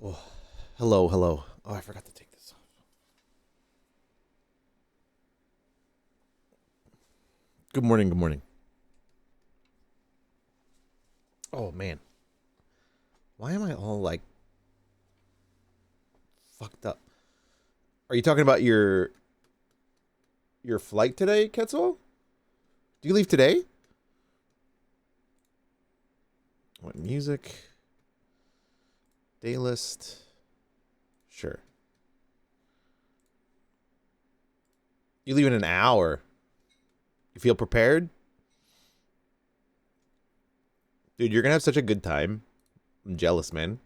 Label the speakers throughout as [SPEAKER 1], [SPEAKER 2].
[SPEAKER 1] Oh, hello, hello. Oh, I forgot to take this off. Good morning, good morning. Oh, man. Why am I all, like, fucked up? Are you talking about your flight today, Ketzel? Do you leave today? What, music? Day list? Sure. You leave in an hour. You feel prepared? Dude, you're gonna have such a good time. I'm jealous, man.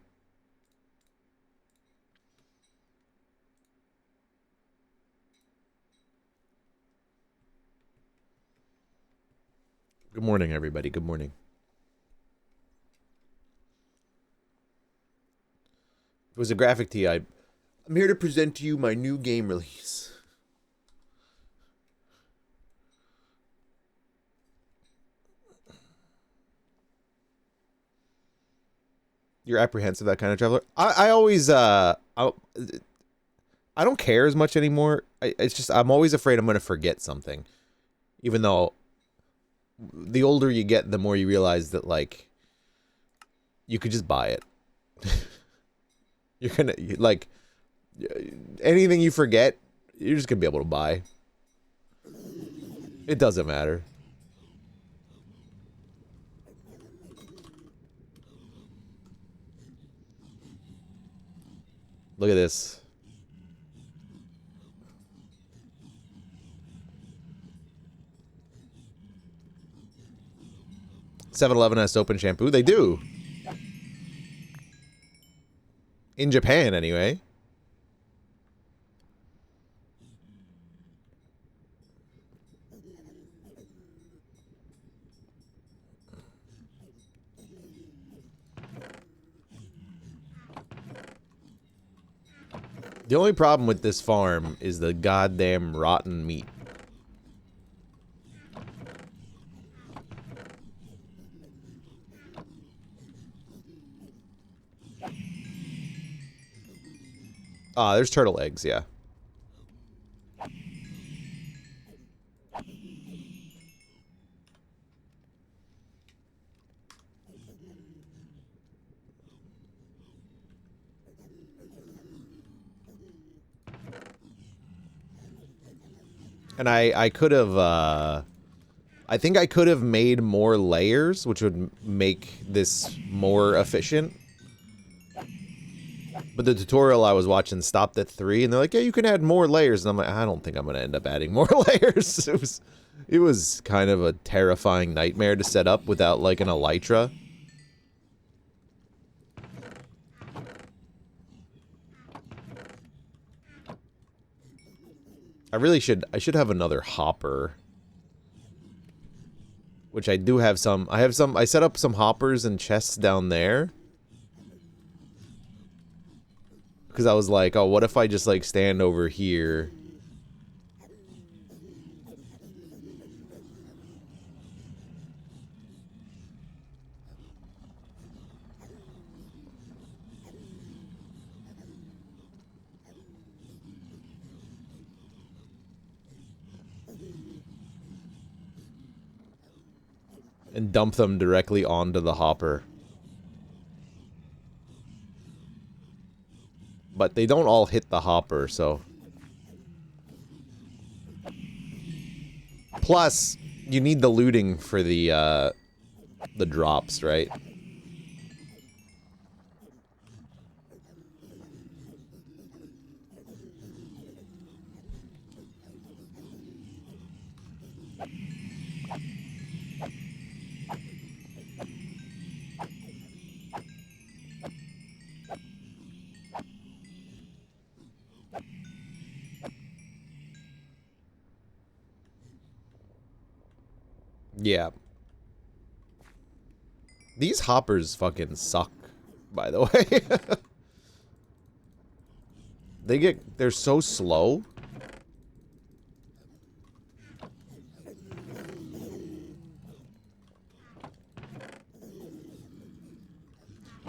[SPEAKER 1] Good morning, everybody. Good morning. If it was a graphic tee, I'm here to present to you my new game release. You're apprehensive, that kind of traveler. I always I don't care as much anymore. It's just I'm always afraid I'm gonna forget something, even though the older you get, the more you realize that like you could just buy it. You're gonna like anything you forget, you're just gonna be able to buy. It doesn't matter. Look at this. 7-Eleven has soap and shampoo. They do. In Japan, anyway. The only problem with this farm is the goddamn rotten meat. Ah, there's turtle eggs, yeah. And I could have, I think I could have made more layers, which would make this more efficient. But the tutorial I was watching stopped at 3, and they're like, yeah, you can add more layers. And I'm like, I don't think I'm going to end up adding more layers. It was kind of a terrifying nightmare to set up without, like, an elytra. I should have another hopper. Which I do have some. I set up some hoppers and chests down there. Because I was like, oh, what if I just, like, stand over here? And dump them directly onto the hopper. But they don't all hit the hopper, so... Plus, you need the looting for the drops, right? Yeah. These hoppers fucking suck, by the way. They're so slow.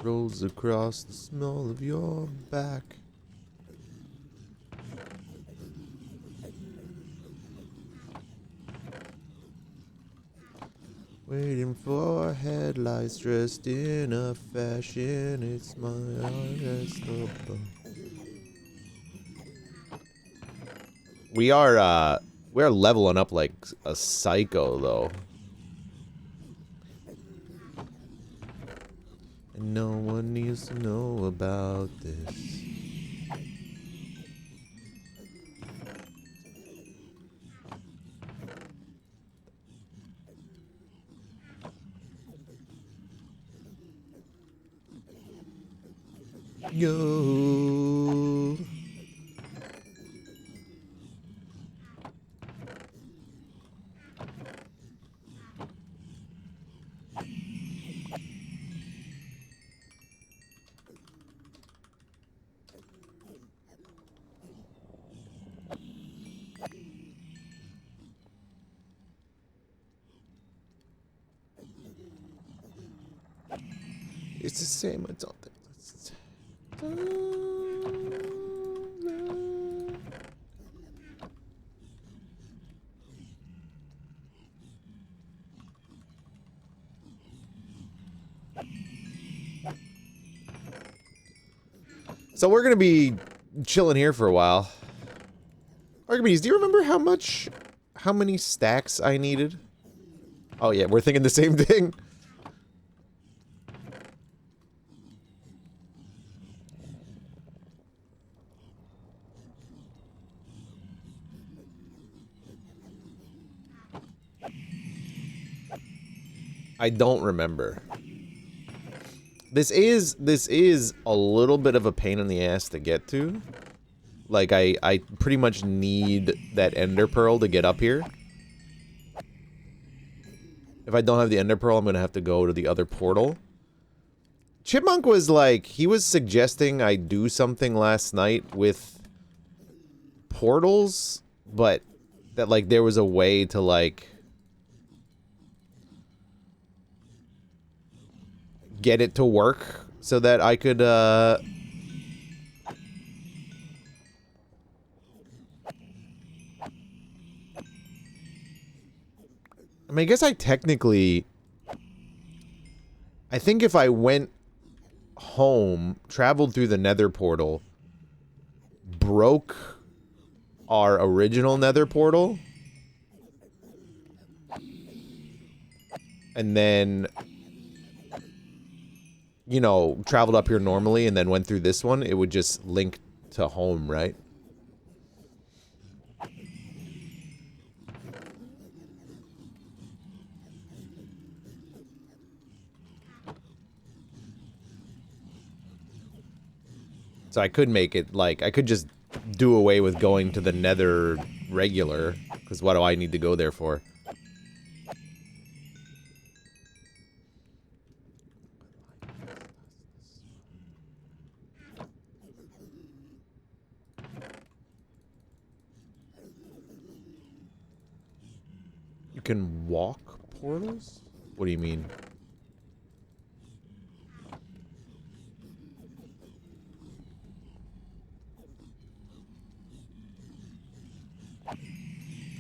[SPEAKER 1] rolls across the small of your back. Waiting for headlights dressed in a fashion. It's my arrestable. We are leveling up like a psycho though. And no one needs to know about this. Yo. It's the same, I don't think it's... So we're gonna be chilling here for a while. Archimedes, do you remember how many stacks I needed? Oh yeah, we're thinking the same thing. I don't remember. This is a little bit of a pain in the ass to get to. Like, I pretty much need that ender pearl to get up here. If I don't have the ender pearl, I'm gonna have to go to the other portal. Chipmunk was like, he was suggesting I do something last night with portals, but that, like, there was a way to, like, get it to work so that I could, I mean, I guess I technically... I think if I went home, traveled through the nether portal, broke our original nether portal, and then, you know, traveled up here normally and then went through this one, it would just link to home, right? So I could make it, like, I could just do away with going to the nether regular, because what do I need to go there for? You can walk portals? What do you mean?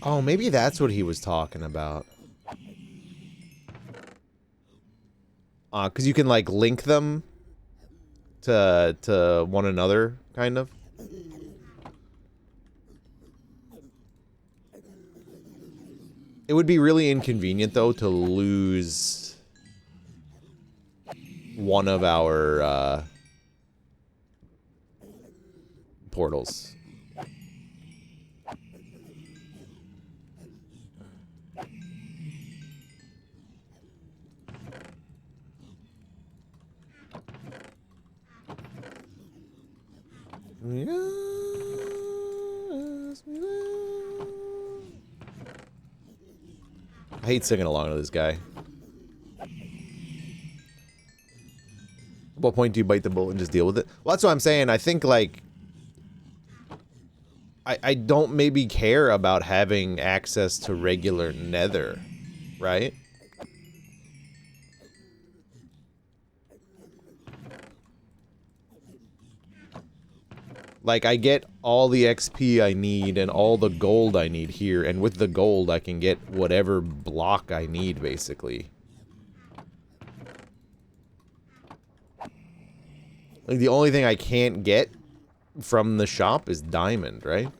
[SPEAKER 1] Oh, maybe that's what he was talking about. Because you can, like, link them to one another, kind of. It would be really inconvenient, though, to lose one of our, portals. I hate singing along to this guy. At what point do you bite the bullet and just deal with it? Well, that's what I'm saying. I think, like... I don't maybe care about having access to regular nether, right? Like, I get all the XP I need and all the gold I need here, and with the gold, I can get whatever block I need, basically. Like, the only thing I can't get from the shop is diamond, right?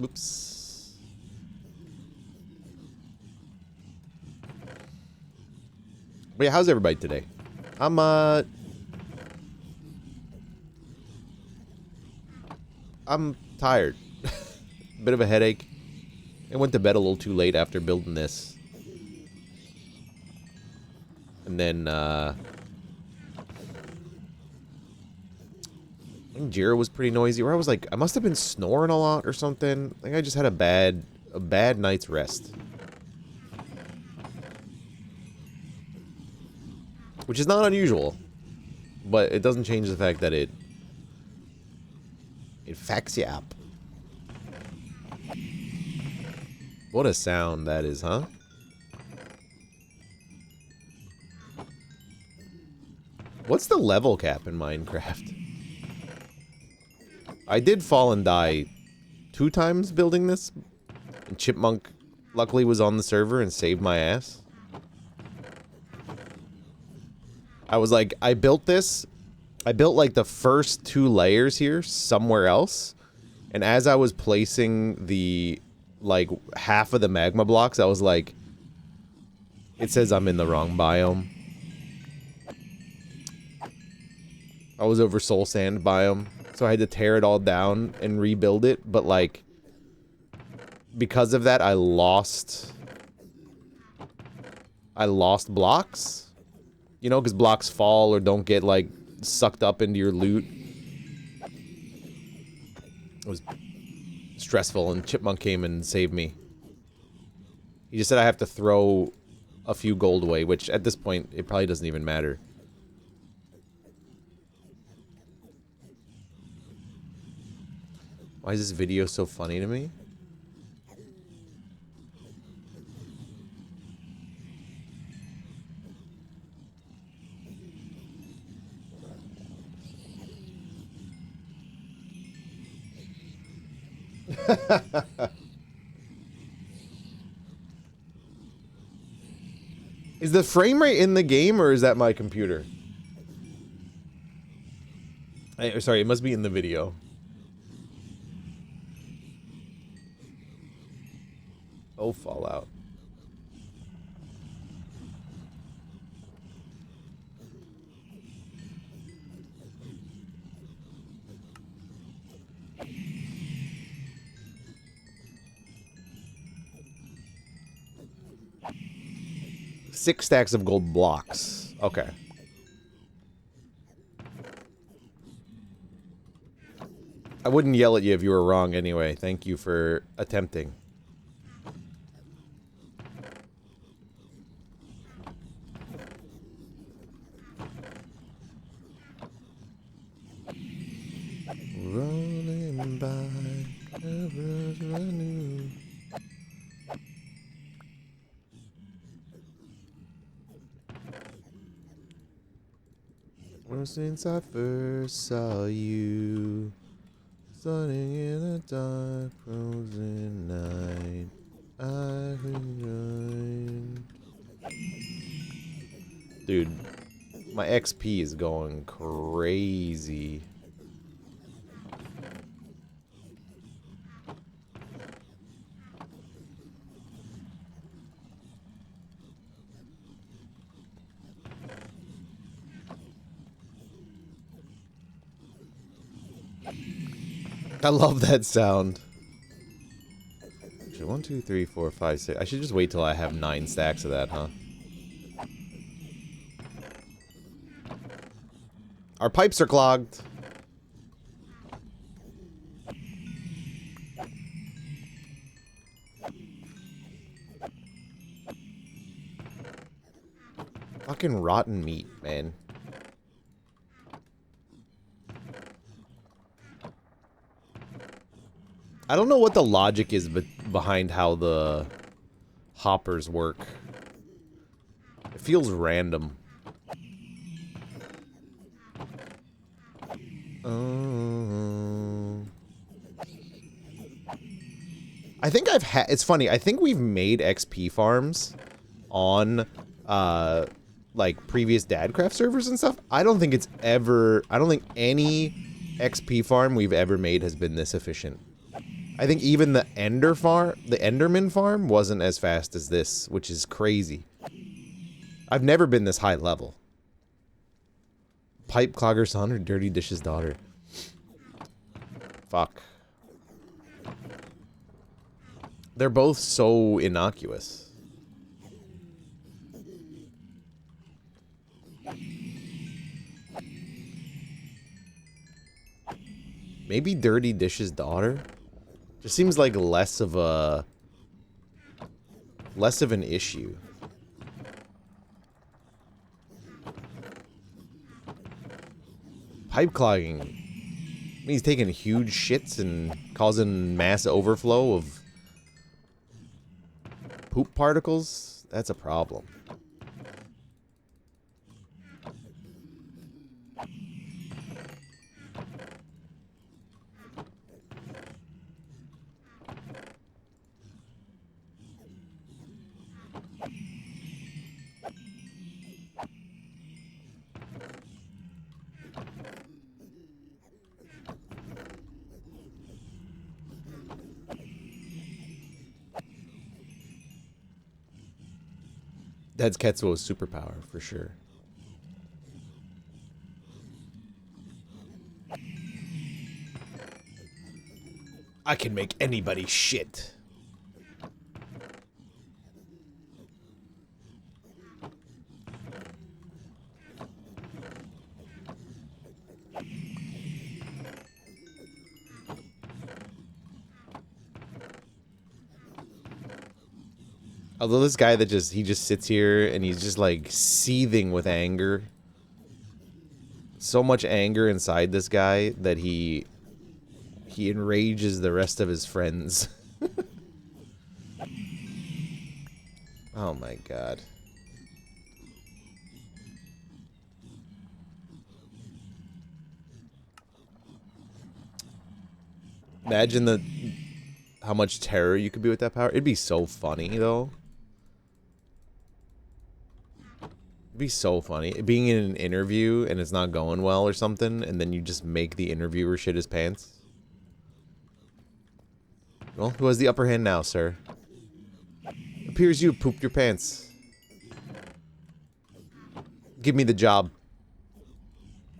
[SPEAKER 1] Oops. But yeah, how's everybody today? I'm tired. Bit of a headache. I went to bed a little too late after building this. And then, I think Jira was pretty noisy, where I was like, I must have been snoring a lot or something. I think I just had a bad night's rest. Which is not unusual. But it doesn't change the fact that it fucks you up. What a sound that is, huh? What's the level cap in Minecraft? I did fall and die 2 times building this. And Chipmunk luckily was on the server and saved my ass. I was like, I built this. I built like the first 2 layers here somewhere else. And as I was placing the, like, half of the magma blocks, I was like, it says I'm in the wrong biome. I was over soul sand biome. So I had to tear it all down and rebuild it. But, like, because of that, I lost blocks. You know, because blocks fall or don't get, like, sucked up into your loot. It was stressful, and Chipmunk came and saved me. He just said I have to throw a few gold away, which at this point, it probably doesn't even matter. Why is this video so funny to me? Is the frame rate in the game, or is that my computer? Sorry, it must be in the video. Oh, Fallout. Six stacks of gold blocks. Okay. I wouldn't yell at you if you were wrong anyway. Thank you for attempting. Rolling by the bridge I knew. Well, since I first saw you, sunning in a dark, frozen night, I joined. Dude, my XP is going crazy. I love that sound. Actually, 1, 2, 3, 4, 5, 6. I should just wait till I have 9 stacks of that, huh? Our pipes are clogged. Fucking rotten meat, man. I don't know what the logic is behind how the hoppers work. It feels random. I think I've had... It's funny. I think we've made XP farms on, like, previous Dadcraft servers and stuff. I don't think it's ever... I don't think any XP farm we've ever made has been this efficient. I think even the Enderman farm wasn't as fast as this, which is crazy. I've never been this high level. Pipe Clogger's son or Dirty Dish's daughter? Fuck. They're both so innocuous. Maybe Dirty Dish's daughter? Just seems like less of an issue. Pipe clogging. He's taking huge shits and causing mass overflow of poop particles. That's a problem. That's Ketsuo's superpower, for sure. I can make anybody shit. Although this guy that he just sits here and he's just like seething with anger. So much anger inside this guy that he enrages the rest of his friends. Oh my god. Imagine how much terror you could be with that power. It'd be so funny though. Be so funny being in an interview and it's not going well or something, and then you just make the interviewer shit his pants. Well, who has the upper hand now, sir? Appears you pooped your pants. Give me the job.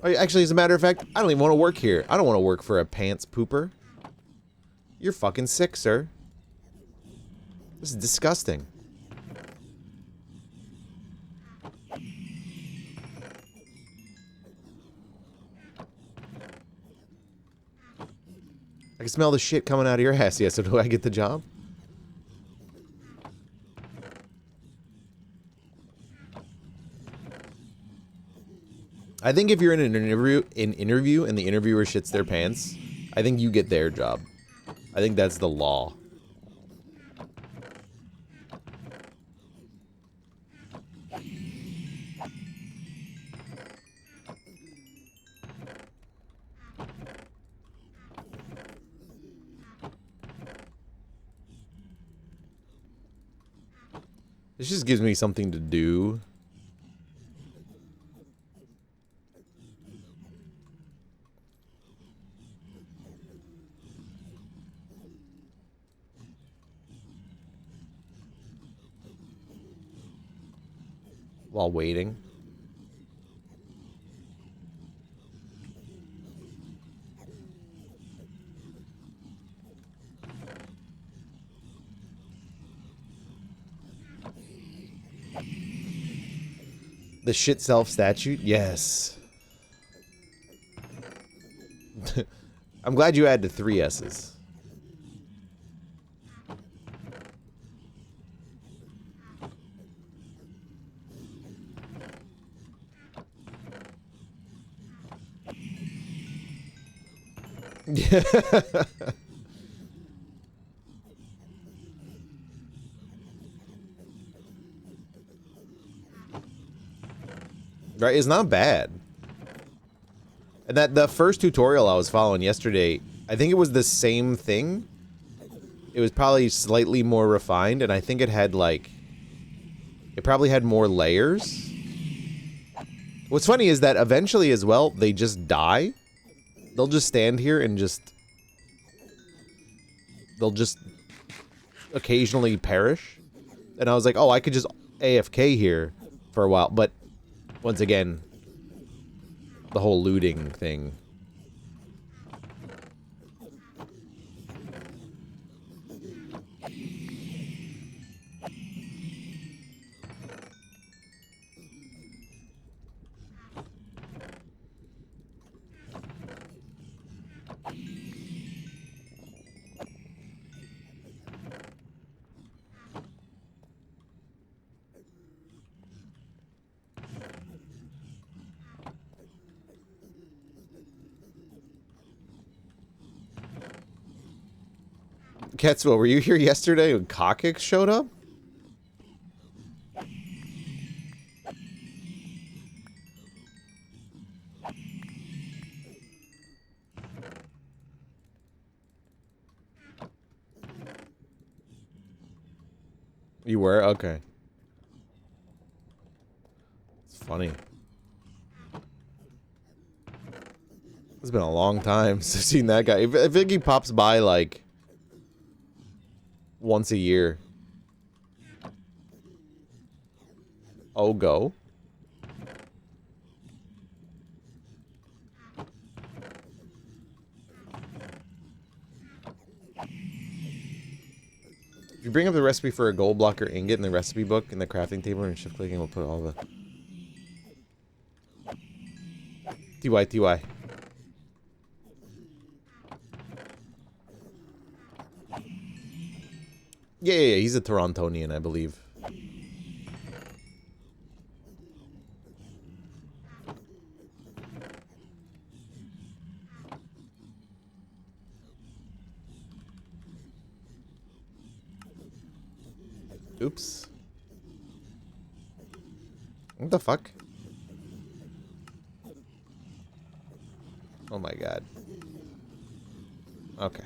[SPEAKER 1] Actually, as a matter of fact, I don't even want to work here. I don't want to work for a pants pooper. You're fucking sick, sir. This is disgusting. I can smell the shit coming out of your ass. Yeah, so do I get the job? I think if you're in an interview and the interviewer shits their pants, I think you get their job. I think that's the law. This just gives me something to do. While waiting. The shit self statute? Yes. I'm glad you added 3 S's. Yeah. Right, it's not bad. And that the first tutorial I was following yesterday, I think it was the same thing. It was probably slightly more refined, and I think it had like, it probably had more layers. What's funny is that eventually as well, they just die. They'll just stand here and they'll just occasionally perish. And I was like, oh, I could just AFK here for a while. But once again, the whole looting thing. Ketsville, were you here yesterday when Cockix showed up? You were? Okay. It's funny. It's been a long time since I've seen that guy. I think he pops by, like, once a year. Oh, go. If you bring up the recipe for a gold blocker ingot in the recipe book in the crafting table and shift clicking will put all the... TY. Yeah, he's a Torontonian, I believe. Oops. What the fuck? Oh my god. Okay.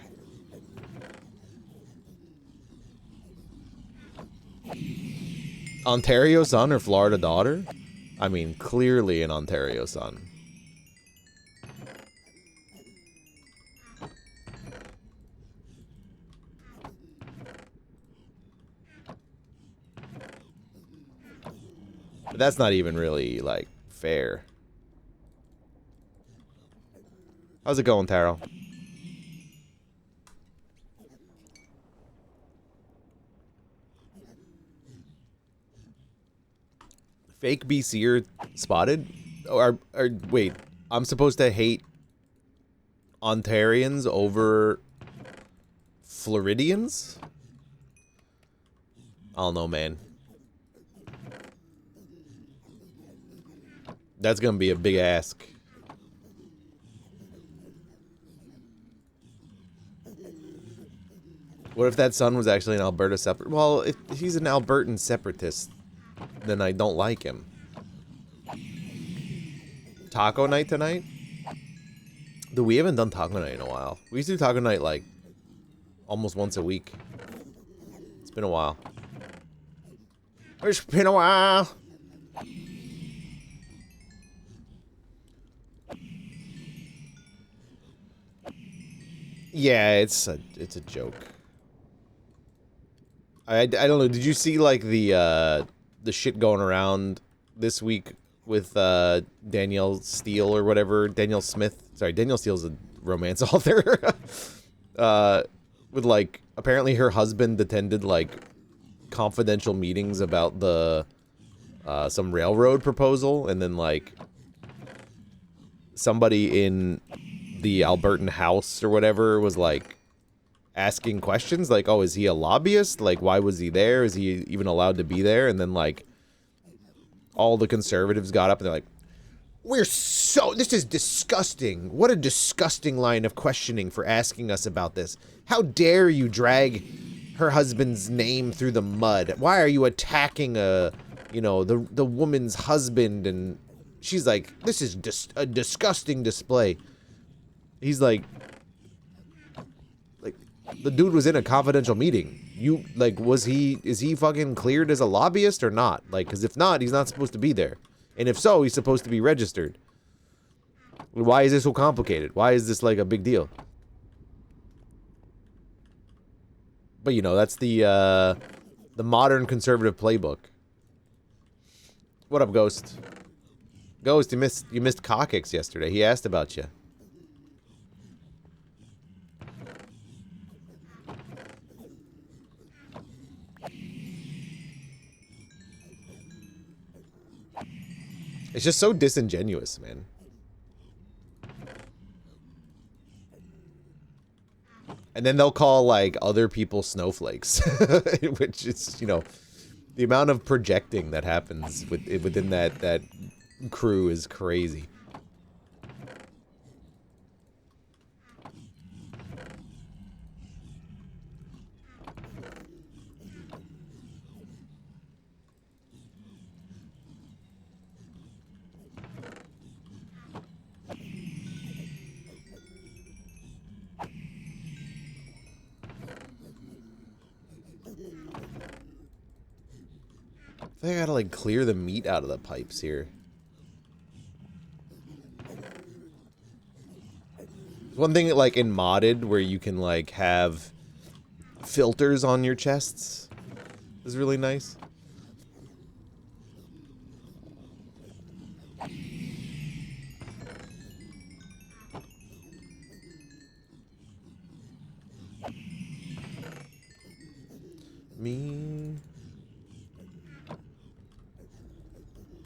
[SPEAKER 1] Ontario son or Florida daughter? I mean, clearly an Ontario son. But that's not even really, like, fair. How's it going, Taro? Fake BCer spotted? Or wait, I'm supposed to hate Ontarians over Floridians? I don't know, man. That's gonna be a big ask. What if that son was actually an Alberta separatist? Well, if he's an Albertan separatist, then I don't like him. Taco night tonight? Dude, we haven't done taco night in a while. We used to do taco night like almost once a week. It's been a while. It's been a while. Yeah, it's a joke. I don't know. Did you see like the shit going around this week with Danielle Steele or whatever? Danielle Smith. Sorry, Danielle Steele's a romance author. With like apparently her husband attended like confidential meetings about the some railroad proposal, and then like somebody in the Albertan House or whatever was like asking questions like, oh, is he a lobbyist? Like, why was he there? Is he even allowed to be there? And then like all the conservatives got up and they're like, This is disgusting. What a disgusting line of questioning for asking us about this. How dare you drag her husband's name through the mud? Why are you attacking the woman's husband? And she's like, this is a disgusting display. He's like, the dude was in a confidential meeting. Is he fucking cleared as a lobbyist or not? Like, because if not, he's not supposed to be there. And if so, he's supposed to be registered. Why is this so complicated? Why is this like a big deal? But that's the modern conservative playbook. What up, Ghost? Ghost, you missed Cockix yesterday. He asked about you. It's just so disingenuous, man. And then they'll call, like, other people snowflakes. Which is, the amount of projecting that happens within that crew is crazy. I think I gotta, like, clear the meat out of the pipes here. One thing, like, in modded, where you can, like, have filters on your chests is really nice.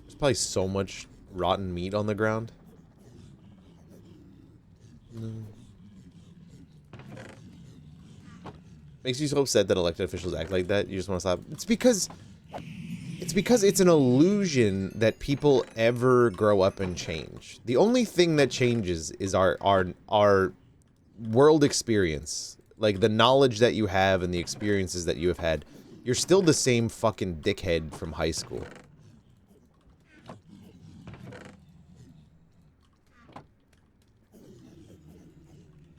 [SPEAKER 1] There's probably so much rotten meat on the ground. No. Makes you so upset that elected officials act like that. You just want to stop. It's because it's an illusion that people ever grow up and change. The only thing that changes is our world experience. Like, the knowledge that you have and the experiences that you have had. You're still the same fucking dickhead from high school.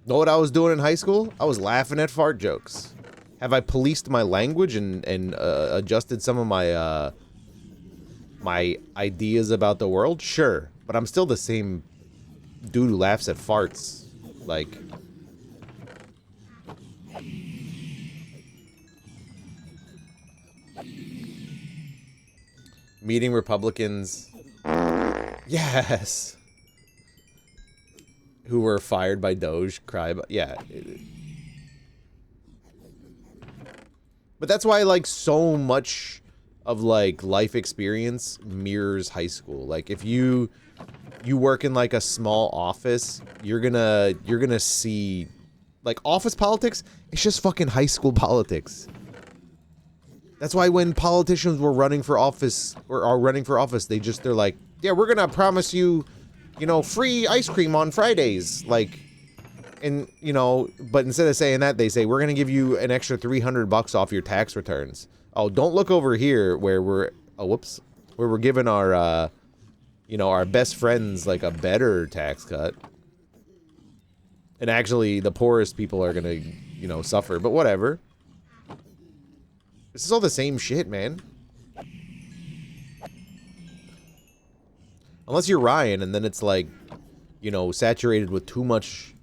[SPEAKER 1] Know what I was doing in high school? I was laughing at fart jokes. Have I policed my language and adjusted some of my my ideas about the world? Sure, but I'm still the same dude who laughs at farts. Like, meeting Republicans. Yes. Who were fired by Doge, yeah. But that's why, like, so much of, like, life experience mirrors high school. Like, if you work in, like, a small office, you're gonna see, like, office politics, it's just fucking high school politics. That's why when politicians were running for office, or are running for office, they're like, yeah, we're gonna promise you, free ice cream on Fridays, like, and, but instead of saying that, they say, we're gonna give you an extra $300 off your tax returns. Oh, don't look over here where we're giving our, our best friends, like, a better tax cut. And actually, the poorest people are gonna, suffer, but whatever. This is all the same shit, man. Unless you're Ryan, and then it's like, saturated with too much,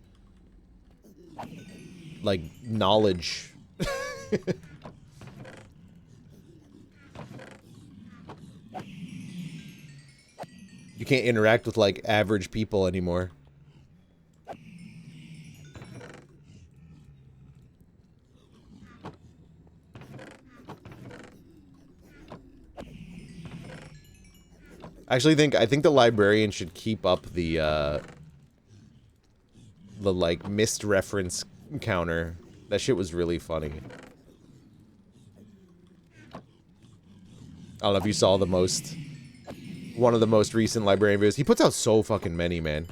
[SPEAKER 1] like, knowledge. You can't interact with, like, average people anymore. I think the librarian should keep up the like, missed reference counter. That shit was really funny. I don't know if you saw the most one of the most recent librarian videos. He puts out so fucking many, man.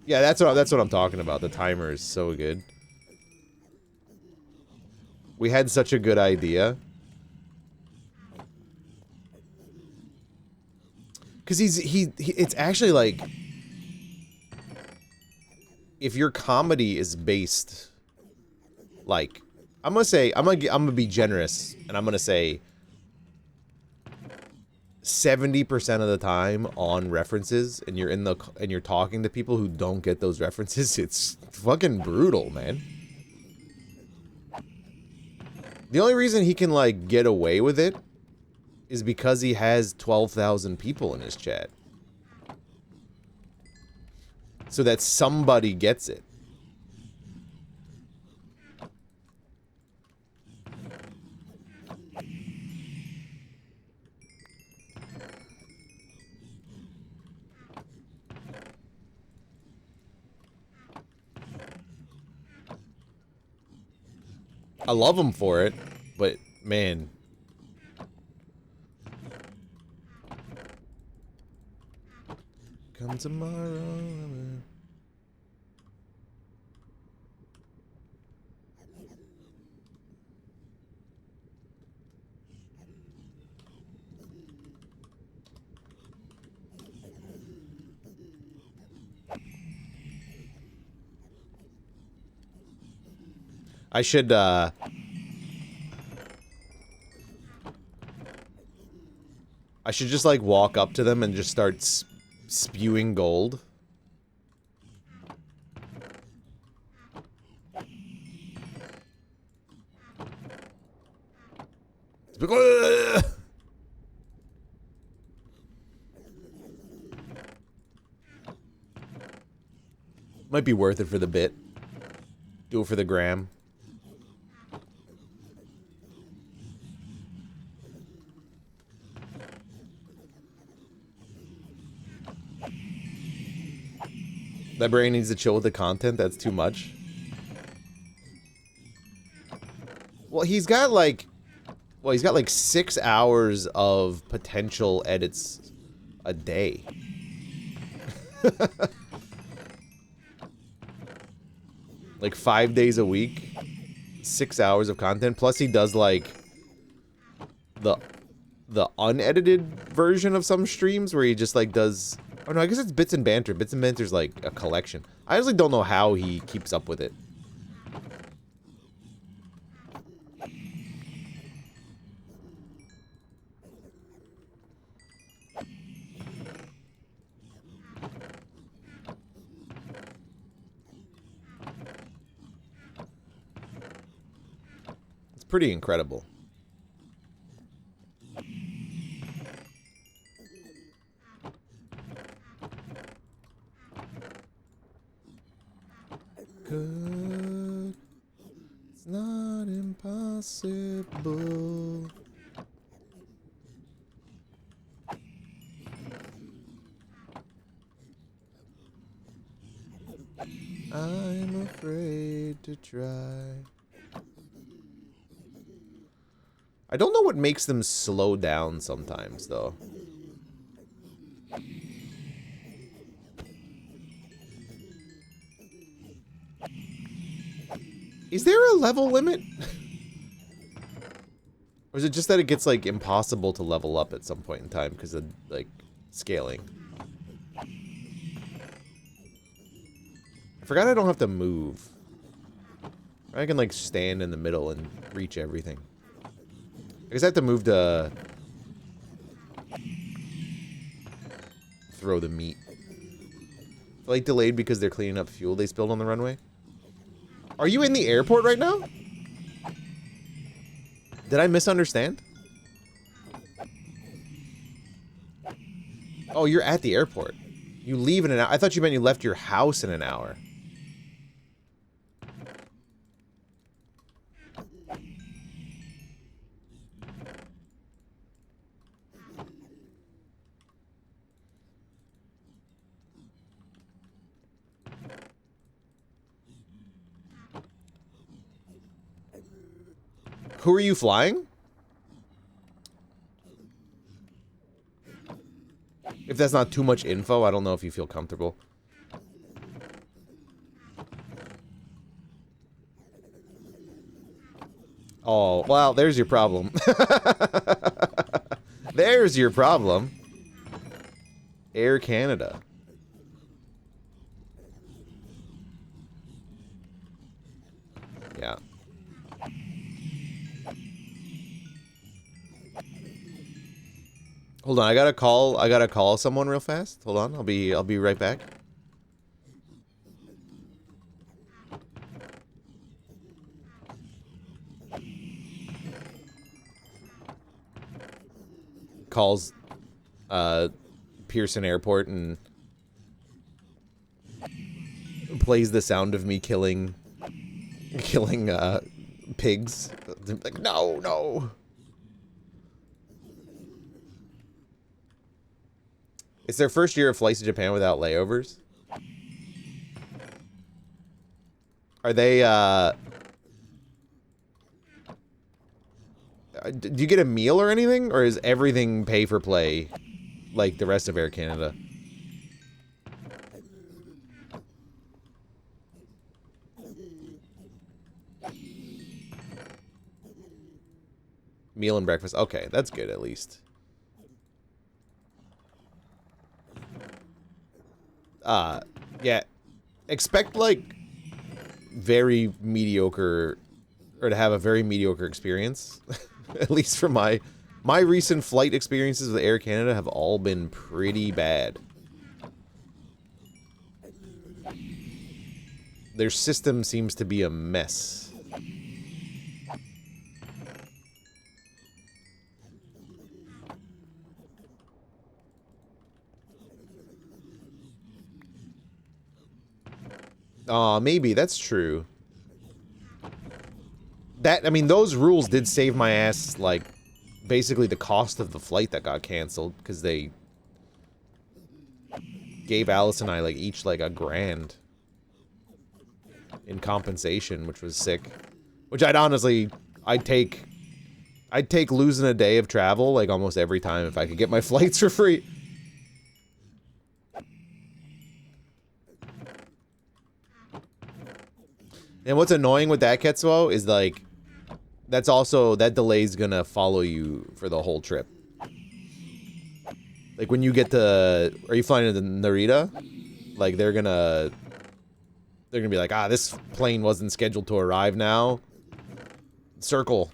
[SPEAKER 1] Yeah, that's what I'm talking about. The timer is so good. We had such a good idea. Cause it's actually like, if your comedy is based, like, I'm gonna be generous, and I'm gonna say 70% of the time on references, and you're talking to people who don't get those references, it's fucking brutal, man. The only reason he can, like, get away with it is because he has 12,000 people in his chat. So that somebody gets it. I love him for it, but man. Come tomorrow. I should just, like, walk up to them and just start spewing gold. Might be worth it for the bit. Do it for the gram. That brain needs to chill with the content. That's too much. Well, he's got like 6 hours of potential edits a day. Like 5 days a week, 6 hours of content. Plus he does like the unedited version of some streams where he just like does. Oh no, I guess it's Bits and Banter. Bits and Banter's like a collection. I honestly don't know how he keeps up with it. It's pretty incredible. Good. It's not impossible. I'm afraid to try. I don't know what makes them slow down sometimes, though. Is there a level limit? Or is it just that it gets, like, impossible to level up at some point in time because of, like, scaling? I forgot I don't have to move. I can, like, stand in the middle and reach everything. I guess I have to move to throw the meat. Flight delayed because they're cleaning up fuel they spilled on the runway. Are you in the airport right now? Did I misunderstand? Oh, you're at the airport. You leave in an hour. I thought you meant you left your house in an hour. Who are you flying? If that's not too much info, I don't know if you feel comfortable. Oh, well, there's your problem. There's your problem. Air Canada. Yeah. Hold on, I gotta call someone real fast. Hold on, I'll be right back. Calls Pearson Airport and plays the sound of me killing pigs. Like, no, no. It's their first year of flights to Japan without layovers. Are they, do you get a meal or anything? Or is everything pay for play like the rest of Air Canada? Meal and breakfast. Okay, that's good at least. Yeah. Expect, like, very mediocre, or to have a very mediocre experience. At least for my recent flight experiences with Air Canada have all been pretty bad. Their system seems to be a mess. Aw, maybe, that's true. I mean, those rules did save my ass, like, basically the cost of the flight that got canceled, because they gave Alice and I, like, each, like, $1,000 in compensation, which was sick. Which I'd take losing a day of travel, like, almost every time if I could get my flights for free. And what's annoying with that, Ketsuo, is, like, that delay's gonna follow you for the whole trip. Like, when you get to... Are you flying to Narita? Like, they're gonna be like, ah, this plane wasn't scheduled to arrive now. Circle.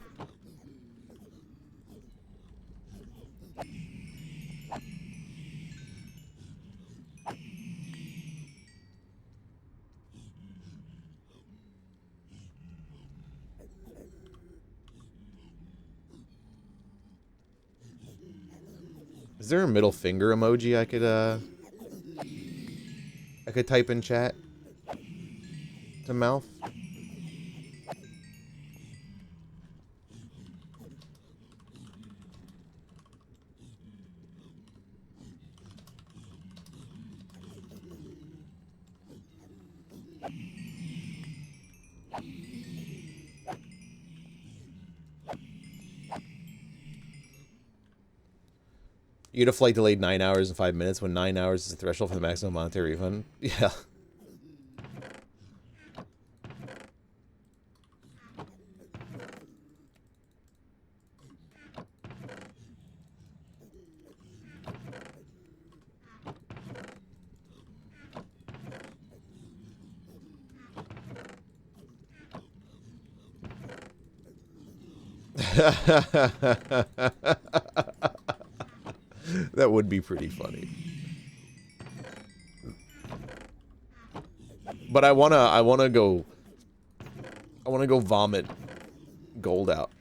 [SPEAKER 1] Is there a middle finger emoji I could type in chat to mouth? You get a flight delayed 9 hours and 5 minutes when 9 hours is the threshold for the maximum monetary refund. Yeah. That would be pretty funny. But I wanna go vomit gold out.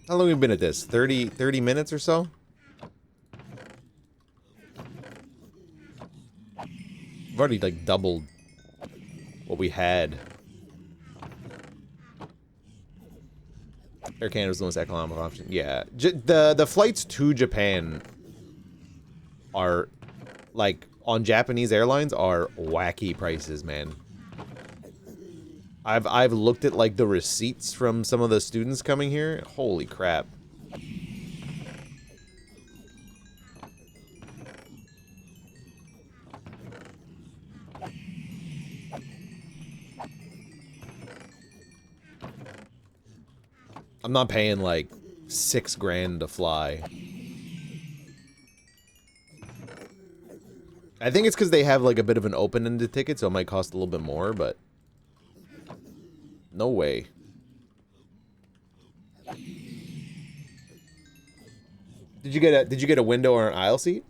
[SPEAKER 1] How long have we been at this? 30 minutes or so? We've already, like, doubled what we had. Air Canada was the most economical option. Yeah. The flights to Japan are, like, on Japanese airlines are wacky prices, man. I've looked at, like, the receipts from some of the students coming here. Holy crap. I'm not paying, like, $6 grand to fly. I think it's because they have, like, a bit of an open-ended ticket, so it might cost a little bit more, but... No way. Did you get a window or an aisle seat?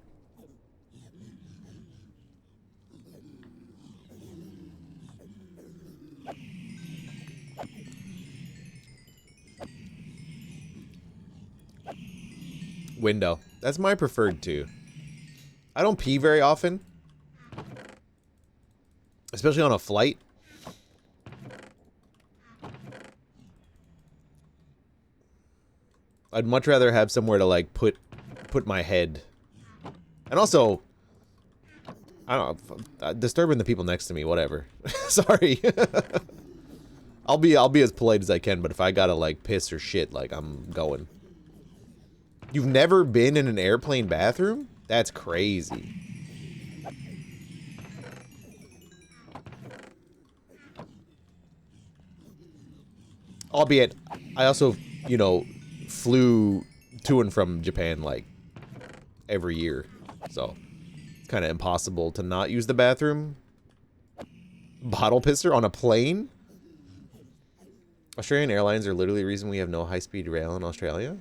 [SPEAKER 1] Window. That's my preferred too. I don't pee very often. Especially on a flight. I'd much rather have somewhere to, like, put my head. And also, I don't know, disturbing the people next to me, whatever. Sorry. I'll be as polite as I can, but if I gotta, like, piss or shit, like, I'm going. You've never been in an airplane bathroom? That's crazy. Albeit, I also, you know, flew to and from Japan, like, every year. So, it's kind of impossible to not use the bathroom. Bottle pisser on a plane? Australian Airlines are literally the reason we have no high-speed rail in Australia?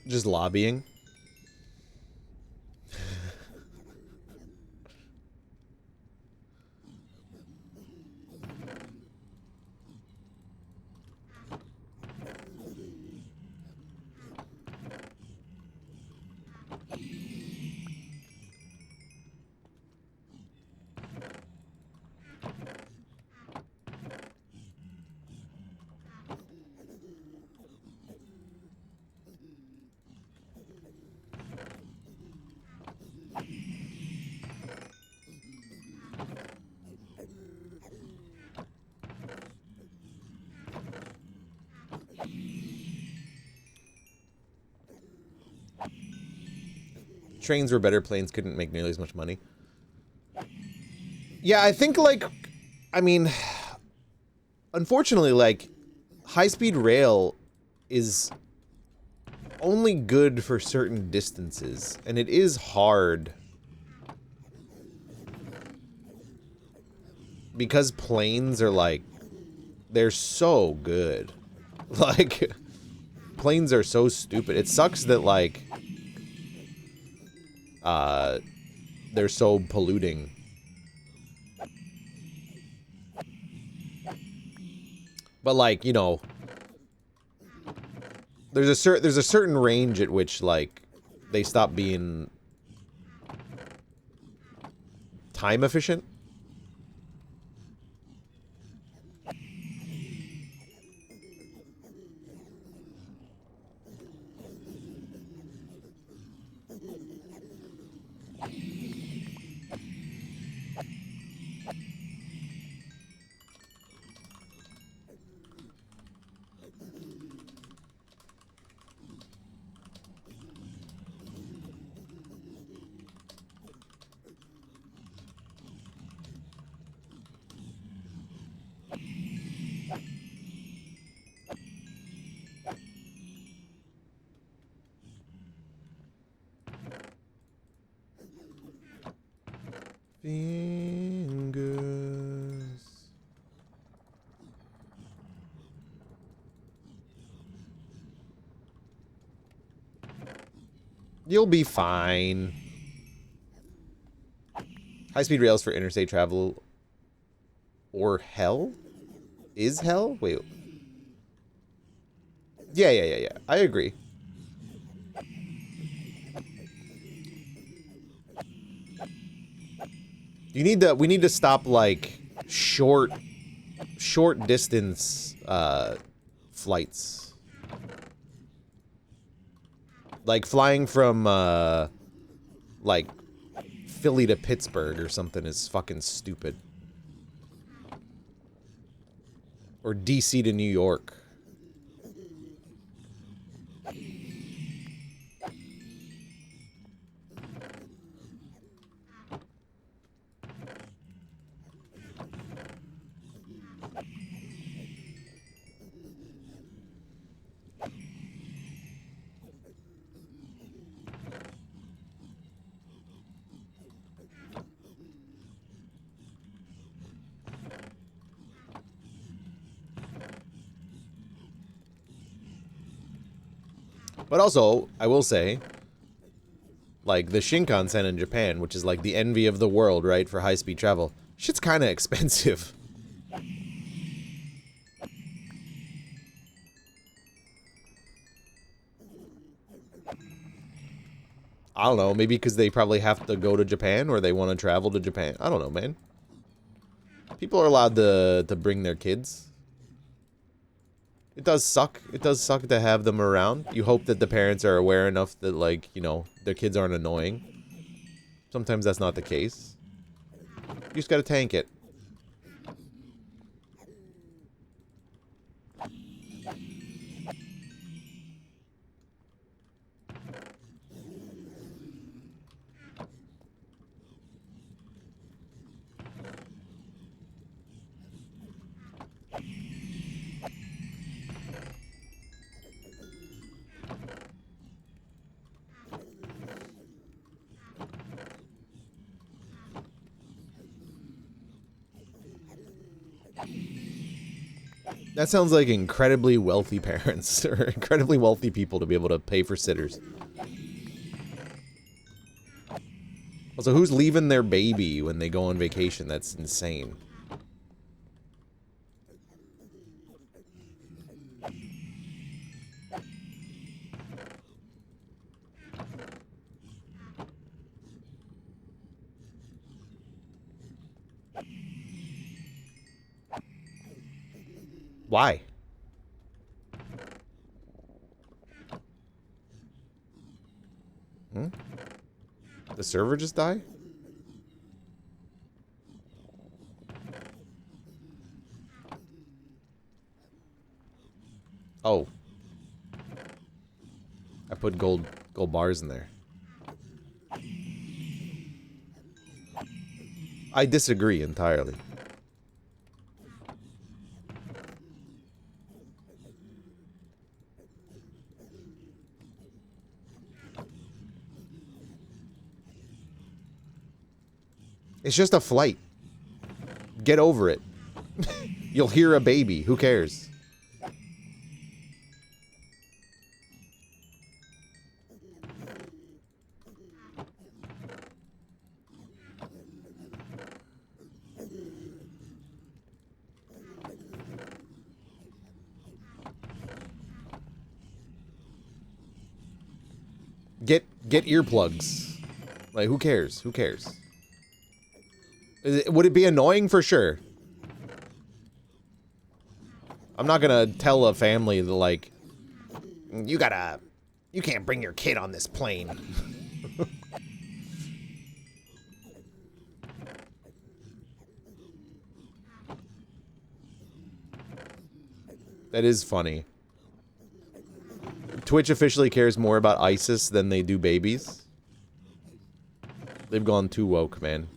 [SPEAKER 1] Just lobbying. Trains were better, planes couldn't make nearly as much money. Yeah, I think, like, I mean, unfortunately, like, high-speed rail is only good for certain distances, and it is hard. Because planes are, like, they're so good. Like, planes are so stupid. It sucks that, like, they're so polluting. But, like, you know, there's a certain range at which, like, they stop being time efficient. Fingers. You'll be fine. High-speed rails for interstate travel. Or hell? Is hell? Wait. Yeah. I agree. We need to stop, like, short distance, flights. Like, flying from, like, Philly to Pittsburgh or something is fucking stupid. Or DC to New York. But also, I will say, like, the Shinkansen in Japan, which is, like, the envy of the world, right, for high-speed travel, shit's kind of expensive. I don't know, maybe because they probably have to go to Japan, or they want to travel to Japan. I don't know, man. People are allowed to bring their kids. It does suck. It does suck to have them around. You hope that the parents are aware enough that, like, you know, their kids aren't annoying. Sometimes that's not the case. You just gotta tank it. That sounds like incredibly wealthy parents, or incredibly wealthy people to be able to pay for sitters. Also, who's leaving their baby when they go on vacation? That's insane. Why? Hmm? The server just die? Oh. I put gold bars in there. I disagree entirely. It's just a flight. Get over it. You'll hear a baby. Who cares? Get earplugs. Like, who cares? Who cares? Would it be annoying? For sure. I'm not gonna tell a family that, like, you can't bring your kid on this plane. That is funny. Twitch officially cares more about ISIS than they do babies. They've gone too woke, man.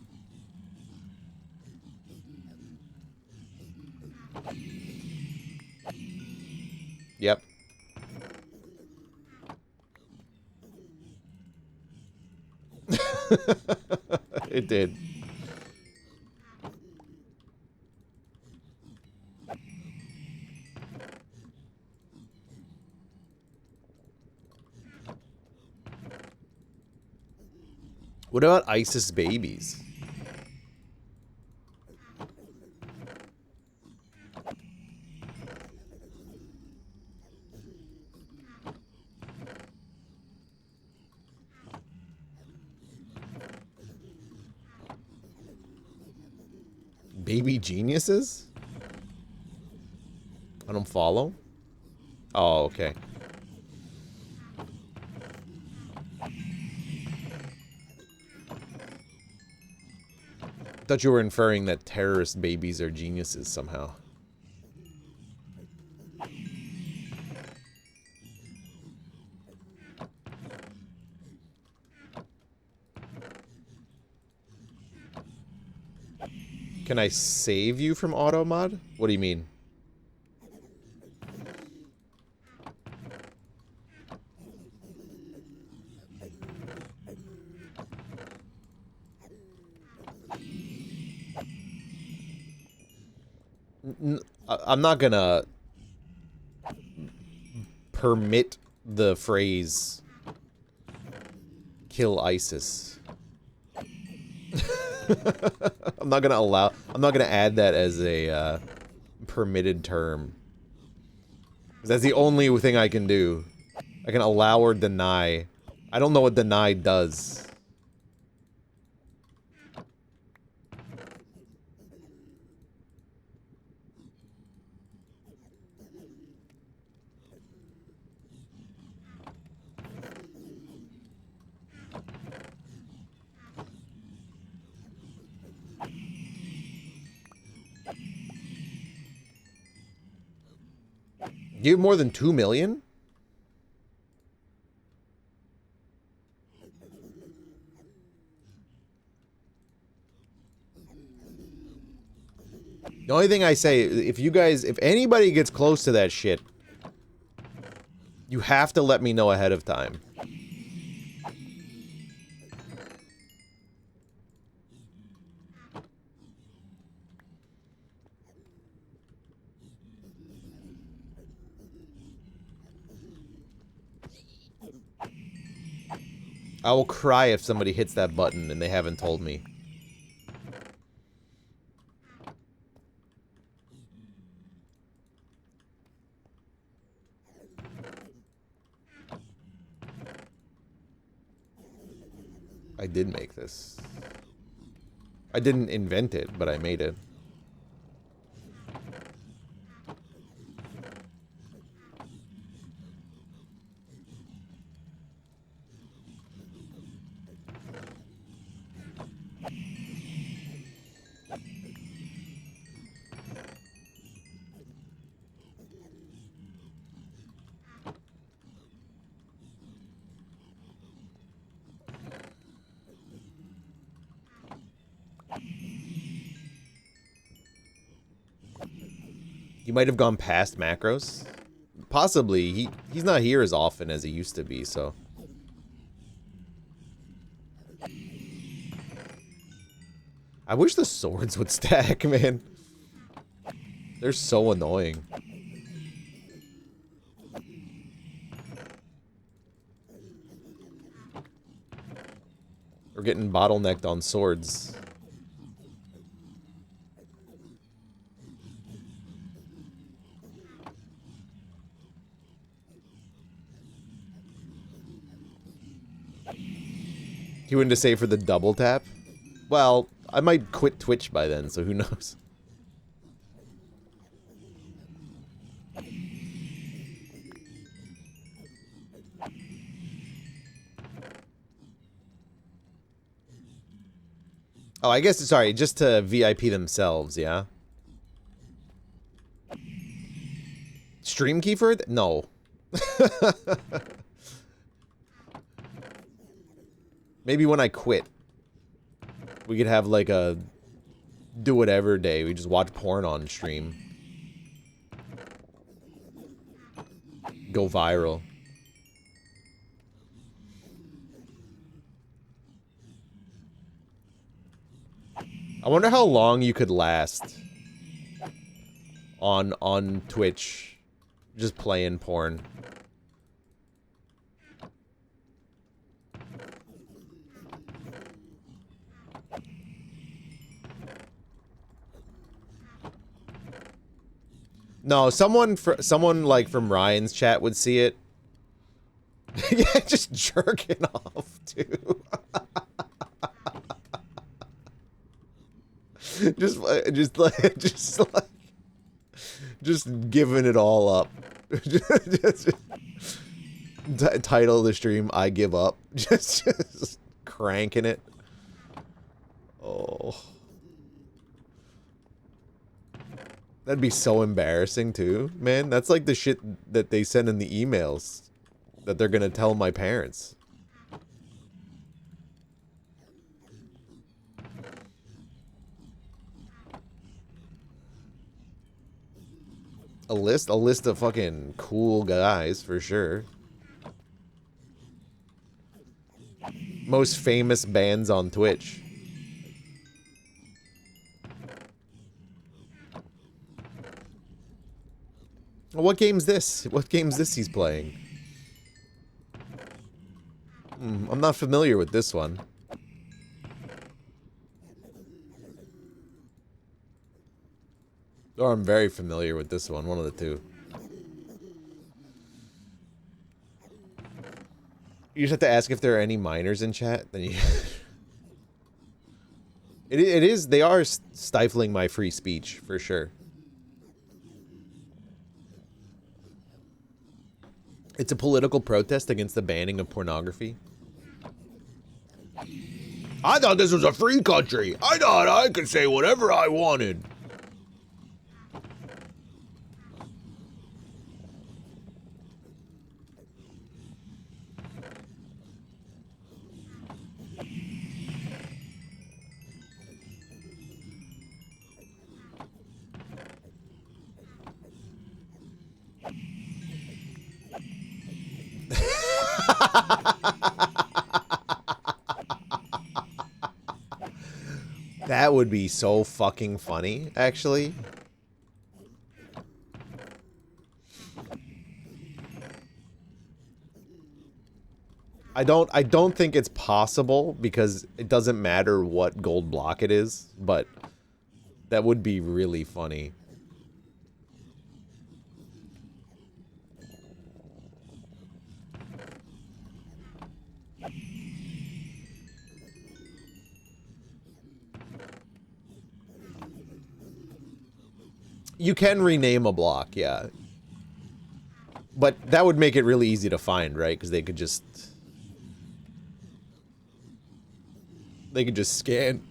[SPEAKER 1] Yep. It did. What about ISIS babies? Baby geniuses? I don't follow. Oh, okay. Thought you were inferring that terrorist babies are geniuses somehow. Can I save you from auto mod? What do you mean? I'm not gonna permit the phrase kill ISIS. I'm not gonna add that as a permitted term. 'Cause that's the only thing I can do. I can allow or deny. I don't know what deny does. You have more than 2 million? The only thing I say, if anybody gets close to that shit, you have to let me know ahead of time. I will cry if somebody hits that button and they haven't told me. I did make this. I didn't invent it, but I made it. He might have gone past macros. Possibly. He's not here as often as he used to be, so. I wish the swords would stack, man. They're so annoying. We're getting bottlenecked on swords. You wouldn't to say for the double tap? Well, I might quit Twitch by then, so who knows? Oh, I guess, sorry, just to VIP themselves, yeah? Stream Keyford? No. Maybe when I quit. We could have like a do whatever day. We just watch porn on stream. Go viral. I wonder how long you could last on Twitch just playing porn. No, someone like from Ryan's chat would see it. Yeah, just jerking off too. just giving it all up. just, title of the stream, I give up. Just cranking it. Oh. That'd be so embarrassing too, man. That's like the shit that they send in the emails that they're gonna tell my parents. A list of fucking cool guys for sure. Most famous bands on Twitch. What game's this? What game's this he's playing? I'm not familiar with this one. Or I'm very familiar with this one, one of the two. You just have to ask if there are any minors in chat, then you... it is, they are stifling my free speech, for sure. It's a political protest against the banning of pornography. I thought this was a free country. I thought I could say whatever I wanted. That would be so fucking funny, actually. I don't think it's possible because it doesn't matter what gold block it is, but that would be really funny. You can rename a block, yeah. But that would make it really easy to find, right? Because they could just scan.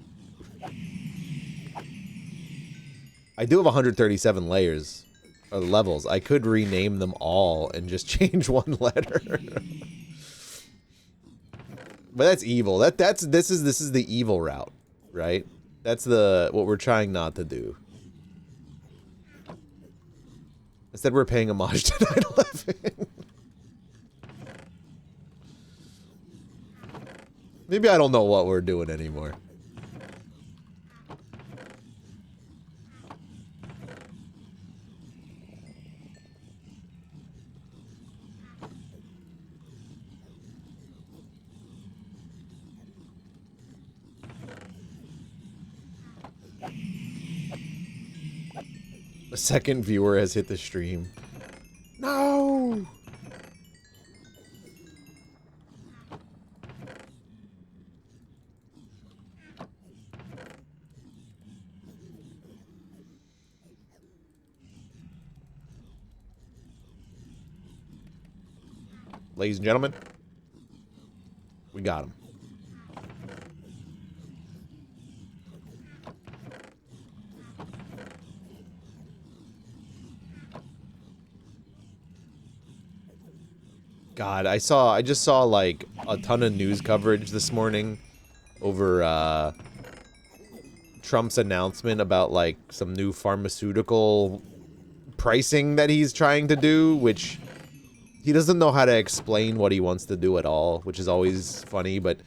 [SPEAKER 1] I do have 137 layers, or levels. I could rename them all and just change one letter. But that's evil. This is the evil route, right? That's what we're trying not to do. Instead, we're paying homage to 9/11. Maybe I don't know what we're doing anymore. A second viewer has hit the stream. No! Ladies and gentlemen, we got him. God, I just saw like a ton of news coverage this morning over Trump's announcement about like some new pharmaceutical pricing that he's trying to do, which he doesn't know how to explain what he wants to do at all, which is always funny, but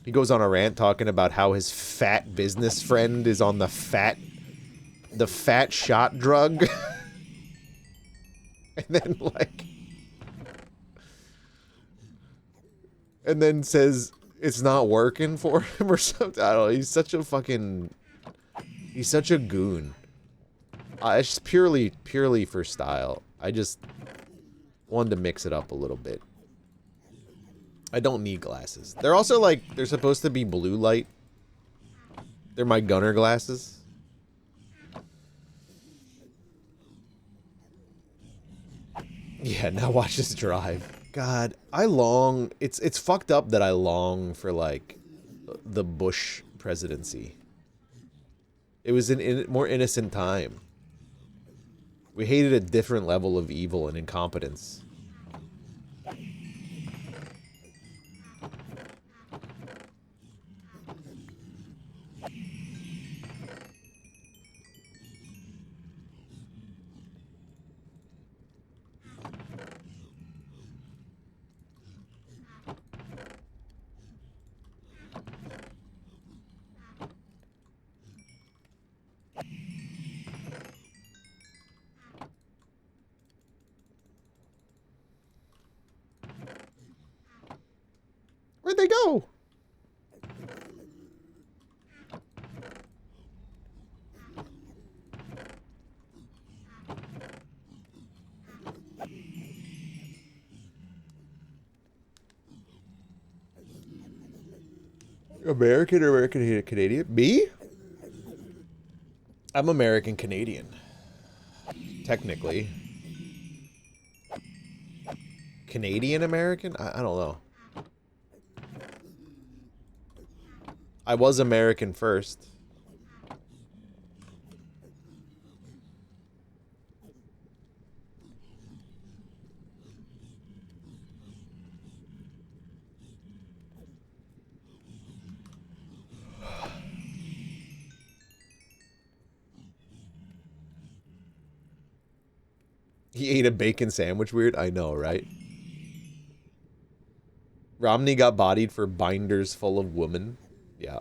[SPEAKER 1] he goes on a rant talking about how his fat business friend is on the fat shot drug. And then like and then says it's not working for him or something. I don't know. He's such a goon. It's just purely for style. I just wanted to mix it up a little bit. I don't need glasses. They're also like, they're supposed to be blue light. They're my gunner glasses. Yeah, now watch this drive. God, it's fucked up that I long for like the Bush presidency. It was an more innocent time. We hated a different level of evil and incompetence. Where'd they go? American or American Canadian? Me? I'm American Canadian. Technically. Canadian American? I don't know. I was American first. He ate a bacon sandwich weird? I know, right? Romney got bodied for binders full of women. Yeah.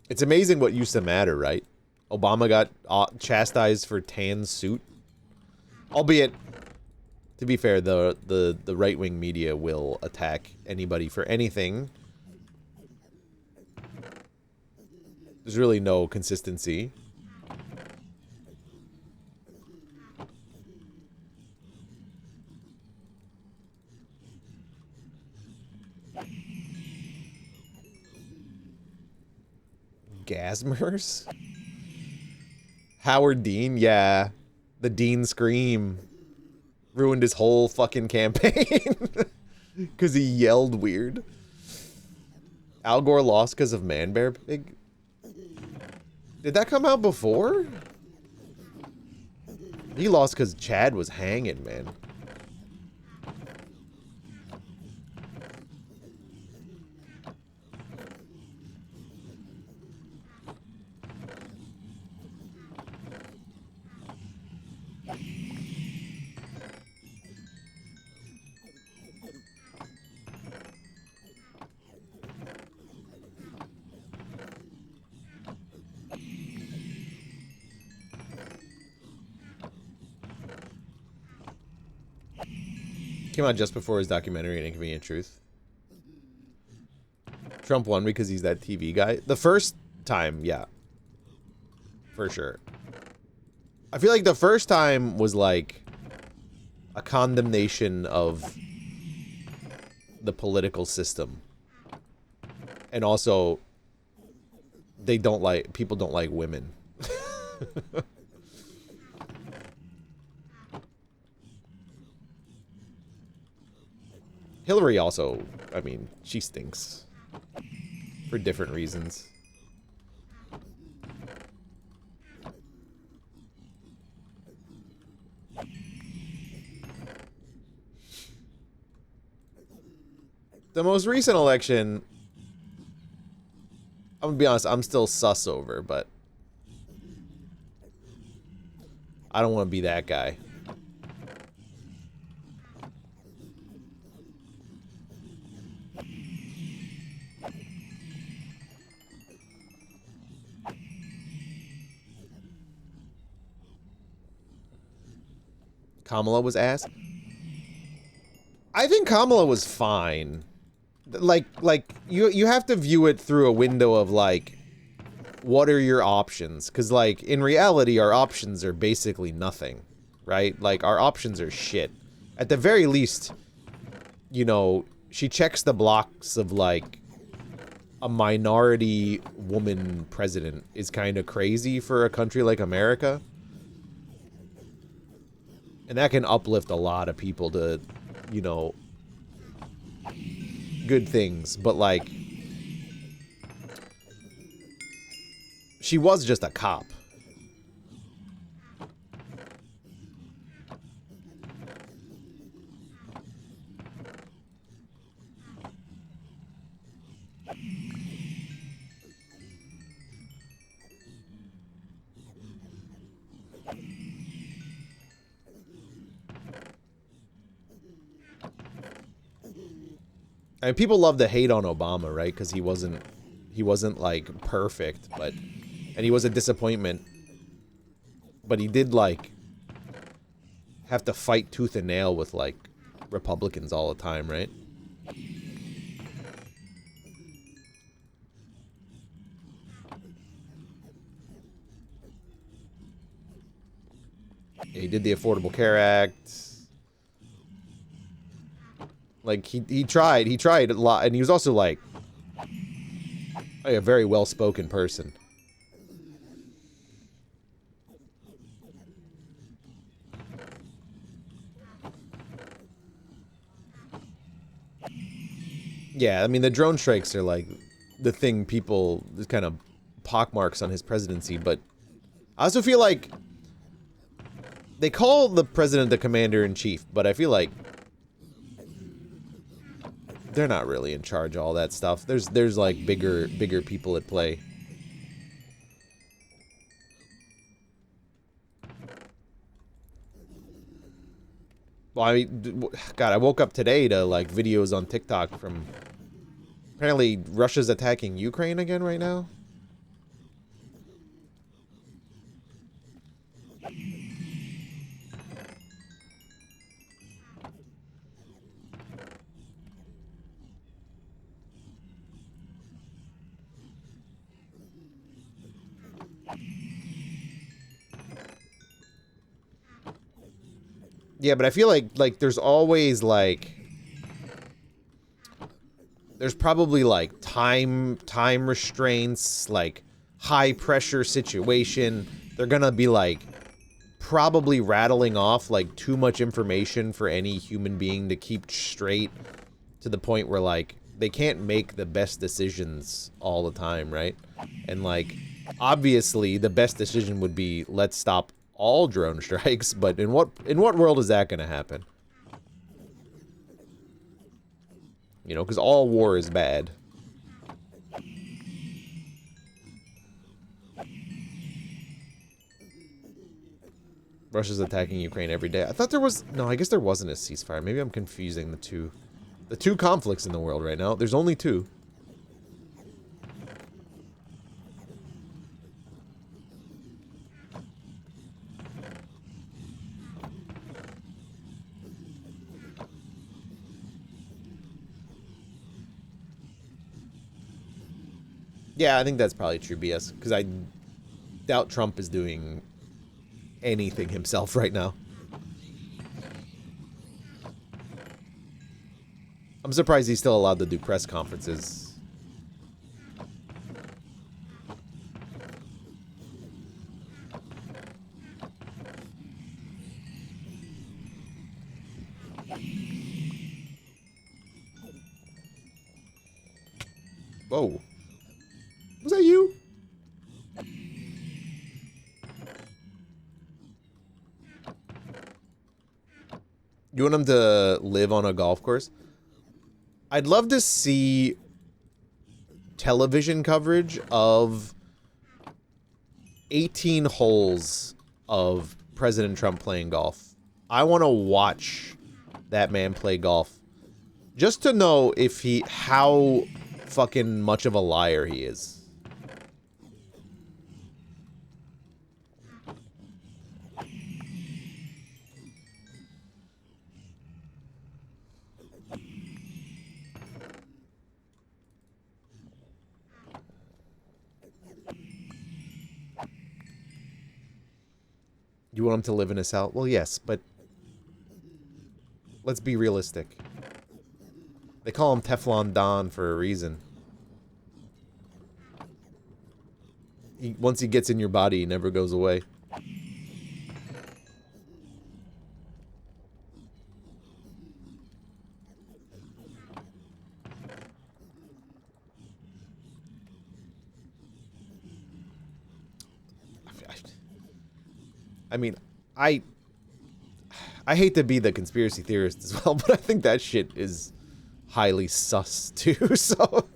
[SPEAKER 1] It's amazing what used to matter, right? Obama got chastised for tan suit. Albeit, to be fair, the right-wing media will attack anybody for anything. There's really no consistency. Gasmers? Howard Dean? Yeah. The Dean Scream. Ruined his whole fucking campaign. Because he yelled weird. Al Gore lost because of Man Bear Pig? Did that come out before? He lost because Chad was hanging, man. Came out just before his documentary, An Inconvenient Truth. Trump won because he's that TV guy. The first time, yeah. For sure. I feel like the first time was like a condemnation of the political system. And also, people don't like women. Hillary also, I mean, she stinks. For different reasons. The most recent election, I'm gonna be honest, I'm still sus over, but I don't want to be that guy. Kamala was ass. I think Kamala was fine. Like you have to view it through a window of like what are your options? Because, like, in reality, our options are basically nothing, right? Like, our options are shit. At the very least, you know, she checks the blocks of, like, a minority woman president is kind of crazy for a country like America. And that can uplift a lot of people to, you know, good things. But, like, she was just a cop. And people love to hate on Obama, right? Because he wasn't like perfect, but, and he was a disappointment. But he did, like, have to fight tooth and nail with, like, Republicans all the time, right? He did the Affordable Care Act. Like, he tried a lot, and he was also, like a very well-spoken person. Yeah, I mean, the drone strikes are, like, the thing people, kind of pockmarks on his presidency, but I also feel like they call the president the commander-in-chief, but I feel like they're not really in charge of all that stuff. There's like bigger people at play. Well, I mean, God, I woke up today to, like, videos on TikTok from, apparently Russia's attacking Ukraine again right now. Yeah, but I feel like there's always, like, there's probably, like, time restraints, like, high pressure situation. They're gonna be, like, probably rattling off, like, too much information for any human being to keep straight, to the point where, like, they can't make the best decisions all the time, right? And, like, obviously the best decision would be, let's stop all drone strikes, but in what world is that gonna happen? You know, because all war is bad. Russia's attacking Ukraine every day. I thought there was... No, I guess there wasn't a ceasefire. Maybe I'm confusing the two. The two conflicts in the world right now. There's only two. Yeah, I think that's probably true, BS. Because I doubt Trump is doing anything himself right now. I'm surprised he's still allowed to do press conferences. Whoa. Was that you? You want him to live on a golf course? I'd love to see television coverage of 18 holes of President Trump playing golf. I want to watch that man play golf just to know if how fucking much of a liar he is. You want him to live in a cell? Well, yes, but let's be realistic. They call him Teflon Don for a reason. Once he gets in your body, he never goes away. I mean, I hate to be the conspiracy theorist as well, but I think that shit is highly sus too, so...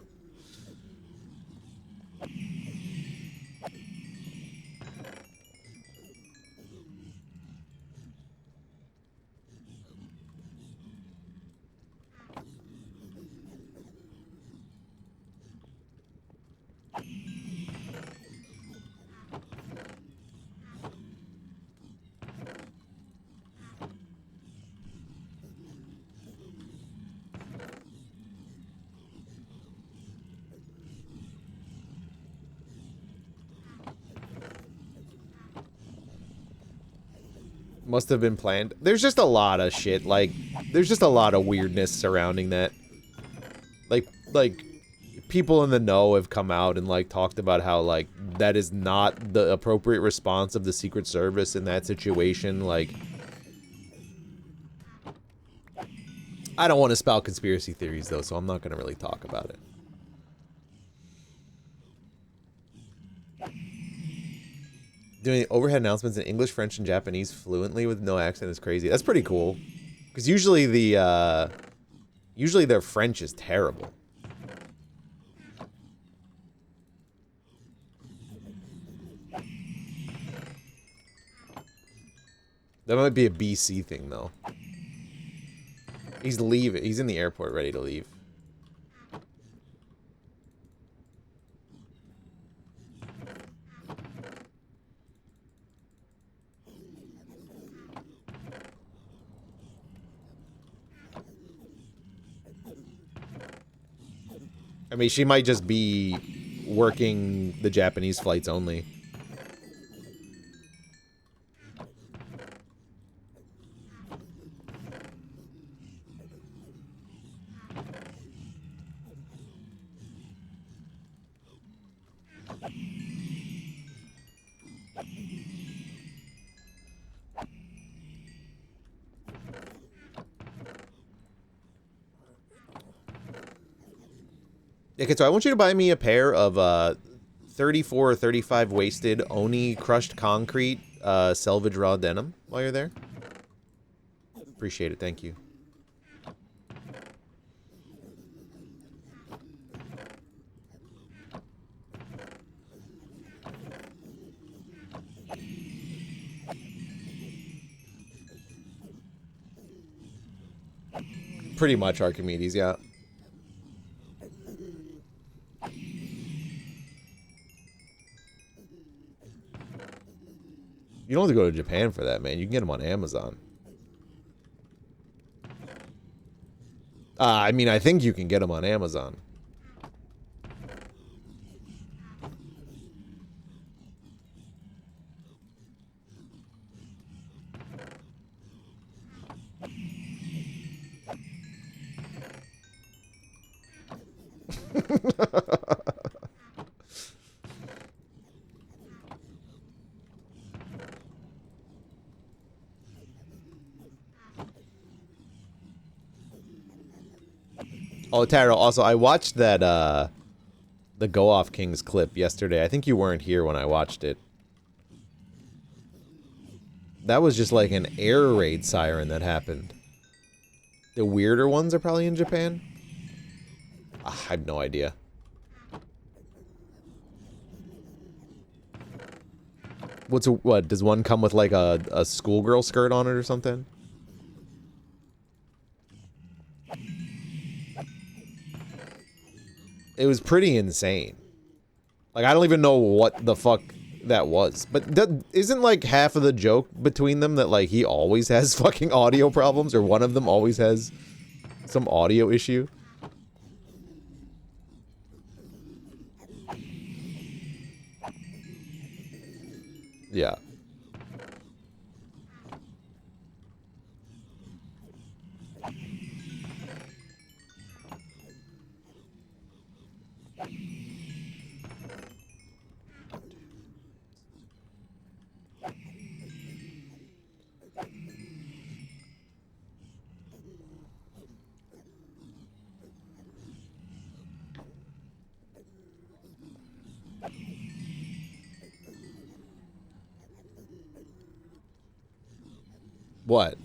[SPEAKER 1] Must have been planned. There's just a lot of shit, like, there's just a lot of weirdness surrounding that. Like, people in the know have come out and, like, talked about how, like, that is not the appropriate response of the Secret Service in that situation, like... I don't want to spout conspiracy theories, though, so I'm not gonna really talk about it. Doing overhead announcements in English, French, and Japanese fluently with no accent is crazy. That's pretty cool. Because usually usually their French is terrible. That might be a BC thing, though. He's leaving. He's in the airport ready to leave. I mean, she might just be working the Japanese flights only. Okay, so I want you to buy me a pair of 34 or 35 wasted Oni crushed concrete selvage raw denim while you're there. Appreciate it, thank you. Pretty much Archimedes, yeah. You don't have to go to Japan for that, man. You can get them on Amazon. I mean, I think you can get them on Amazon. Oh, Taro, also, I watched that, the Go Off Kings clip yesterday. I think you weren't here when I watched it. That was just like an air raid siren that happened. The weirder ones are probably in Japan? I have no idea. What, does one come with like a schoolgirl skirt on it or something? It was pretty insane. Like, I don't even know what the fuck that was. But isn't, like, half of the joke between them that, like, he always has fucking audio problems? Or one of them always has some audio issue? Yeah. What?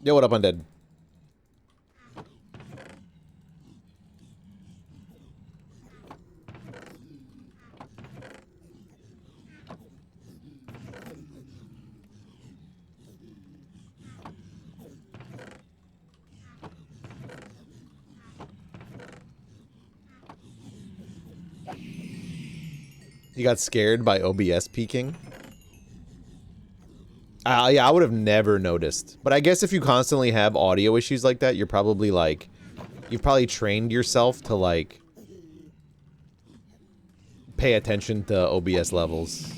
[SPEAKER 1] Yo, what up, Undead? You got scared by OBS peaking? Yeah, I would have never noticed. But I guess if you constantly have audio issues like that, you're probably like... You've probably trained yourself to, like... pay attention to OBS levels.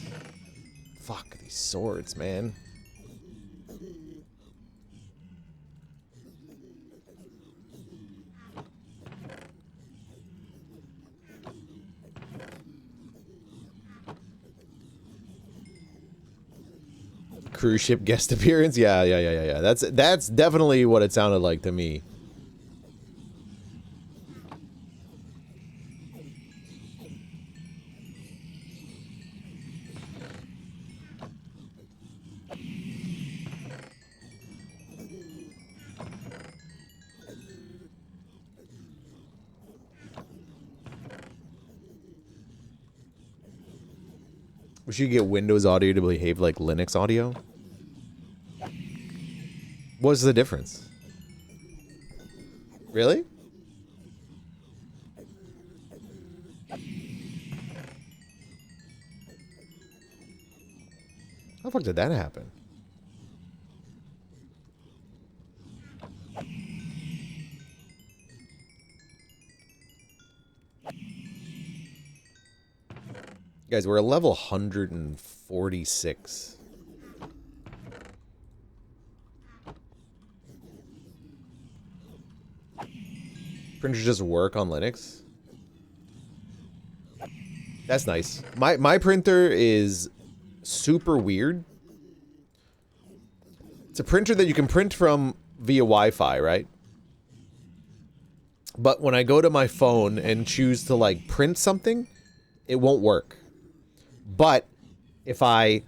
[SPEAKER 1] Fuck, these swords, man. Cruise ship guest appearance? Yeah. That's definitely what it sounded like to me. We should get Windows audio to behave like Linux audio. What's the difference? Really? How the fuck did that happen? Guys, we're at level 146. Printers just work on Linux? That's nice. My printer is super weird. It's a printer that you can print from via Wi-Fi, right? But when I go to my phone and choose to, like, print something, it won't work. But if I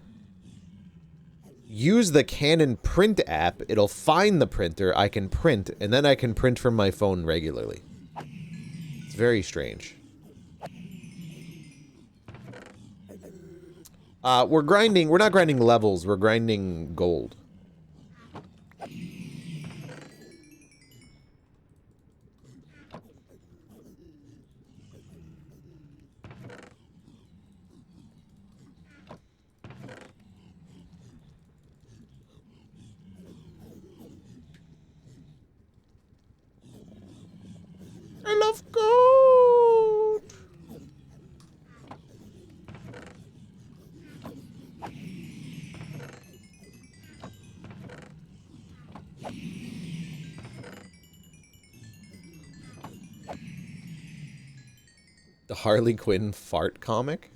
[SPEAKER 1] use the Canon Print app, it'll find the printer, I can print, and then I can print from my phone regularly. It's very strange. We're not grinding levels, we're grinding gold. I love gold! The Harley Quinn fart comic?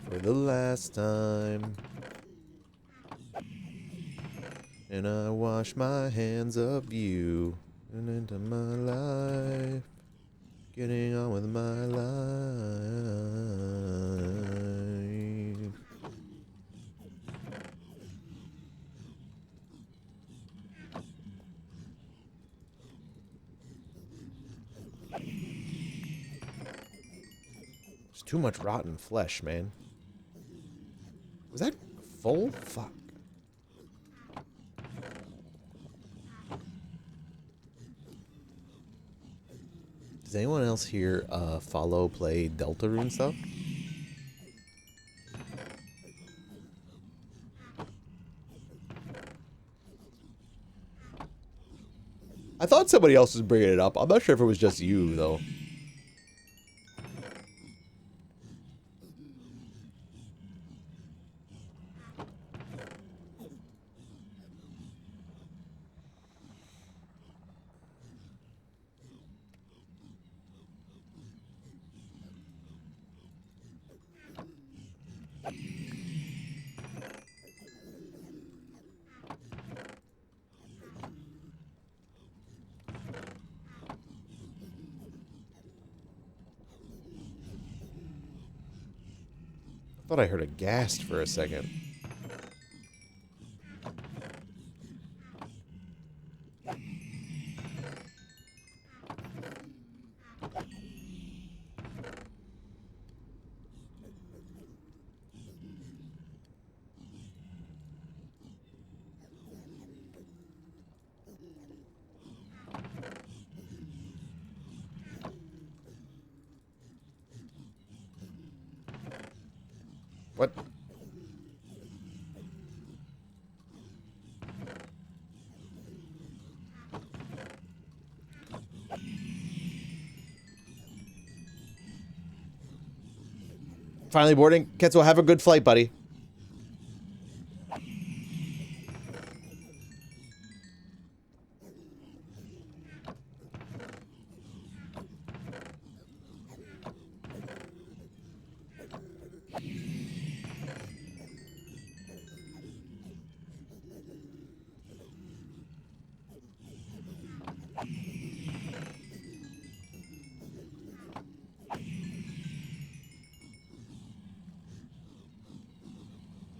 [SPEAKER 1] For the last time. And I wash my hands of you and into my life. Getting on with my life. There's too much rotten flesh, man. Was that full? Fuck. Does anyone else here follow, play Deltarune stuff? I thought somebody else was bringing it up. I'm not sure if it was just you, though. I thought I heard a ghast for a second. What? Finally boarding. Ketzel, have a good flight, buddy.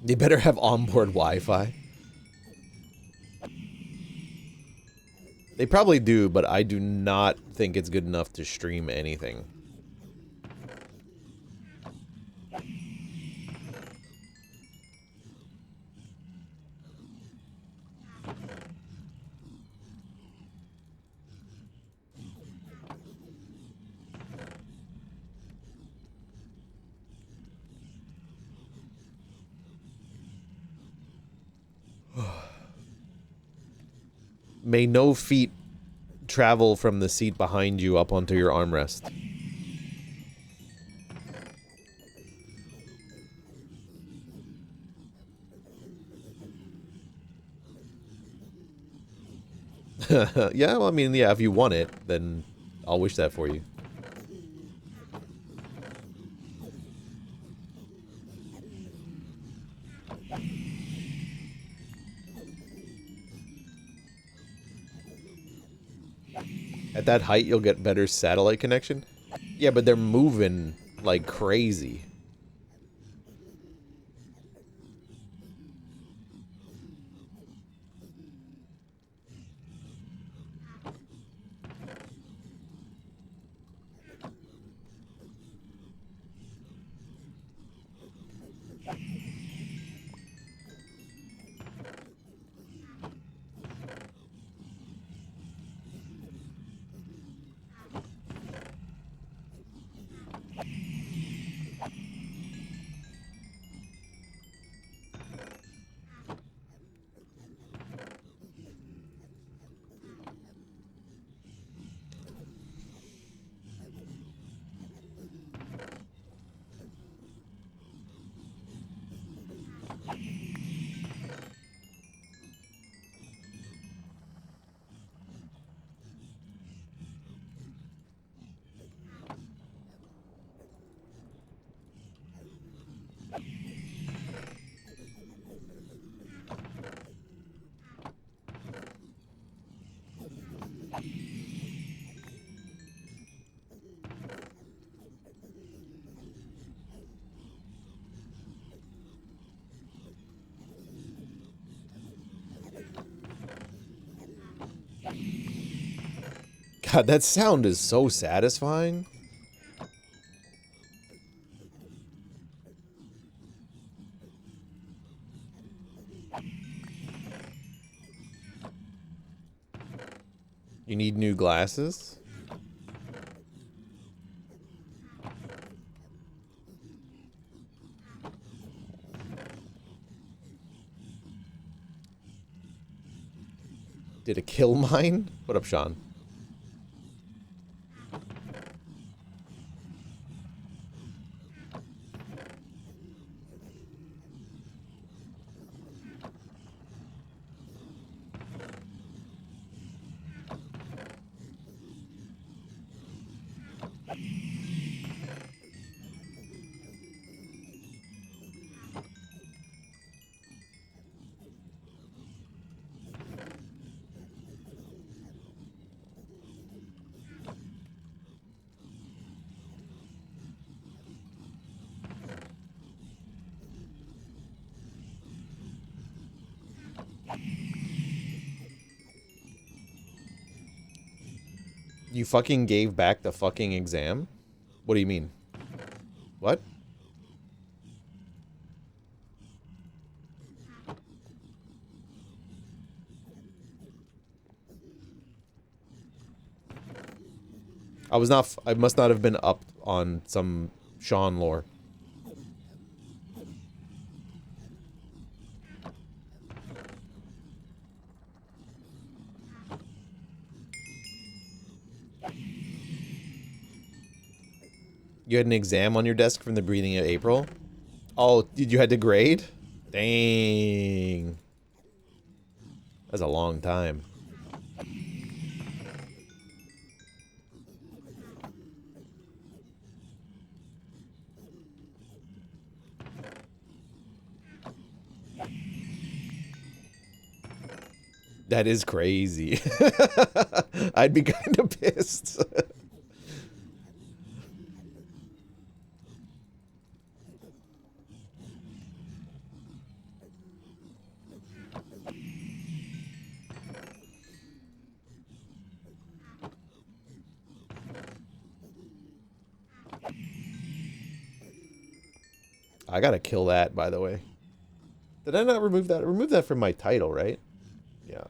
[SPEAKER 1] You better have onboard Wi-Fi. They probably do, but I do not think it's good enough to stream anything. May no feet travel from the seat behind you up onto your armrest. Yeah, well, I mean, yeah, if you want it, then I'll wish that for you. At that height, you'll get better satellite connection. Yeah, but they're moving like crazy. God, that sound is so satisfying. need new glasses? Did it kill mine? What up, Sean? You fucking gave back the fucking exam? What do you mean? What? I was not, I must not have been up on some Sean lore. You had an exam on your desk from the beginning of April? Oh, did you had to grade? Dang. That's a long time. That is crazy. I'd be kind of pissed. I gotta kill that, by the way. Did I not remove that? Remove that from my title, right? Yeah.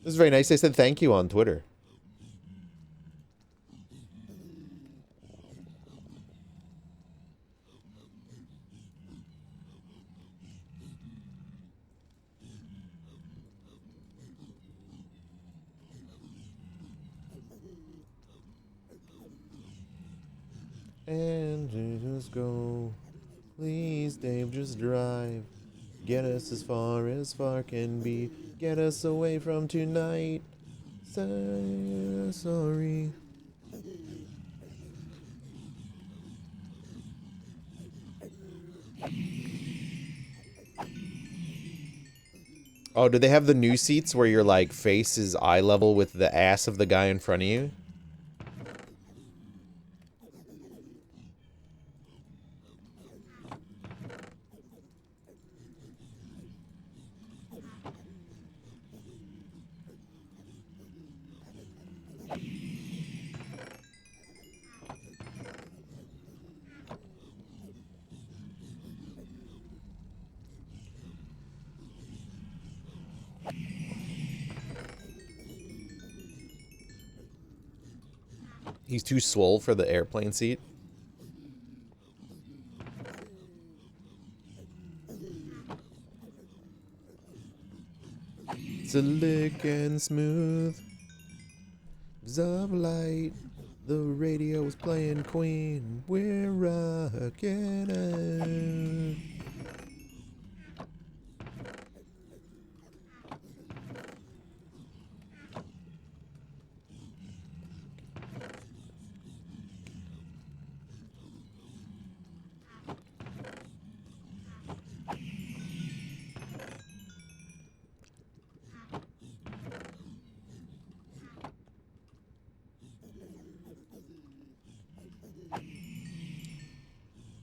[SPEAKER 1] This is very nice. They said thank you on Twitter. And just go. Please, Dave, just drive. Get us as far can be. Get us away from tonight. Sorry. Oh, do they have the new seats where your, like, face is eye level with the ass of the guy in front of you? He's too swole for the airplane seat. Slick and smooth. Of light. The radio is playing Queen. We're rocking out.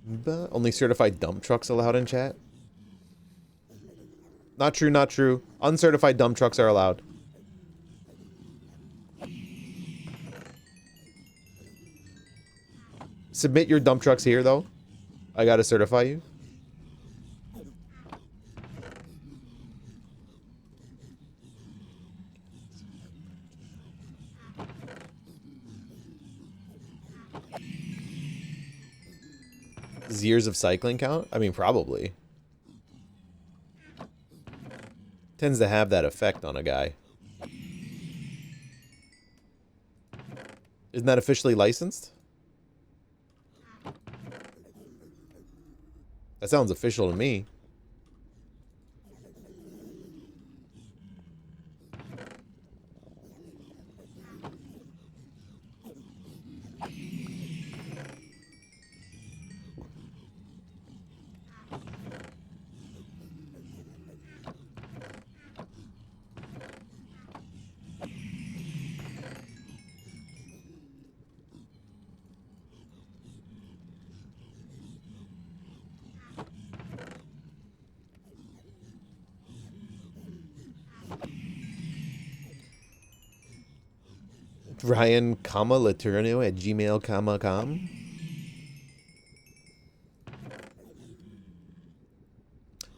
[SPEAKER 1] But only certified dump trucks allowed in chat? Not true, not true. Uncertified dump trucks are allowed. Submit your dump trucks here, though. I gotta certify you. His years of cycling count? I mean, probably. Tends to have that effect on a guy. Isn't that officially licensed? That sounds official to me. Ryan, Laturno at gmail.com.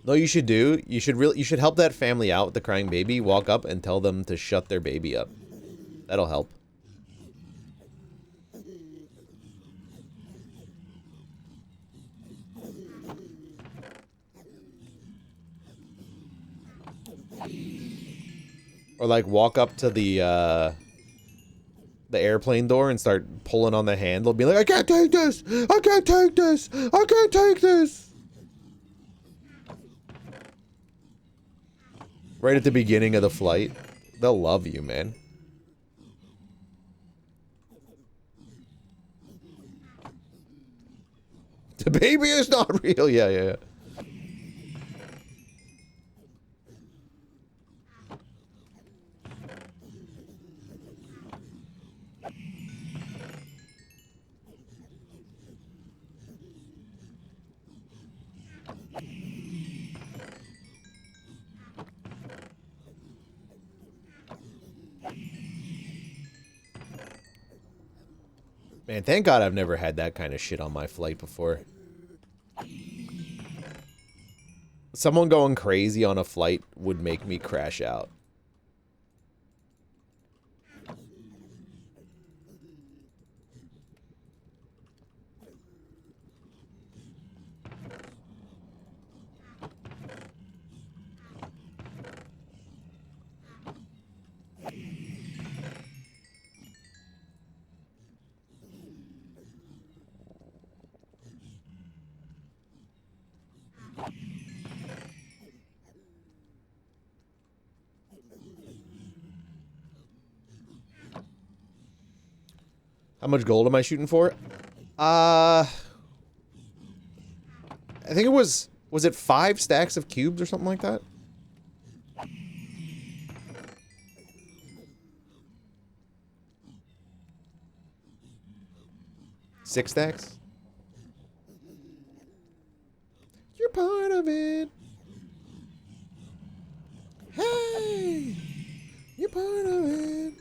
[SPEAKER 1] No, you should do. You should help that family out with the crying baby. Walk up and tell them to shut their baby up. That'll help. Or like walk up to the airplane door and start pulling on the handle. Be like, I can't take this! I can't take this! I can't take this! Right at the beginning of the flight. They'll love you, man. The baby is not real. Yeah, yeah, yeah. Man, thank God I've never had that kind of shit on my flight before. Someone going crazy on a flight would make me crash out. How much gold am I shooting for? I think it was it 5 stacks of cubes or something like that? Six stacks? You're part of it. Hey! You're part of it.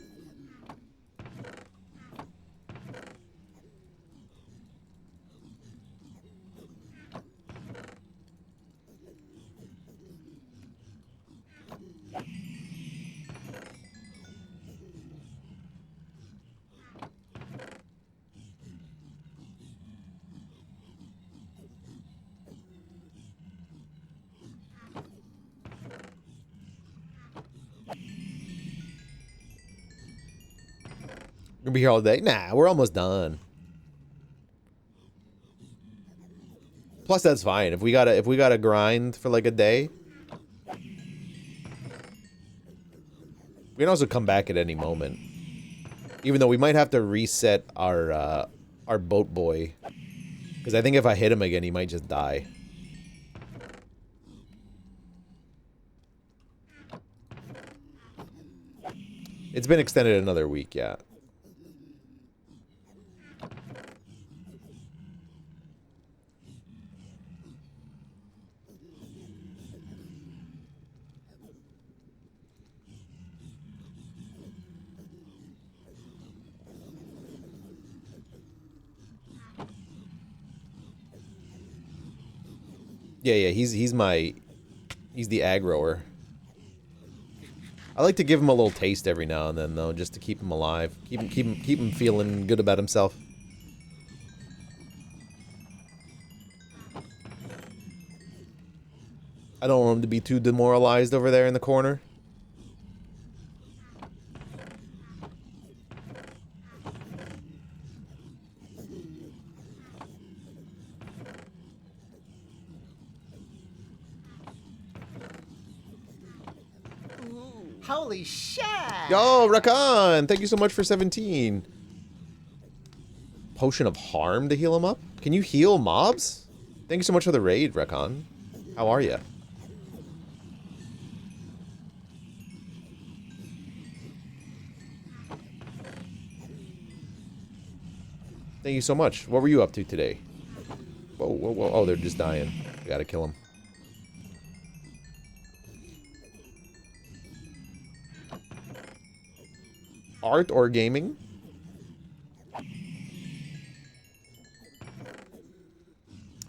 [SPEAKER 1] Gonna be here all day? Nah, we're almost done. Plus, that's fine. If we gotta grind for like a day, we can also come back at any moment. Even though we might have to reset our boat boy, because I think if I hit him again, he might just die. It's been extended another week, yeah. Yeah, he's the aggroer. I like to give him a little taste every now and then, though, just to keep him alive, keep him feeling good about himself. I don't want him to be too demoralized over there in the corner.
[SPEAKER 2] Holy shit!
[SPEAKER 1] Yo, Rakan! Thank you so much for 17. Potion of Harm to heal him up? Can you heal mobs? Thank you so much for the raid, Rakan. How are you? Thank you so much. What were you up to today? Whoa, whoa, whoa. Oh, they're just dying. I gotta kill them. Art or gaming?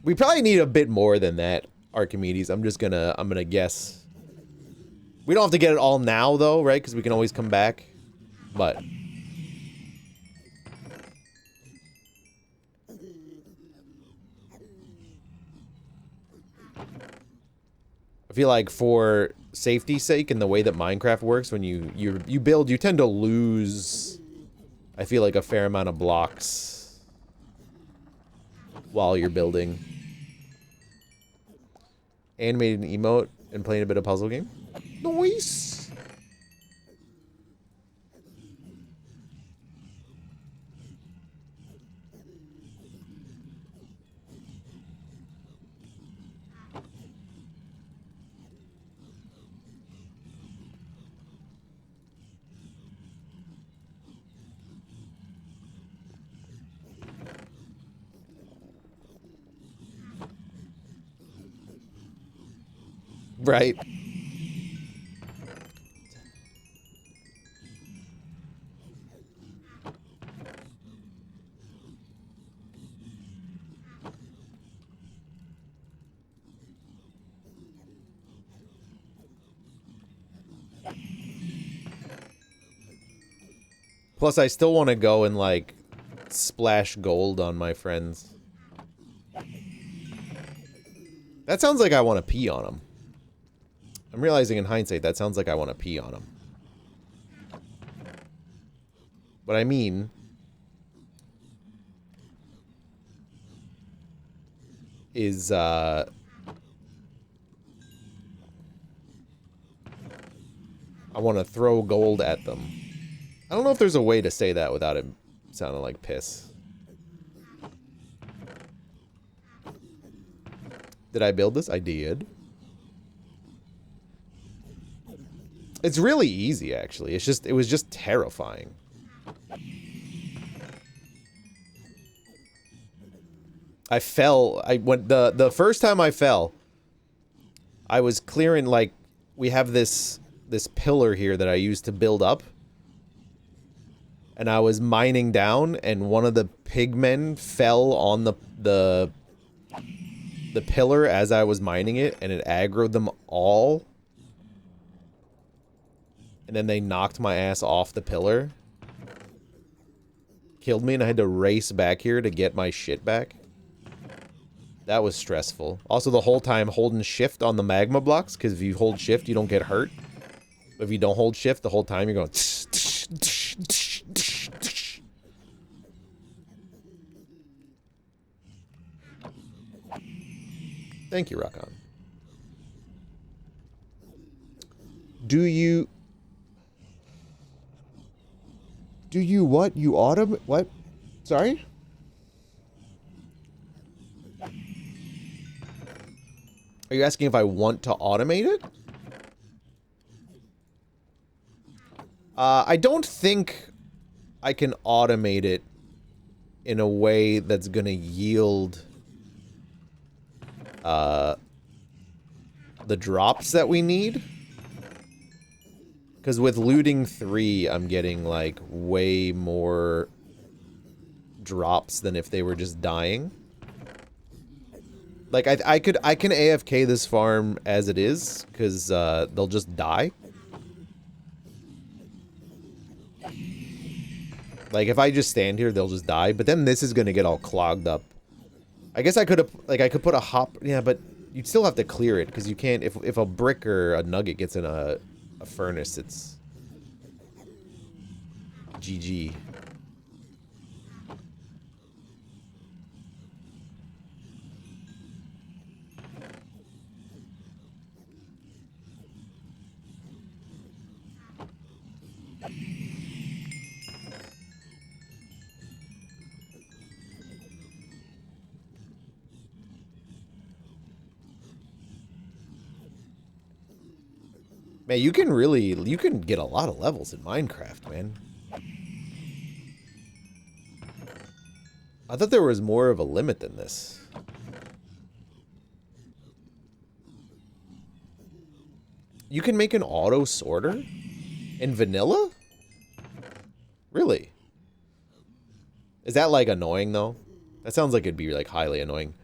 [SPEAKER 1] We probably need a bit more than that, Archimedes. I'm gonna guess. We don't have to get it all now though, right? Because we can always come back. But I feel like for safety's sake and the way that Minecraft works, when you build, you tend to lose, I feel like, a fair amount of blocks while you're building. Animated an emote and playing a bit of puzzle game. Nice. Right. Plus, I still want to go and, like, splash gold on my friends. That sounds like I want to pee on them. I'm realizing in hindsight, that sounds like I want to pee on them. What I mean is, I want to throw gold at them. I don't know if there's a way to say that without it sounding like piss. Did I build this? I did. It's really easy, actually. It was just terrifying. I fell. The first time I fell, I was clearing, like, we have this pillar here that I used to build up. And I was mining down, and one of the pigmen fell on the pillar as I was mining it, and it aggroed them all. And then they knocked my ass off the pillar. Killed me, and I had to race back here to get my shit back. That was stressful. Also, the whole time holding shift on the magma blocks, because if you hold shift, you don't get hurt. But if you don't hold shift the whole time, you're going... Thank you, Rakan. Do you what? You automate? What? Sorry? Are you asking if I want to automate it? I don't think I can automate it in a way that's gonna yield the drops that we need. Because with looting 3, I'm getting, like, way more drops than if they were just dying. Like, I can AFK this farm as it is, because they'll just die. Like, if I just stand here, they'll just die. But then this is going to get all clogged up. I guess I could have, like, I could put a hop... Yeah, but You'd still have to clear it, because you can't... If a brick or a nugget gets in a furnace, it's... GG. Man, you can get a lot of levels in Minecraft, man. I thought there was more of a limit than this. You can make an auto sorter in vanilla? Really? Is that like annoying though? That sounds like it'd be like highly annoying.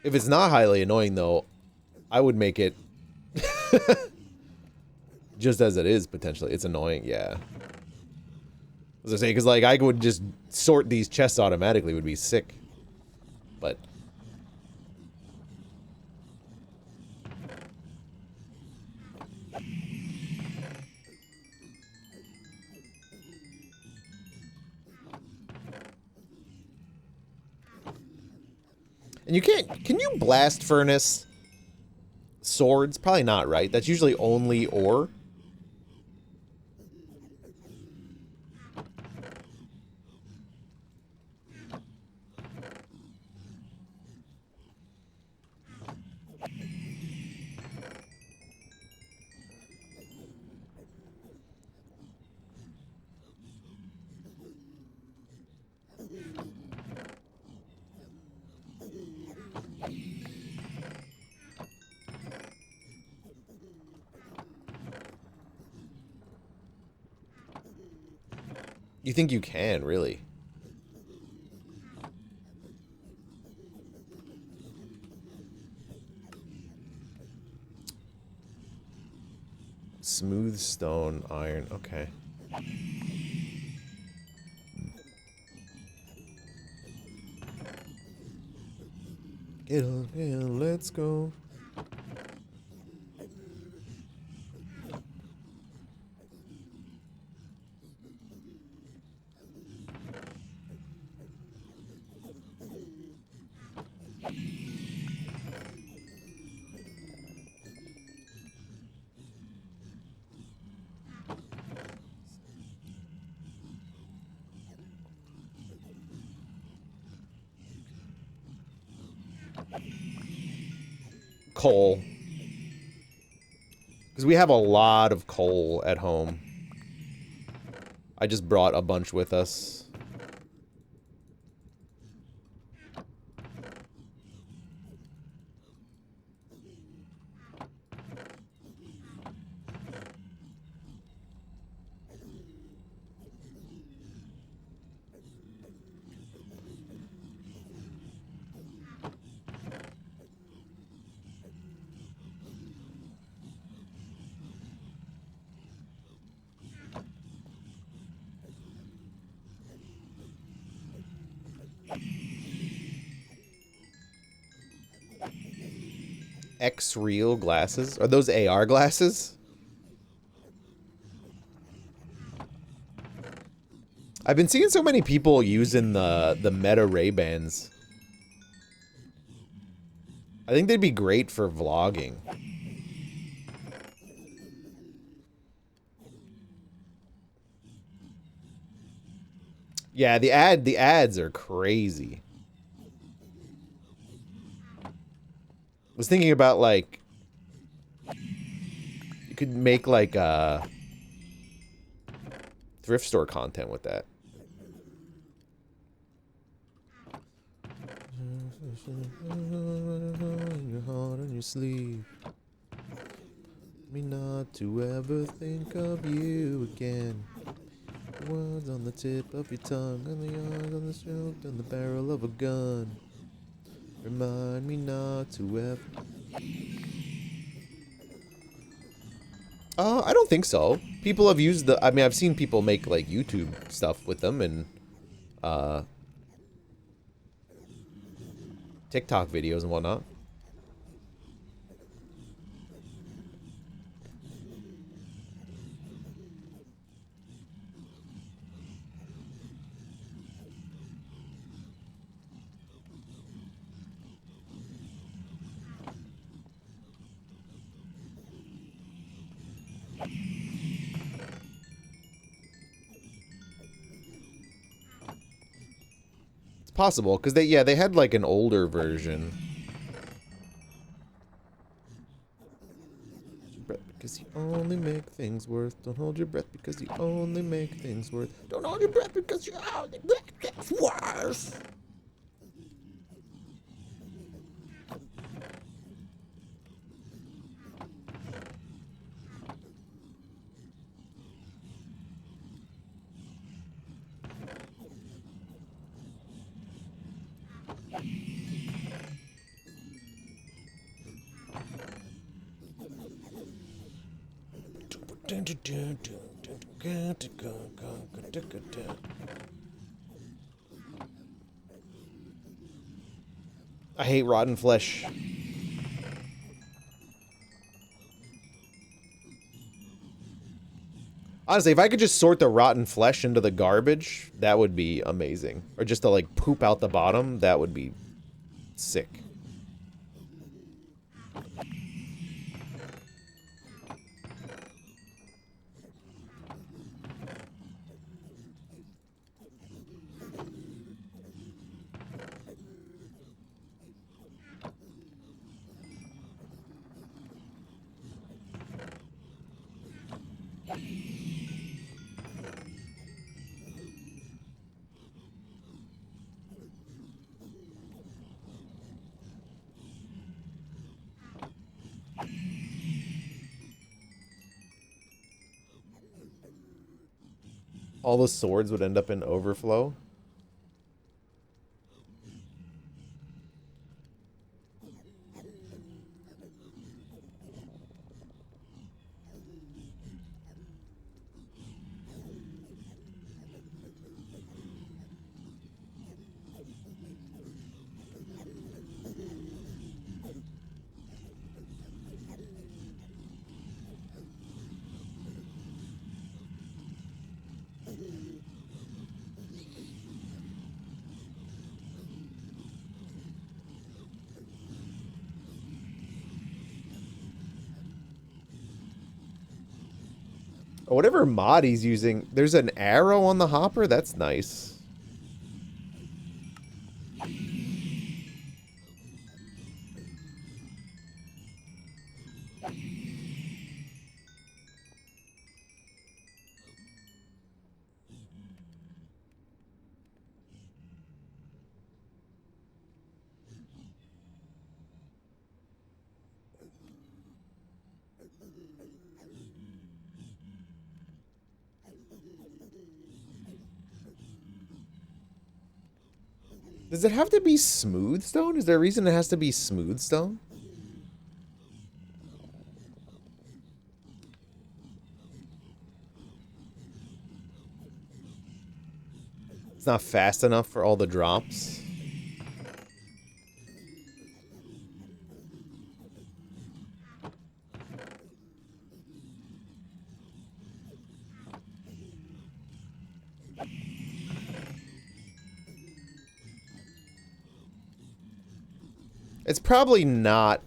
[SPEAKER 1] If it's not highly annoying though, I would make it just as it is potentially. It's annoying, yeah. As I say, because like I would just sort these chests automatically, would be sick. But and you can't. Can you blast furnace swords? Probably not, right? That's usually only ore. You think you can, really? Smooth stone, iron, okay. Get on, yeah, let's go. Coal. Because we have a lot of coal at home. I just brought a bunch with us. X-Real glasses? Are those AR glasses? I've been seeing so many people using the Meta Ray-Bans. I think they'd be great for vlogging. Yeah, the ads are crazy. I was thinking about like you could make like thrift store content with that. Your heart on your sleeve. Me not to ever think of you again. The words on the tip of your tongue, and the eyes on the stroke, and the barrel of a gun. Remind me not to ever. I don't think so. People have used the. I mean, I've seen people make like YouTube stuff with them, and TikTok videos and whatnot. It's possible, because they had like an older version. Because you only make things worth. Don't hold your breath because you only make things worth. Don't hold your breath because you only make things worth. I hate rotten flesh. Honestly, if I could just sort the rotten flesh into the garbage, that would be amazing. Or just to like poop out the bottom, that would be sick. All the swords would end up in overflow. Whatever mod he's using, there's an arrow on the hopper? That's nice. Does it have to be smooth stone? Is there a reason it has to be smooth stone? It's not fast enough for all the drops. It's probably not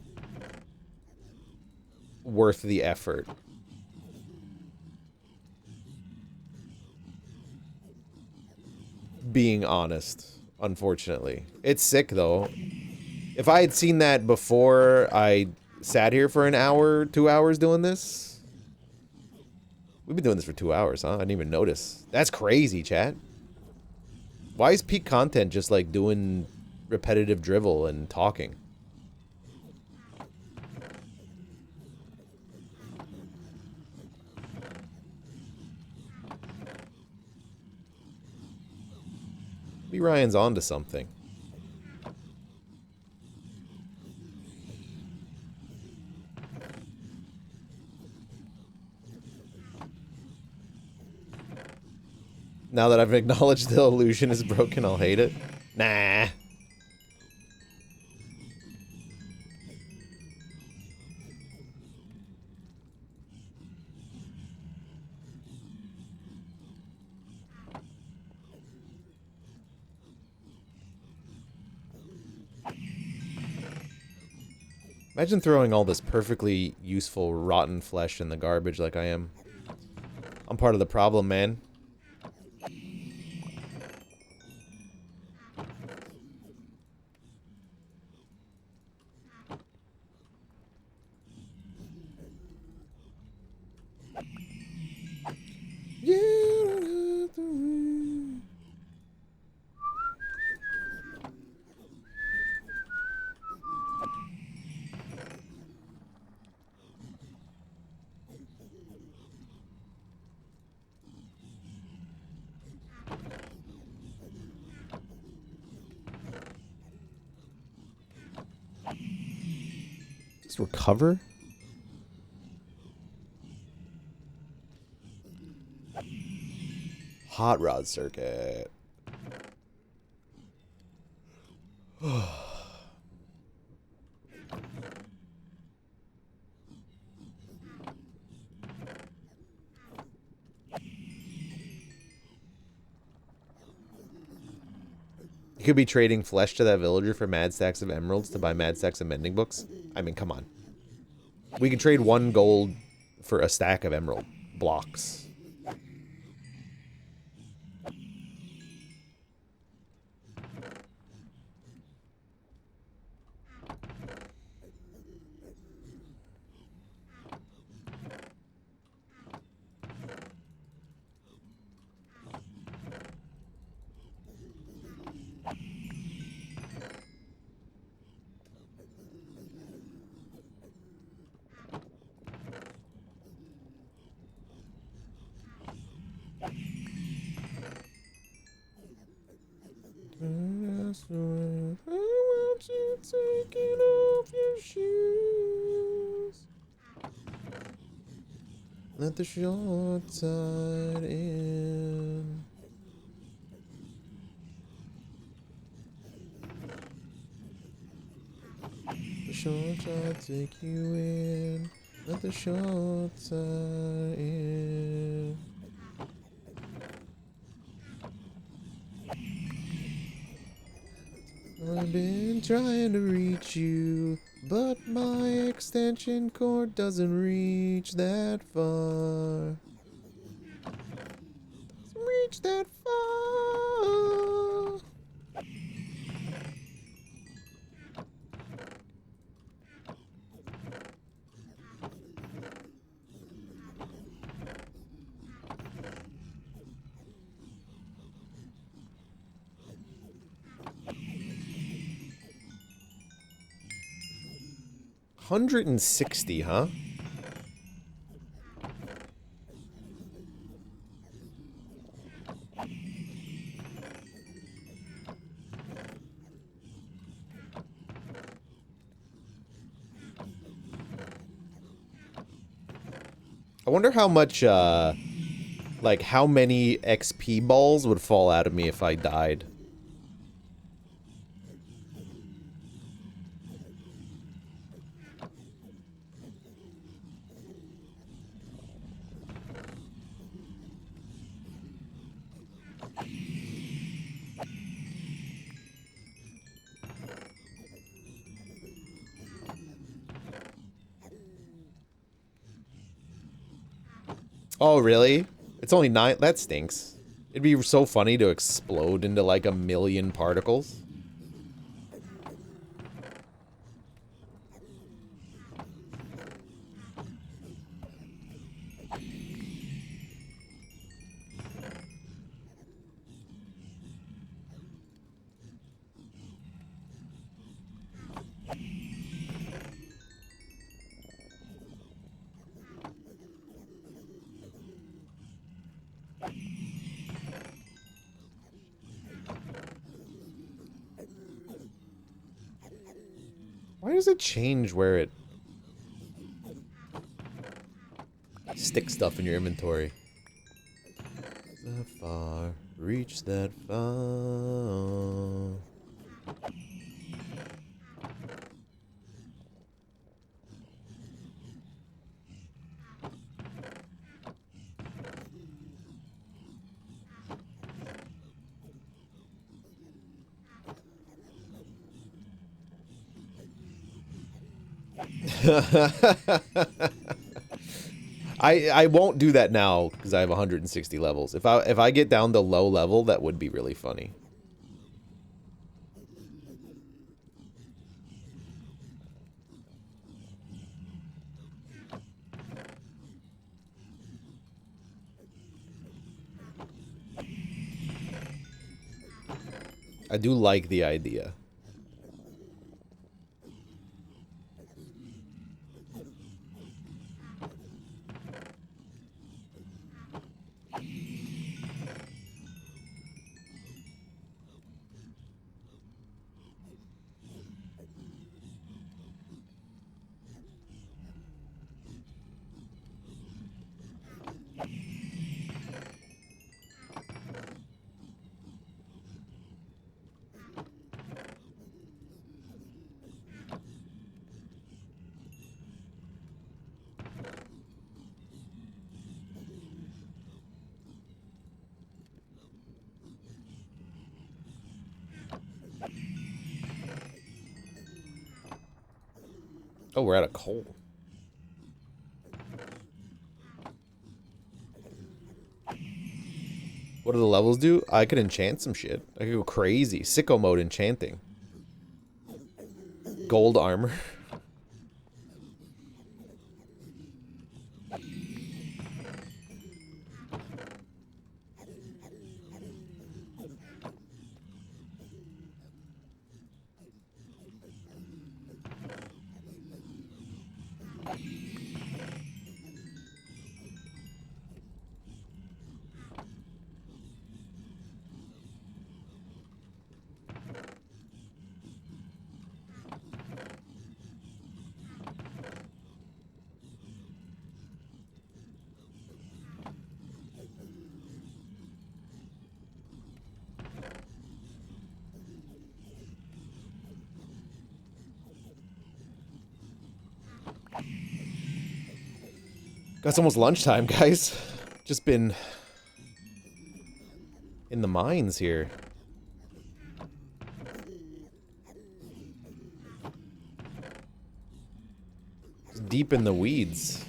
[SPEAKER 1] worth the effort. Being honest, unfortunately. It's sick, though. If I had seen that before I sat here for an hour, 2 hours doing this... We've been doing this for 2 hours, huh? I didn't even notice. That's crazy, chat. Why is peak content just, like, doing repetitive drivel and talking? Maybe Ryan's onto something. Now that I've acknowledged the illusion is broken, I'll hate it. Nah. Imagine throwing all this perfectly useful rotten flesh in the garbage like I am. I'm part of the problem, man. Just recover? Hot rod circuit. You could be trading flesh to that villager for mad stacks of emeralds to buy mad stacks of mending books. I mean, come on. We could trade 1 gold for a stack of emerald blocks. I want you taking off your shoes. Let the short side in. The short side take you in. Let the short side in. I've been trying to reach you, but my extension cord doesn't reach that far. Doesn't reach that far. $160, huh? I wonder how much, like, how many XP balls would fall out of me if I died. Oh, really? It's only 9? That stinks. It'd be so funny to explode into, like, 1,000,000 particles. Why does it change where it sticks stuff in your inventory? That far, reach that far. I won't do that now because I have 160 levels. If I get down to low level, that would be really funny. I do like the idea. Oh, we're out of coal. What do the levels do? I could enchant some shit. I could go crazy. Sicko mode enchanting. Gold armor. It's almost lunchtime, guys. Just been in the mines here. Just deep in the weeds.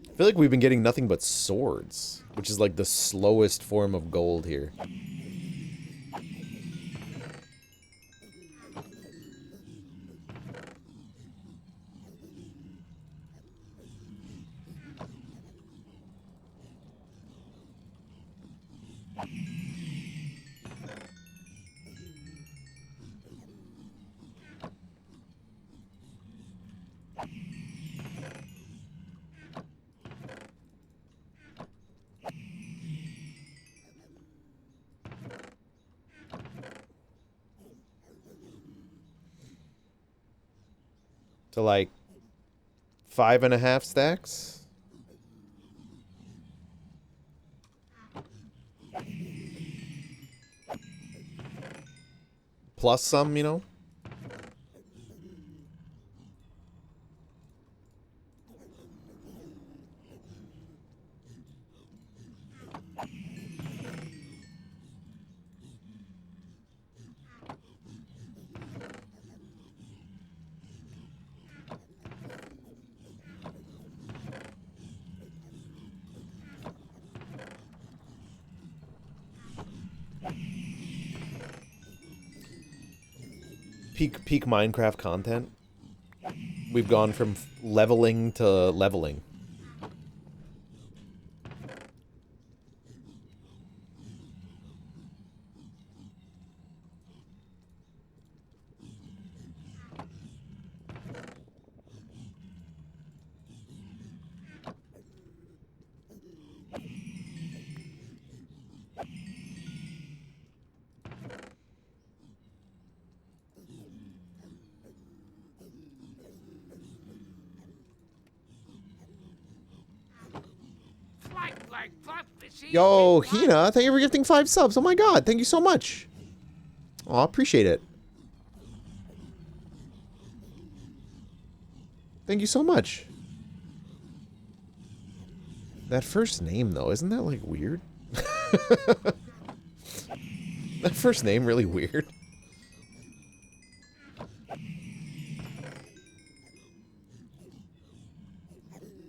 [SPEAKER 1] I feel like we've been getting nothing but swords, which is like the slowest form of gold here. To like 5.5 stacks? Plus some, you know? Peak Minecraft content. We've gone from leveling to leveling. Yo, Hina, thank you for gifting 5 subs. Oh my god, thank you so much. Oh, I appreciate it. Thank you so much. That first name, though, isn't that, like, weird? That first name really weird.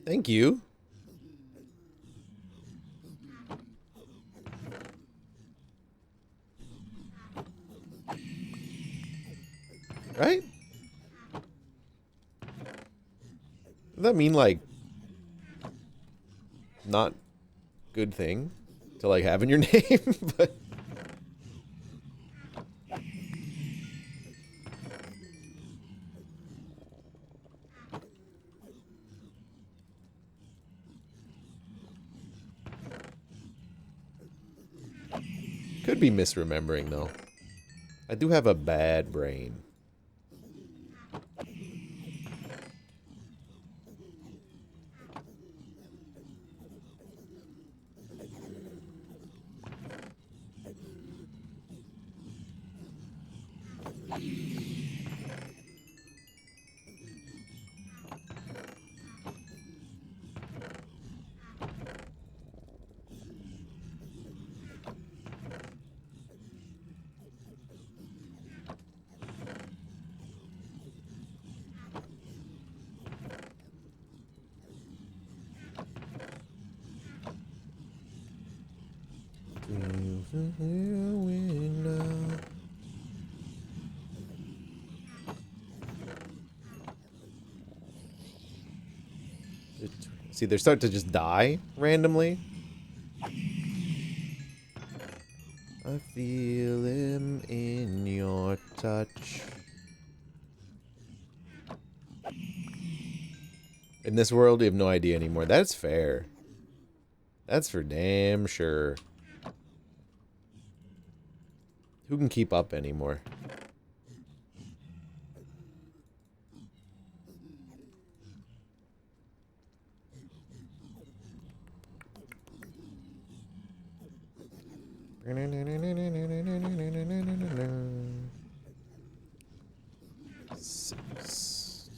[SPEAKER 1] Thank you. Right? Does that mean, like, not good thing to, like, have in your name? But could be misremembering, though. I do have a bad brain. See, they start to just die randomly. I feel him in your touch. In this world, we have no idea anymore. That's fair. That's for damn sure. Who can keep up anymore? Six.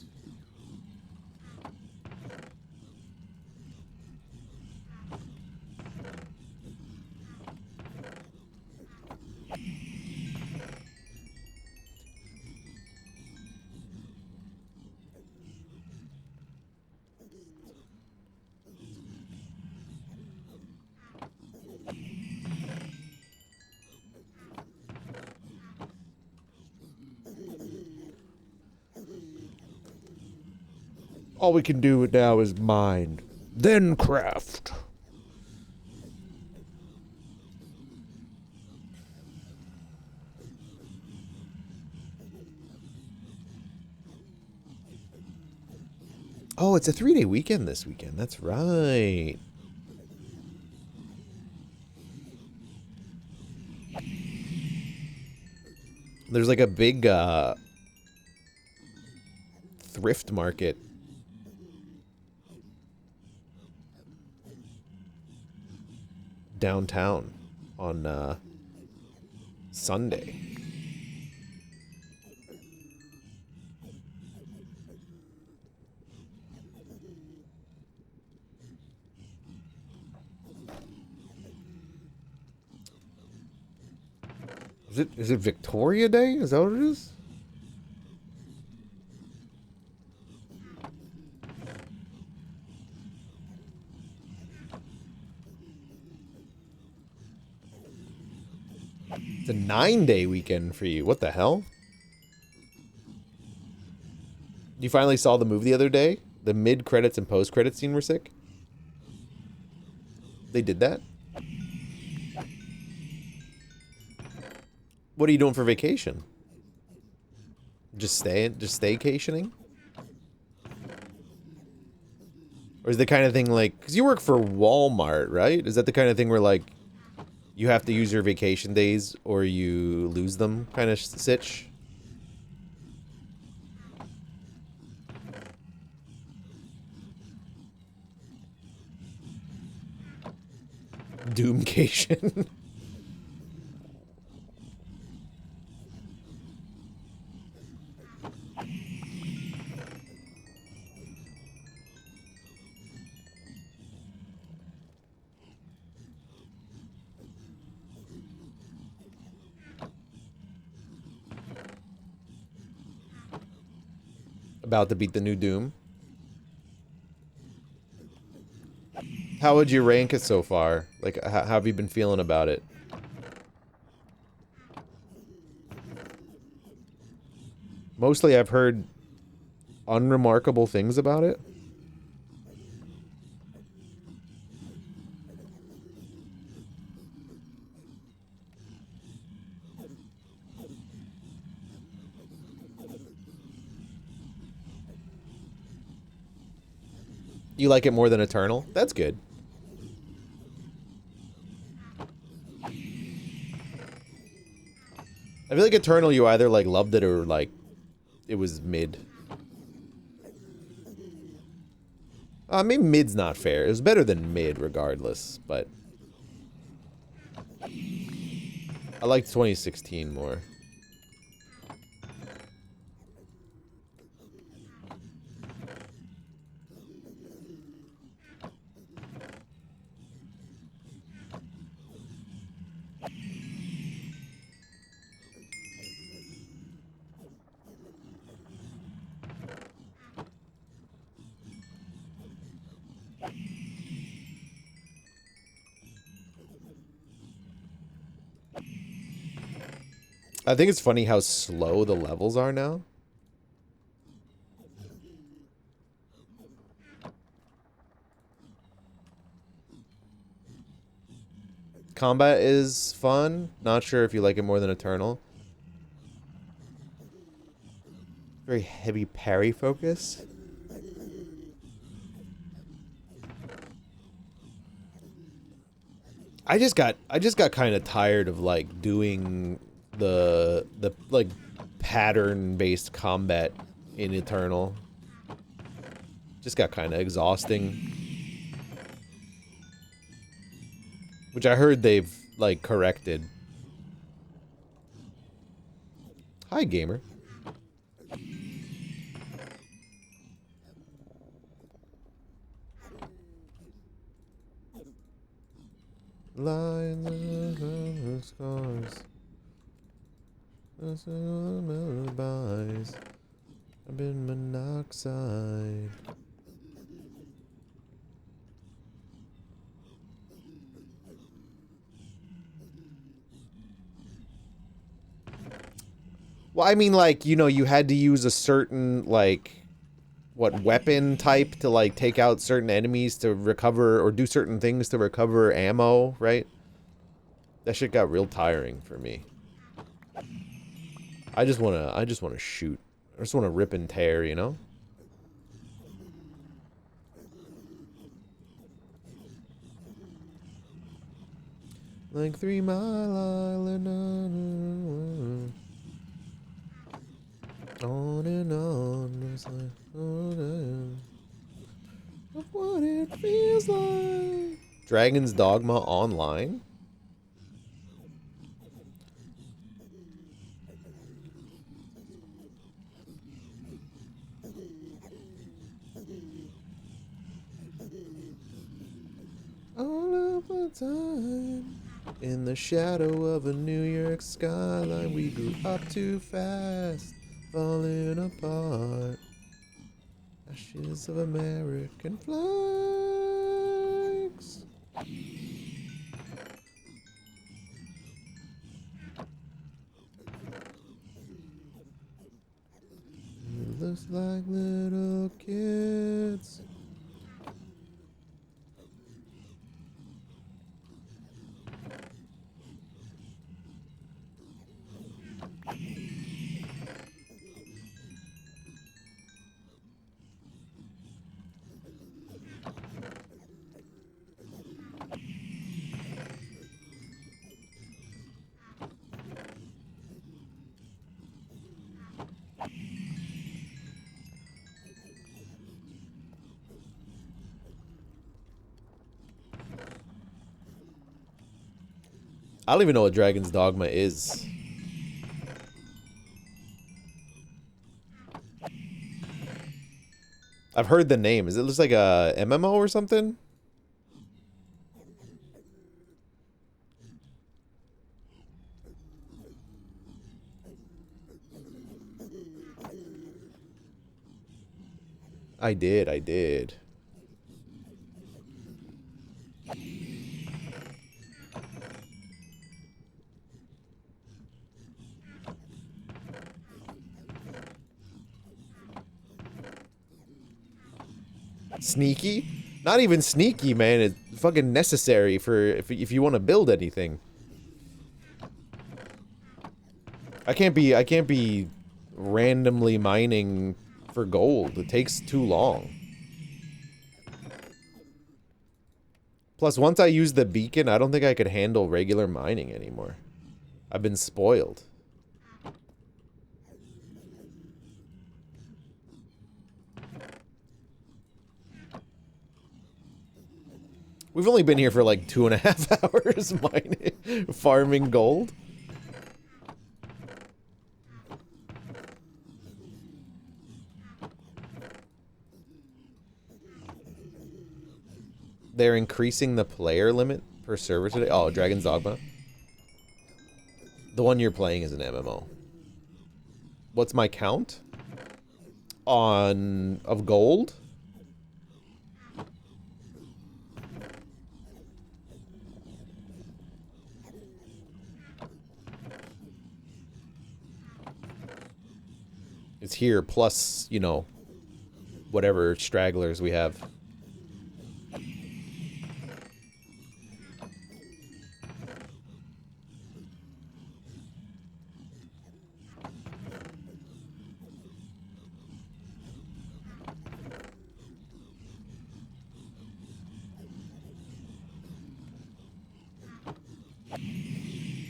[SPEAKER 1] All we can do now is mind, then craft. Oh, it's a 3-day weekend this weekend. That's right. There's like a big thrift market downtown on Sunday. Is it Victoria Day? Is that what it is? It's a 9-day weekend for you. What the hell? You finally saw the movie the other day? The mid-credits and post-credits scene were sick? They did that? What are you doing for vacation? Just staycationing? Or is the kind of thing like, because you work for Walmart, right? Is that the kind of thing where like you have to use your vacation days or you lose them kind of sitch? Doomcation. About to beat the new Doom. How would you rank it so far? Like, how have you been feeling about it? Mostly I've heard unremarkable things about it. You like it more than Eternal? That's good. I feel like Eternal, you either like loved it or like it was mid. Maybe mid's not fair. It was better than mid regardless, but I liked 2016 more. I think it's funny how slow the levels are now. Combat is fun. Not sure if you like it more than Eternal. Very heavy parry focus. I just got kind of tired of like doing the like pattern based combat in Eternal. Just got kind of exhausting. Which I heard they've like corrected. Hi, gamer. Lines on the scars. Lullabies. I've been monoxide. Well, I mean, like, you know, you had to use a certain, like, what, weapon type to, like, take out certain enemies to recover, or do certain things to recover ammo, right? That shit got real tiring for me. I just wanna shoot. I just wanna rip and tear, you know? Like 3 Mile Island, on and on, it's like, of what it feels like. Dragon's Dogma Online? All of the time, in the shadow of a New York skyline, we grew up too fast, falling apart. Ashes of American flags. It looks like little kids. I don't even know what Dragon's Dogma is. I've heard the name. Is it just like a MMO or something? I did. Sneaky? Not even sneaky, man. It's fucking necessary for if you want to build anything. I can't be randomly mining for gold. It takes too long. Plus, once I use the beacon, I don't think I could handle regular mining anymore. I've been spoiled. We've only been here for like 2.5 hours mining, farming gold. They're increasing the player limit per server today. Oh, Dragon's Dogma. The one you're playing is an MMO. What's my count? Of gold? It's here, plus, you know, whatever stragglers we have.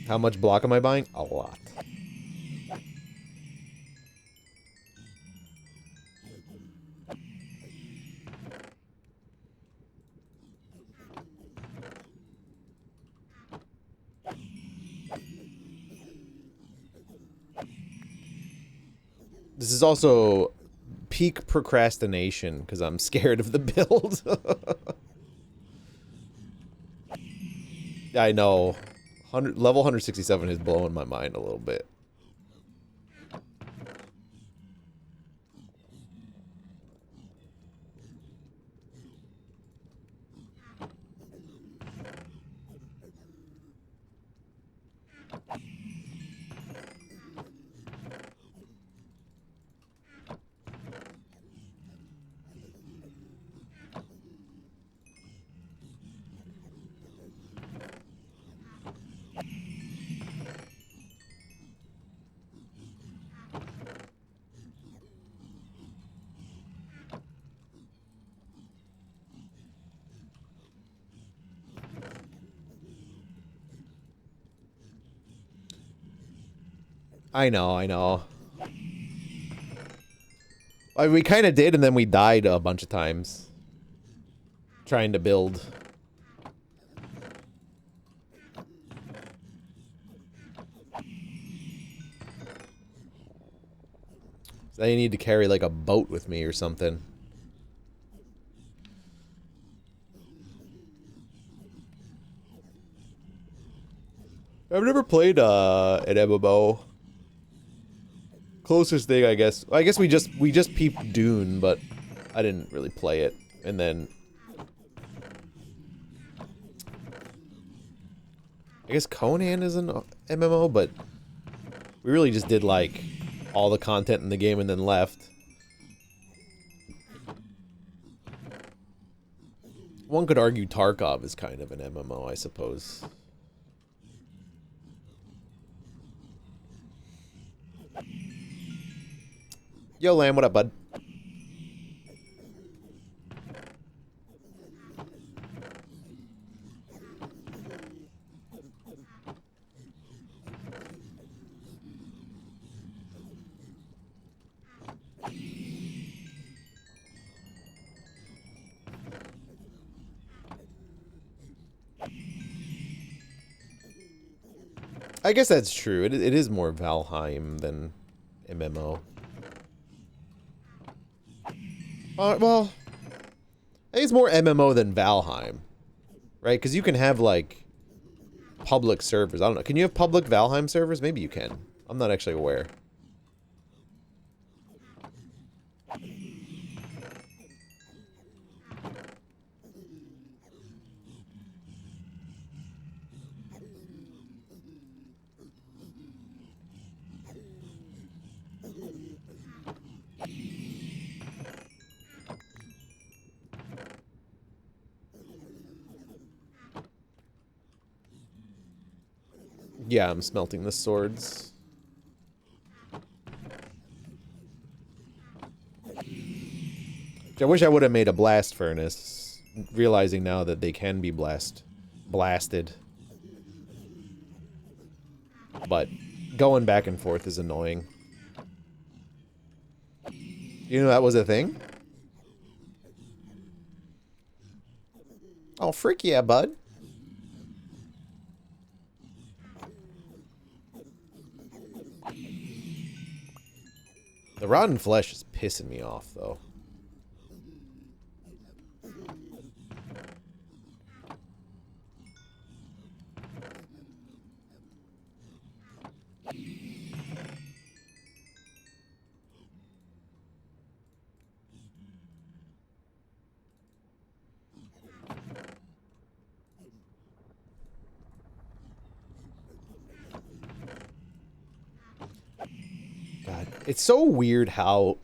[SPEAKER 1] How much block am I buying? A lot. This is also peak procrastination because I'm scared of the build. I know. Level 167 is blowing my mind a little bit. I know. We kind of did, and then we died a bunch of times. Trying to build. So I need to carry, like, a boat with me or something. I've never played, an MMO. Closest thing, I guess we just peeped Dune, but I didn't really play it. And then I guess Conan is an MMO, but we really just did like all the content in the game and then left. One could argue Tarkov is kind of an MMO, I suppose. Yo, Lamb, what up, bud? I guess that's true. It is more Valheim than MMO. Well, I think it's more MMO than Valheim, right? Because you can have, like, public servers. I don't know. Can you have public Valheim servers? Maybe you can. I'm not actually aware. Yeah, I'm smelting the swords. I wish I would have made a blast furnace, realizing now that they can be blasted. But going back and forth is annoying. You know that was a thing? Oh, frick yeah, bud. The rotten flesh is pissing me off, though. God, it's so weird how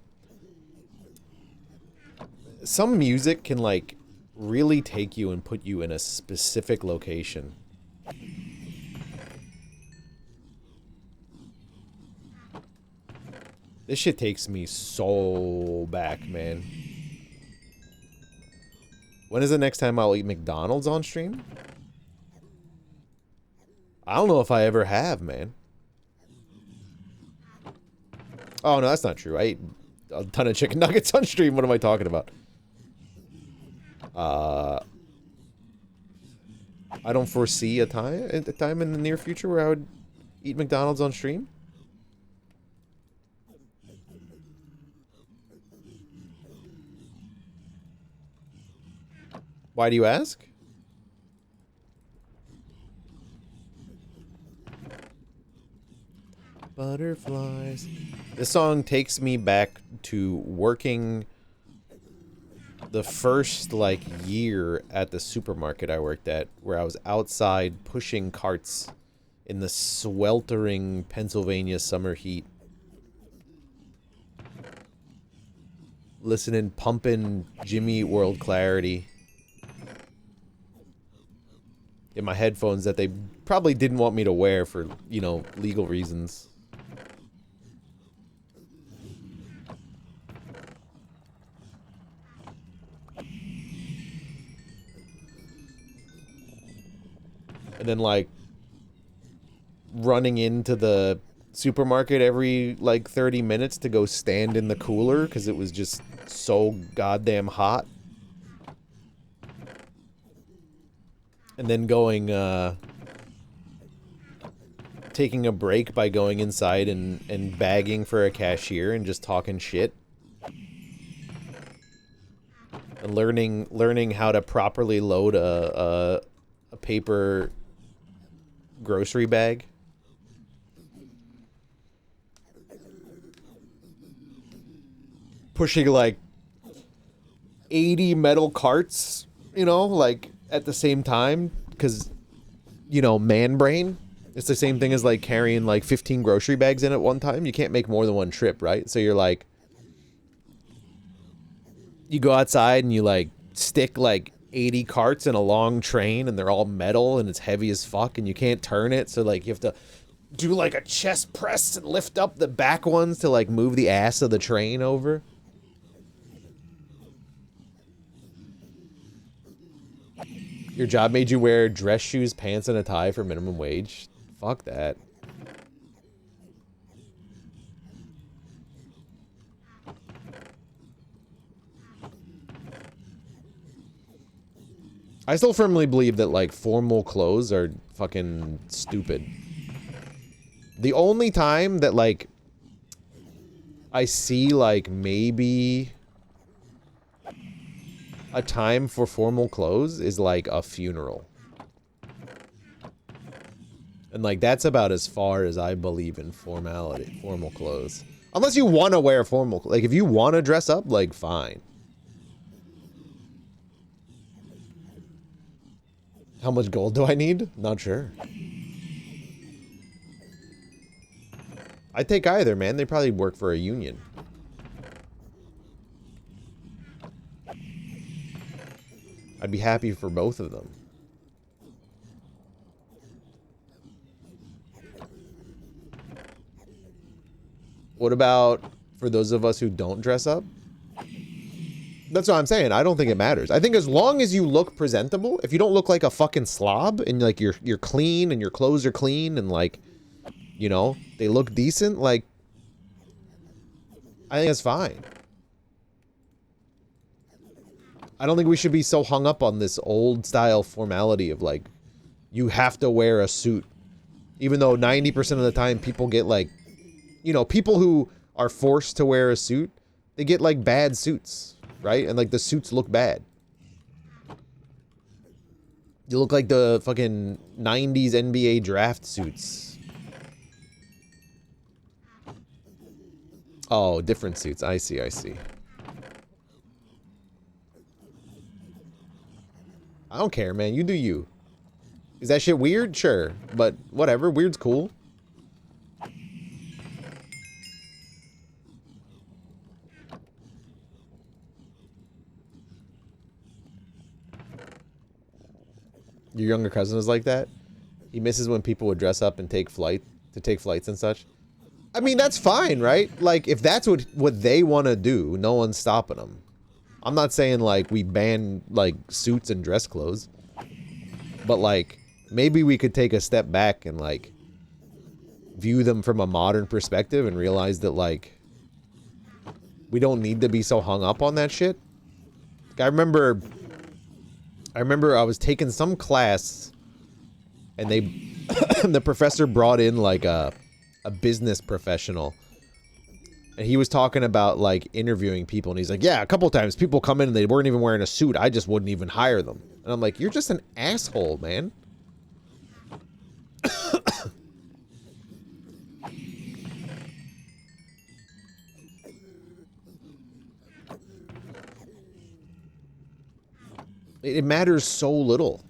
[SPEAKER 1] some music can, like, really take you and put you in a specific location. This shit takes me so back, man. When is the next time I'll eat McDonald's on stream? I don't know if I ever have, man. Oh, no, that's not true. I ate a ton of chicken nuggets on stream. What am I talking about? I don't foresee a time in the near future where I would eat McDonald's on stream. Why do you ask? Butterflies. This song takes me back to working the first, like, year at the supermarket I worked at, where I was outside pushing carts in the sweltering Pennsylvania summer heat. Listening, pumping Jimmy Eat World Clarity in my headphones that they probably didn't want me to wear for, you know, legal reasons. And then, like, running into the supermarket every, like, 30 minutes to go stand in the cooler because it was just so goddamn hot. And then going, taking a break by going inside and bagging for a cashier and just talking shit. And learning how to properly load a paper grocery bag. Pushing, like, 80 metal carts, you know, like, at the same time, because, you know, man brain. It's the same thing as, like, carrying, like, 15 grocery bags in at one time. You can't make more than one trip, right? So you're, like, you go outside and you, like, stick, like, 80 carts in a long train, and they're all metal, and it's heavy as fuck, and you can't turn it, so, like, you have to do, like, a chest press and lift up the back ones to, like, move the ass of the train over. Your job made you wear dress shoes, pants, and a tie for minimum wage? Fuck that. I still firmly believe that, like, formal clothes are fucking stupid. The only time that, like, I see, like, maybe a time for formal clothes is, like, a funeral. And, like, that's about as far as I believe in formal clothes. Unless you want to wear formal, like, if you want to dress up, like, fine. How much gold do I need? Not sure. I'd take either, man. They probably work for a union. I'd be happy for both of them. What about for those of us who don't dress up? That's what I'm saying. I don't think it matters. I think as long as you look presentable, if you don't look like a fucking slob and like you're clean and your clothes are clean and like, you know, they look decent, like, I think that's fine. I don't think we should be so hung up on this old style formality of like, you have to wear a suit. Even though 90% of the time people get like, you know, people who are forced to wear a suit, they get like bad suits, right? And like the suits look bad. You look like the fucking 90s NBA draft suits. Oh, different suits. I see, I see. I don't care, man. You do you. Is that shit weird? Sure. But whatever. Weird's cool. Your younger cousin is like that? He misses when people would dress up and take flights and such. I mean, that's fine, right? Like, if that's what they want to do, no one's stopping them. I'm not saying, like, we ban, like, suits and dress clothes. But, like, maybe we could take a step back and, like, view them from a modern perspective and realize that, like, we don't need to be so hung up on that shit. Like, I remember I was taking some class and they the professor brought in like a business professional and he was talking about like interviewing people and he's like, yeah, a couple times people come in and they weren't even wearing a suit. I just wouldn't even hire them. And I'm like, you're just an asshole, man. It matters so little.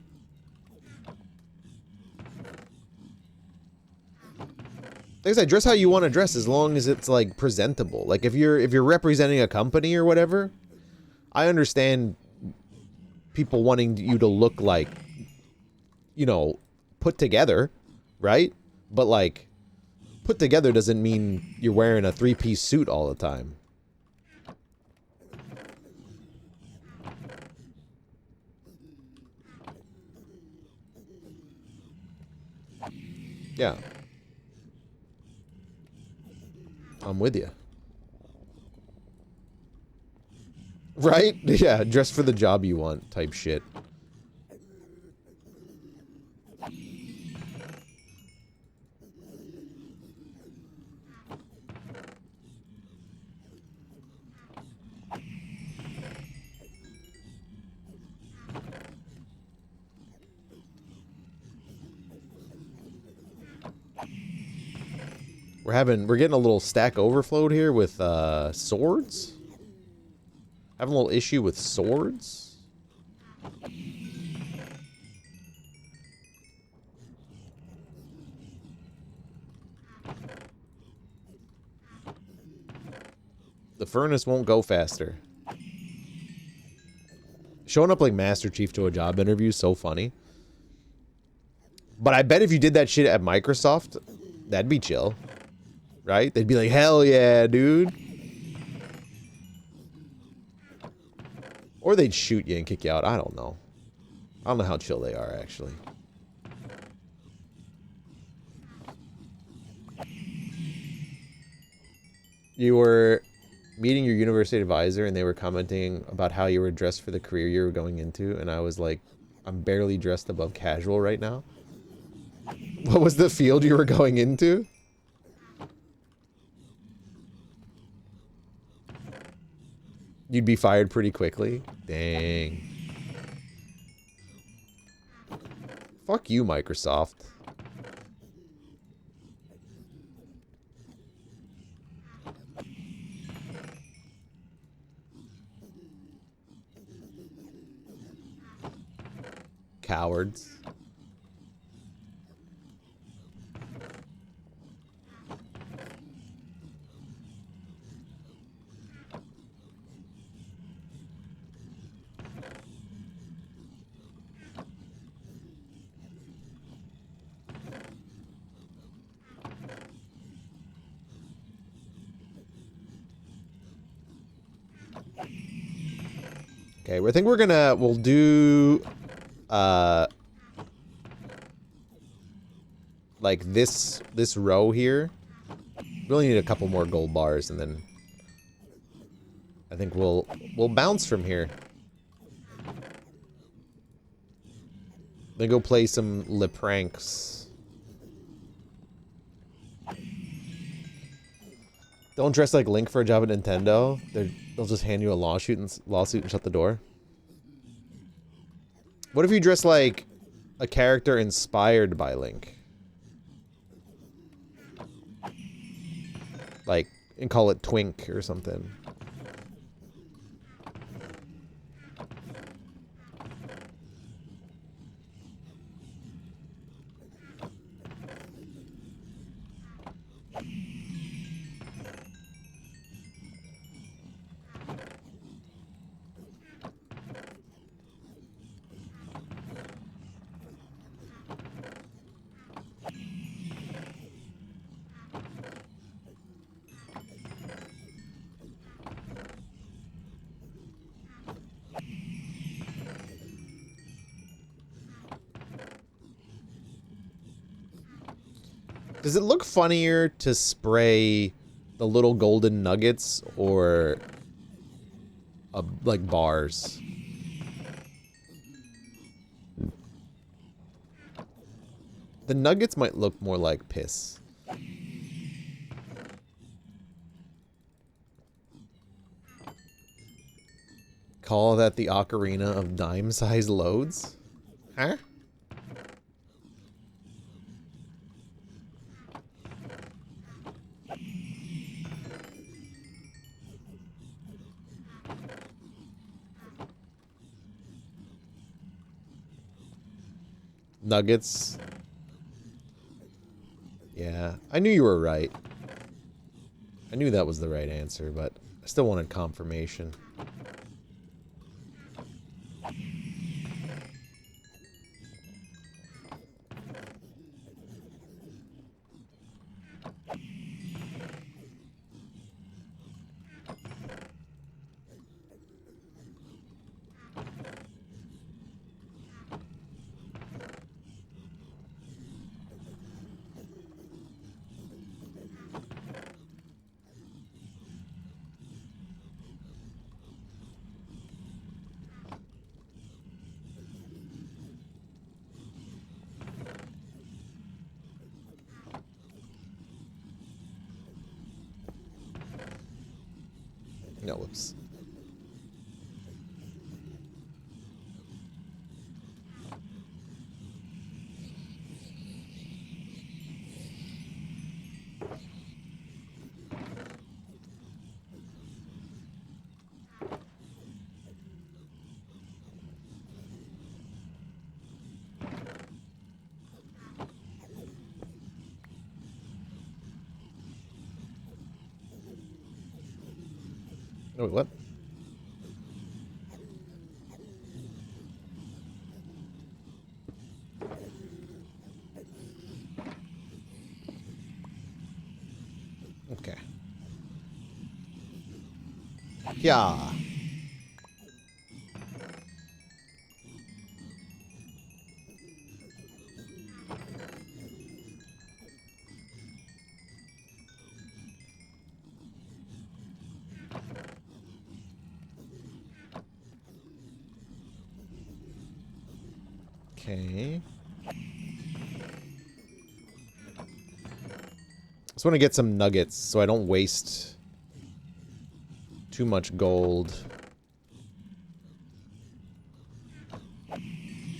[SPEAKER 1] Like I said, dress how you want to dress as long as it's like presentable. Like if you're representing a company or whatever, I understand people wanting you to look like, you know, put together, right? But like put together doesn't mean you're wearing a three-piece suit all the time. Yeah. I'm with you. Right? Yeah, dress for the job you want type shit. We're getting a little stack overflowed here with swords. Having a little issue with swords. The furnace won't go faster. Showing up like Master Chief to a job interview is so funny. But I bet if you did that shit at Microsoft, that'd be chill. Right? They'd be like, hell yeah, dude. Or they'd shoot you and kick you out. I don't know. I don't know how chill they are, actually. You were meeting your university advisor and they were commenting about how you were dressed for the career you were going into. And I was like, I'm barely dressed above casual right now. What was the field you were going into? You'd be fired pretty quickly. Dang. Fuck you, Microsoft. Cowards. Okay, I think we'll do, like this row here. Really need a couple more gold bars, and then I think we'll bounce from here. Then go play some Le Pranks. Don't dress like Link for a job at Nintendo. They'll just hand you a lawsuit and shut the door. What if you dress like a character inspired by Link? Like, and call it Twink or something. Does it look funnier to spray the little golden nuggets or like bars? The nuggets might look more like piss. Call that the ocarina of dime-sized loads? Huh? Nuggets. Yeah, I knew you were right. I knew that was the right answer, but I still wanted confirmation. No, whoops. Oh, wait, what? Okay. Yeah. Okay. Just want to get some nuggets so I don't waste too much gold.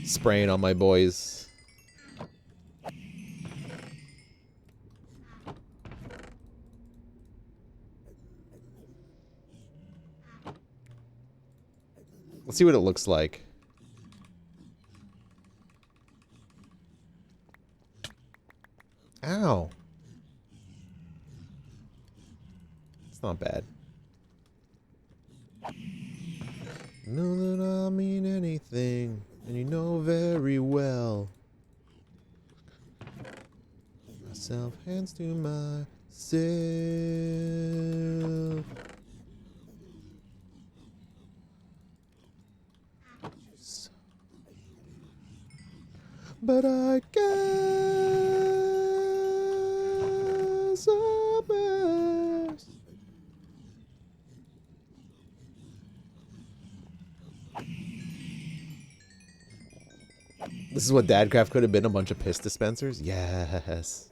[SPEAKER 1] Spraying on my boys. Let's see what it looks like. Ow. It's not bad. Know that I mean anything, and you know very well. Myself hands to myself. But I guess I best. This is what Dadcraft could have been, a bunch of piss dispensers? Yes.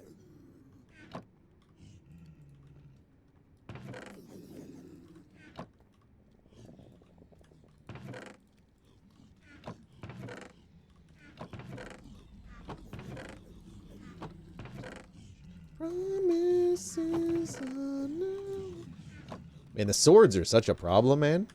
[SPEAKER 1] Promises are new. Man, the swords are such a problem, man.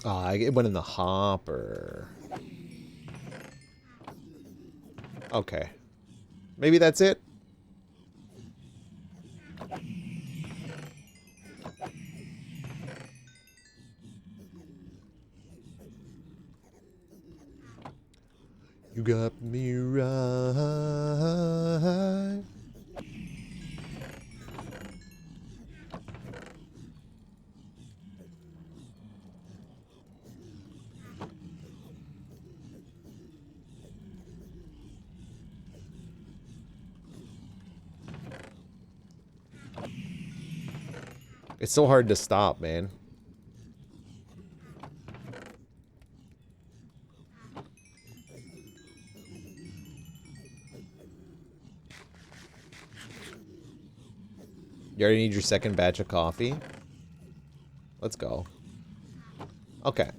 [SPEAKER 1] Ah, it went in the hopper. Okay. Maybe that's it? You got me right. It's so hard to stop, man. You already need your second batch of coffee? Let's go. Okay.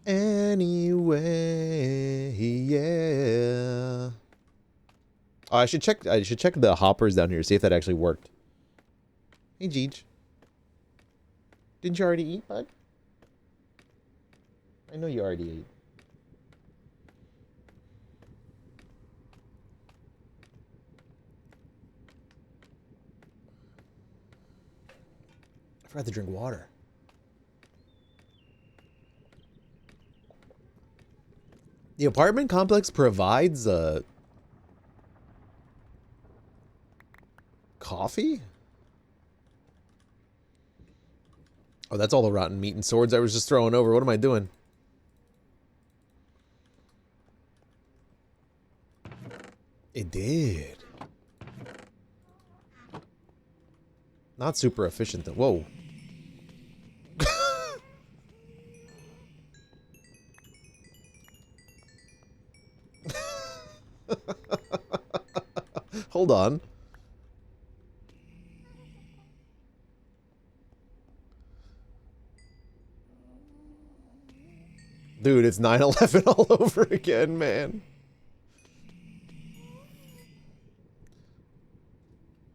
[SPEAKER 1] Anyway, yeah. Oh, I should check the hoppers down here, see if that actually worked. Hey, Jeej. Didn't you already eat, bud? I know you already ate. I forgot to drink water. The apartment complex provides coffee? Oh, that's all the rotten meat and swords I was just throwing over. What am I doing? It did. Not super efficient though. Whoa. Hold on. Dude, it's 9/11 all over again, man.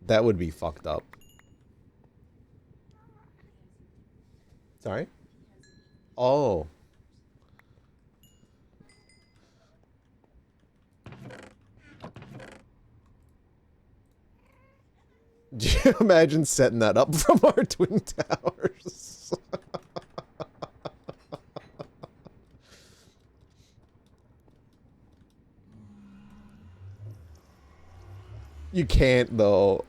[SPEAKER 1] That would be fucked up. Sorry? Oh. Do you imagine setting that up from our twin towers? You can't, though.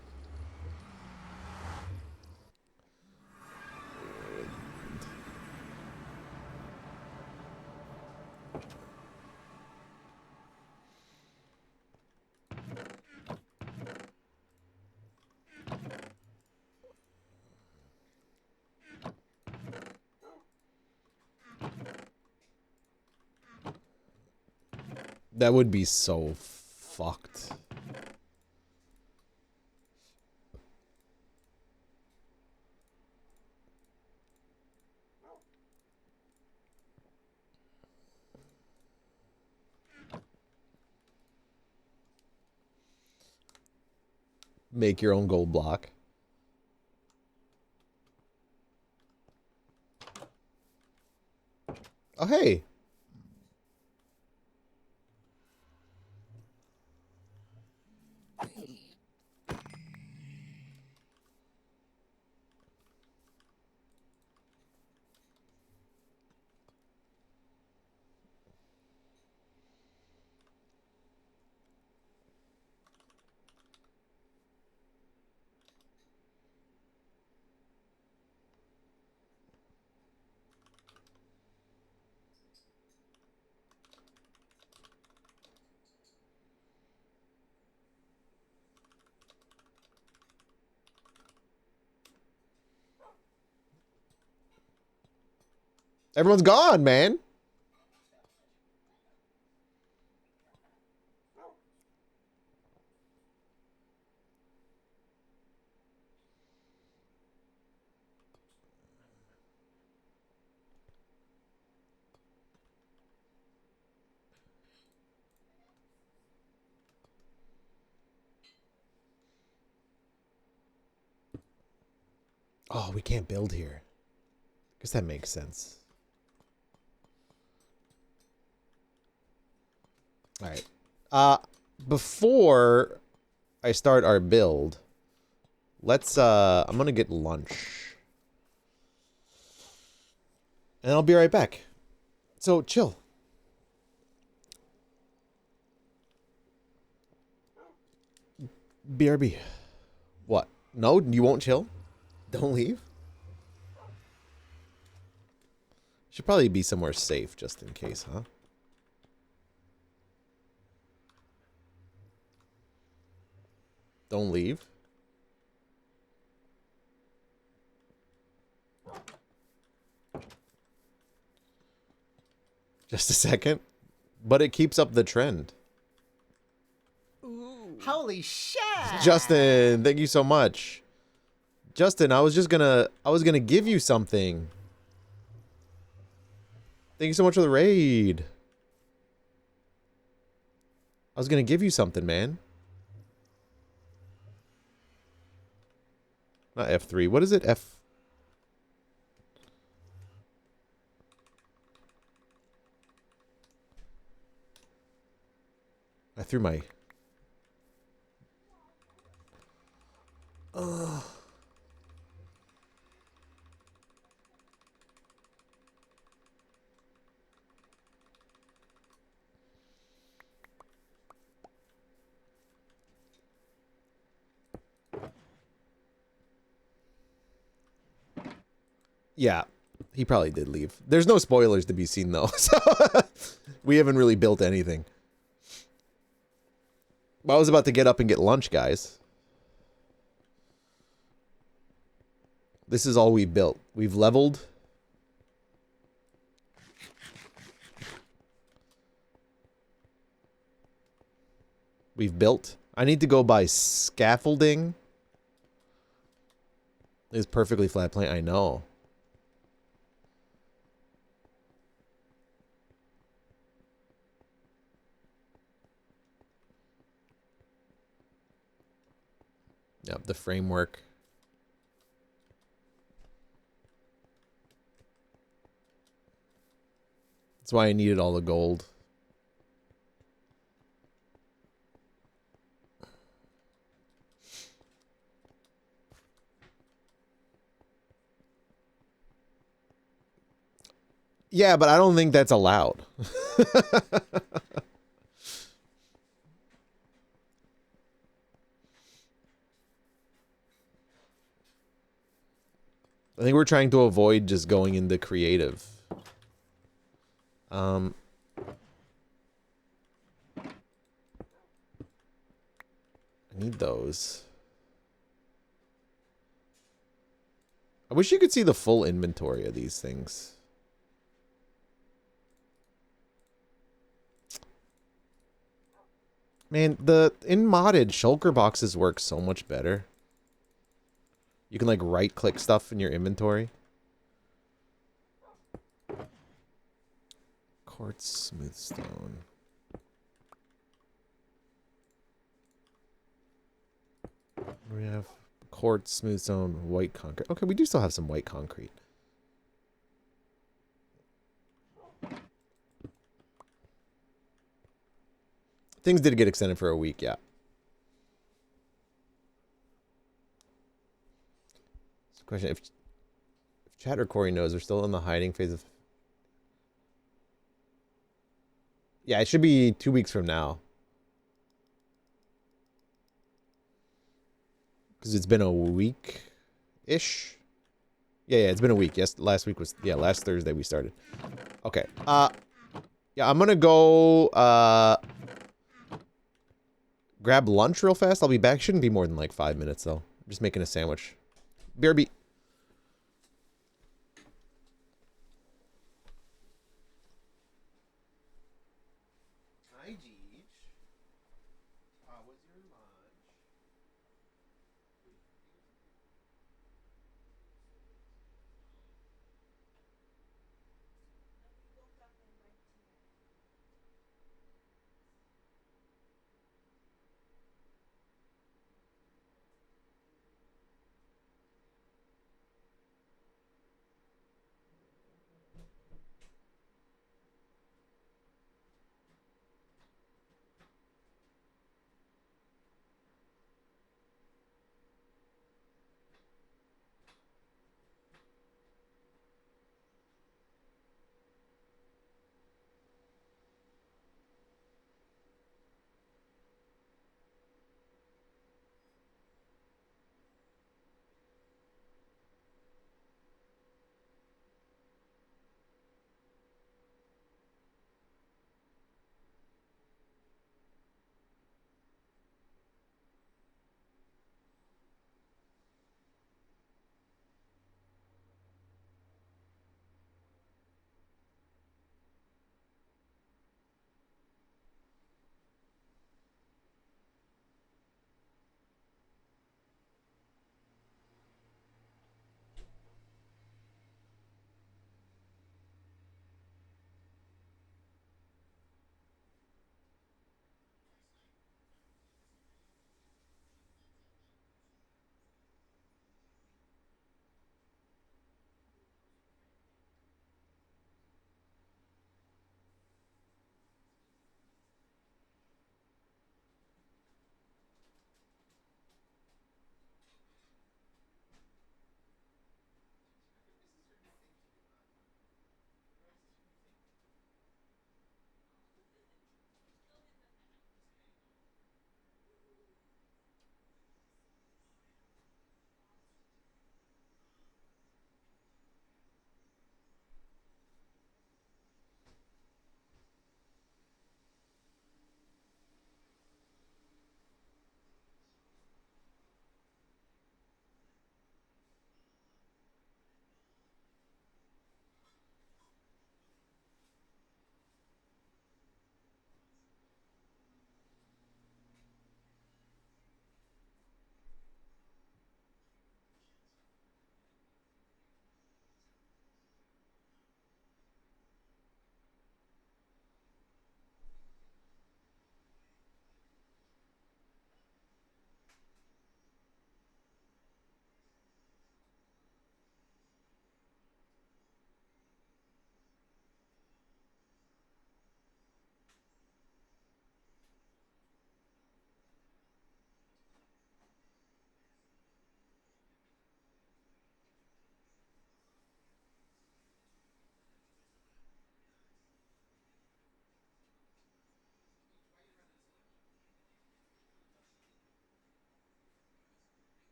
[SPEAKER 1] That would be so fucked. Make your own gold block. Oh, hey. Everyone's gone, man. Oh, we can't build here. Guess that makes sense. All right. Before I start our build, let's I'm gonna get lunch. And I'll be right back. So chill. BRB. What? No, you won't chill? Don't leave? Should probably be somewhere safe just in case, huh? Don't leave. Just a second. But it keeps up the trend.
[SPEAKER 2] Ooh. Holy shit!
[SPEAKER 1] Justin, thank you so much. Justin, I was gonna give you something. Thank you so much for the raid. I was gonna give you something, man. Not F3. What is it? F... I threw my... Ugh. Yeah, he probably did leave. There's no spoilers to be seen, though, so we haven't really built anything. I was about to get up and get lunch, guys. This is all we built. We've leveled. We've built. I need to go buy scaffolding. It's perfectly flat plane. I know. Yep, the framework. That's why I needed all the gold. Yeah, but I don't think that's allowed. I think we're trying to avoid just going into creative. I need those. I wish you could see the full inventory of these things. Man, the in modded shulker boxes work so much better. You can like right click stuff in your inventory. Quartz smooth stone. We have quartz smooth stone, white concrete. Okay, we do still have some white concrete. Things did get extended for a week, yeah. Question: if chat or Corey knows, we're still in the hiding phase of. Yeah, it should be 2 weeks from now. Because it's been a week-ish. Yeah, it's been a week. Yes, last week was, yeah, last Thursday we started. Okay. Yeah, I'm gonna go, grab lunch real fast. I'll be back. Shouldn't be more than like 5 minutes, though. I'm just making a sandwich. BRB. Hi, Jeej. How was your lunch?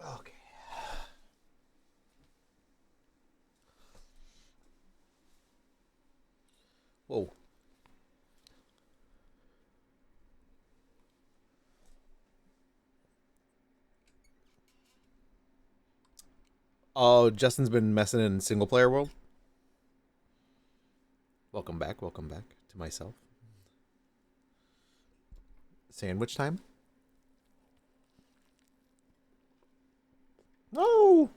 [SPEAKER 1] Okay. Whoa. Oh, Justin's been messing in single player world. Welcome back to myself. Sandwich time? No!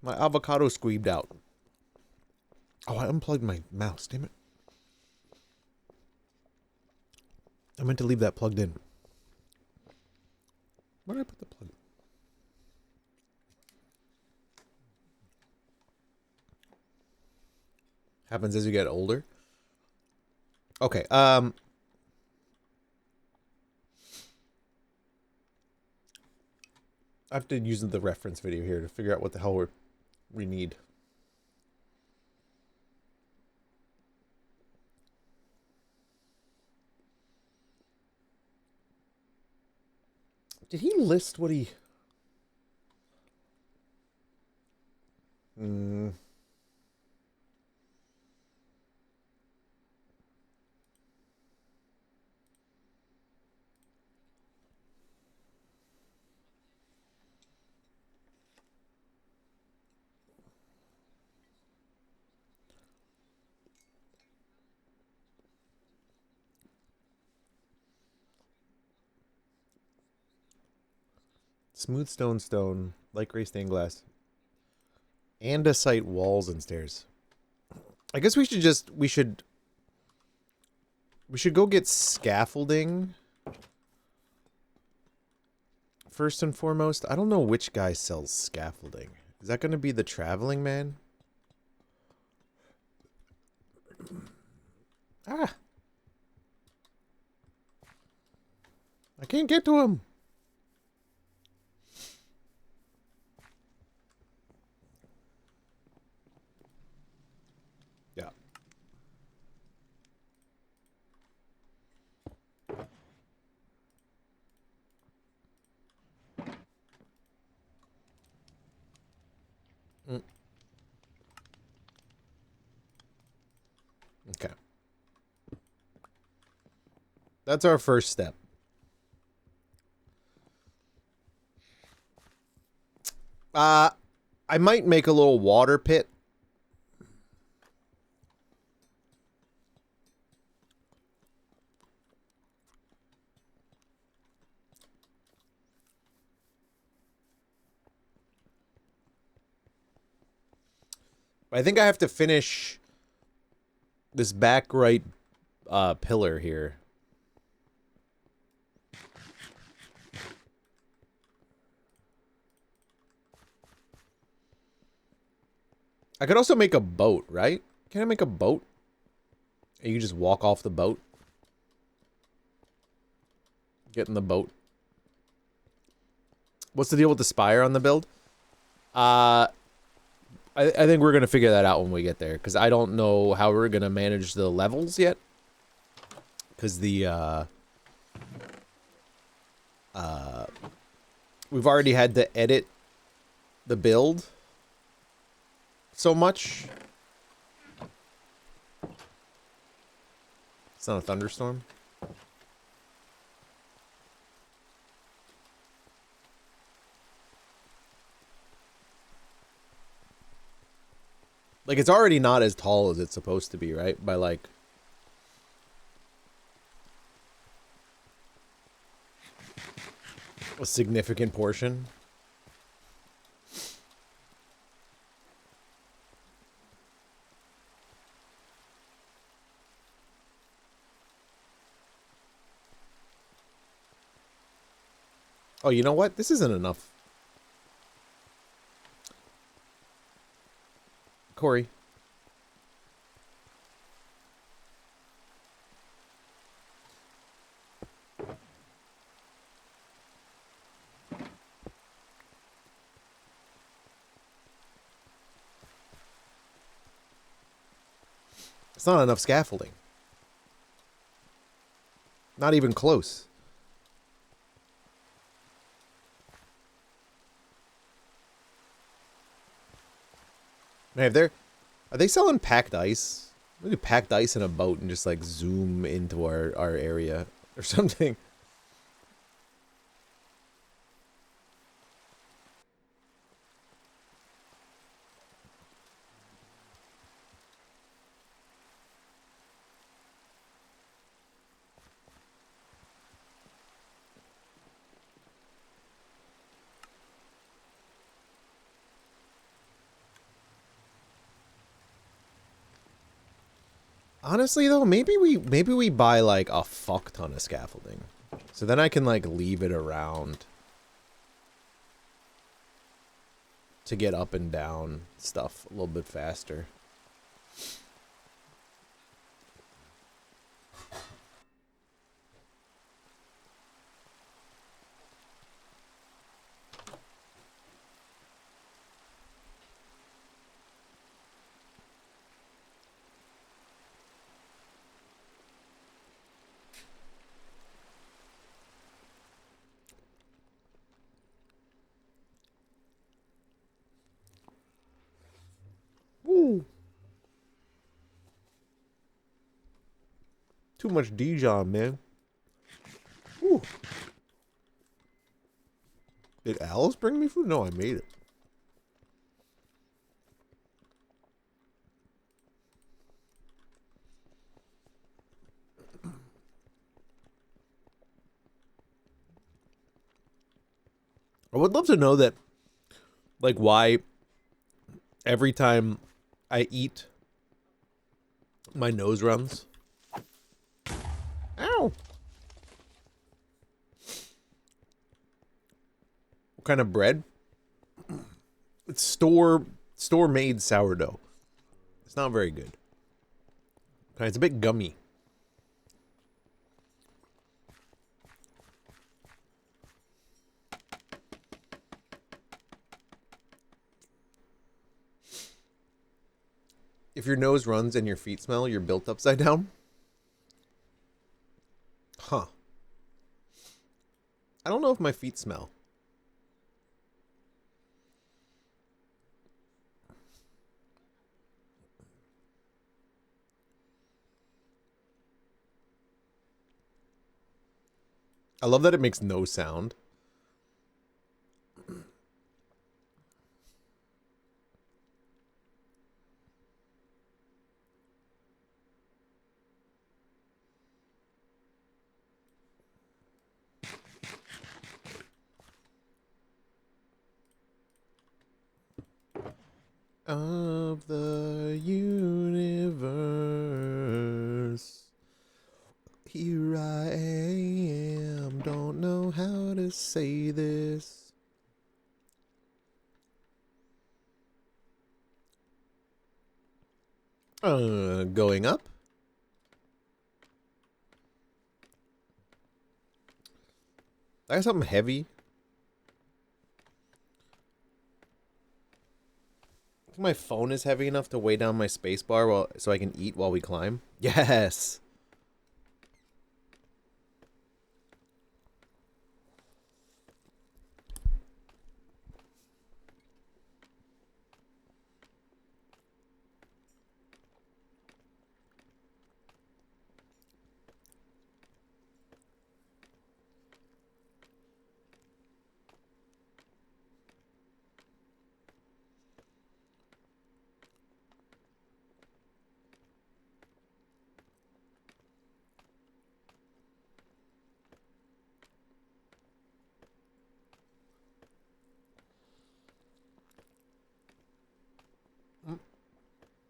[SPEAKER 1] My avocado squeebed out. Oh, I unplugged my mouse, damn it. I meant to leave that plugged in. Where did I put the plug? Happens as you get older. Okay, I have to use the reference video here to figure out what the hell we need. Did he list what he... Smooth stone, light gray stained glass. Andesite walls and stairs. I guess we should go get scaffolding. First and foremost, I don't know which guy sells scaffolding. Is that going to be the traveling man? Ah! I can't get to him! Yeah. Okay. That's our first step. I might make a little water pit. I think I have to finish this back right pillar here. I could also make a boat, right? Can I make a boat? And you just walk off the boat? Get in the boat. What's the deal with the spire on the build? I think we're gonna figure that out when we get there, because I don't know how we're gonna manage the levels yet. Because the we've already had to edit the build so much. It's not a thunderstorm. Like, it's already not as tall as it's supposed to be, right? By, like... a significant portion. Oh, you know what? This isn't enough. Corey. It's not enough scaffolding. Not even close. Man, are they selling packed ice? We could packed ice in a boat and just like zoom into our area or something. Honestly though, maybe we buy like a fuck ton of scaffolding. So then I can like leave it around to get up and down stuff a little bit faster. Woo. Too much Dijon, man. Woo. Did Alice bring me food? No, I made it. I would love to know that, like, why every time I eat, my nose runs. Ow! What kind of bread? It's store-made sourdough. It's not very good. It's a bit gummy. If your nose runs and your feet smell, you're built upside down? Huh. I don't know if my feet smell. I love that it makes no sound. Of the universe, here I am, don't know how to say this. Going up. I got something heavy. My phone is heavy enough to weigh down my spacebar so I can eat while we climb. Yes.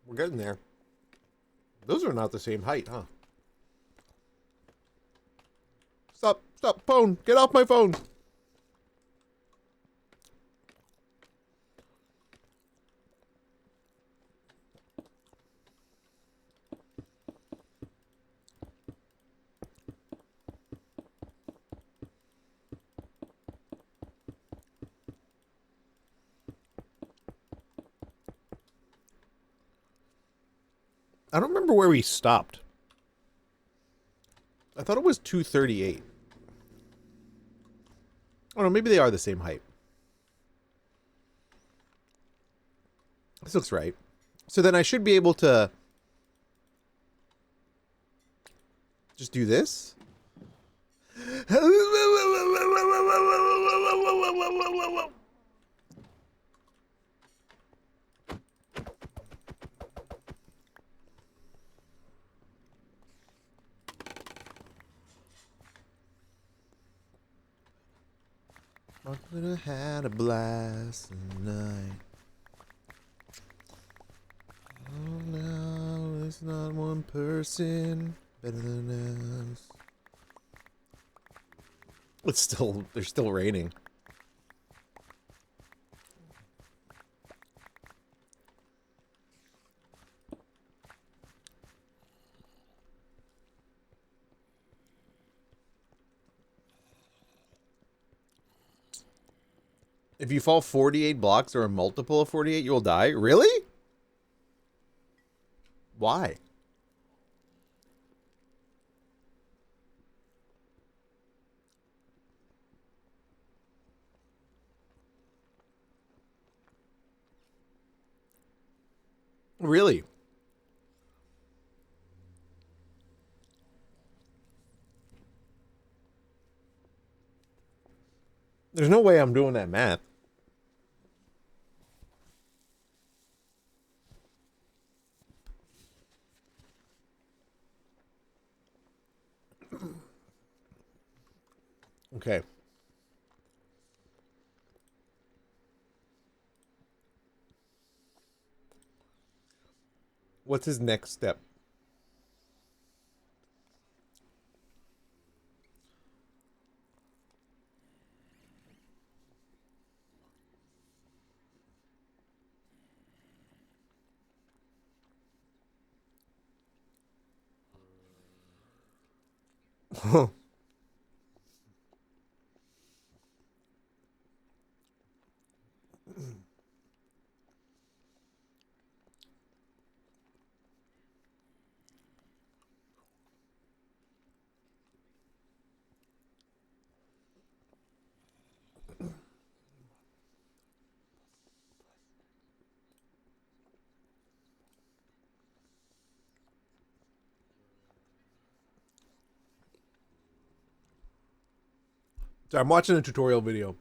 [SPEAKER 1] We're getting there. Those are not the same height, huh? Stop, phone. Get off my phone. I don't remember where we stopped. I thought it was 238. Oh no, maybe they are the same height. This looks right. So then I should be able to just do this. I could have had a blast tonight. Oh no, there's not one person better than us. It's still, they're still raining. If you fall 48 blocks or a multiple of 48, you'll die? Really? Why? Really? There's no way I'm doing that math. Okay. What's his next step? So I'm watching a tutorial video.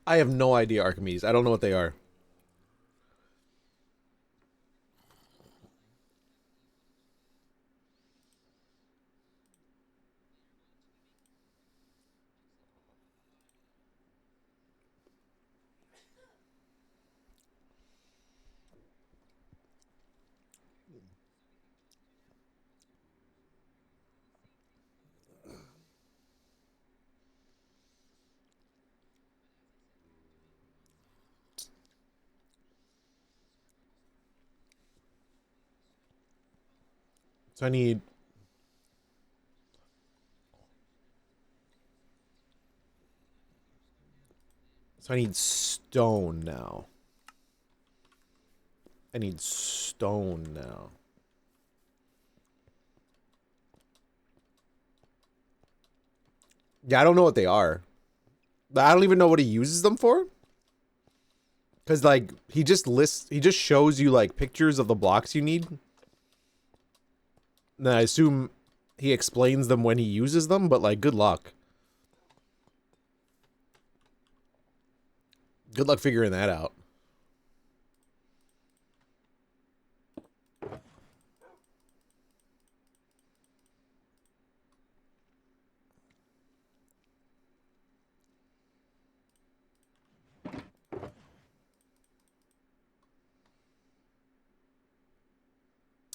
[SPEAKER 1] I have no idea, Archimedes. I don't know what they are. So I need... So I need stone now. I need stone now. Yeah, I don't know what they are. I don't even know what he uses them for. Cause like he just shows you like pictures of the blocks you need. And I assume he explains them when he uses them, but like good luck. Good luck figuring that out.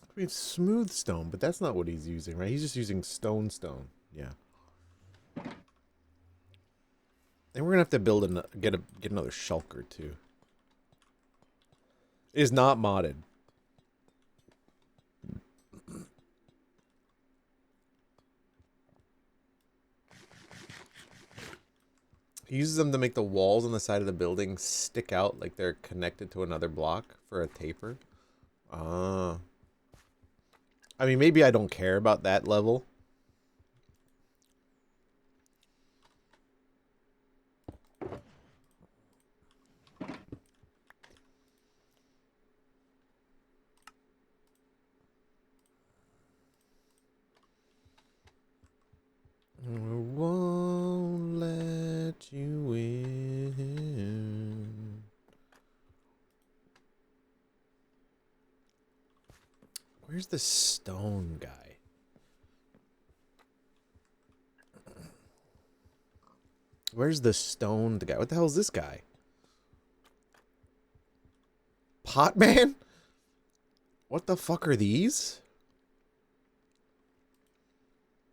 [SPEAKER 1] I mean, smooth stone, but that's not what he's using, right? He's just using stone. Yeah. And we're gonna have to build get another shulker too. It is not modded. He uses them to make the walls on the side of the building stick out like they're connected to another block for a taper. Ah. I mean, maybe I don't care about that level. I won't let you in. Where's the stone guy? Where's the stoned guy? What the hell is this guy? Potman? What the fuck are these?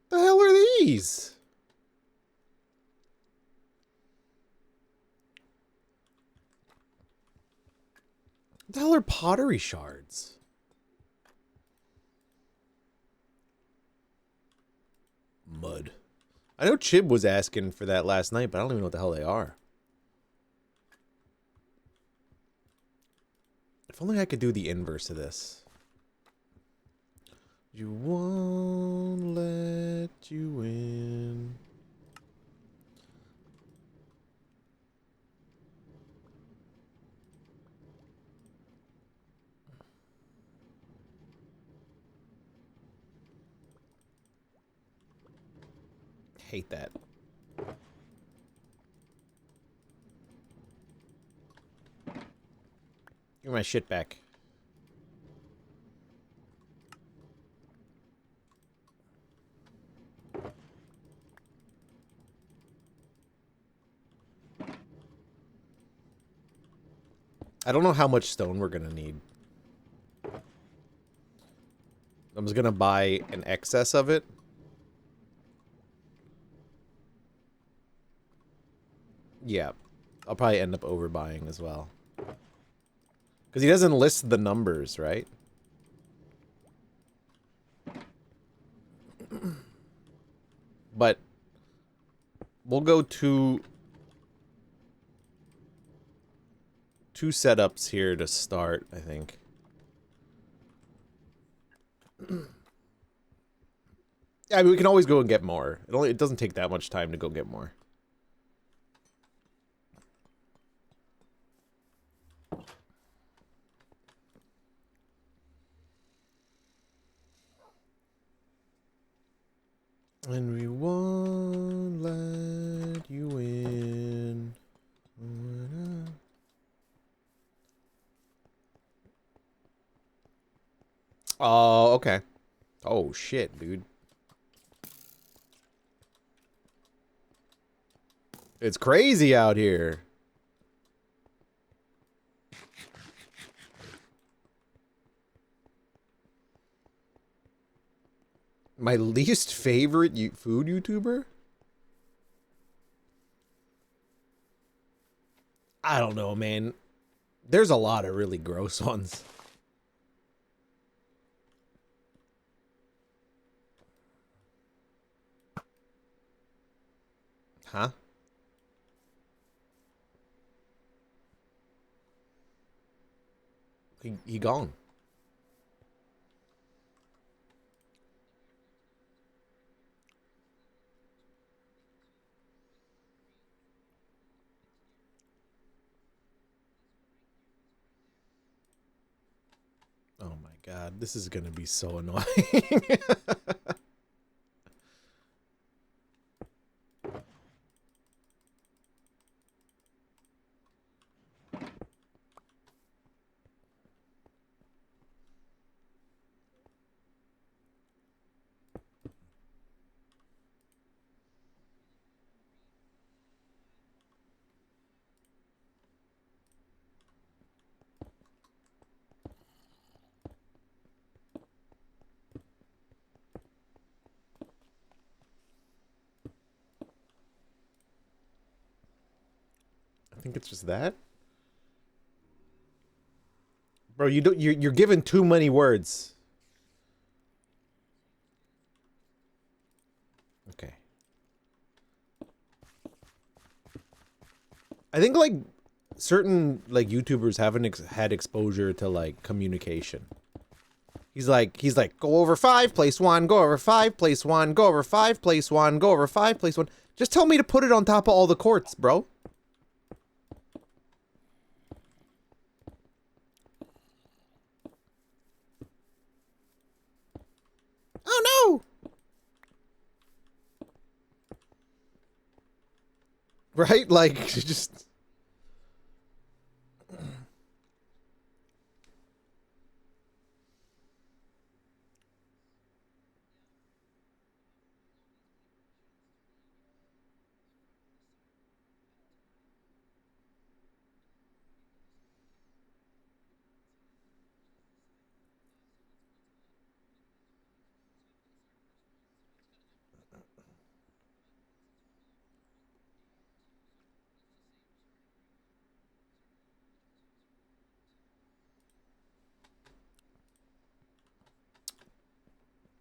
[SPEAKER 1] The hell are these? What the hell are pottery shards? Mud. I know Chib was asking for that last night, but I don't even know what the hell they are. If only I could do the inverse of this. You won't let you in. Hate that. Give me my shit back. I don't know how much stone we're gonna need. I'm just gonna buy an excess of it. Yeah. I'll probably end up overbuying as well. Because he doesn't list the numbers, right? But we'll go two setups here to start, I think. Yeah, I mean, we can always go and get more. It doesn't take that much time to go get more. And we won't let you in. Oh, okay. Oh, shit, dude. It's crazy out here. My least favorite food YouTuber? I don't know, man. There's a lot of really gross ones. Huh? He gone. Oh my god, this is gonna be so annoying. I think it's just that. Bro, you don't you're given too many words. Okay. I think like certain like YouTubers haven't had exposure to like communication. He's like go over 5, place 1, go over 5, place 1, go over 5, place 1, go over 5, place 1. Just tell me to put it on top of all the courts, bro. Oh no! Right? Like just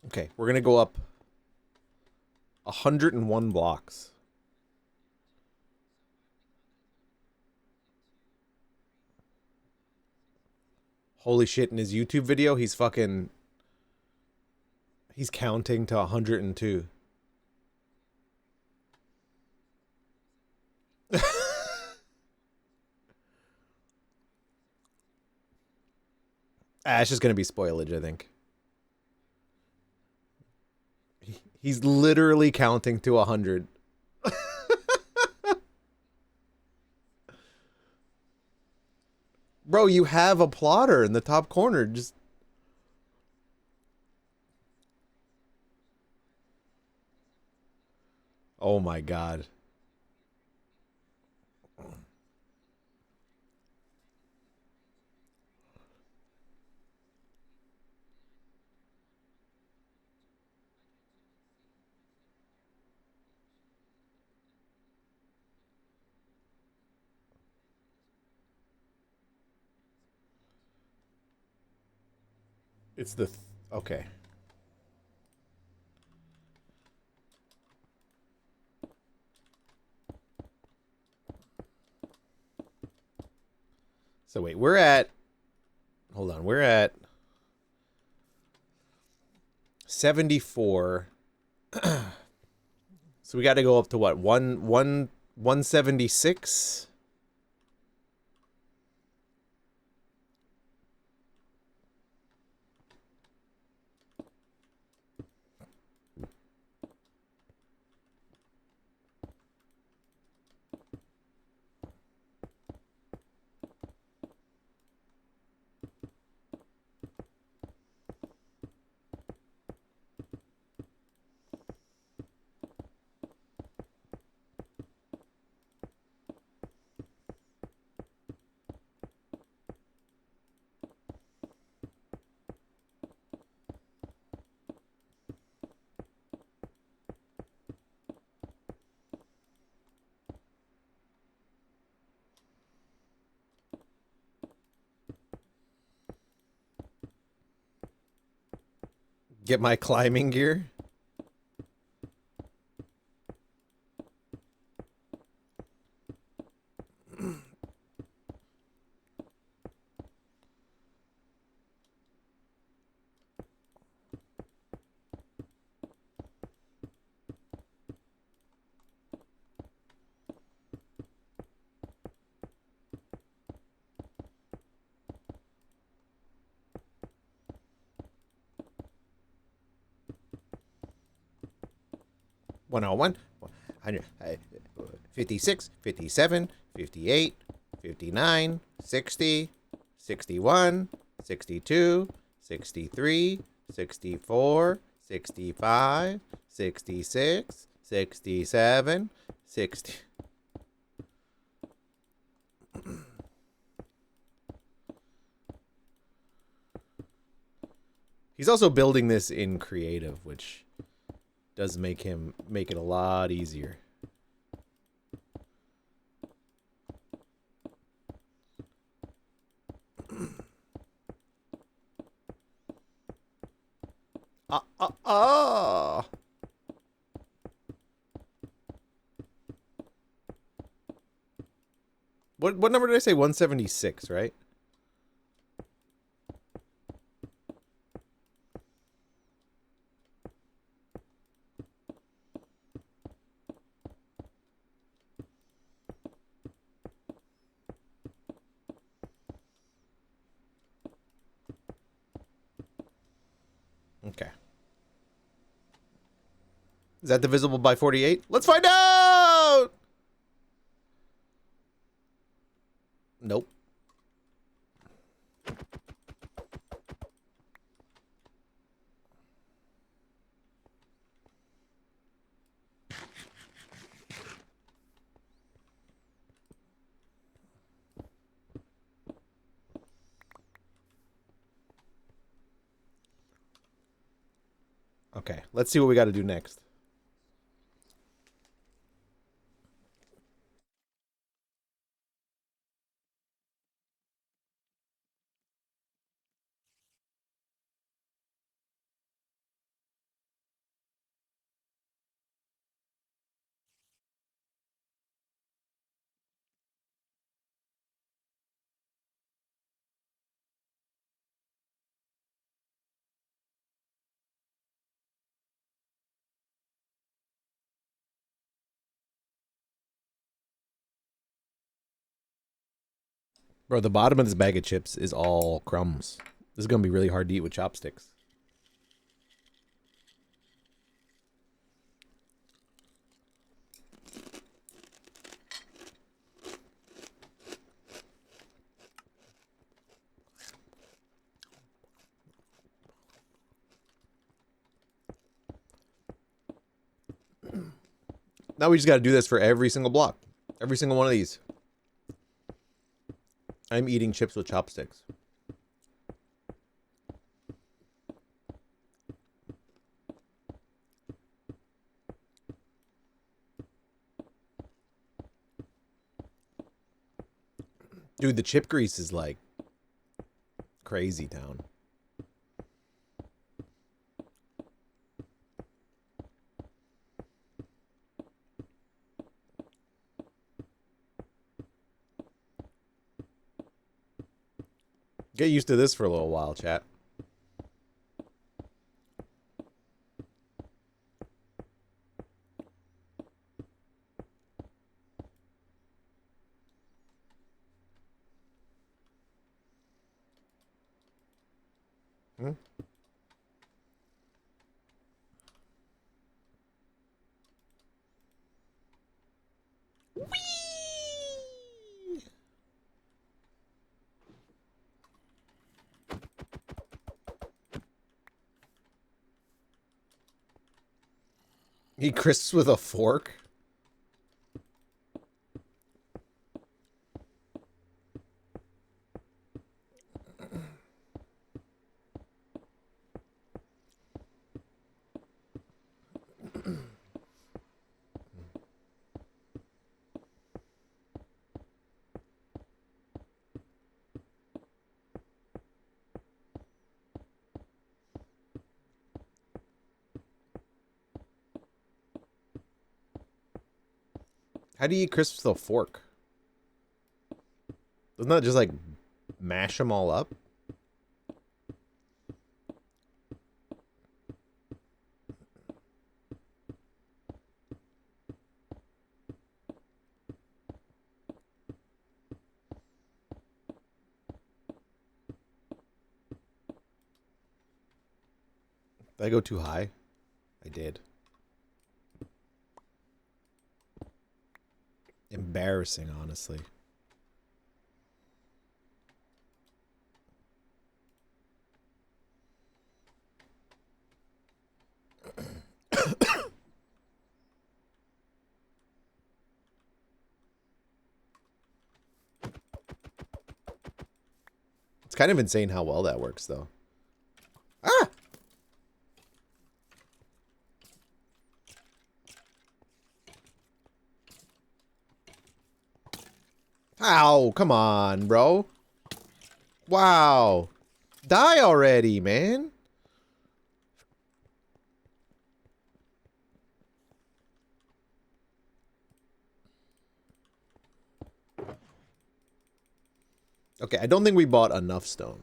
[SPEAKER 1] okay, we're gonna go up 101 blocks. Holy shit, in his YouTube video, he's counting to 102. It's just gonna be spoilage, I think. He's literally counting to 100. Bro, you have a plotter in the top corner. Just... Oh my god. It's the... Okay. So wait, we're at... Hold on, we're at... 74. So we got to go up to what? 176? Get my climbing gear? 101, 56, 57, 58, 59, 60, 61, 62, 63, 64, 65, 66, 67, 60. He's also building this in creative, which does make it a lot easier. What number did I say? 176, right? Okay. Is that divisible by 48? Let's find out! Nope. Okay, let's see what we got to do next. Bro, the bottom of this bag of chips is all crumbs. This is going to be really hard to eat with chopsticks. Now we just got to do this for every single block. Every single one of these. I'm eating chips with chopsticks. Dude, the chip grease is like crazy town. Get used to this for a little while, chat. Hmm? He crisps with a fork? How do you eat crisps with a fork? Doesn't that just like mash them all up? Did I go too high? I did. Embarrassing, honestly. It's kind of insane how well that works, though. Ah! Ow, come on, bro. Wow. Die already, man. Okay, I don't think we bought enough stone.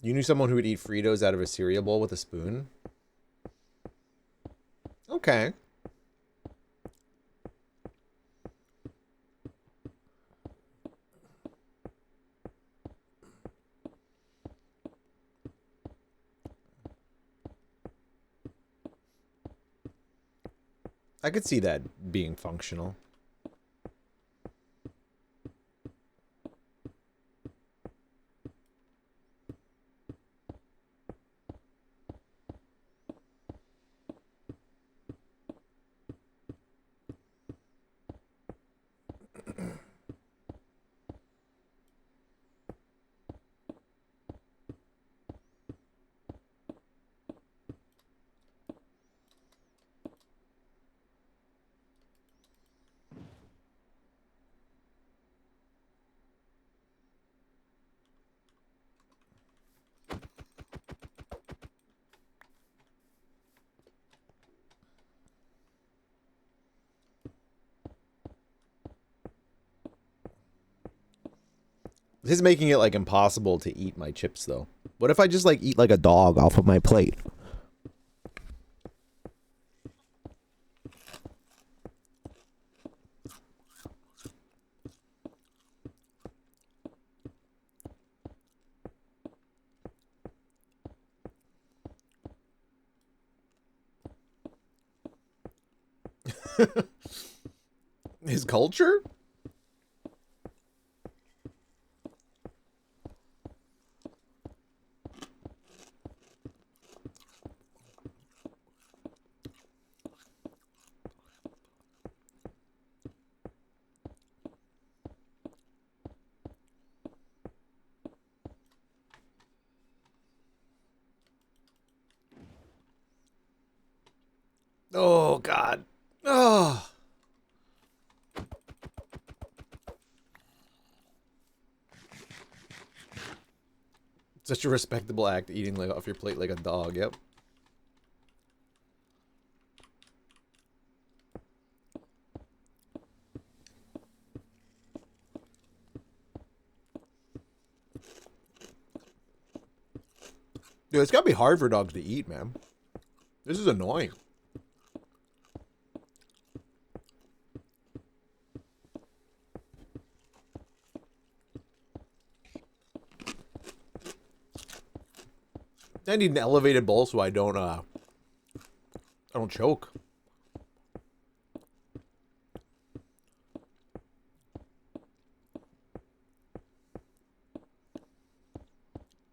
[SPEAKER 1] You knew someone who would eat Fritos out of a cereal bowl with a spoon? Okay. I could see that being functional. This is making it, like, impossible to eat my chips, though. What if I just, like, eat like a dog off of my plate? His culture? Oh, God. Oh. Such a respectable act, eating like off your plate like a dog, yep. Dude, it's gotta be hard for dogs to eat, man. This is annoying. I need an elevated bowl so I don't choke.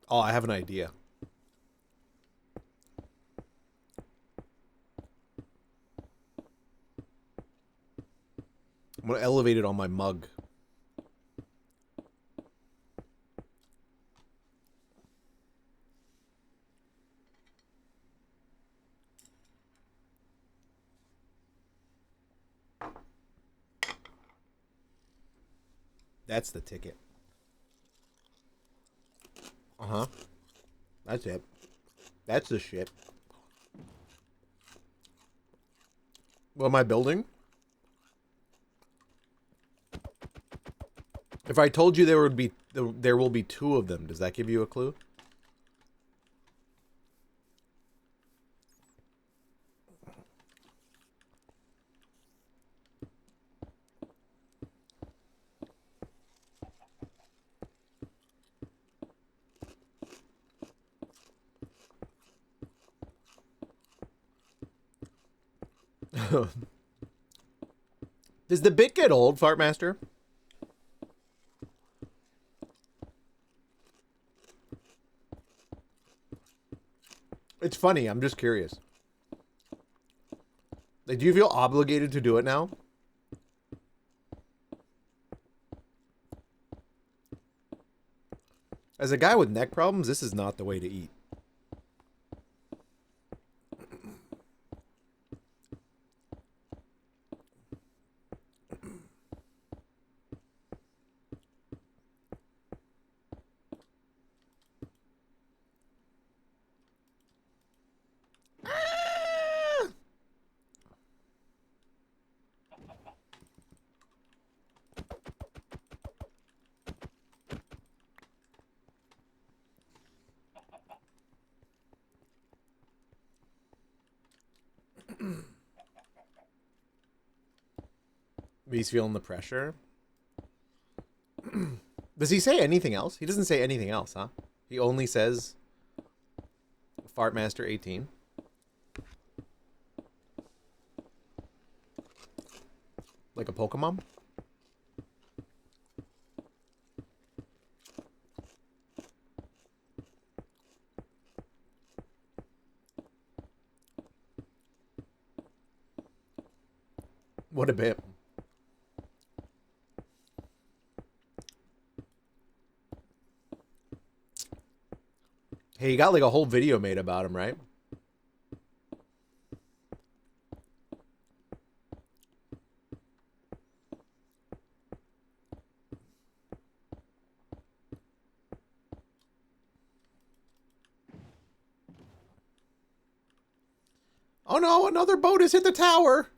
[SPEAKER 1] Oh, I have an idea. I'm gonna elevate it on my mug. That's the ticket. Uh-huh. That's it. That's the shit. What am I building? If I told you there will be two of them, does that give you a clue? Does the bit get old, Fartmaster? It's funny. I'm just curious. Like, do you feel obligated to do it now? As a guy with neck problems, this is not the way to eat. He's feeling the pressure. Does he say anything else? He doesn't say anything else, huh? He only says Fartmaster 18. Like a Pokemon? What a bit. Hey, you got like a whole video made about him, right? Oh no, another boat has hit the tower!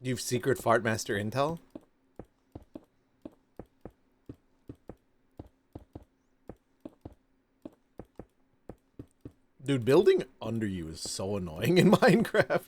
[SPEAKER 1] You've secret Fartmaster intel? Dude, building under you is so annoying in Minecraft.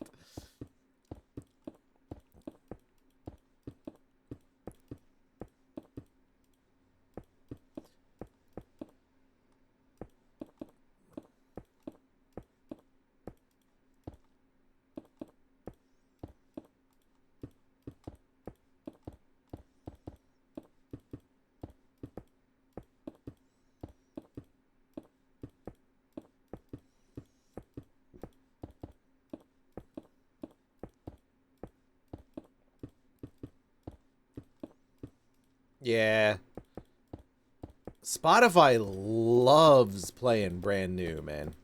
[SPEAKER 1] Yeah. Spotify loves playing brand new, man.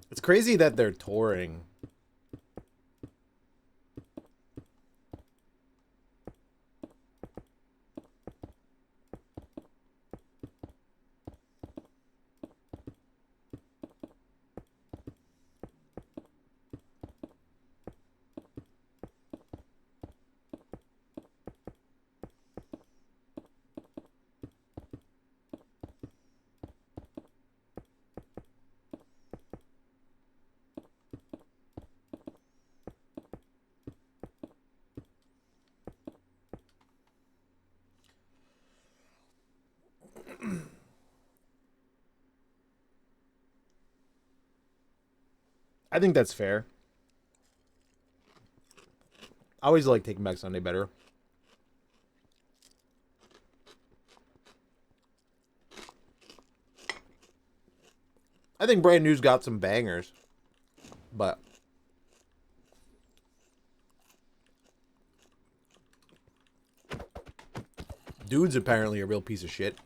[SPEAKER 1] It's crazy that they're touring. I think that's fair. I always like Taking Back Sunday better. I think Brand New's got some bangers, but dude's apparently a real piece of shit.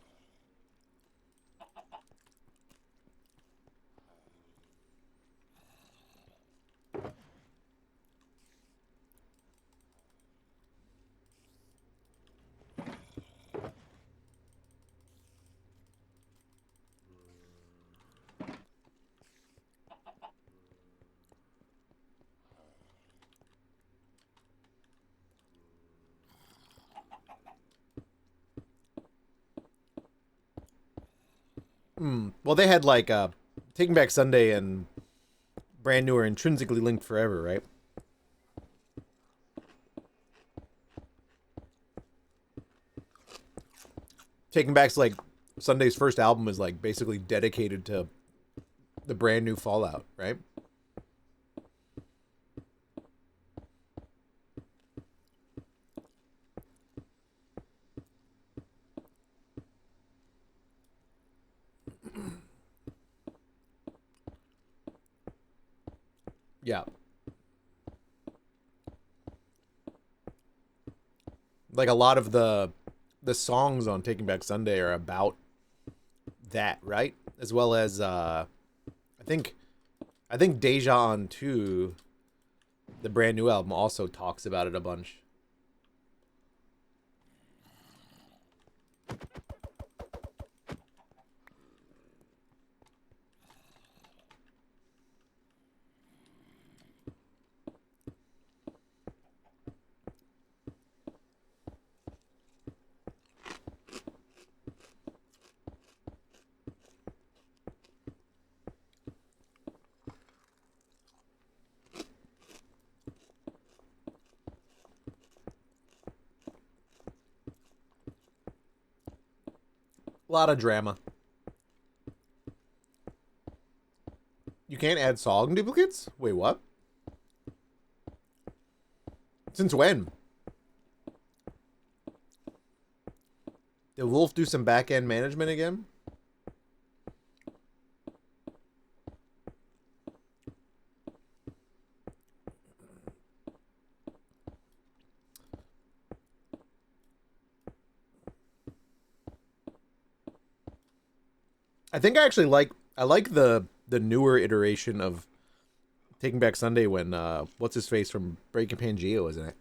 [SPEAKER 1] Well, they had like Taking Back Sunday and Brand New are intrinsically linked forever, right? Taking Back's like Sunday's first album is like basically dedicated to the Brand New Fallout, right? Yeah. Like a lot of the songs on Taking Back Sunday are about that, right? As well as think I think Deja on 2, the Brand New album, also talks about it a bunch. A lot of drama. You can't add song duplicates? Wait, what? Since when? Did Wolf do some back end management again? I think I actually like the newer iteration of Taking Back Sunday when what's his face from Breaking Pangeo was in it.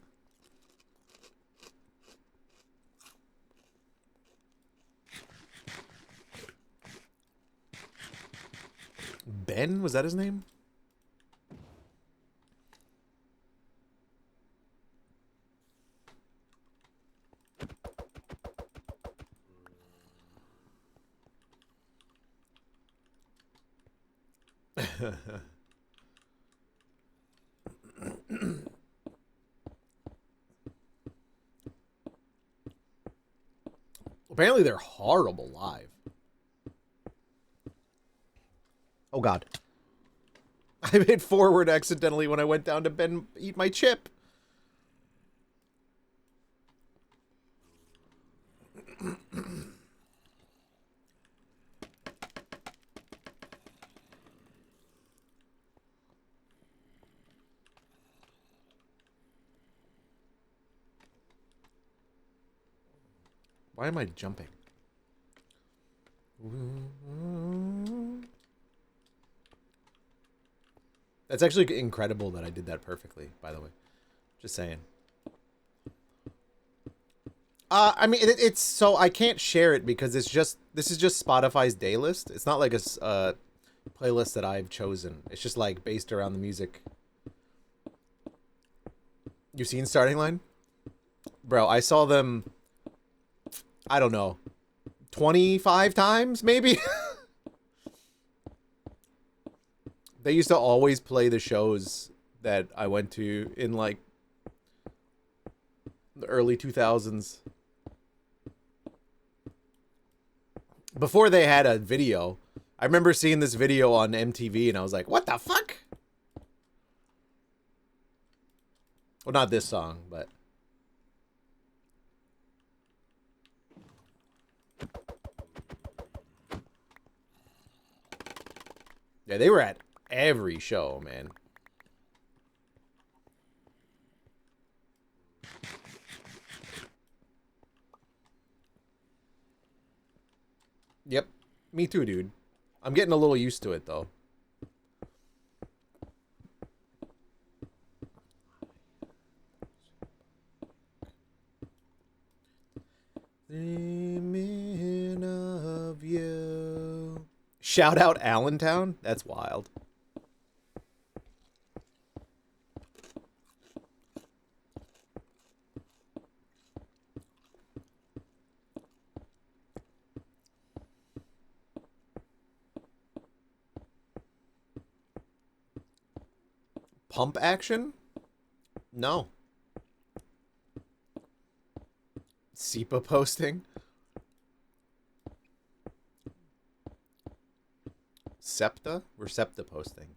[SPEAKER 1] Ben, was that his name? Apparently they're horrible live. Oh god. I hit forward accidentally when I went down to bed and eat my chip. Why am I jumping? That's actually incredible that I did that perfectly, by the way. Just saying. I mean, it's so I can't share it because this is just Spotify's day list. It's not like a playlist that I've chosen. It's just like based around the music. You've seen Starting Line? Bro, I saw them, I don't know, 25 times maybe? They used to always play the shows that I went to in like the early 2000s. Before they had a video. I remember seeing this video on MTV and I was like, what the fuck? Well, not this song, but... yeah, they were at every show, man. Yep. Me too, dude. I'm getting a little used to it, though. Dreaming of you. Shout out Allentown? That's wild. pump action? No. SEPA posting? SEPTA? We're SEPTA posting.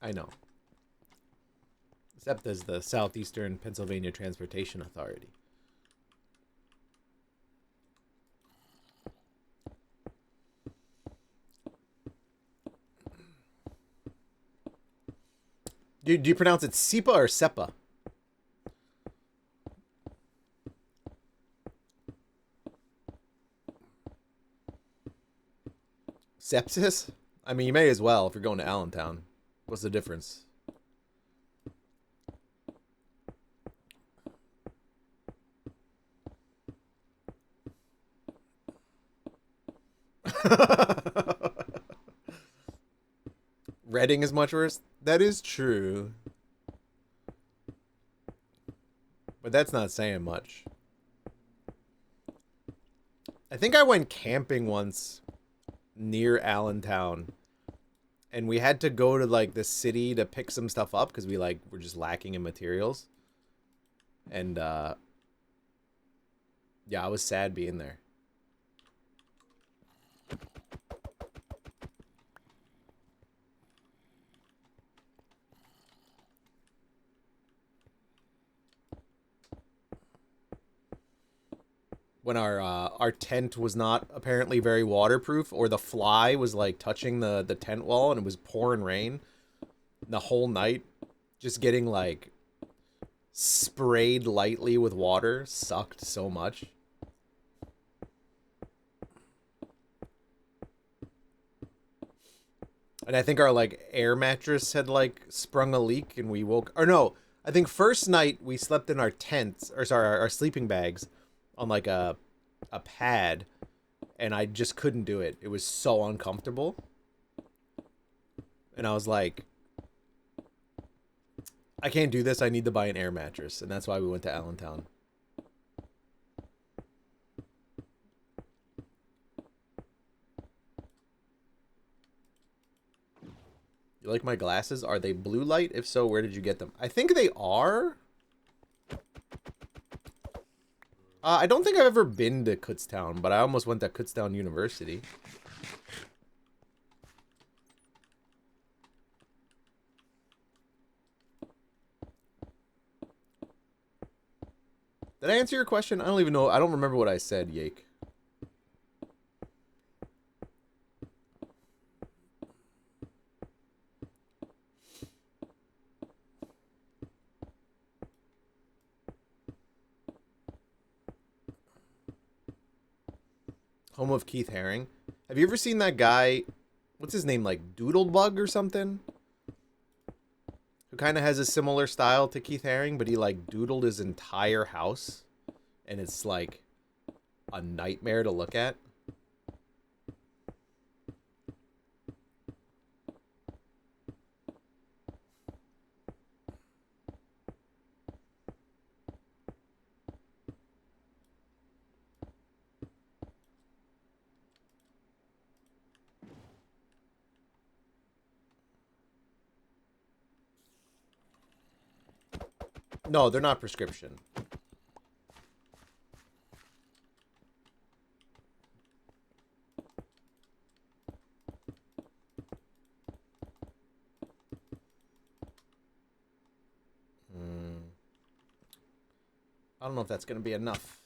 [SPEAKER 1] I know. SEPTA is the Southeastern Pennsylvania Transportation Authority. Do you pronounce it SEPA or SEPA? Sepsis? I mean, you may as well if you're going to Allentown. What's the difference? Reading is much worse? That is true. But that's not saying much. I think I went camping once near Allentown. And we had to go to, like, the city to pick some stuff up because we, like, were just lacking in materials. And, yeah, I was sad being there. When our tent was not apparently very waterproof, or the fly was like touching the tent wall and it was pouring rain the whole night, just getting like sprayed lightly with water sucked so much. And I think our like air mattress had like sprung a leak and we woke, or no, I think first night we slept in our tents, or sorry, our sleeping bags on like a pad, and I just couldn't do it. It was so uncomfortable. And I was like, I can't do this. I need to buy an air mattress. And that's why we went to Allentown. You like my glasses? Are they blue light? If so, where did you get them? I think they are. I don't think I've ever been to Kutztown, but I almost went to Kutztown University. Did I answer your question? I don't even know. I don't remember what I said, Yake. Home of Keith Haring. Have you ever seen that guy? What's his name? Like Doodlebug or something? Who kind of has a similar style to Keith Haring, but he like doodled his entire house. And it's like a nightmare to look at. No, they're not prescription. I don't know if that's going to be enough.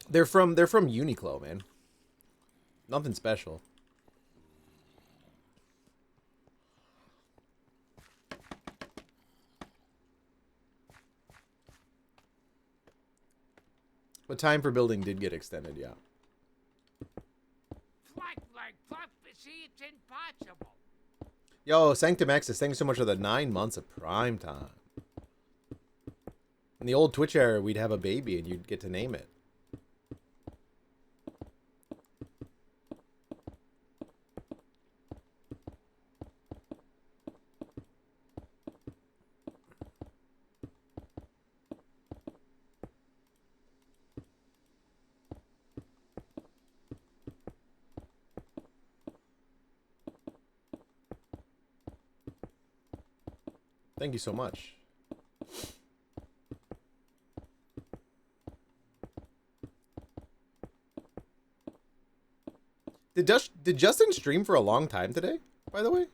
[SPEAKER 1] They're from Uniqlo, man. Nothing special. But time for building did get extended, yeah.
[SPEAKER 2] It's impossible.
[SPEAKER 1] Yo, Sanctum Exus, thanks so much for the 9 months of prime time. In the old Twitch era, we'd have a baby and you'd get to name it. Thank you so much. Did Justin stream for a long time today, by the way?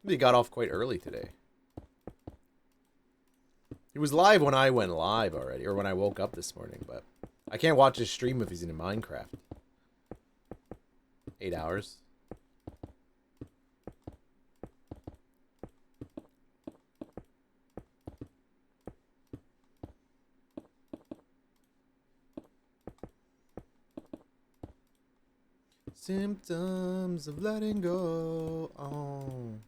[SPEAKER 1] He got off quite early today. He was live when I went live already, or when I woke up this morning, but I can't watch his stream if he's in Minecraft. 8 hours. Symptoms of letting go. Oh.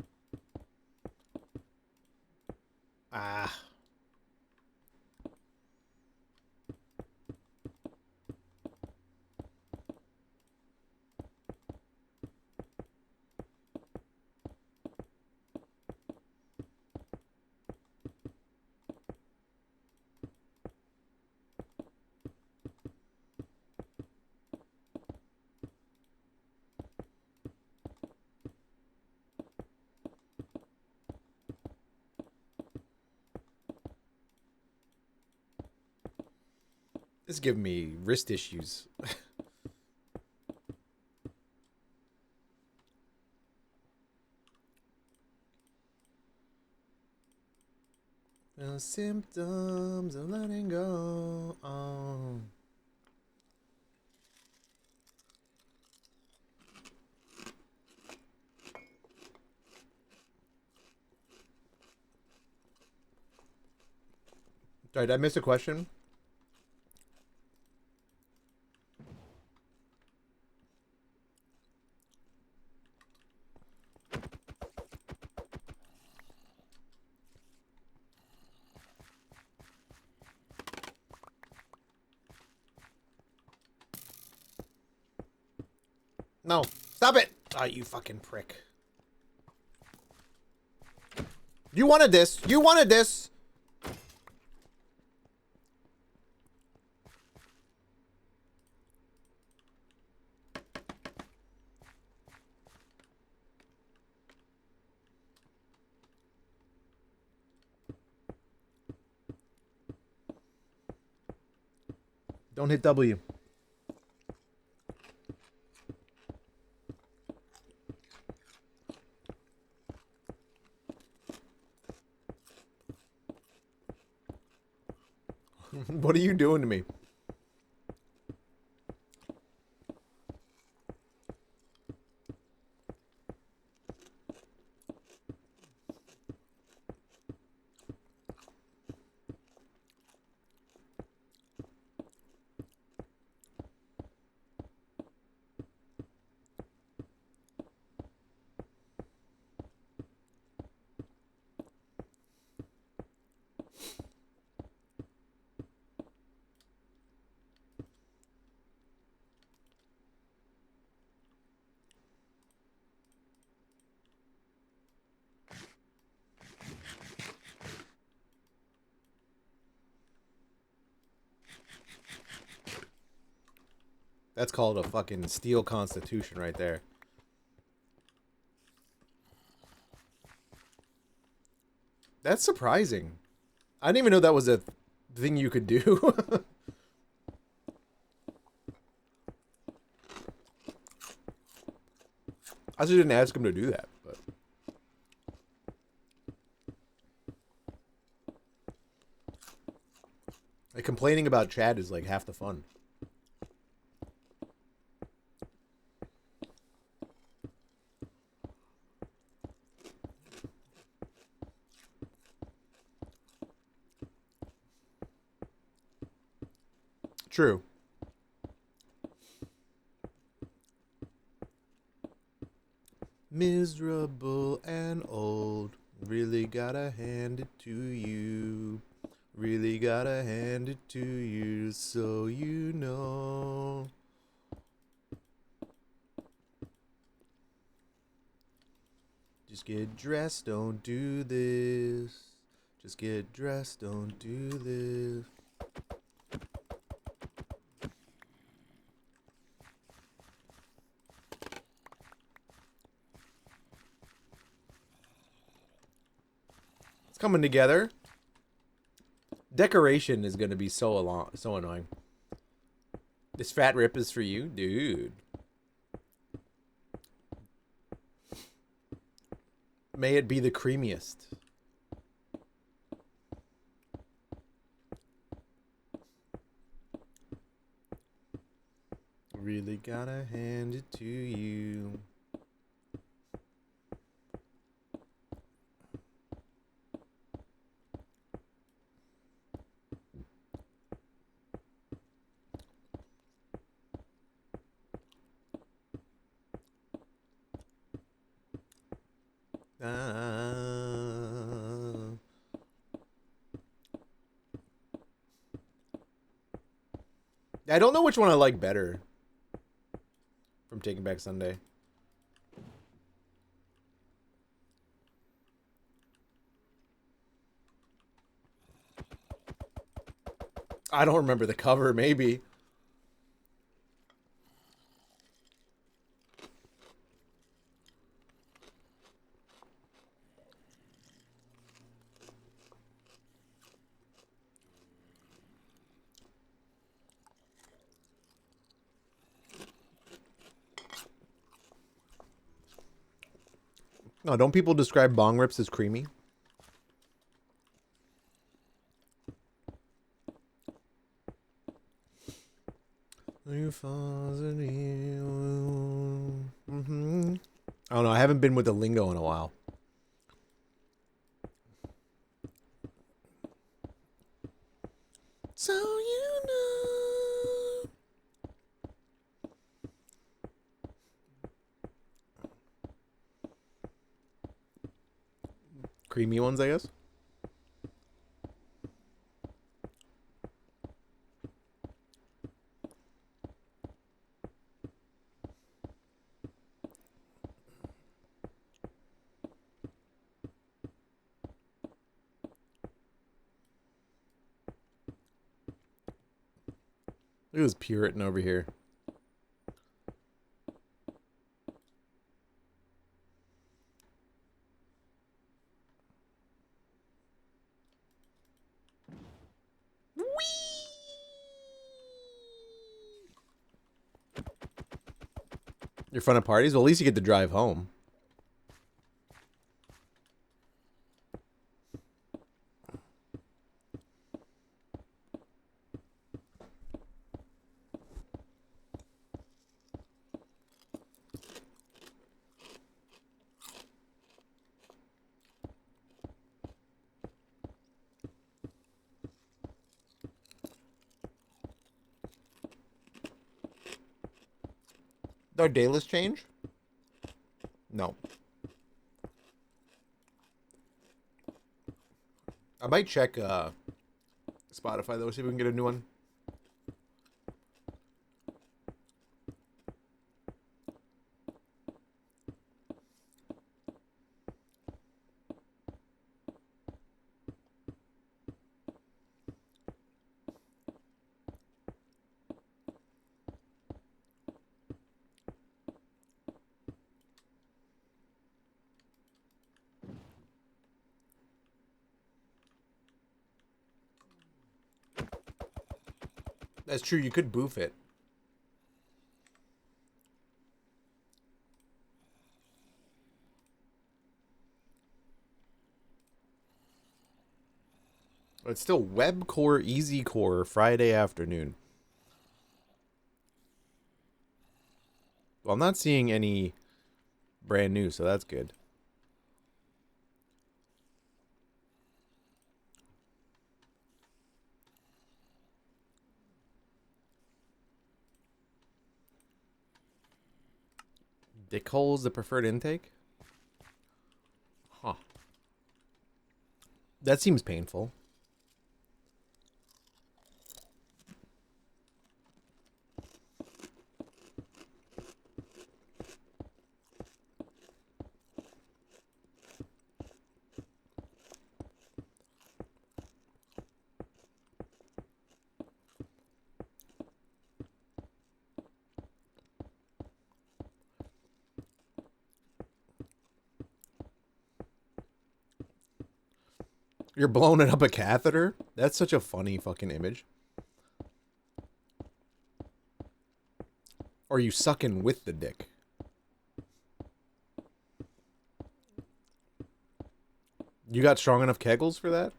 [SPEAKER 1] Ah. This is giving me wrist issues. The symptoms of letting go. Oh. Sorry, did I miss a question? No. Stop it! Oh, you fucking prick. You wanted this. You wanted this. Don't hit W. What are you doing to me? That's called a fucking steel constitution right there. That's surprising. I didn't even know that was a thing you could do. I just didn't ask him to do that, but like complaining about Chad is like half the fun. True. Miserable and old. Really gotta hand it to you. Really gotta hand it to you so you know. Just get dressed, don't do this. Just get dressed, don't do this. It's coming together. Decoration is gonna be so annoying. This fat rip is for you, dude. May it be the creamiest. Really gotta hand it to you. I don't know which one I like better from Taking Back Sunday. I don't remember the cover, maybe. No, don't people describe bong rips as creamy? I don't know. I haven't been with the lingo in a while. So you know. Creamy ones, I guess. Look at this Puritan over here. You're fun at parties? Well, at least you get to drive home. Did our day list change? No. I might check Spotify though, see if we can get a new one. That's true, you could boof it. But it's still web core, easy core, Friday afternoon. Well, I'm not seeing any brand new, so that's good. Dick hole's the preferred intake? That seems painful. You're blowing it up a catheter? That's such a funny fucking image. Or you sucking with the dick? You got strong enough kegels for that?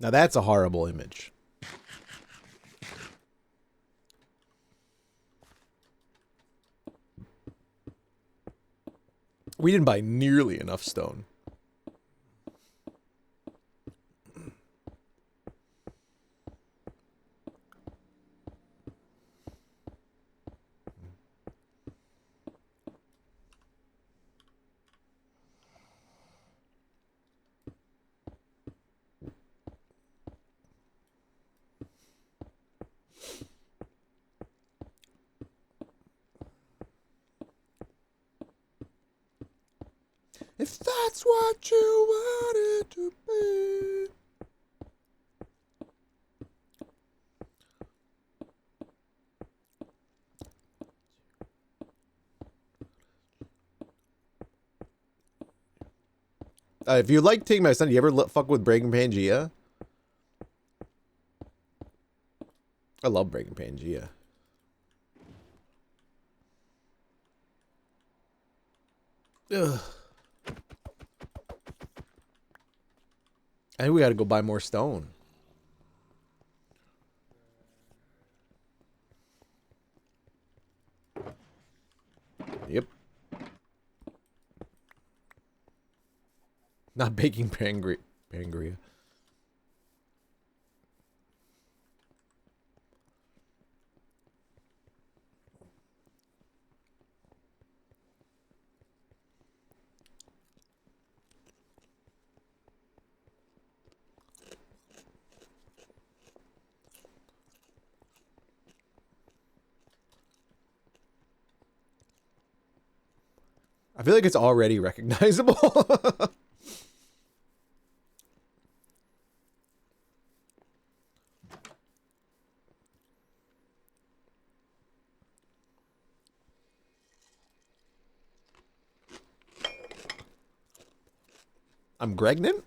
[SPEAKER 1] Now that's a horrible image. We didn't buy nearly enough stone. If that's what you want it to be. If you like taking my son, you ever fuck with Breaking Pangea? I love Breaking Pangea. Ugh. I think we gotta go buy more stone. Yep. Not baking Pangria. I feel like it's already recognizable. I'm Gregnan?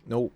[SPEAKER 1] Nope.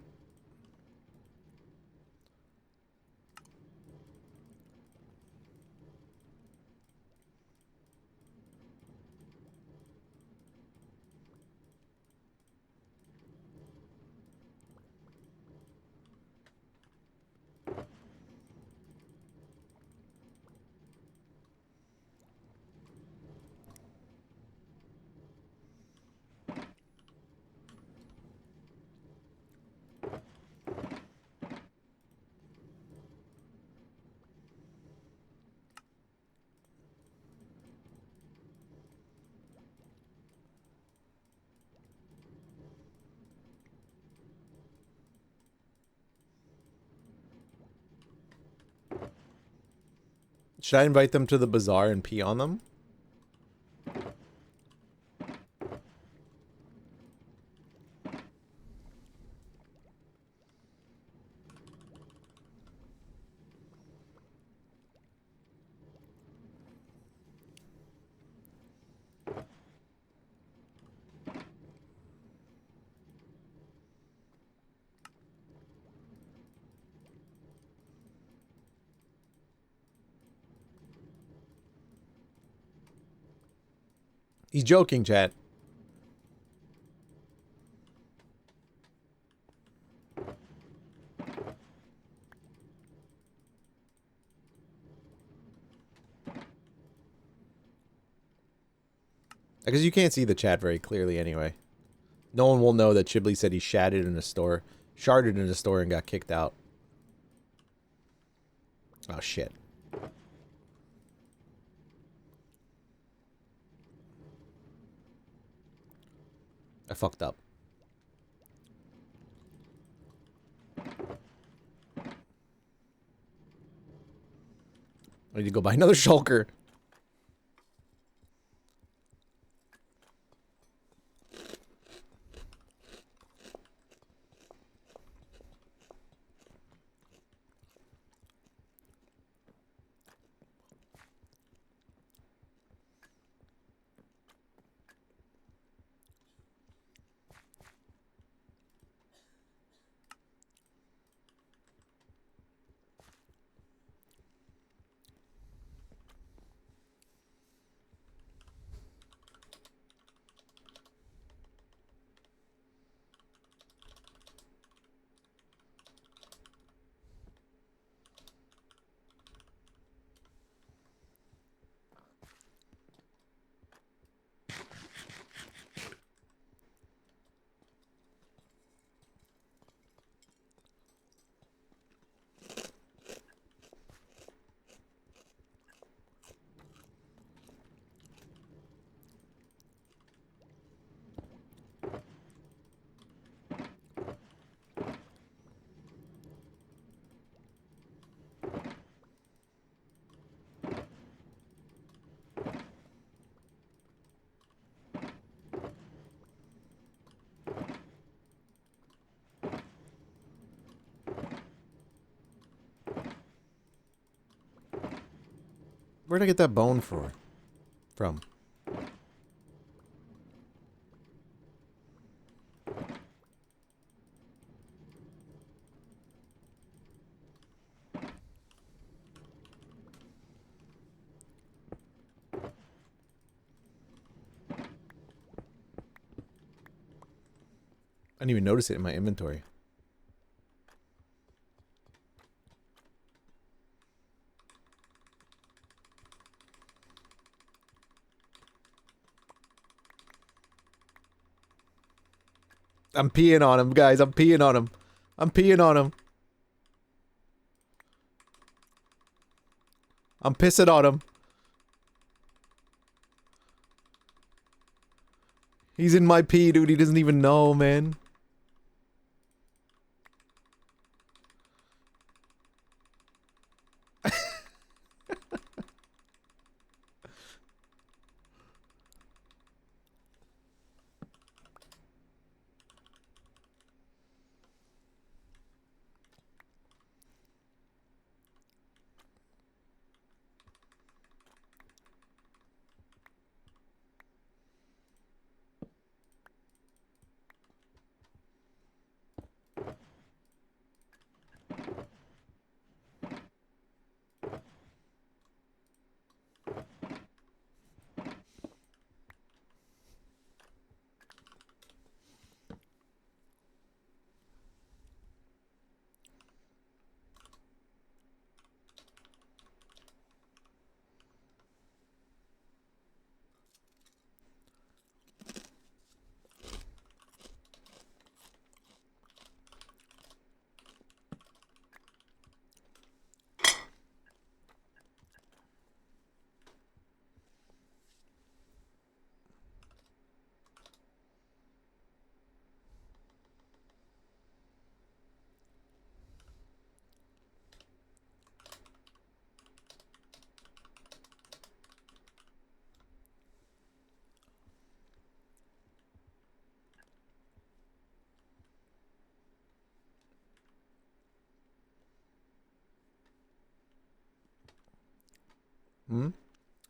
[SPEAKER 1] Should I invite them to the bazaar and pee on them? He's joking, chat. Because you can't see the chat very clearly anyway. No one will know that Chiblee said he sharded in a store, and got kicked out. Oh shit. I fucked up. I need to go buy another shulker. Where'd I get that bone from? I didn't even notice it in my inventory. I'm peeing on him, guys. I'm peeing on him. I'm peeing on him. I'm pissing on him. He's in my pee, dude. He doesn't even know, man.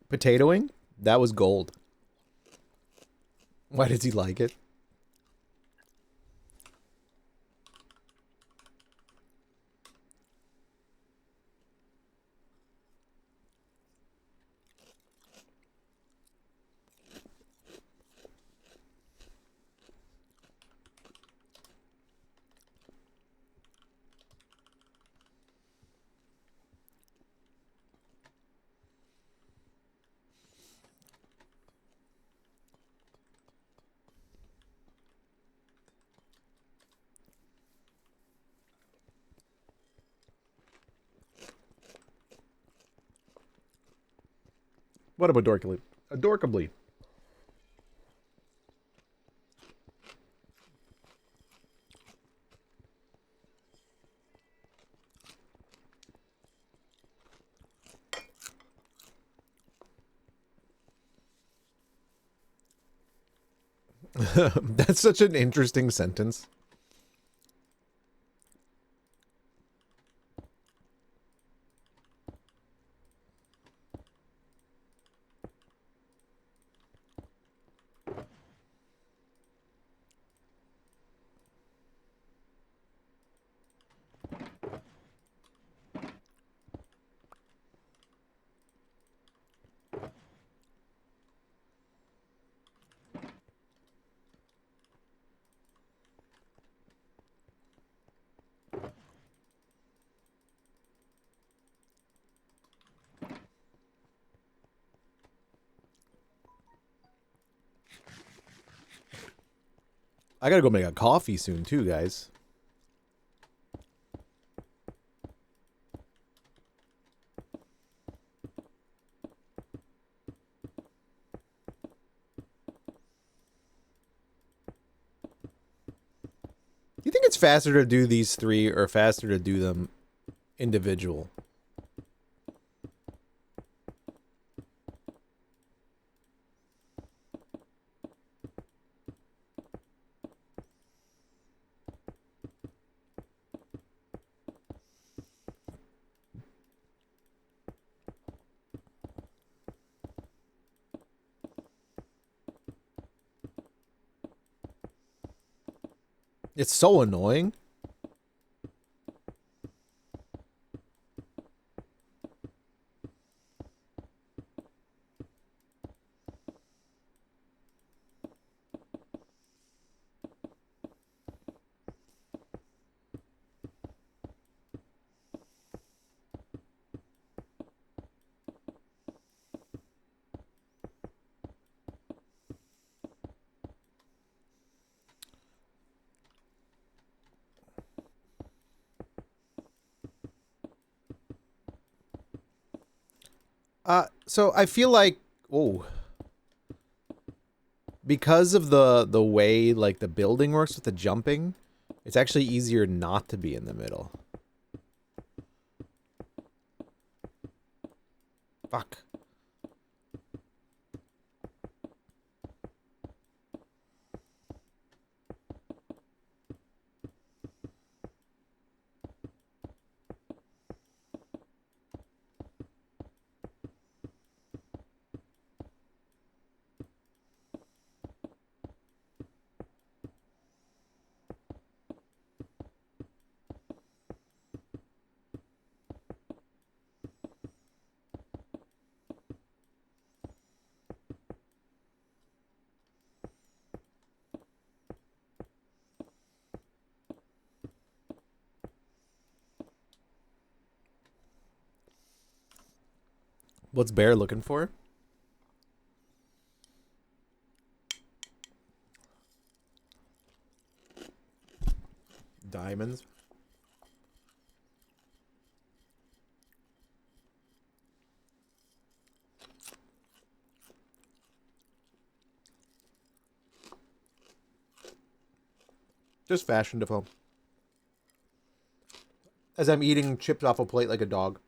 [SPEAKER 1] Potatoing? That was gold. Why does he like it? What about Dorkably? Adorkably. That's such an interesting sentence. I gotta go make a coffee soon too, guys. Do you think it's faster to do these three or faster to do them individual? It's so annoying. So I feel like, oh, because of the way like the building works with the jumping, it's actually easier not to be in the middle. Fuck. What's Bear looking for? Diamonds. Just fashion Defoe. As I'm eating chips off a plate like a dog.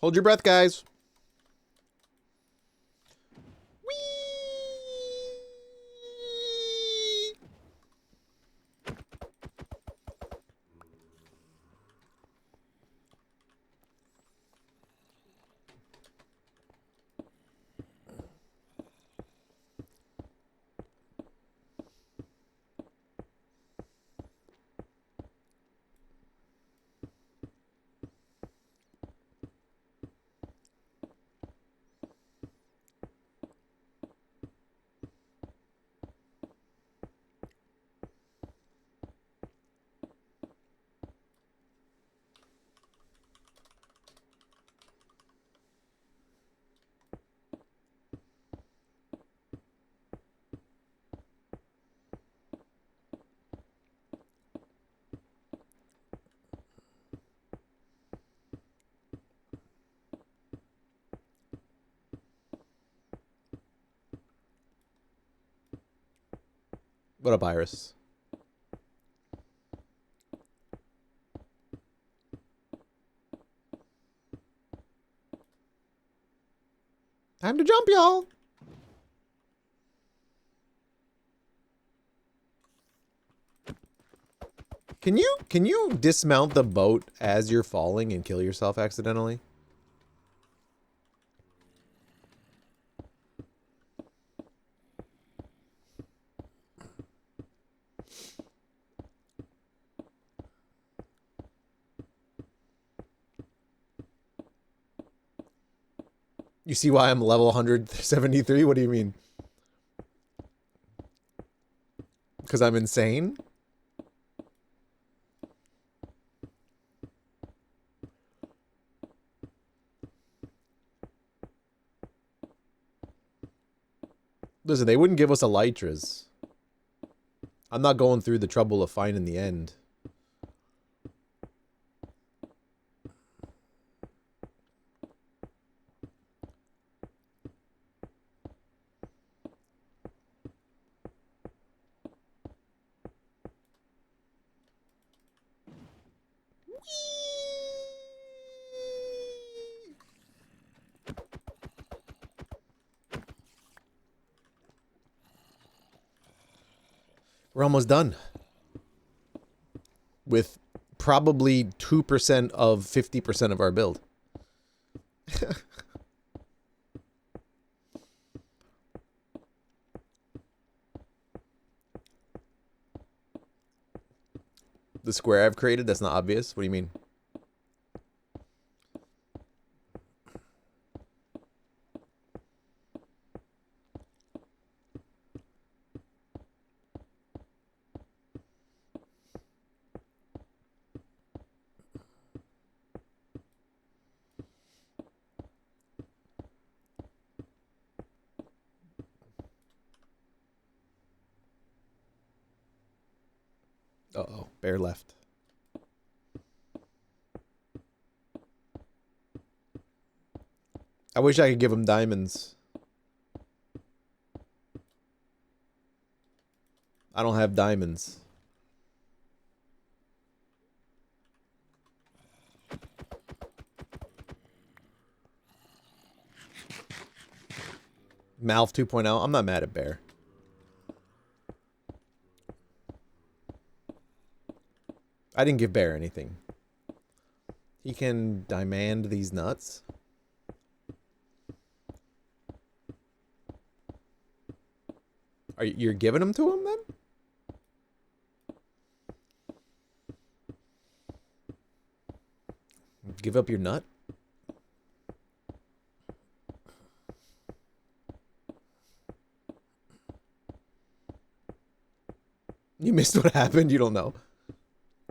[SPEAKER 1] Hold your breath, guys. What up, Iris? Time to jump, y'all. Can you dismount the boat as you're falling and kill yourself accidentally? You see why I'm level 173? What do you mean? Because I'm insane? Listen, they wouldn't give us elytras. I'm not going through the trouble of finding the end. We're almost done. With probably 2% of 50% of our build. The square I've created, that's not obvious. What do you mean? Uh-oh, bear left. I wish I could give him diamonds. I don't have diamonds. Malf 2.0. I'm not mad at Bear. I didn't give Bear anything. He can demand these nuts. You're giving them to him then? Give up your nut? You missed what happened? You don't know.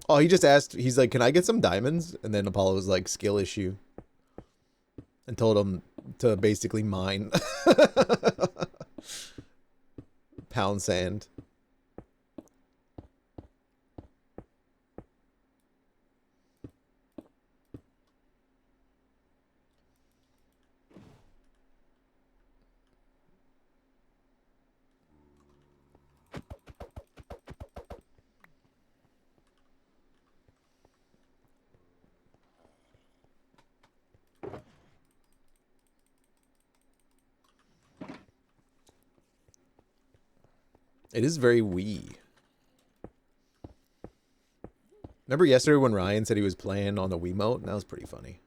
[SPEAKER 1] Oh, he just asked, he's like, can I get some diamonds? And then Apollo was like, skill issue. And told him to basically mine. Pound sand. It is very Wii. Remember yesterday when Ryan said he was playing on the Wiimote? That was pretty funny.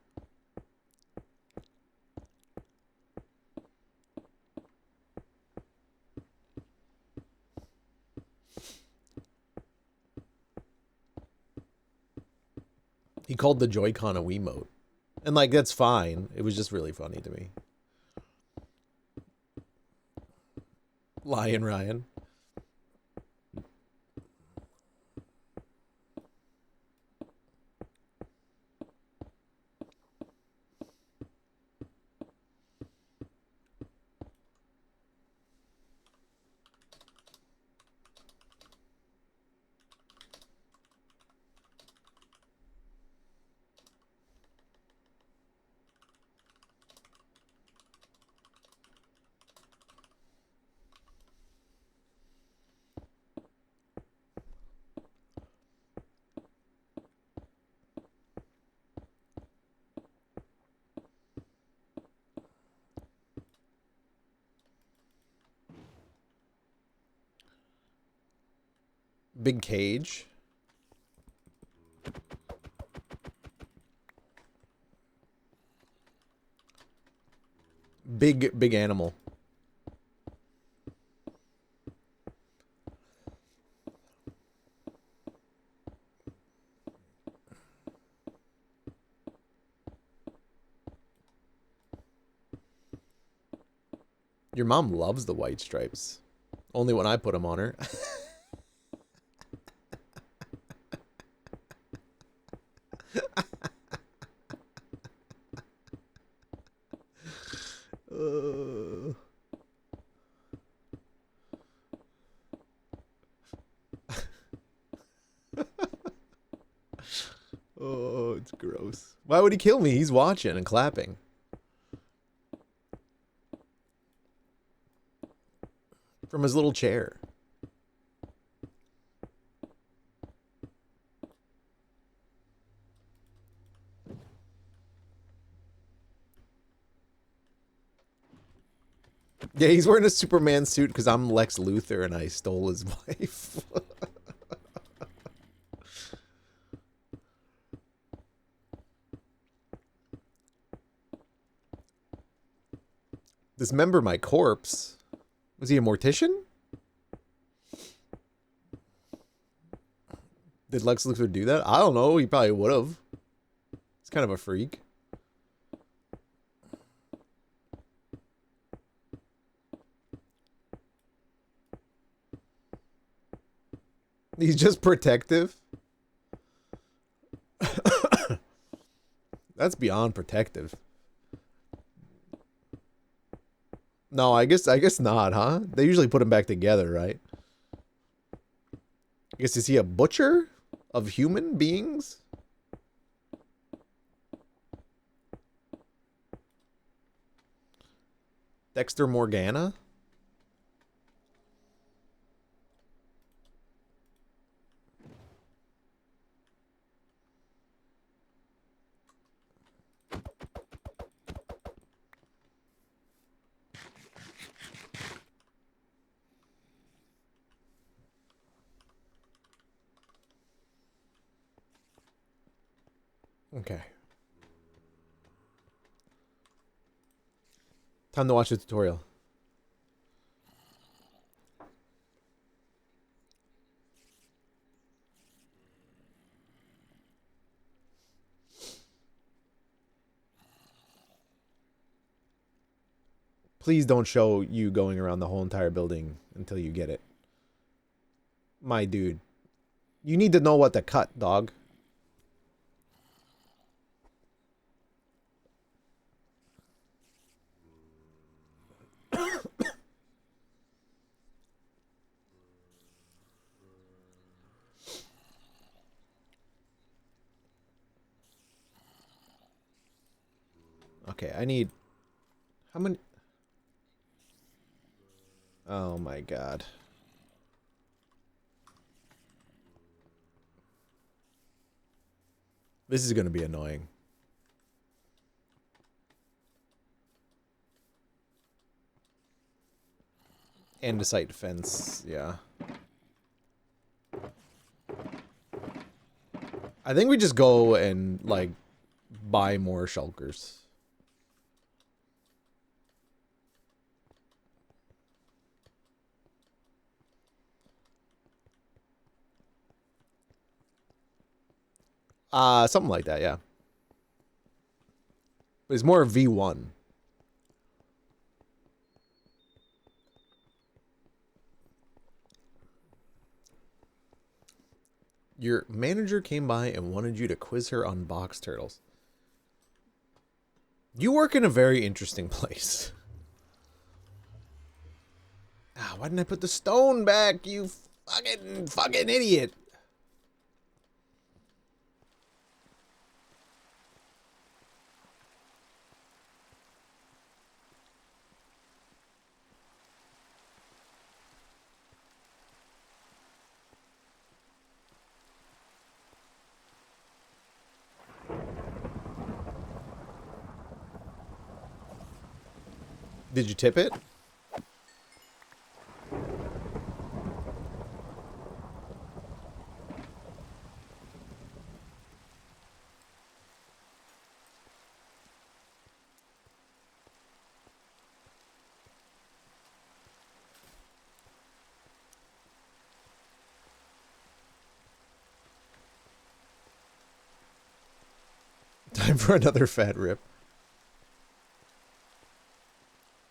[SPEAKER 1] He called the Joy-Con a Wiimote. And, like, that's fine. It was just really funny to me. Lion Ryan. Big cage. Big animal. Your mom loves the white stripes. Only when I put them on her. Oh, it's gross. Why would he kill me? He's watching and clapping. From his little chair. Yeah, he's wearing a Superman suit because I'm Lex Luthor and I stole his wife. Dismember my corpse? Was he a mortician? Did Lex Luthor do that? I don't know. He probably would have. He's kind of a freak. He's just protective. That's beyond protective. No, I guess not, huh? They usually put him back together, right? I guess, is he a butcher of human beings? Dexter Morgana? Okay. Time to watch the tutorial. Please don't show you going around the whole entire building until you get it. My dude. You need to know what to cut, dog. Okay, I need... How many... Oh my god. This is gonna be annoying. Andesite defense, yeah. I think we just go and, like, buy more shulkers. Something like that, yeah. It's more V1. Your manager came by and wanted you to quiz her on box turtles. You work in a very interesting place. Why didn't I put the stone back, you fucking idiot? Did you tip it? Time for another fat rip.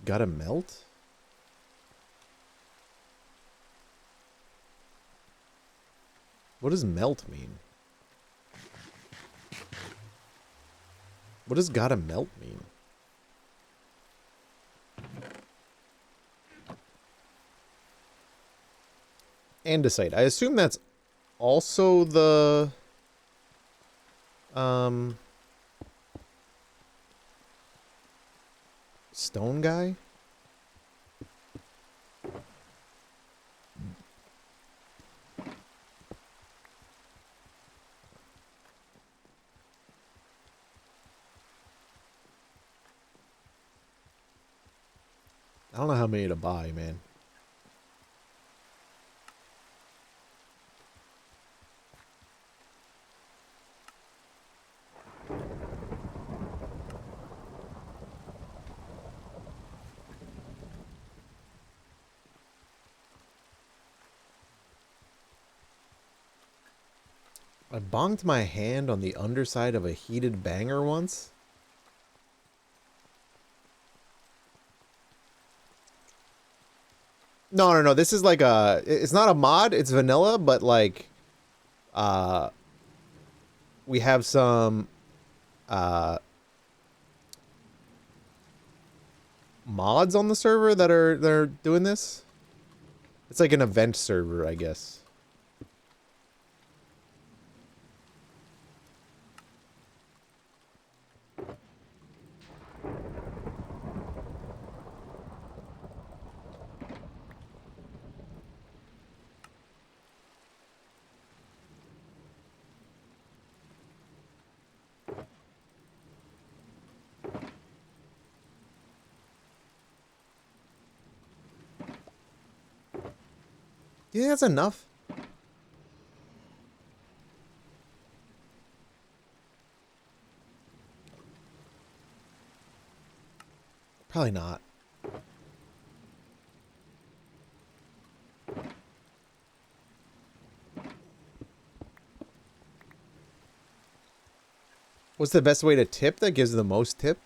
[SPEAKER 1] Gotta melt? What does melt mean? What does gotta melt mean? Andesite. I assume that's also the... Stone guy? I don't know how many to buy, man. I bonked my hand on the underside of a heated banger once. No. This is like a... It's not a mod. It's vanilla, but like... we have some... mods on the server that are doing this. It's like an event server, I guess. Do you think that's enough? Probably not. What's the best way to tip that gives the most tip?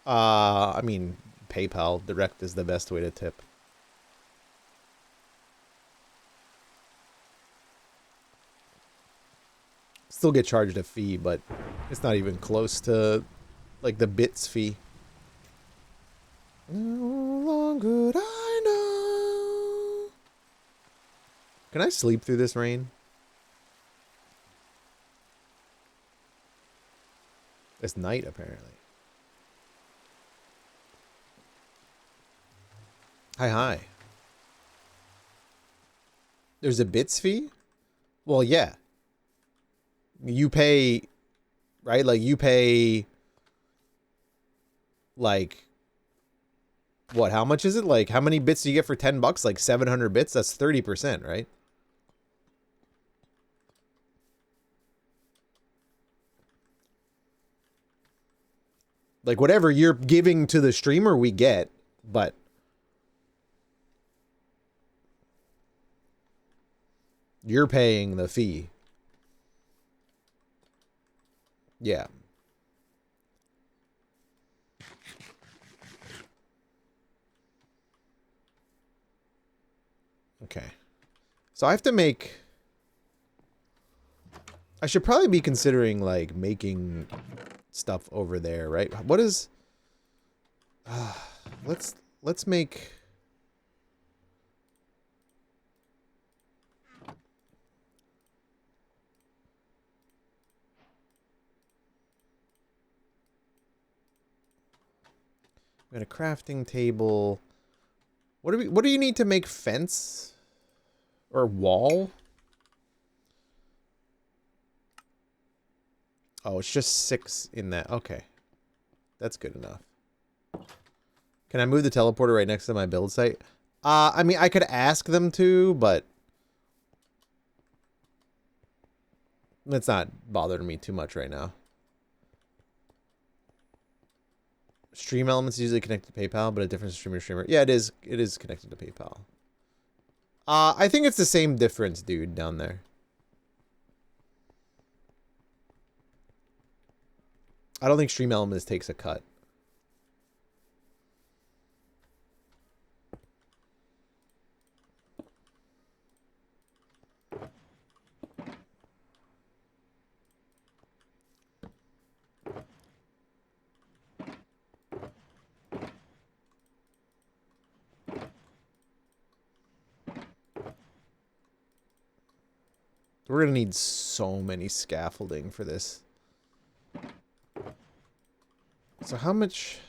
[SPEAKER 1] I mean, PayPal direct is the best way to tip. Still get charged a fee, but it's not even close to like the bits fee. No longer I know. Can I sleep through this rain? It's night, apparently. Hi. There's a bits fee? Well, yeah. You pay, right? Like, you pay, like, What, how much is it? Like, how many bits do you get for 10 bucks? Like 700 bits? That's 30%, right? Like, whatever you're giving to the streamer, we get, but you're paying the fee. Yeah. Okay. So I have to make... I should probably be considering, like, making stuff over there, right? What is... let's make... We got a crafting table. What do you need to make fence? Or wall? Oh, it's just 6 in that. Okay. That's good enough. Can I move the teleporter right next to my build site? I mean, I could ask them to, but it's not bothering me too much right now. Stream Elements is usually connected to PayPal, but a different streamer to streamer. Yeah, it is. It is connected to PayPal. I think it's the same difference, dude, down there. I don't think Stream Elements takes a cut. We're gonna need so many scaffolding for this. So how much...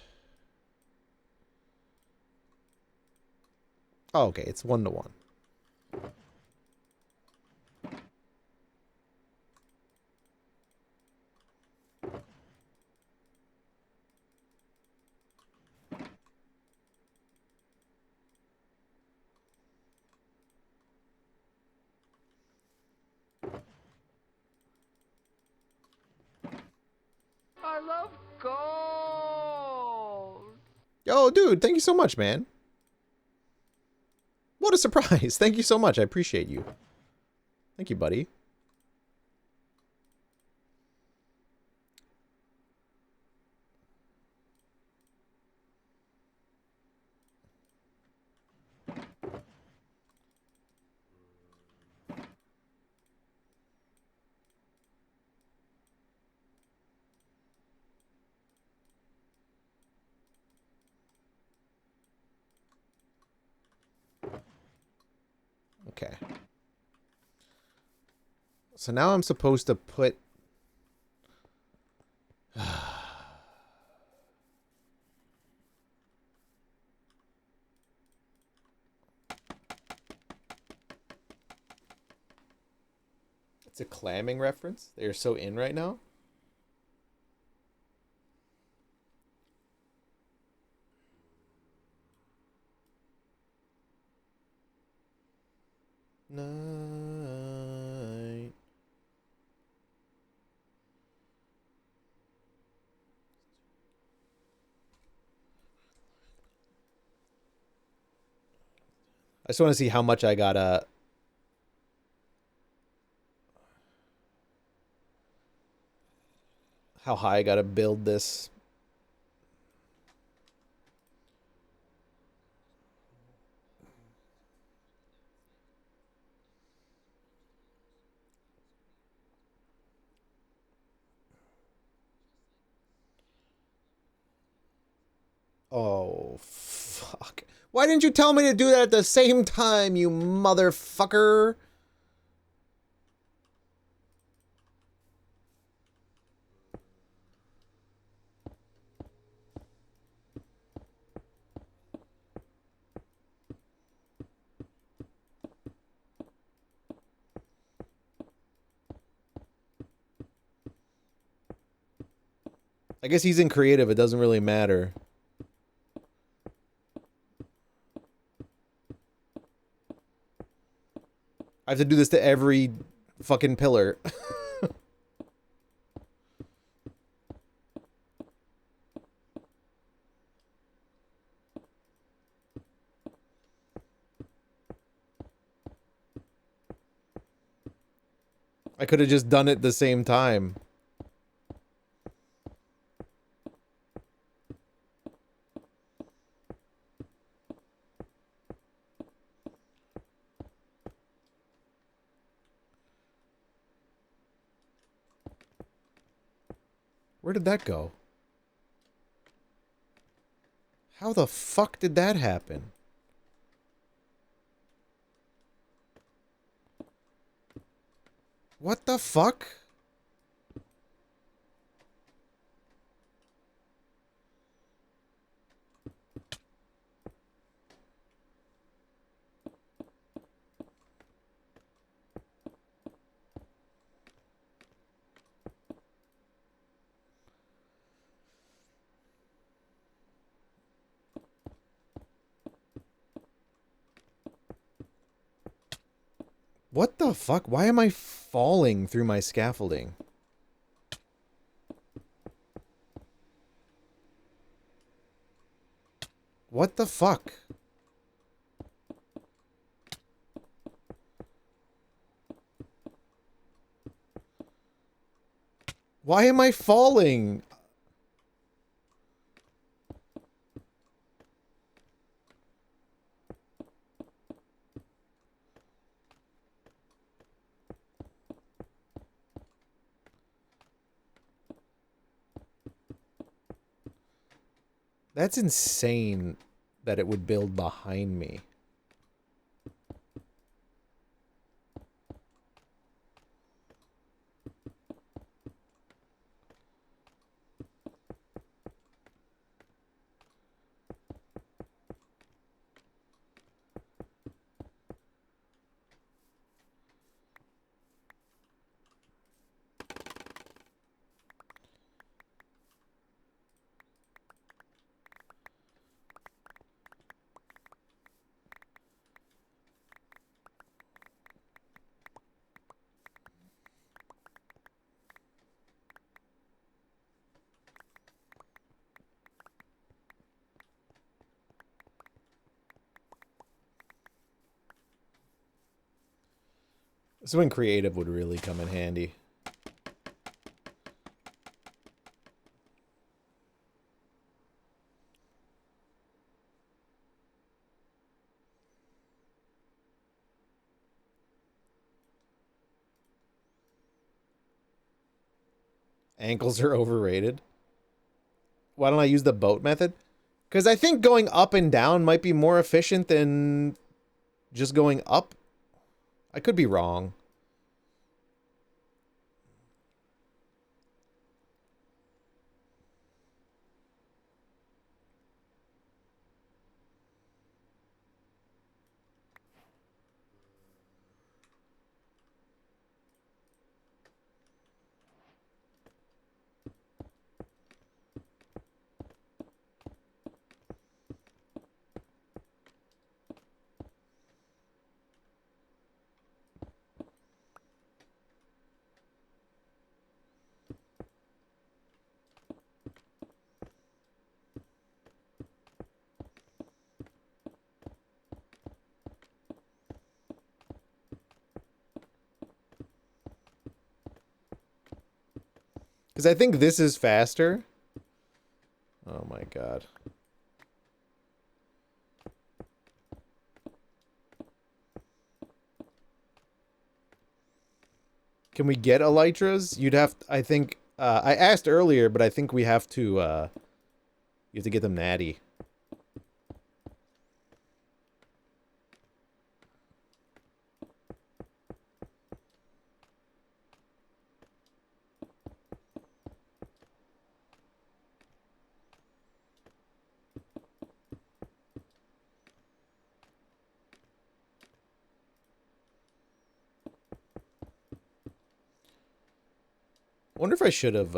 [SPEAKER 1] Oh, okay, it's 1 to 1.
[SPEAKER 2] I love gold.
[SPEAKER 1] Yo, dude, thank you so much, man. What a surprise. Thank you so much. I appreciate you. Thank you, buddy. Okay. So now I'm supposed to put... It's a clamming reference? They're so in right now? Night. I just want to see how much I gotta... How high I gotta build this. Oh, fuck. Why didn't you tell me to do that at the same time, you motherfucker? I guess he's in creative. It doesn't really matter. have to do this to every fucking pillar. I could have just done it at the same time. Where did that go? How the fuck did that happen? What the fuck? What the fuck? Why am I falling through my scaffolding? What the fuck? Why am I falling? That's insane that it would build behind me. This is when creative would really come in handy. Ankles are overrated. Why don't I use the boat method? Because I think going up and down might be more efficient than just going up. I could be wrong. Because I think this is faster. Oh my god. Can we get elytras? You'd have to, I think, I asked earlier, but I think we have to, you have to get them natty. I wonder if I should have,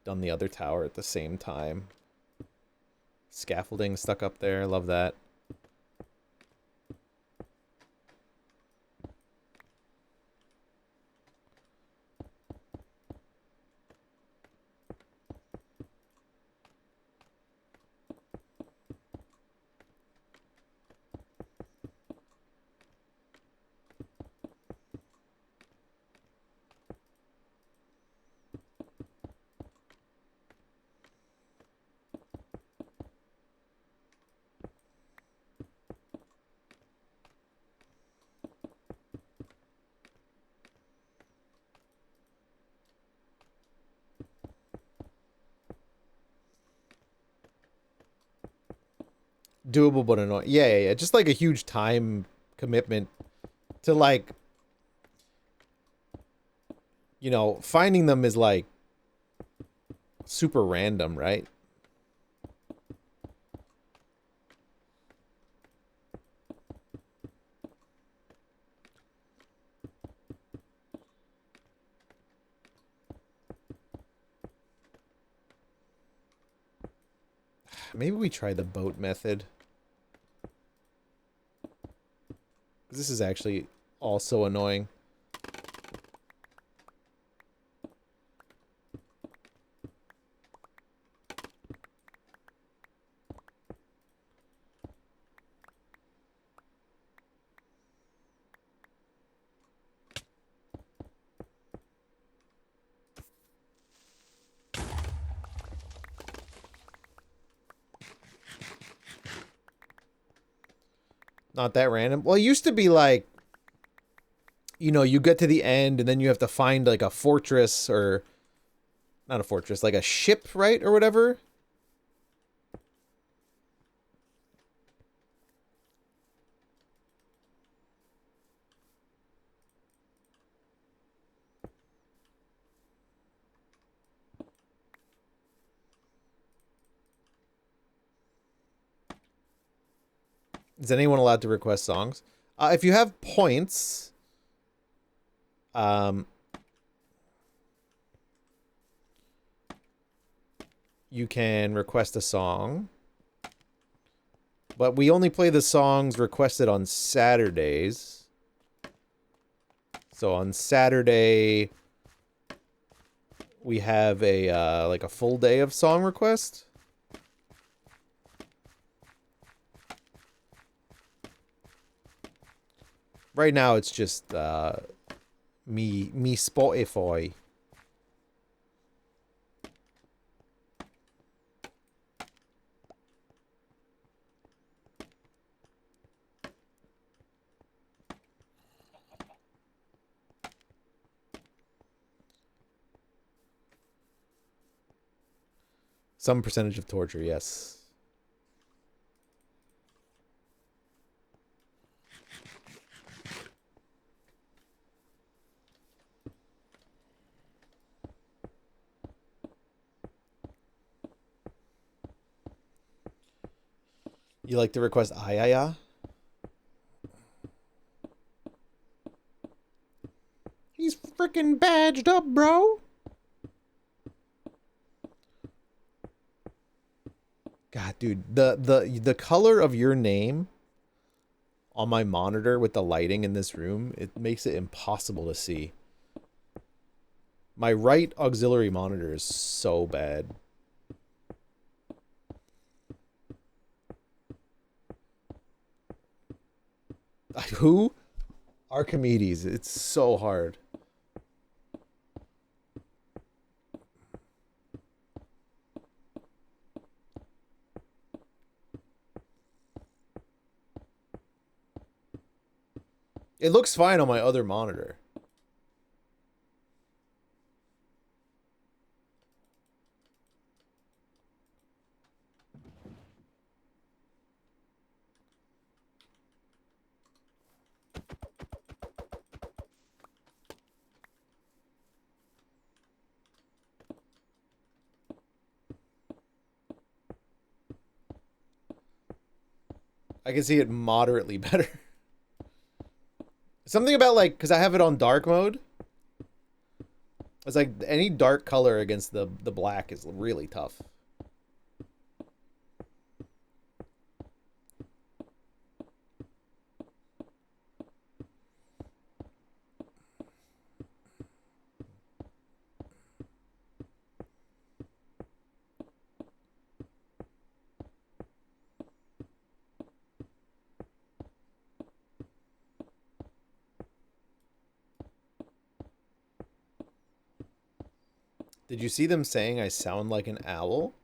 [SPEAKER 1] done the other tower at the same time. Scaffolding stuck up there, love that. Doable but annoying. Yeah, yeah, yeah. Just like a huge time commitment to like, you know, finding them is like super random, right? Maybe we try the boat method. This is actually also annoying. Not that random. Well, it used to be like, you know, you get to the end and then you have to find like a fortress or not a fortress, like a ship, right? Or whatever. Is anyone allowed to request songs? If you have points, um, you can request a song. But we only play the songs requested on Saturdays. So on Saturday, we have a like a full day of song request. Right now, it's just me Spotify. Some percentage of torture, yes. You like to request Ayaya? He's freaking badged up, bro. God, dude, the color of your name on my monitor with the lighting in this room, it makes it impossible to see. My right auxiliary monitor is so bad. Who? Archimedes. It's so hard. It looks fine on my other monitor. I can see it moderately better. Something about like, because I have it on dark mode. It's like any dark color against the black is really tough. Did you see them saying I sound like an owl?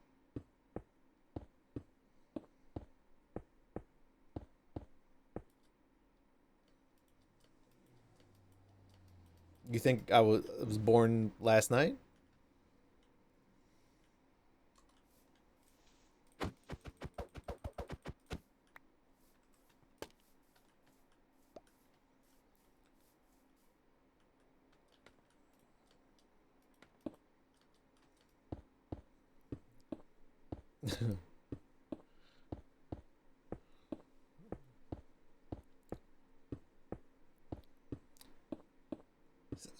[SPEAKER 1] You think I was born last night?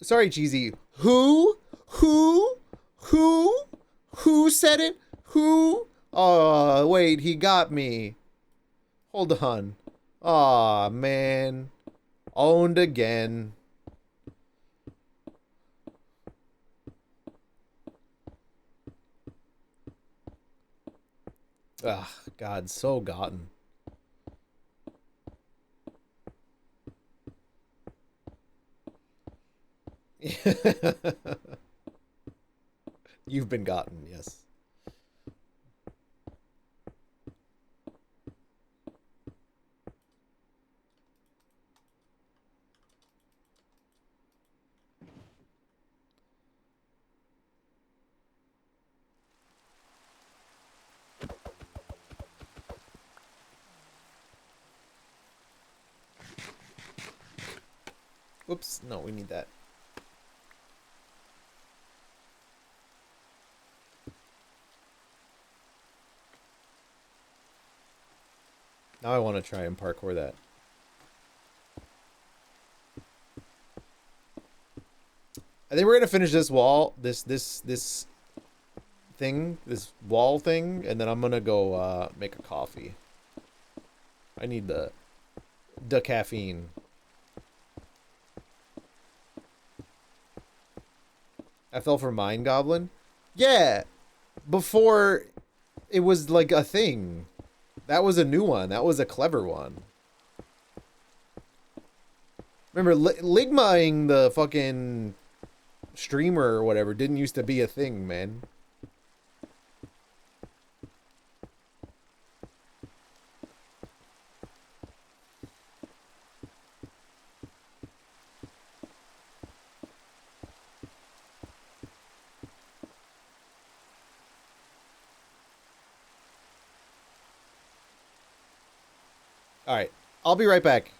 [SPEAKER 1] Sorry, Cheesy. Who? Who? Who said it? Who? Oh, wait, he got me. Hold on. Aw, man. Owned again. Ugh, God, so gotten. You've been gotten, yes. Whoops, no, we need that. Now I want to try and parkour that. I think we're gonna finish this wall, this thing, this wall thing, and then I'm gonna go make a coffee. I need the caffeine. I fell for Mind Goblin. Yeah, before it was like a thing. That was a new one. That was a clever one. Remember, Ligmaing the fucking streamer or whatever didn't used to be a thing, man. All right, I'll be right back.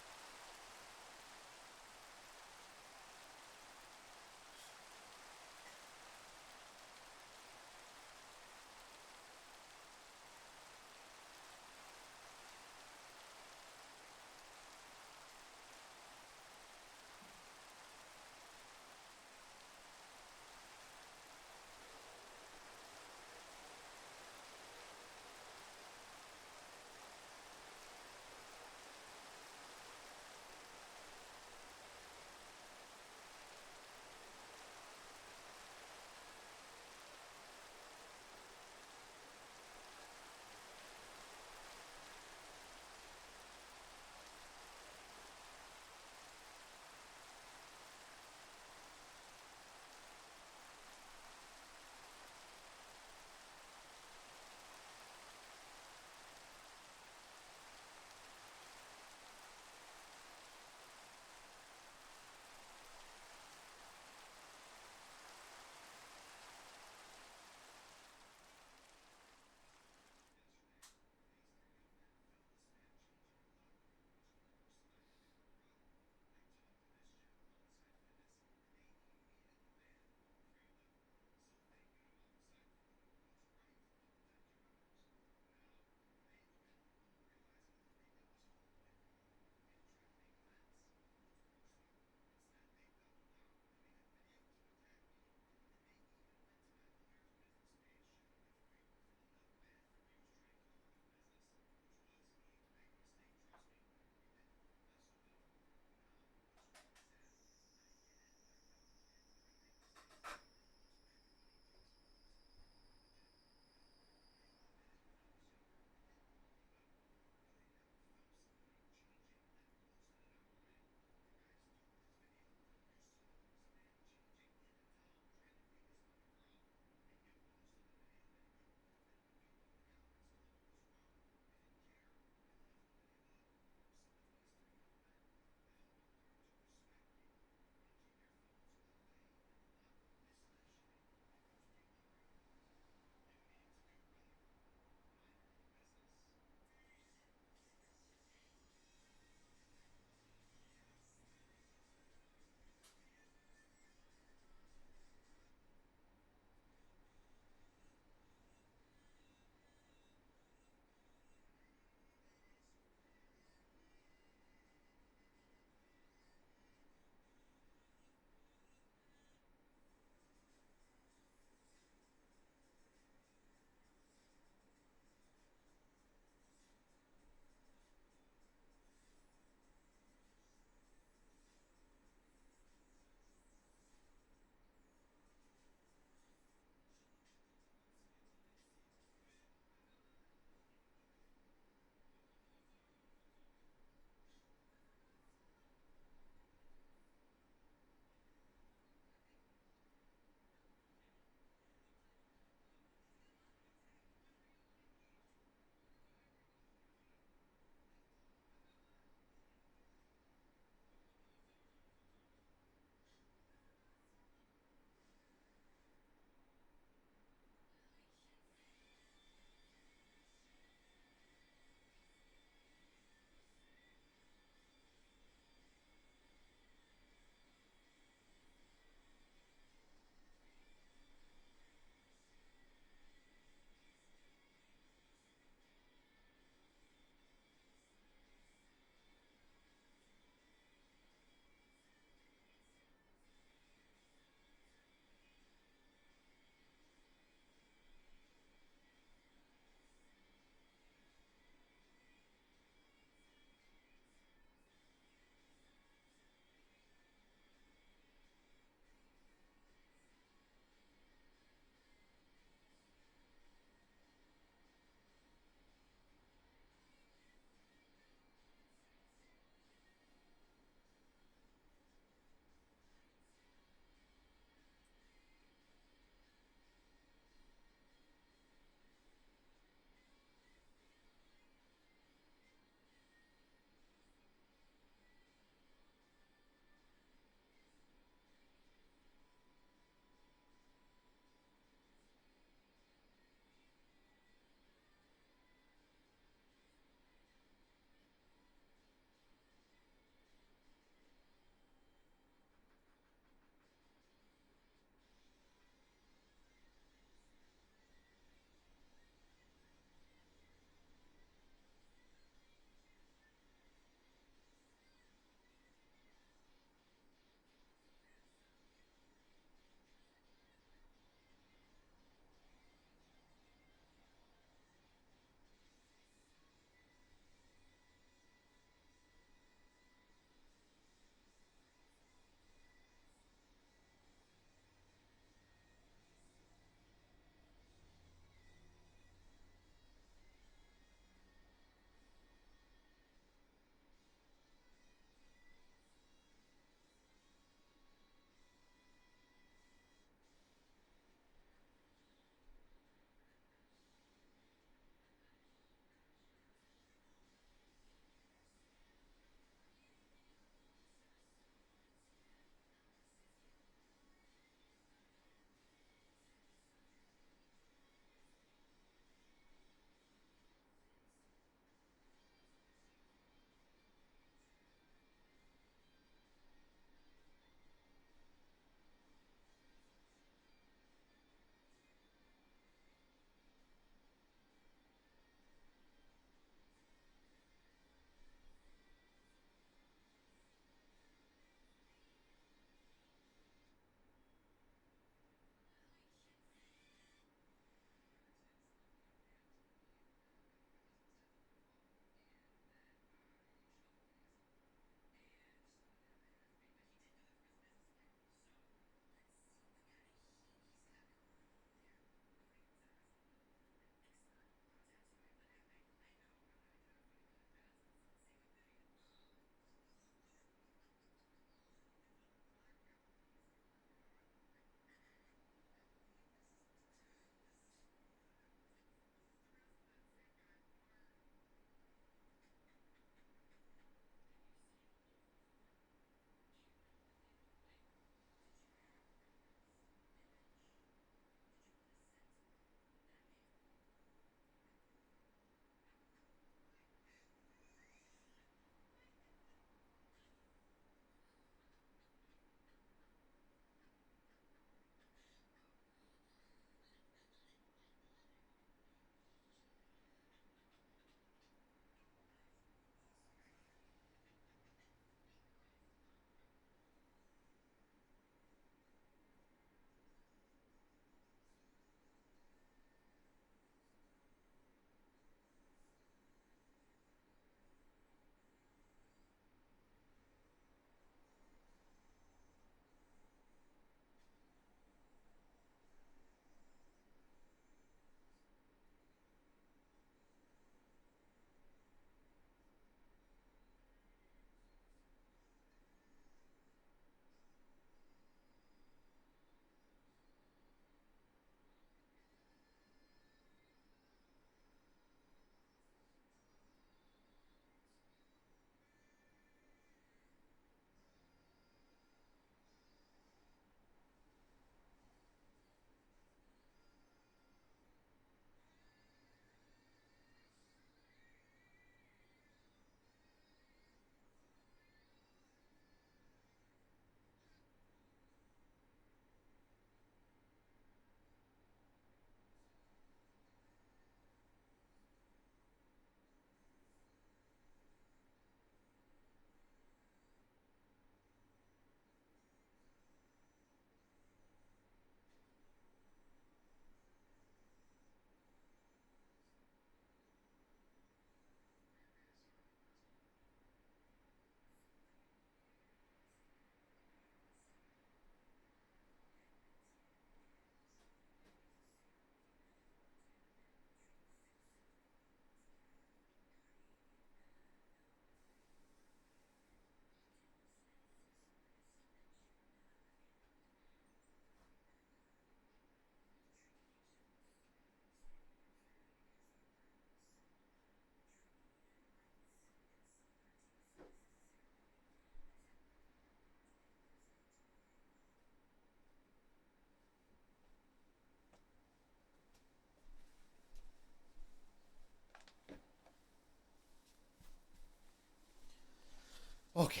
[SPEAKER 1] Okay.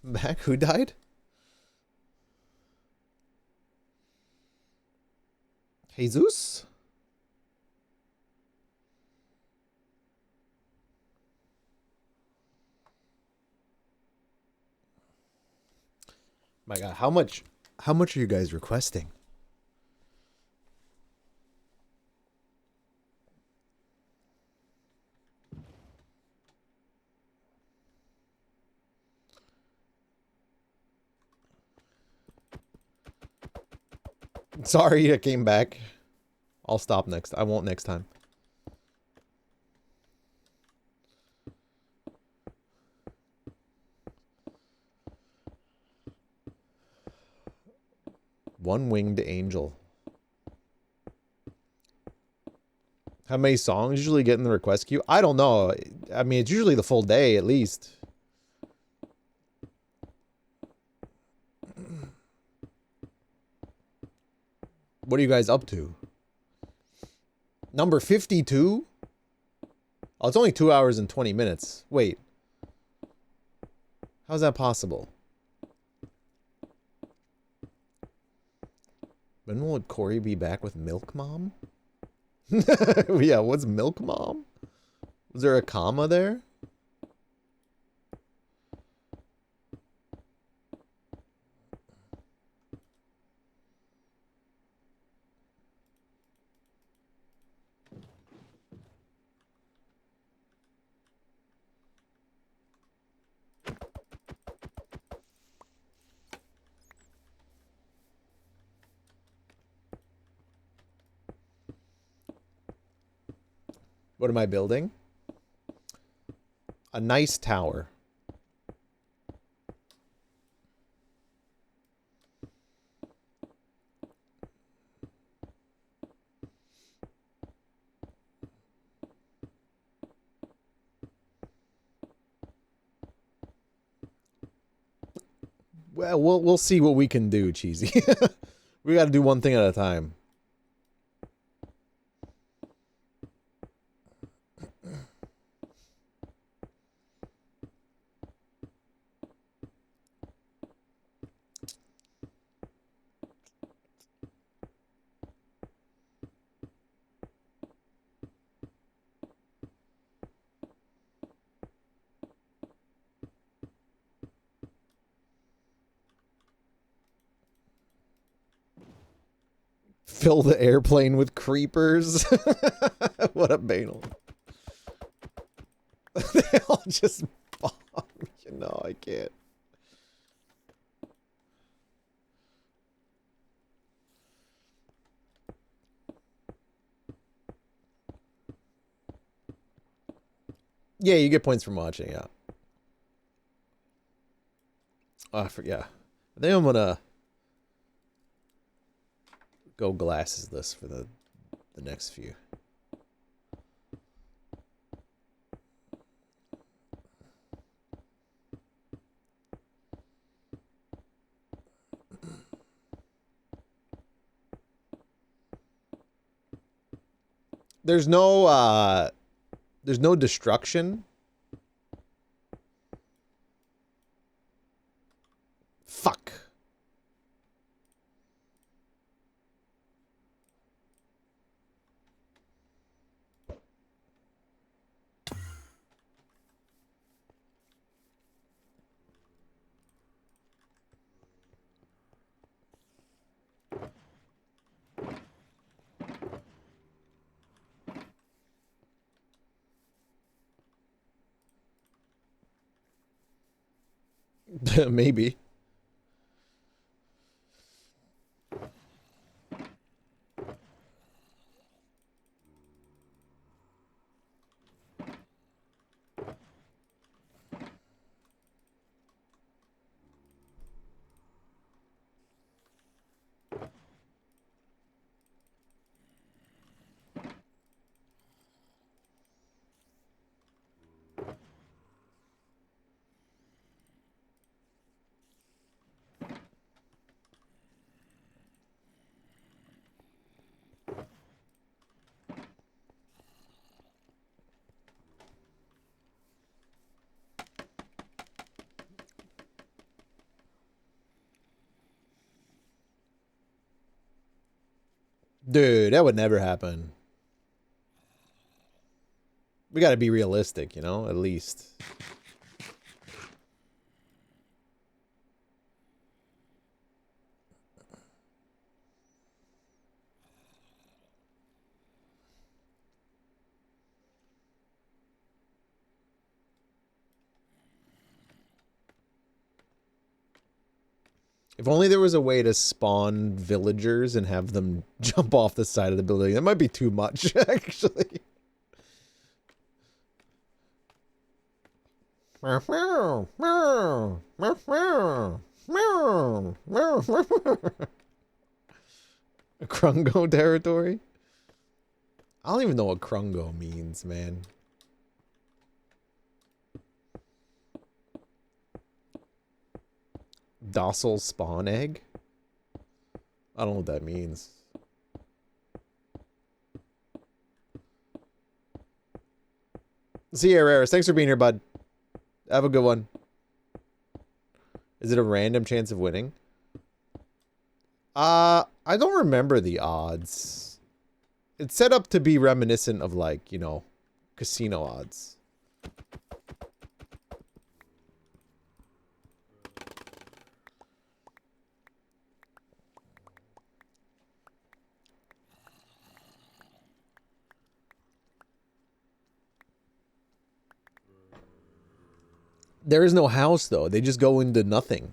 [SPEAKER 1] Back? Who died? Jesus? My God, how much are you guys requesting? Sorry I came back. I'll stop next. I won't next time. One-winged angel. How many songs usually get in the request queue? I don't know. I mean, it's usually the full day at least. What are you guys up to? Number 52? Oh, it's only 2 hours and 20 minutes. Wait. How's that possible? When will Corey be back with Milk Mom? Yeah, what's Milk Mom? Was there a comma there? What am I building? A nice tower. Well, we'll see what we can do, Cheesy. We got to do one thing at a time. Fill the airplane with creepers. What a banal. They all just bomb. You know, I can't. Yeah, you get points from watching, yeah. Oh, I forget. I think I'm gonna go glassesless for the next few. There's no destruction. Fuck. Maybe. Dude, that would never happen. We gotta be realistic, you know, at least. If only there was a way to spawn villagers and have them jump off the side of the building. That might be too much, actually. Krungo territory? I don't even know what Krungo means, man. Docile spawn egg? I don't know what that means. See you, Raris. Thanks for being here, bud. Have a good one. Is it a random chance of winning? I don't remember the odds. It's set up to be reminiscent of, like, you know, casino odds. There is no house, though. They just go into nothing.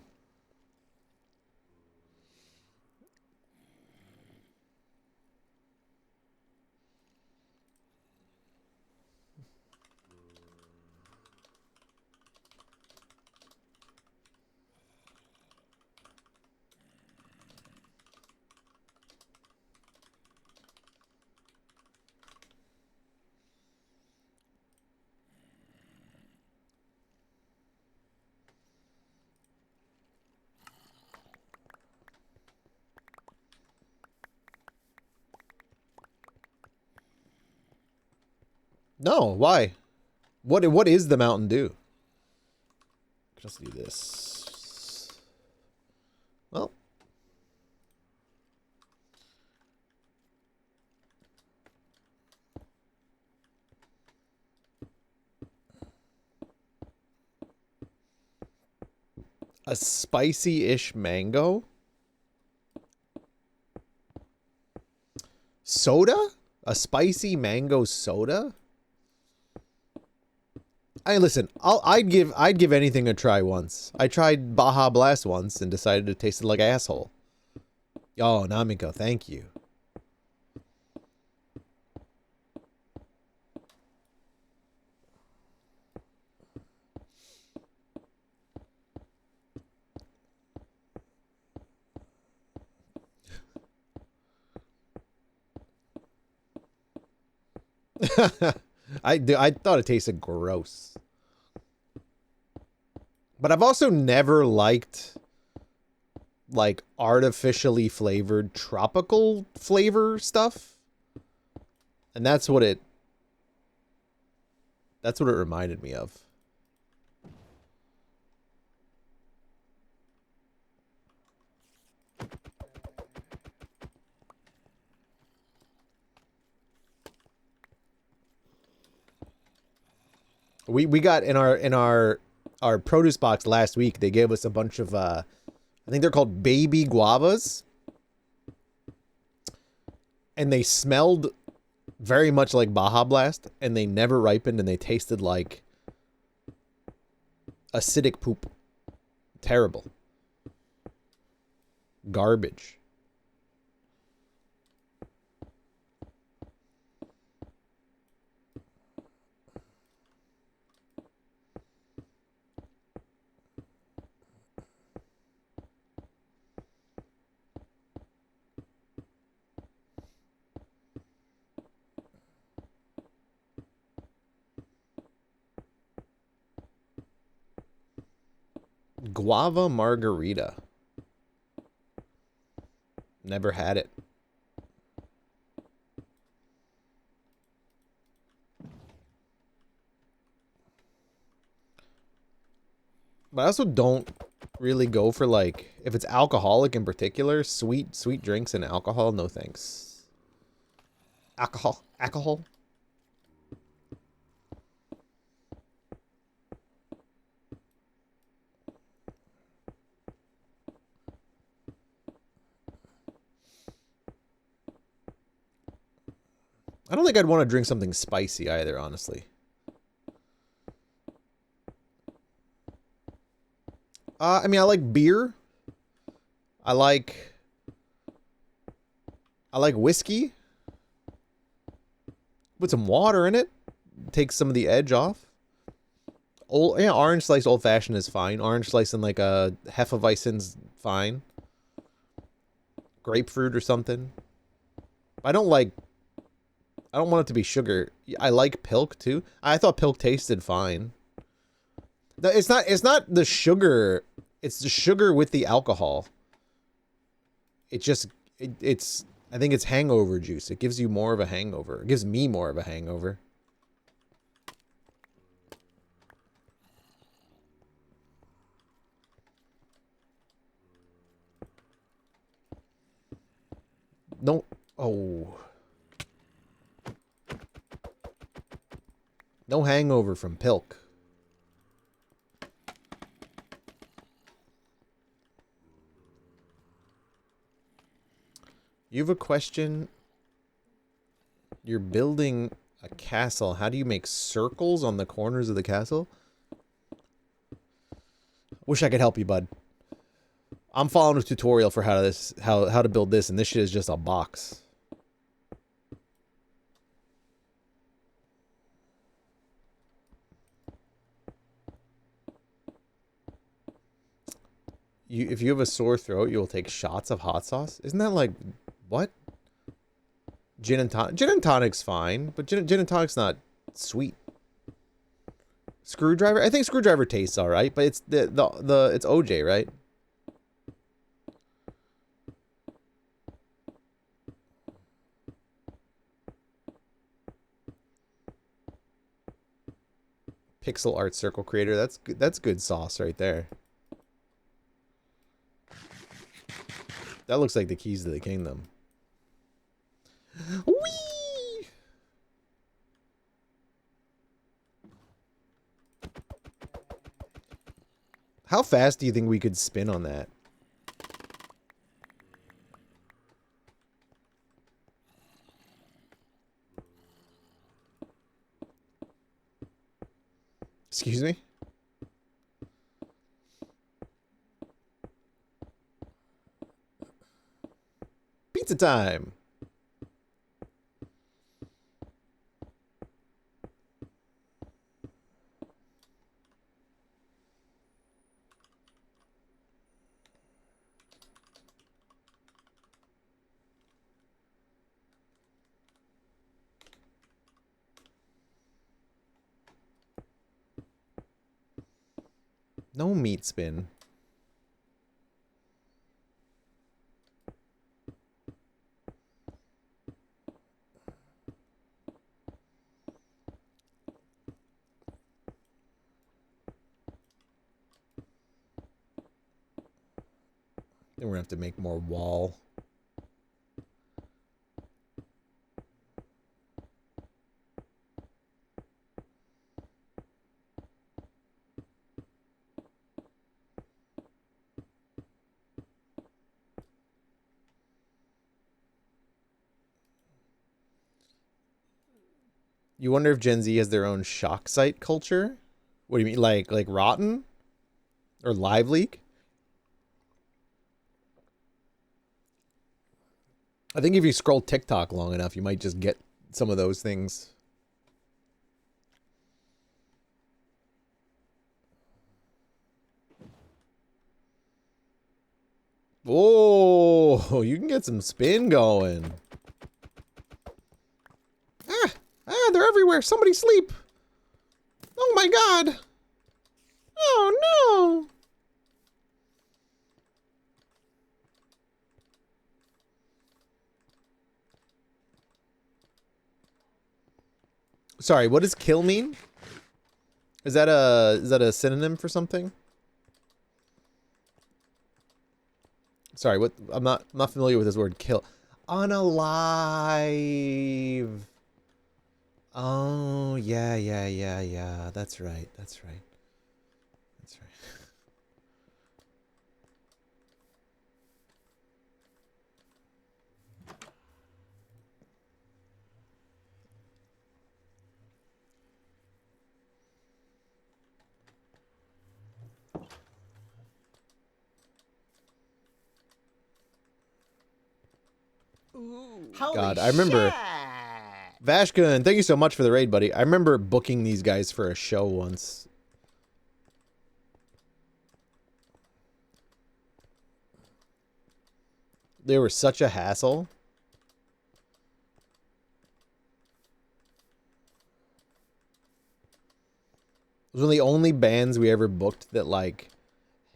[SPEAKER 1] No, why? What is the Mountain Dew? Just do this. Well. A spicy-ish mango? Soda? A spicy mango soda? Listen, I'd give anything a try once. I tried Baja Blast once and decided it tasted like asshole. Oh, Namiko, thank you. I thought it tasted gross. But I've also never liked, like, artificially flavored tropical flavor stuff. And that's what it reminded me of. We got in our produce box last week, they gave us a bunch of I think they're called baby guavas. And they smelled very much like Baja Blast, and they never ripened, and they tasted like acidic poop. Terrible. Garbage. Guava margarita. Never had it. But I also don't really go for, like, if it's alcoholic in particular, sweet drinks and alcohol, no thanks. Alcohol. Alcohol. I don't think I'd want to drink something spicy either, honestly. I mean, I like beer. I like whiskey. Put some water in it. Take some of the edge off. Orange slice old fashioned is fine. Orange slice in like a Hefeweizen's fine. Grapefruit or something. I don't want it to be sugar. I like Pilk too. I thought Pilk tasted fine. It's not the sugar. It's the sugar with the alcohol. It's I think it's hangover juice. It gives you more of a hangover. It gives me more of a hangover. No. Oh. No hangover from Pilk. You have a question? You're building a castle. How do you make circles on the corners of the castle? Wish I could help you, bud. I'm following a tutorial for how to build this, and this shit is just a box. If you have a sore throat, you will take shots of hot sauce. Isn't that like what? Gin and tonic. Gin and tonic's fine, but gin and tonic's not sweet. Screwdriver. I think screwdriver tastes all right, but it's it's OJ, right? Pixel art circle creator. That's good sauce right there. That looks like the keys to the kingdom. Whee! How fast do you think we could spin on that? Excuse me? Pizza time! No meat spin. Then we're gonna have to make more wall. You wonder if Gen Z has their own shock site culture? What do you mean, like Rotten? Or Live Leak? I think if you scroll TikTok long enough, you might just get some of those things. Oh, you can get some spin going. They're everywhere. Somebody sleep. Oh my god. Oh no. Sorry, what does kill mean? Is that a synonym for something? Sorry, what I'm not familiar with this word kill. Unalive. Oh, yeah, yeah, yeah, yeah. That's right. That's right. That's right.
[SPEAKER 3] Holy
[SPEAKER 1] God, I remember
[SPEAKER 3] shit!
[SPEAKER 1] Vashka, thank you so much for the raid, buddy. I remember booking these guys for a show once. They were such a hassle. It was one of the only bands we ever booked that, like,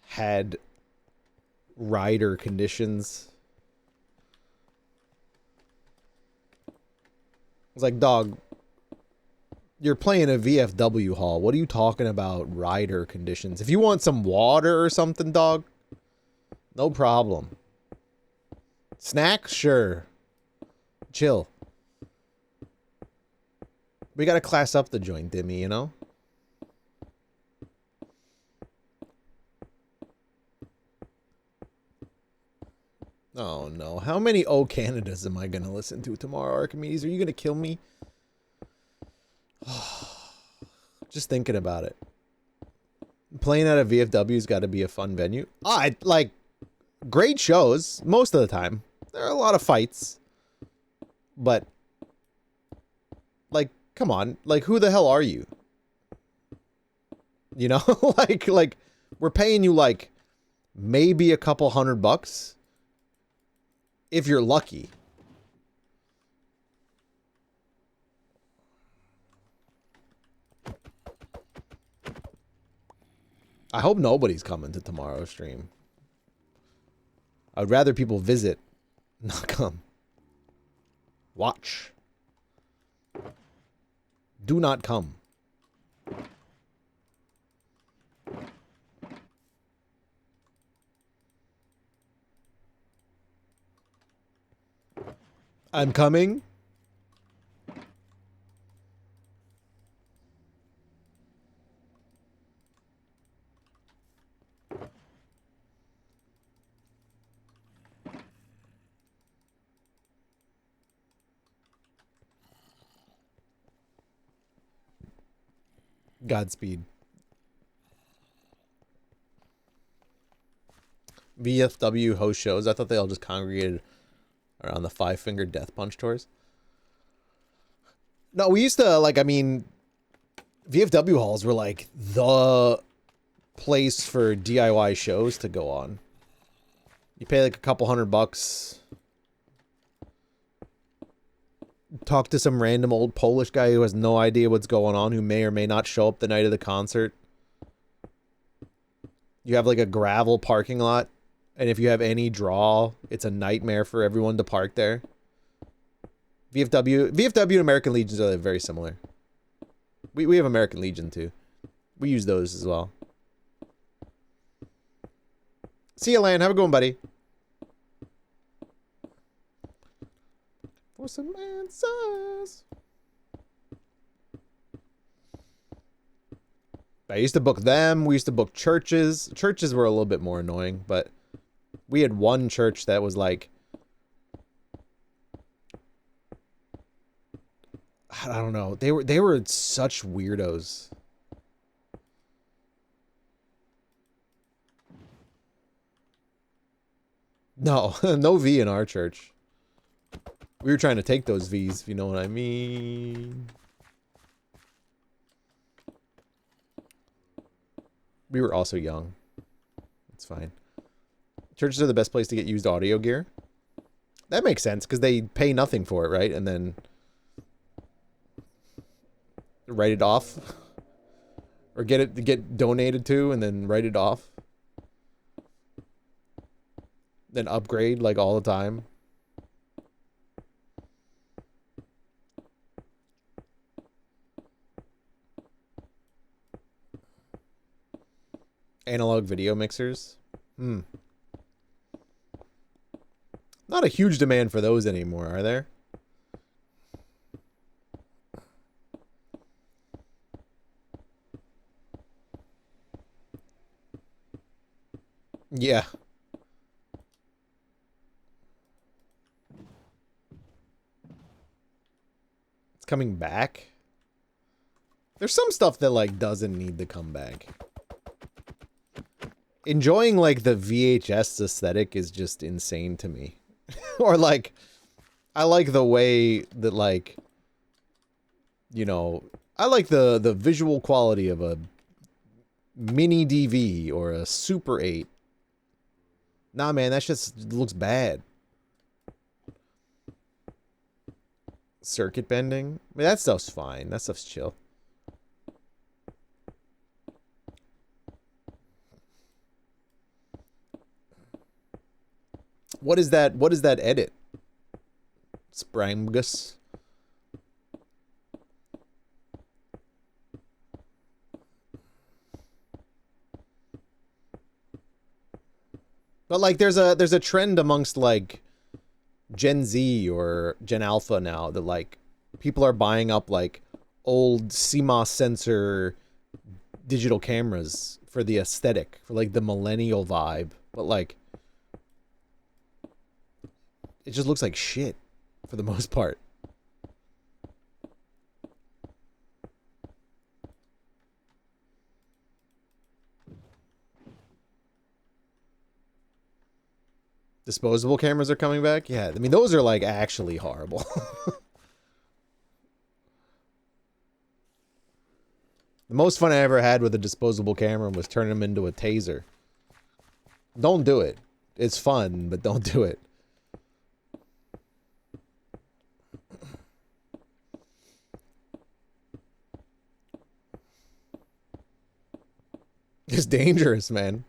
[SPEAKER 1] had rider conditions. It's like, dog, you're playing a VFW hall. What are you talking about rider conditions? If you want some water or something, dog, no problem. Snacks? Sure. Chill. We gotta class up the joint, Dimmy, you know? Oh no. How many O Canadas am I gonna listen to tomorrow, Archimedes? Are you gonna kill me? Just thinking about it. Playing at a VFW's gotta be a fun venue. Like, great shows most of the time. There are a lot of fights. But, like, come on. Like, who the hell are you? You know? like, we're paying you, like, maybe a couple $100 if you're lucky. I hope nobody's coming to tomorrow's stream. I would rather people visit, not come. Watch. Do not come. I'm coming. Godspeed. VFW host shows. I thought they all just congregated around the Five Finger Death Punch tours. No, we used to, like, I mean, VFW halls were like the place for DIY shows to go on. You pay like a couple $100. Talk to some random old Polish guy who has no idea what's going on, who may or may not show up the night of the concert. You have like a gravel parking lot, and if you have any draw, it's a nightmare for everyone to park there. VFW and American Legions are very similar. We have American Legion too. We use those as well. See you, Lan. Have a good one, buddy. For some answers. I used to book them. We used to book churches. Churches were a little bit more annoying, but we had one church that was like, I don't know. They were such weirdos. No, no V in our church. We were trying to take those V's, if you know what I mean. We were also young. It's fine. Churches are the best place to get used audio gear. That makes sense, because they pay nothing for it, right? And then write it off. Or get donated to, and then write it off. Then upgrade, like, all the time. Analog video mixers. Not a huge demand for those anymore, are there? Yeah. It's coming back. There's some stuff that, like, doesn't need to come back. Enjoying, like, the VHS aesthetic is just insane to me. Or, like, I like the way that, like, you know, I like the visual quality of a mini DV or a Super 8. Nah, man, that just looks bad. Circuit bending? I mean, that stuff's fine. That stuff's chill. What is that? What is that edit? Sprangus? But like there's a trend amongst like Gen Z or Gen Alpha now that like people are buying up like old CMOS sensor digital cameras for the aesthetic, for like the millennial vibe. But like it just looks like shit for the most part. Disposable cameras are coming back? Yeah, I mean, those are, like, actually horrible. The most fun I ever had with a disposable camera was turning them into a taser. Don't do it. It's fun, but don't do it. It's dangerous, man.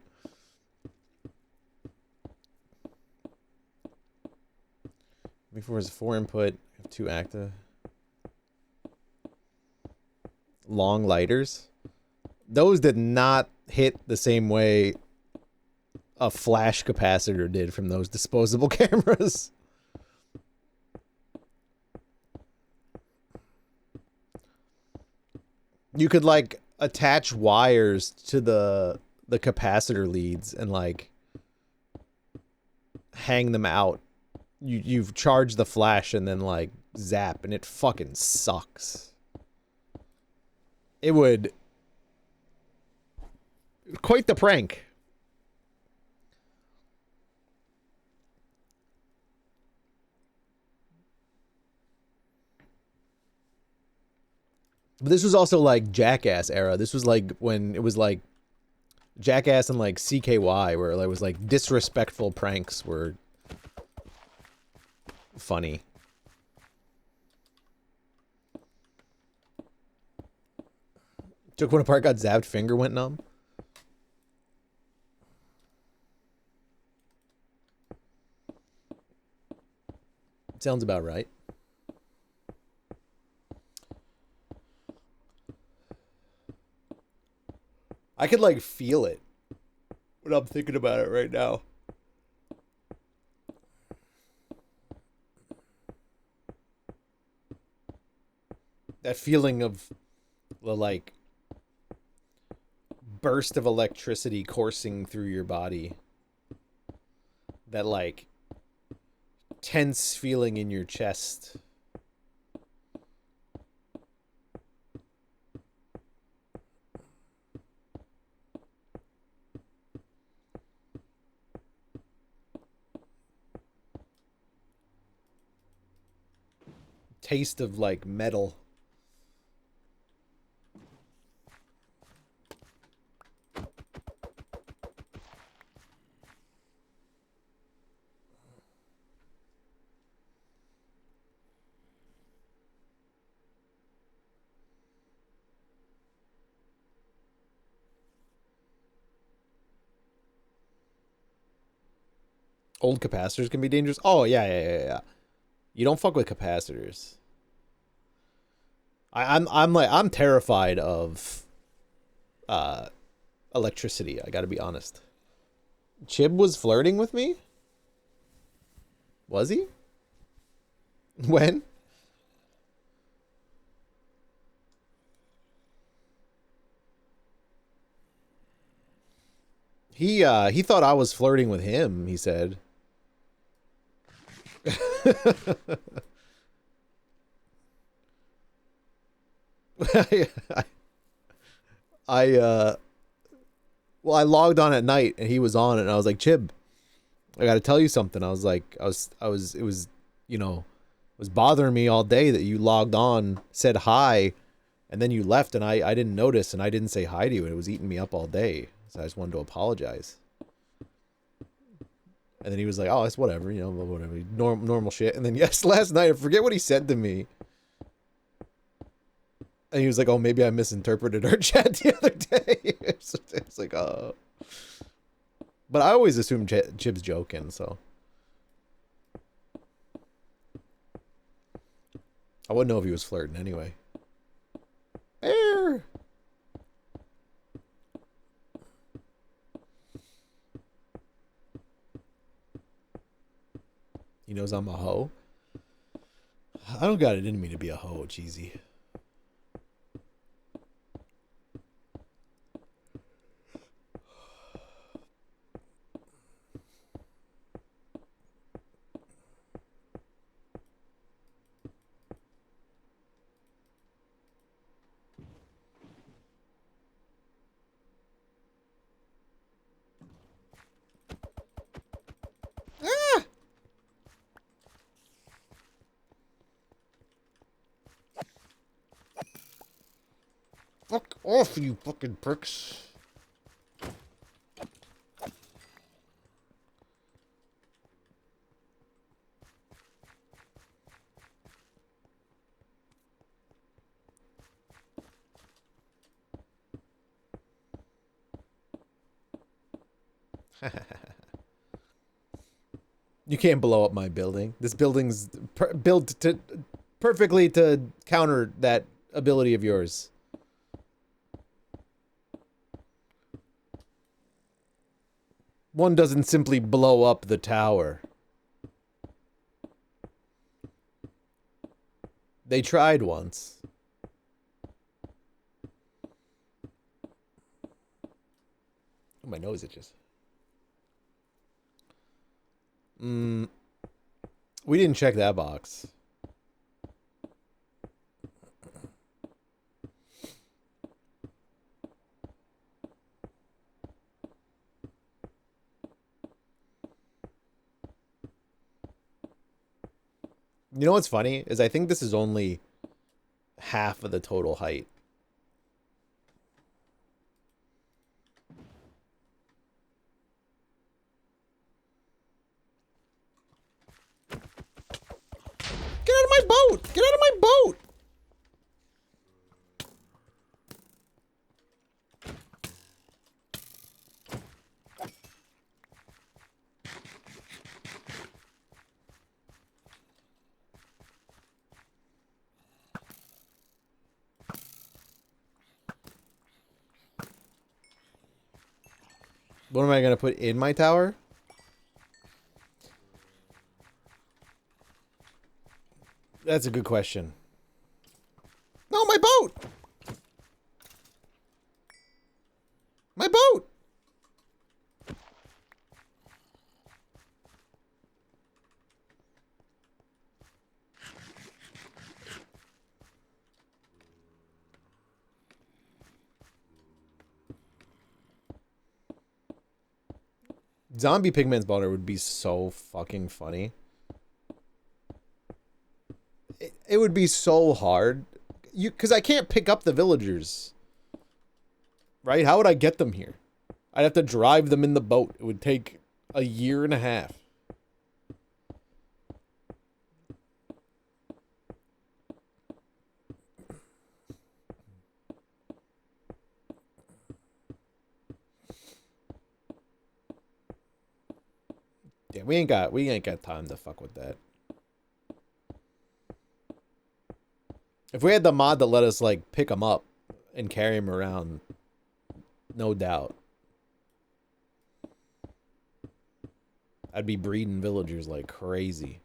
[SPEAKER 1] Before it's 4 input, 2 active. Long lighters. Those did not hit the same way a flash capacitor did from those disposable cameras. You could like attach wires to the capacitor leads and like hang them out. You've charged the flash and then like zap, and it fucking sucks. It would quite the prank. But this was also like Jackass era. This was like when it was like Jackass and like CKY, where it was like disrespectful pranks were funny. Took one apart, got zapped, finger went numb. Sounds about right. I could like feel it when I'm thinking about it right now. That feeling of the like burst of electricity coursing through your body. That like tense feeling in your chest. Taste of like metal. Old capacitors can be dangerous. Oh yeah. You don't fuck with capacitors. I'm terrified of electricity. I gotta be honest. Chib was flirting with me? Was he? When? He thought I was flirting with him, he said. Well, I logged on at night and he was on it and I was like, Chib, I gotta tell you something. I was like, it was, you know, it was bothering me all day that you logged on, said hi, and then you left and I didn't notice and I didn't say hi to you and it was eating me up all day. So I just wanted to apologize. And then he was like, oh, it's whatever, you know, whatever, normal shit. And then yes, last night, I forget what he said to me. And he was like, oh, maybe I misinterpreted our chat the other day. It's like, oh. But I always assume Chib's joking, so. I wouldn't know if he was flirting anyway. Bear! He knows I'm a hoe. I don't got it in me to be a hoe, cheesy. Ah! Fuck off, you fucking pricks. You can't blow up my building. This building's built to perfectly to counter that ability of yours. One doesn't simply blow up the tower. They tried once. Oh, my nose itches. We didn't check that box. You know what's funny is I think this is only half of the total height. Get out of my boat! Get out of my boat! What am I gonna put in my tower? That's a good question. No, my boat! My boat! Zombie pigman spawner would be so fucking funny. It would be so hard. Because I can't pick up the villagers. Right? How would I get them here? I'd have to drive them in the boat. It would take a year and a half. Yeah, we ain't got time to fuck with that. If we had the mod that let us like pick them up and carry them around, no doubt. I'd be breeding villagers like crazy.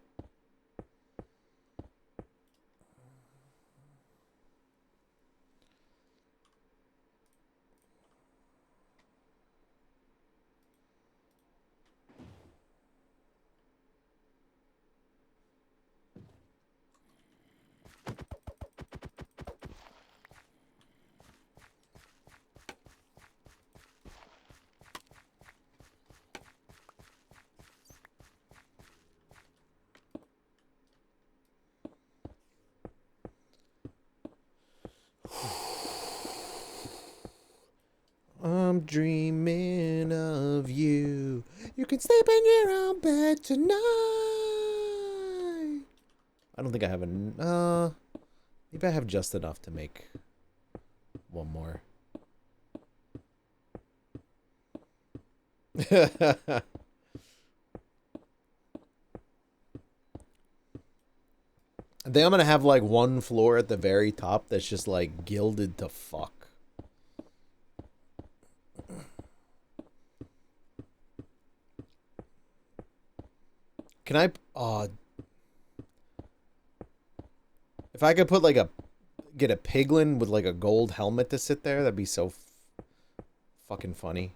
[SPEAKER 1] I'm dreaming of you. You can sleep in your own bed tonight. I don't think I have maybe I have just enough to make one more. I think I'm gonna have like one floor at the very top that's just like gilded to fuck. Can I, if I could put like get a piglin with like a gold helmet to sit there, that'd be so fucking funny.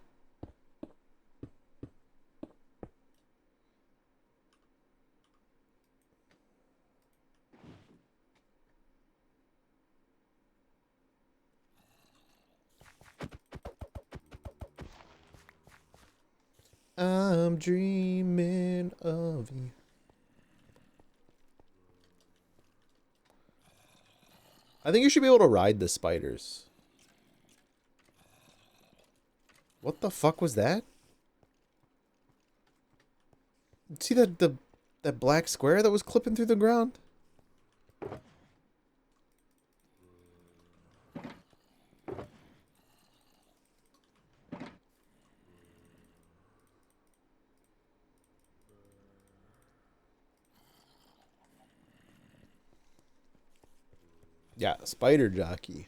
[SPEAKER 1] I'm dreaming of you. I think you should be able to ride the spiders. What the fuck was that? See that black square that was clipping through the ground? Yeah, spider jockey.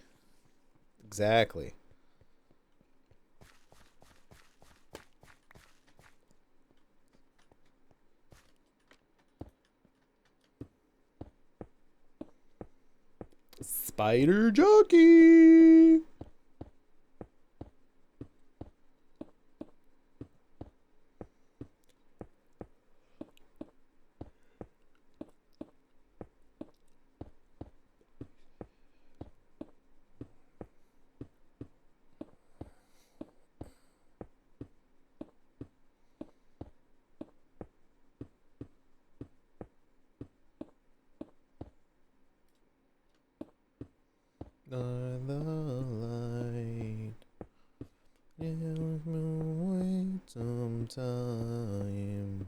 [SPEAKER 1] Exactly. Spider jockey. The light. Yeah, wait some time.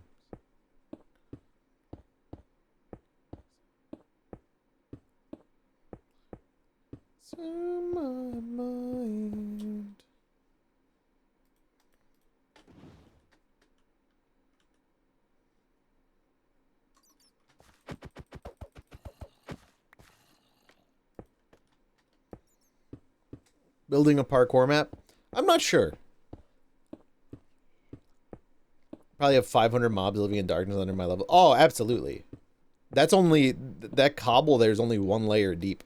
[SPEAKER 1] It's in my mind. Building a parkour map? I'm not sure. Probably have 500 mobs living in darkness under my level. Oh, absolutely. That's only... That cobble there's only one layer deep.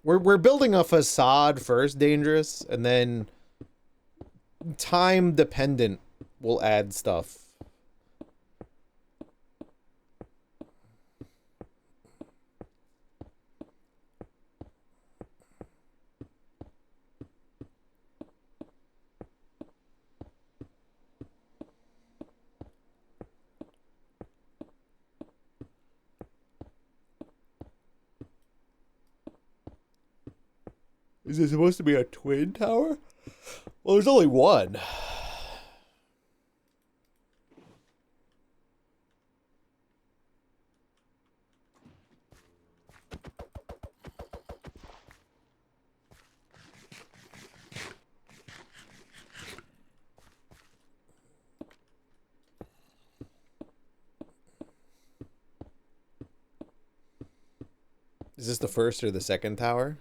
[SPEAKER 1] We're building a facade first, Dangerous, and then... time dependent, we'll add stuff. Is it supposed to be a twin tower? Well, there's only one. Is this the first or the second tower?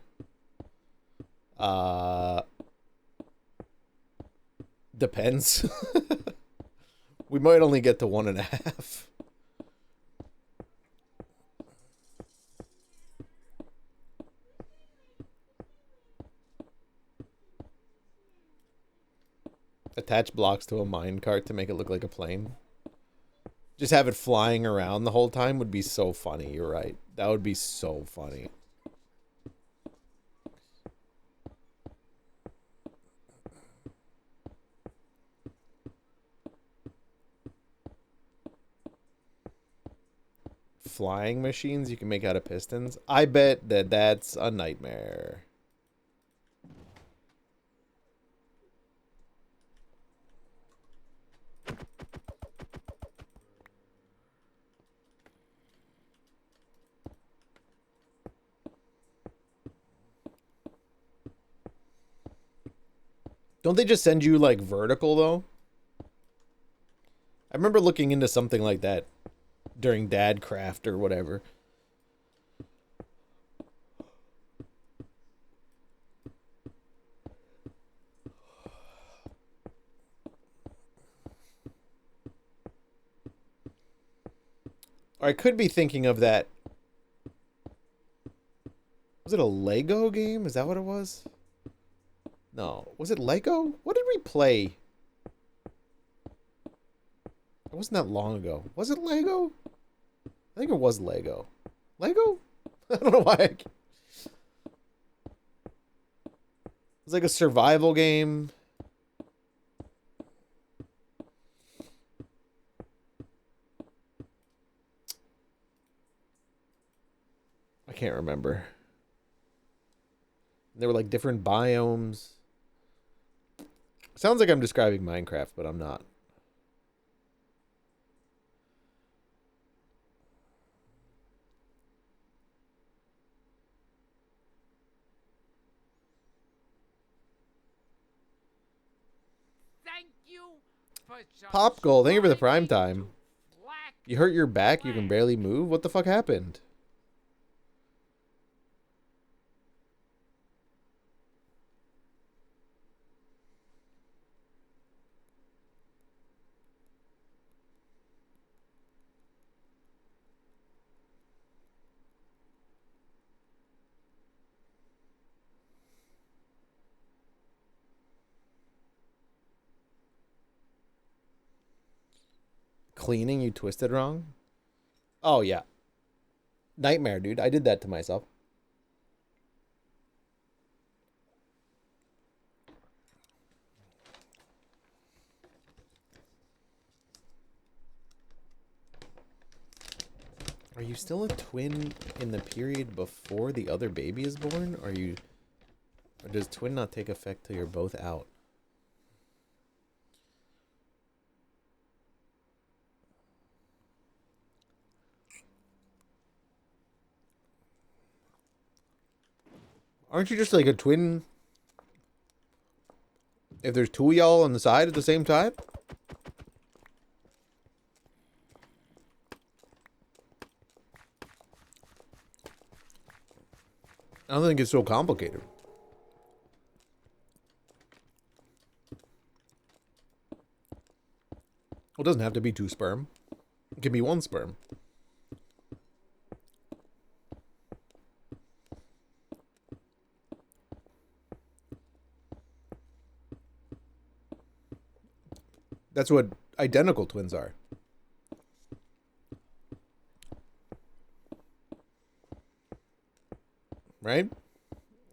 [SPEAKER 1] Depends. We might only get to 1.5. Attach blocks to a minecart to make it look like a plane. Just have it flying around the whole time would be so funny. You're right. That would be so funny. Flying machines you can make out of pistons. I bet that that's a nightmare. Don't they just send you like vertical though? I remember looking into something like that during Dadcraft or whatever. Or I could be thinking of that. Was it a Lego game? Is that what it was? No. Was it Lego? What did we play? It wasn't that long ago. Was it Lego? I think it was Lego. Lego? I don't know why. It was like a survival game. I can't remember. There were like different biomes. Sounds like I'm describing Minecraft, but I'm not.
[SPEAKER 2] Thank you for
[SPEAKER 1] Pop Goal, thank you for the prime
[SPEAKER 2] subscribing
[SPEAKER 1] time.
[SPEAKER 2] to Black
[SPEAKER 1] You hurt your back, you can
[SPEAKER 2] Flag.
[SPEAKER 1] barely move? What the fuck happened? Cleaning, you twisted wrong? Oh, yeah. Nightmare, dude. I did that to myself. Are you still a twin in the period before the other baby is born? Or does twin not take effect till you're both out? Aren't you just like a twin if there's two of y'all on the side at the same time? I don't think it's so complicated. Well, it doesn't have to be 2 sperm. It can be 1 sperm. That's what identical twins are. Right?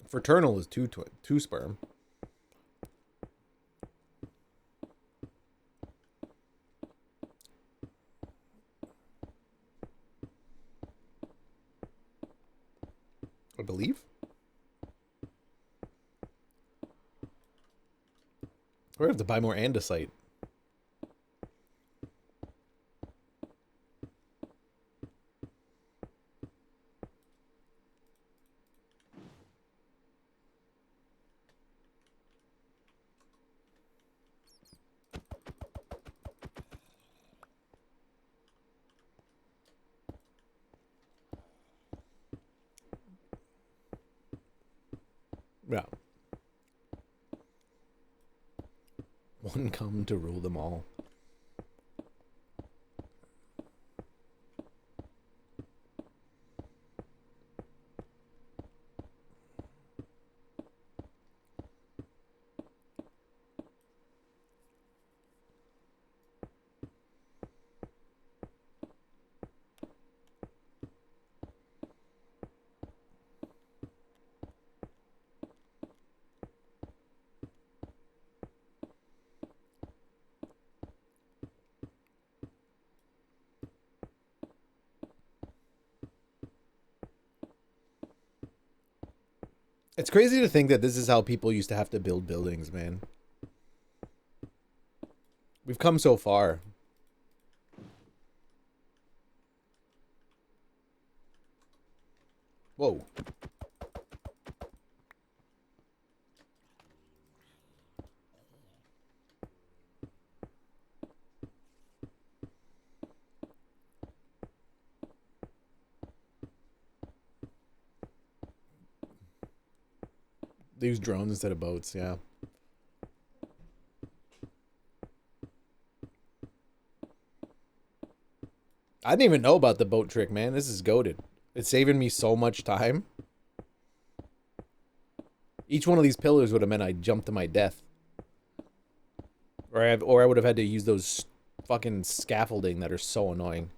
[SPEAKER 1] Fraternal is 2 sperm. I believe. We're gonna have to buy more andesite. Yeah. One come to rule them all. It's crazy to think that this is how people used to have to build buildings, man. We've come so far. Whoa. They use drones instead of boats, yeah. I didn't even know about the boat trick, man. This is goated. It's saving me so much time. Each one of these pillars would have meant I jumped to my death. Or I would have had to use those fucking scaffolding that are so annoying.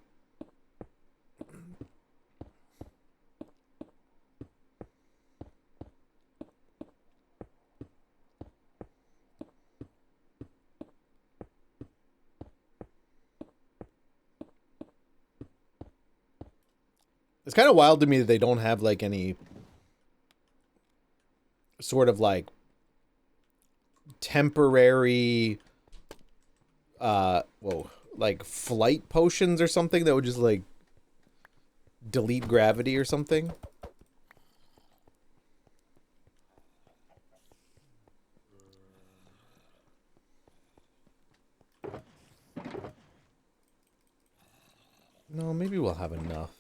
[SPEAKER 1] It's kind of wild to me that they don't have like any sort of like temporary like flight potions or something that would just like delete gravity or something. No, maybe we'll have enough.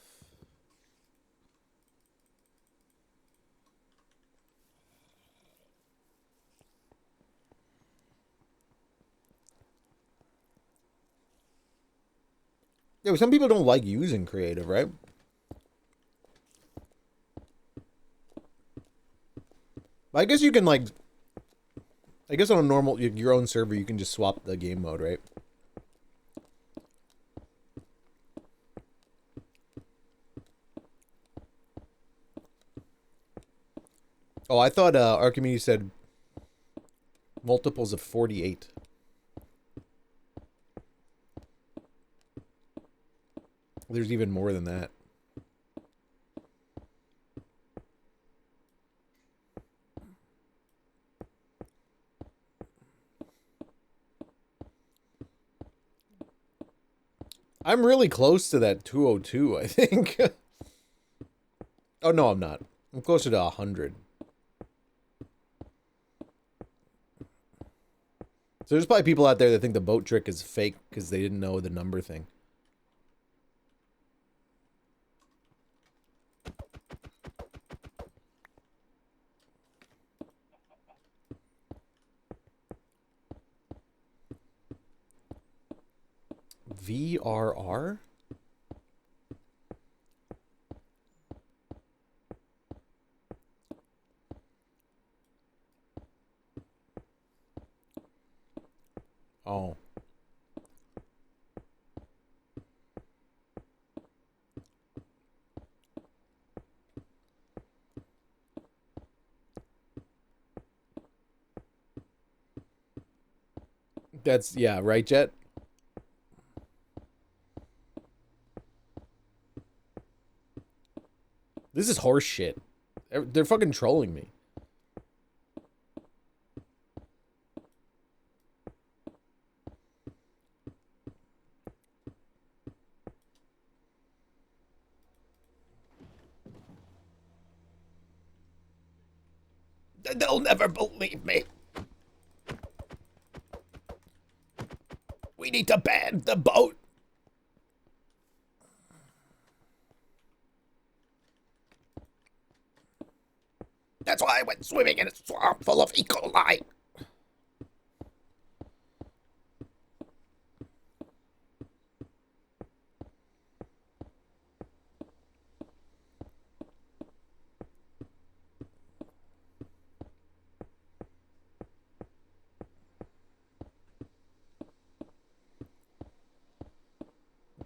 [SPEAKER 1] Yeah, some people don't like using creative, right? I guess you can like, I guess on a normal, your own server, you can just swap the game mode, right? Oh, I thought Archimedes said multiples of 48. There's even more than that. I'm really close to that 202, I think. Oh, no, I'm not. I'm closer to 100. So there's probably people out there that think the boat trick is fake because they didn't know the number thing. VRR? Oh. That's, yeah, right, Jet? This is horse shit. They're fucking trolling me. They'll never believe me. We need to ban the boat. That's why I went swimming in a swamp full of E. coli.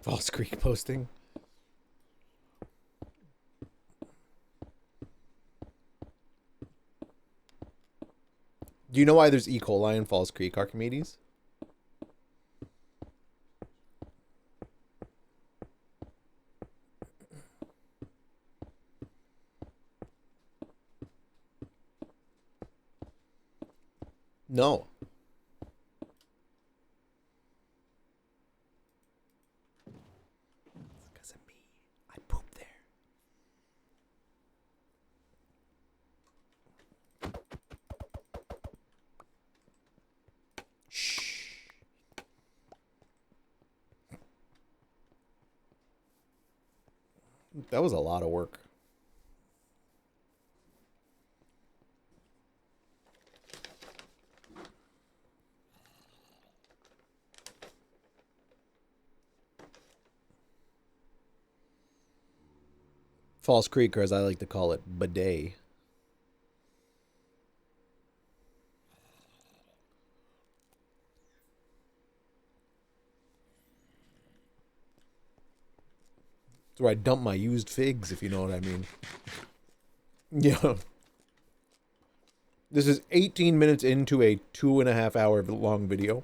[SPEAKER 1] False Creek posting. Do you know why there's E. coli in Falls Creek, Archimedes? No. It's because of me. I pooped there. Shh. That was a lot of work. Falls Creek, or as I like to call it, bidet. It's where I dump my used figs, if you know what I mean. Yeah. This is 18 minutes into a 2.5 hour long video.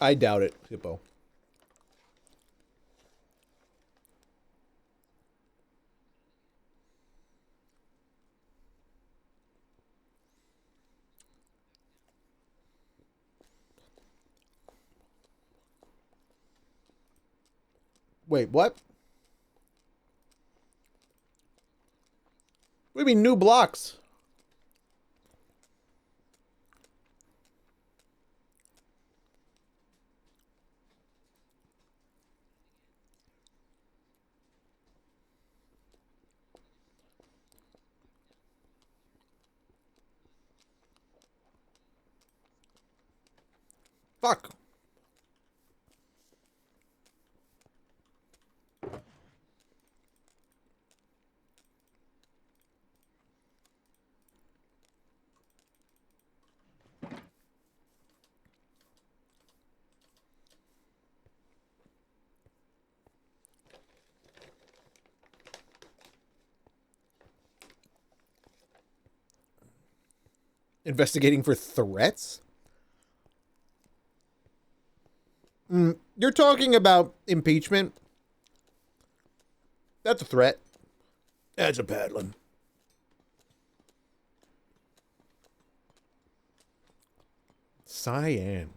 [SPEAKER 1] I doubt it, Hippo. Wait, what? What do you mean new blocks? Fuck. Investigating for threats? You're talking about impeachment? That's a threat. That's a paddling. Cyan.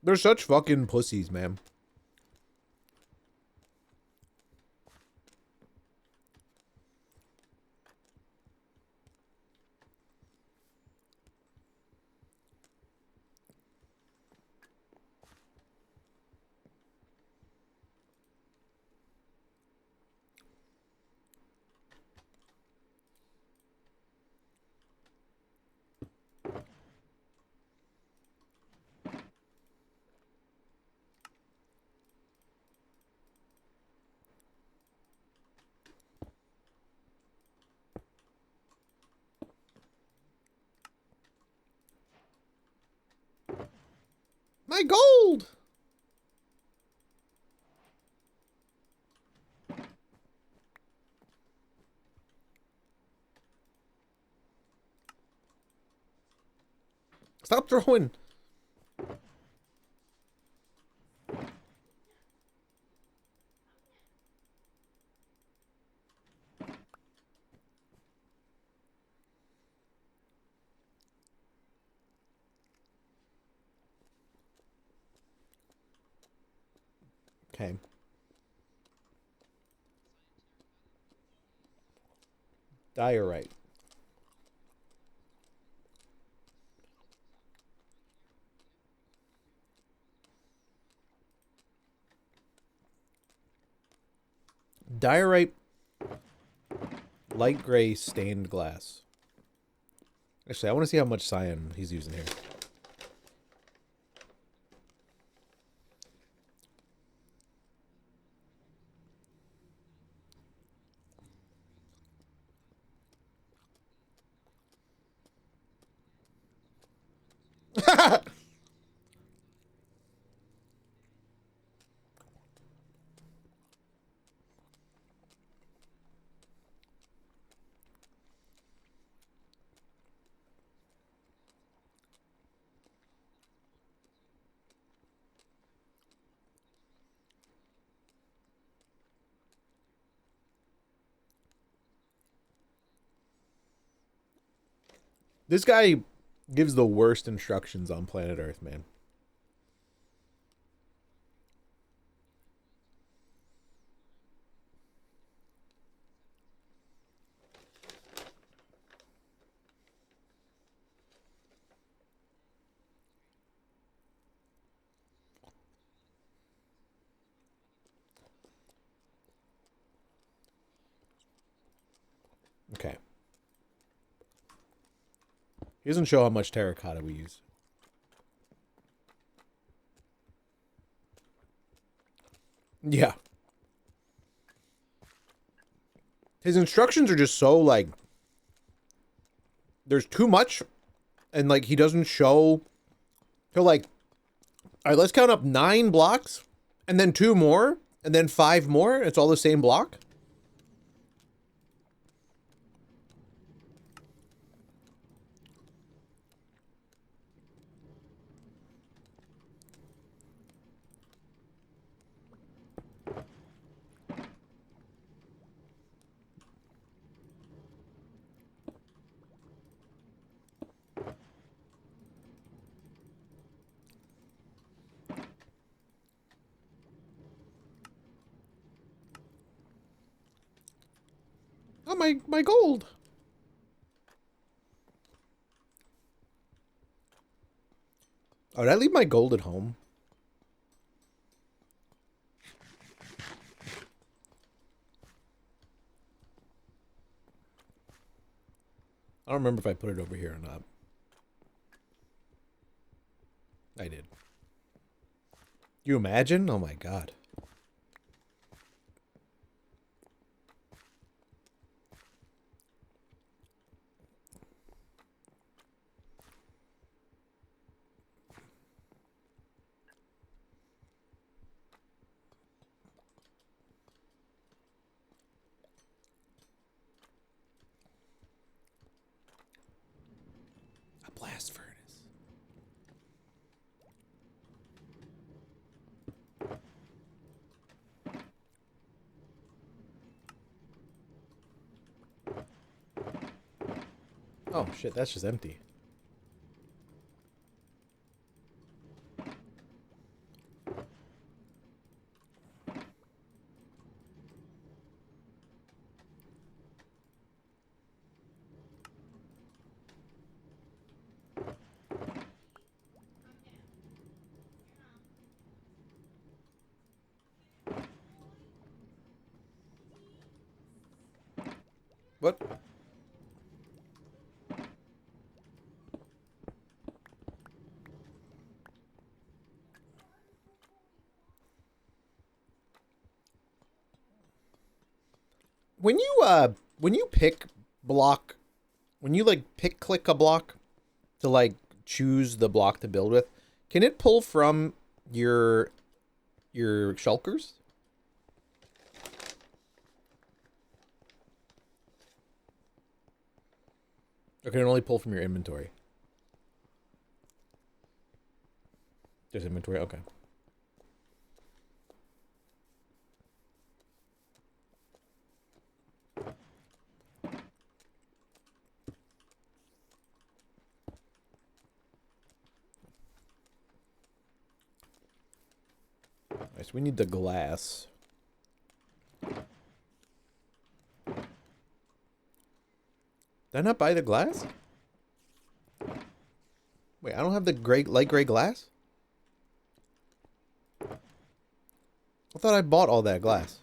[SPEAKER 1] They're such fucking pussies, man. My gold! Stop throwing. Okay. Diorite.
[SPEAKER 4] diorite light gray stained glass. Actually, I want to see how much cyan he's using here. This guy gives the worst instructions on planet Earth, man. Okay. He doesn't show how much terracotta we use. Yeah. His instructions are just so, like... There's too much. And, like, he doesn't show... He'll, like... Alright, let's count up 9 blocks. And then 2 more. And then 5 more. It's all the same block. Oh, my gold. Oh, did I leave my gold at home? I don't remember if I put it over here or not. I did. You imagine? Oh my god. Blast furnace. Oh shit, that's just empty. What? When you pick block, when you like click a block to like choose the block to build with, can it pull from your shulkers? Or can it only pull from your inventory? There's inventory, okay. Alright, so we need the glass. Did I not buy the glass? Wait, I don't have the light gray glass? I thought I bought all that glass.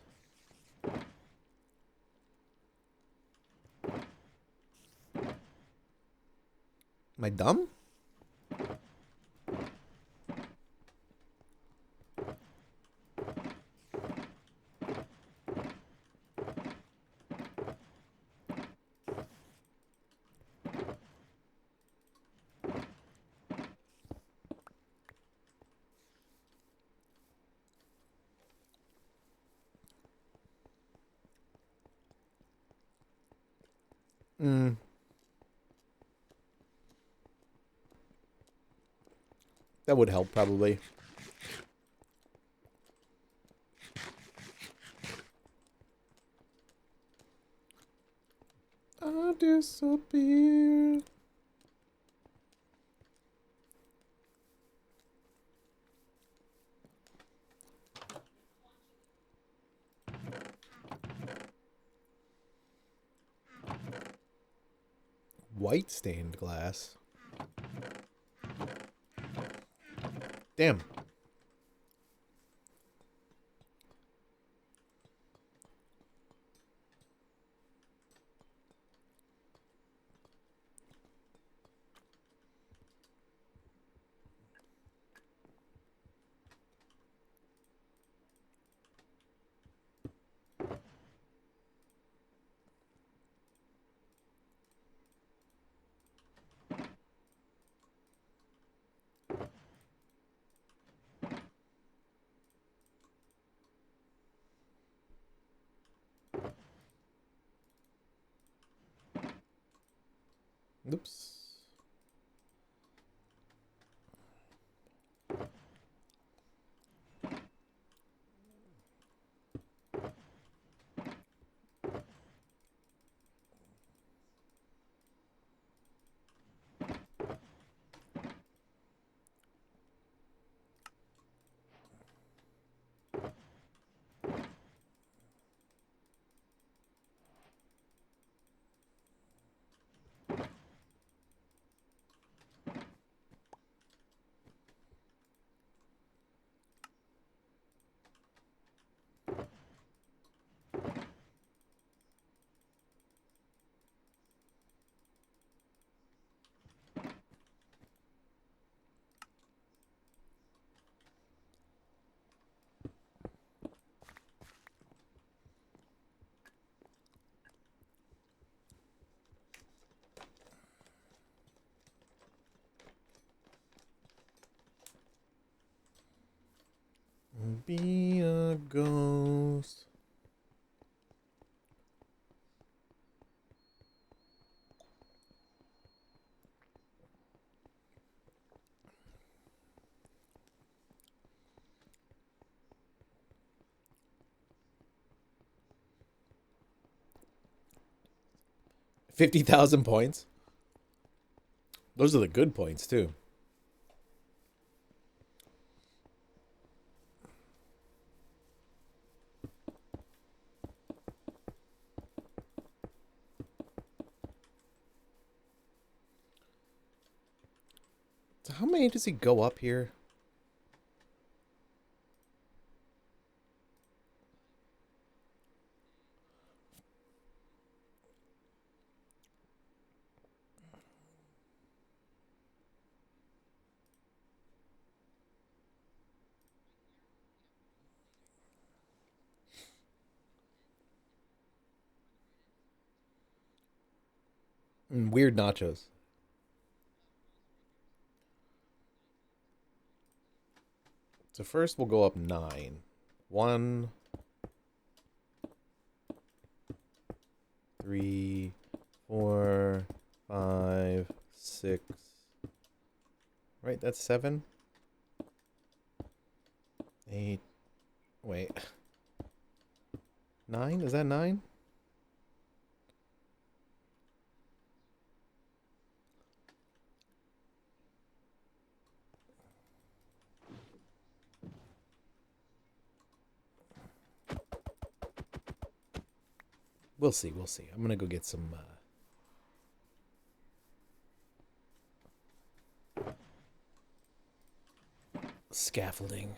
[SPEAKER 4] Am I dumb? Hmm. That would help, probably. I disappear. White stained glass. Damn. Oops. Be a ghost. $50,000 points. Those are the good points too. So how many does he go up here? Weird nachos. So first we'll go up 9. 1, 3, 4, 5, 6. Right, that's 7. 8. Wait. 9? Is that 9? We'll see, we'll see. I'm gonna go get some scaffolding.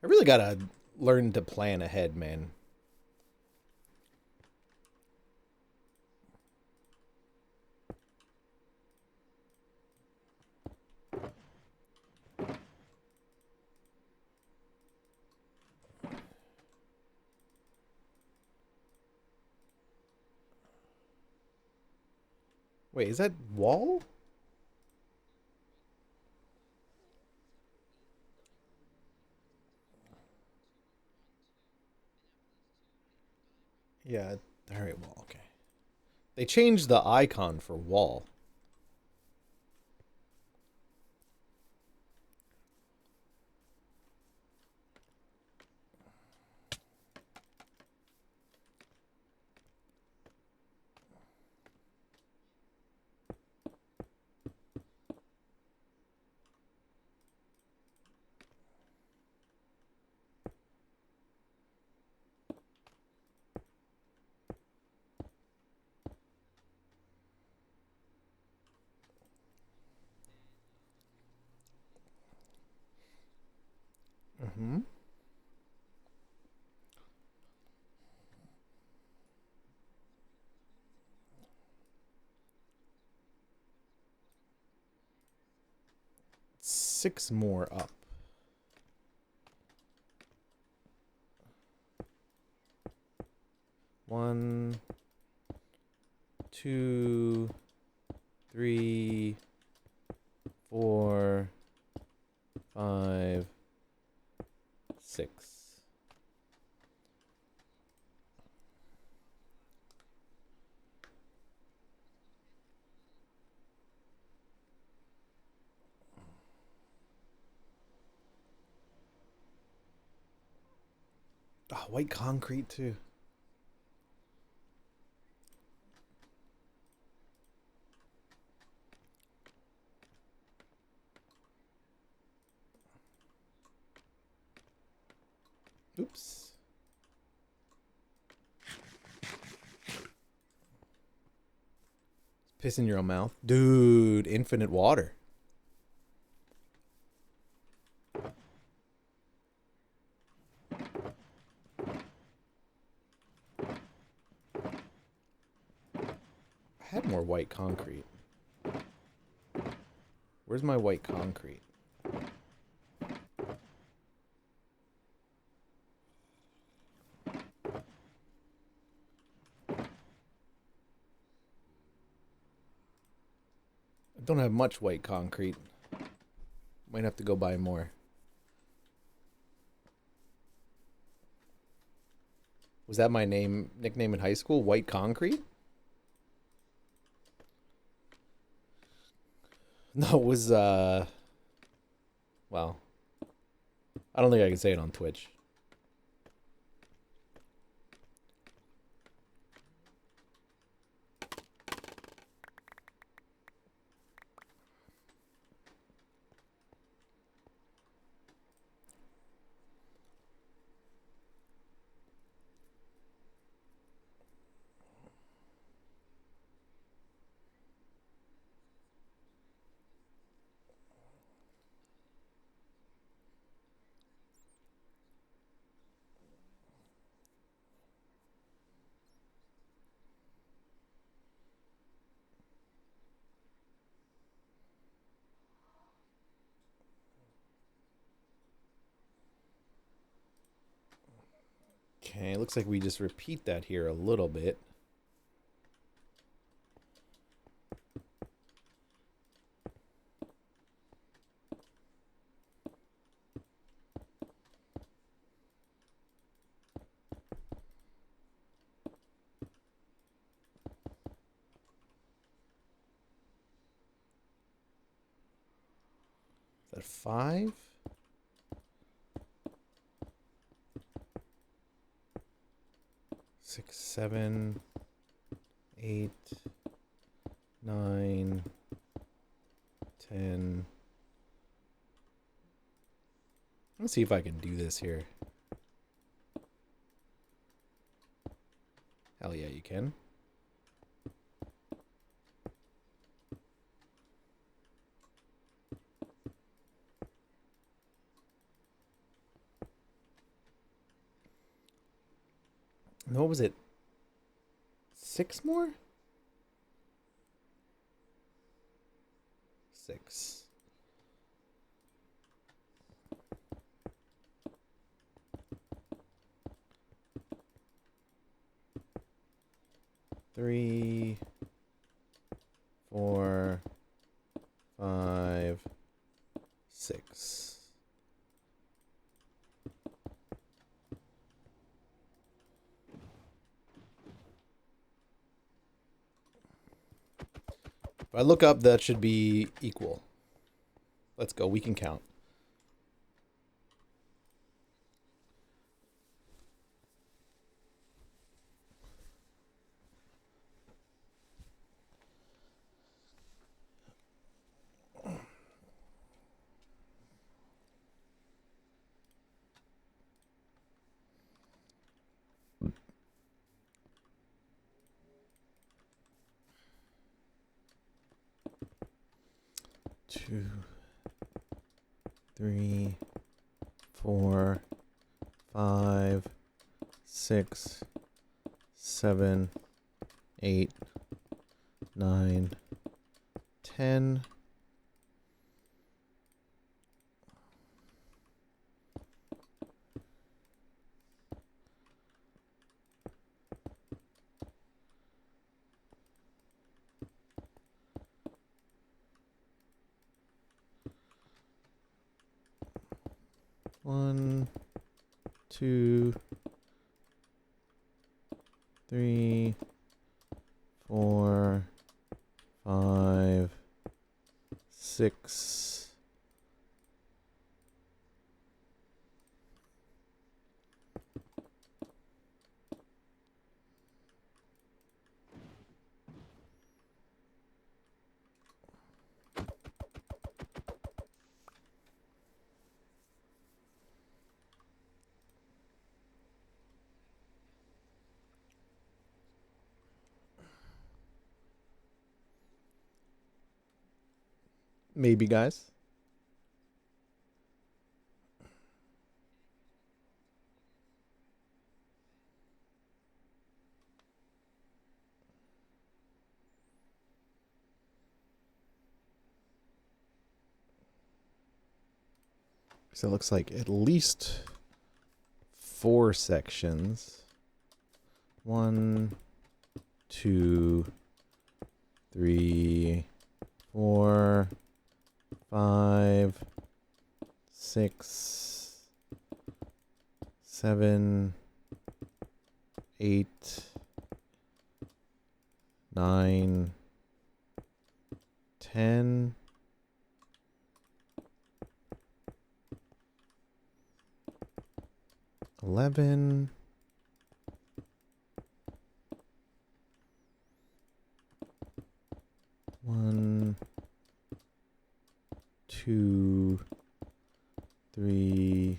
[SPEAKER 4] really gotta learn to plan ahead, man. Wait, is that wall? Yeah, alright, wall, okay. They changed the icon for wall. Mm-hmm. Six more up. One, two, three, four, five, six. Oh, white concrete too. Oops. Piss in your own mouth. Dude, infinite water. I had more white concrete. Where's my white concrete? I don't have much white concrete. Might have to go buy more. Was that my nickname in high school? White concrete? No, it was well, I don't think I can say it on Twitch. Okay, looks like we just repeat that here a little bit. Is that 5? Six, 7, 8, 9, 10. Let's see if I can do this here. Hell yeah, you can. what was it? 6 more? 6. Three, 4, 5, 6. If I look up, that should be equal. Let's go. We can count. Two, 3, 4, 5, 6, 7, 8, 9, 10. One, 2, 3, 4, 5, 6. Maybe, guys. So it looks like at least 4 sections. 1, 2, 3, 4, 5, 6, 7, 8, 9, 10. 11. 1, 2, 3,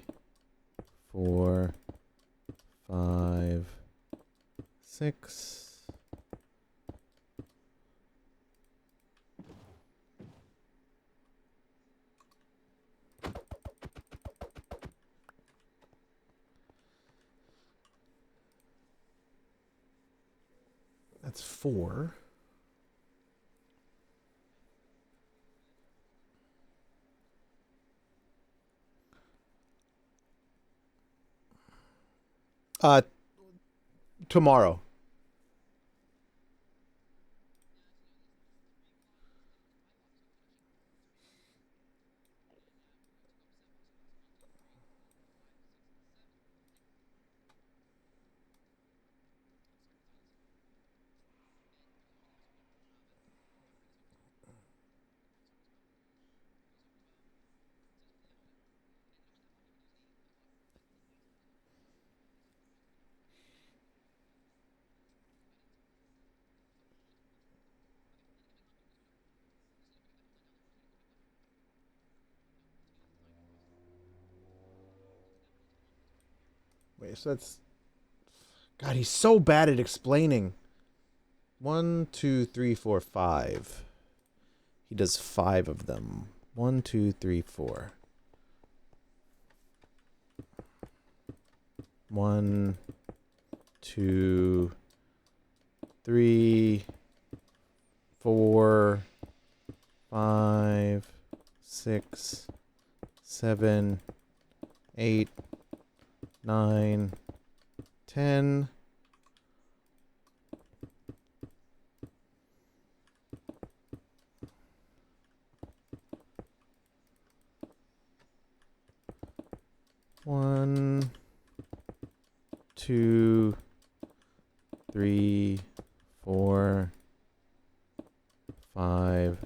[SPEAKER 4] 4, 5, 6. That's 4. Tomorrow. Wait, so that's... God, he's so bad at explaining. 1, 2, 3, 4, 5. He does 5 of them. 1, 2, 3, 4. 1,
[SPEAKER 1] 2, 3, 4, 5, 6, 7, 8, 9, 10. One, 2, 3, 4, 5,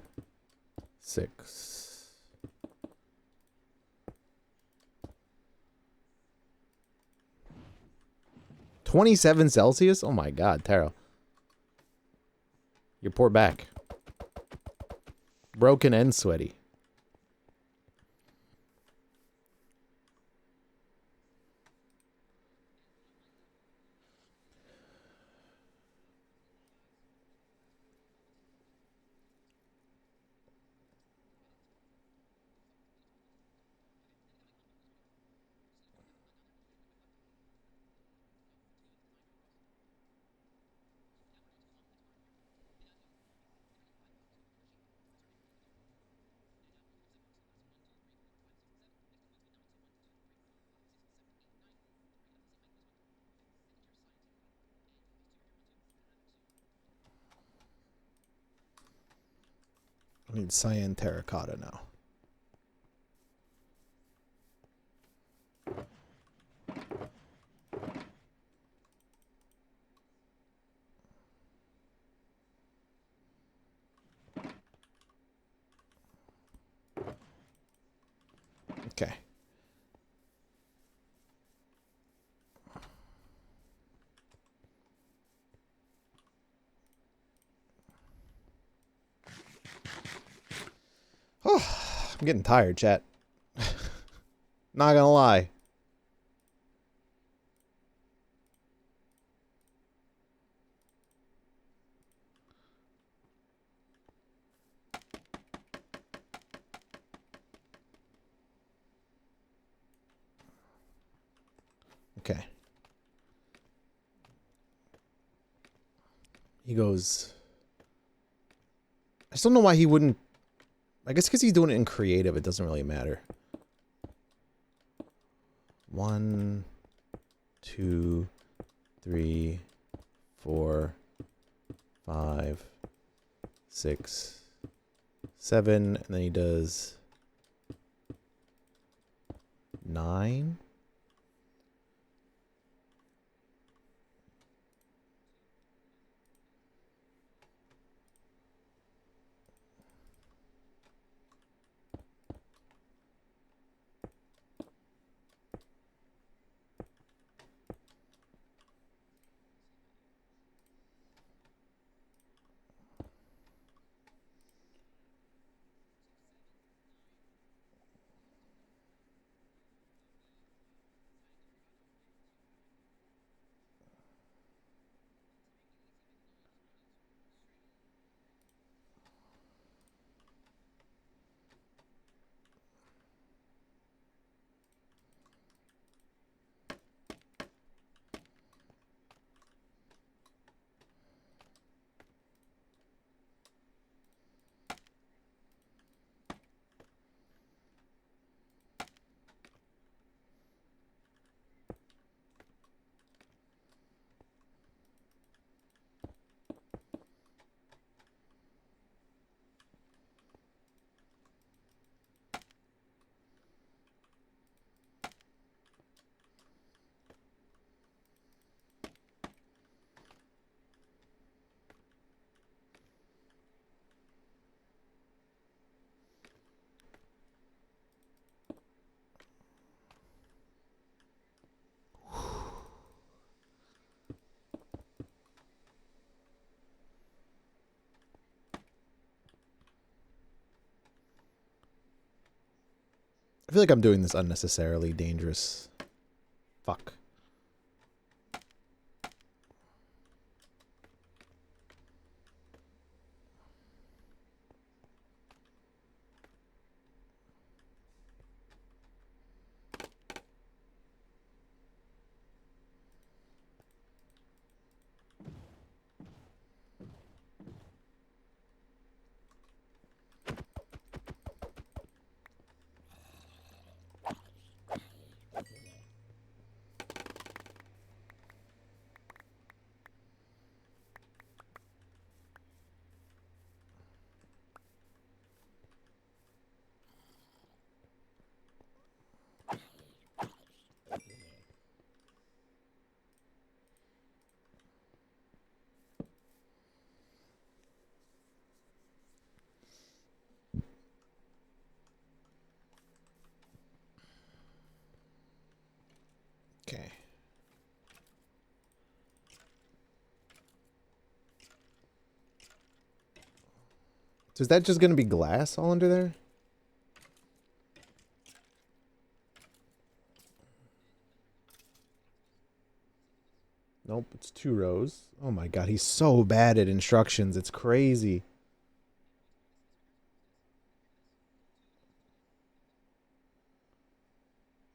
[SPEAKER 1] 6. $27 Celsius? Oh my god, Taro. Your poor back. Broken and sweaty. I need cyan terracotta now. Okay. Oh, I'm getting tired, chat. Not gonna lie. Okay. He goes... I just don't know why he wouldn't... I guess because he's doing it in creative, it doesn't really matter. 1, 2, 3, 4, 5, 6, 7, and then he does 9. I feel like I'm doing this unnecessarily dangerous. Fuck. So is that just gonna be glass all under there? Nope, it's 2 rows. Oh my god, he's so bad at instructions. It's crazy.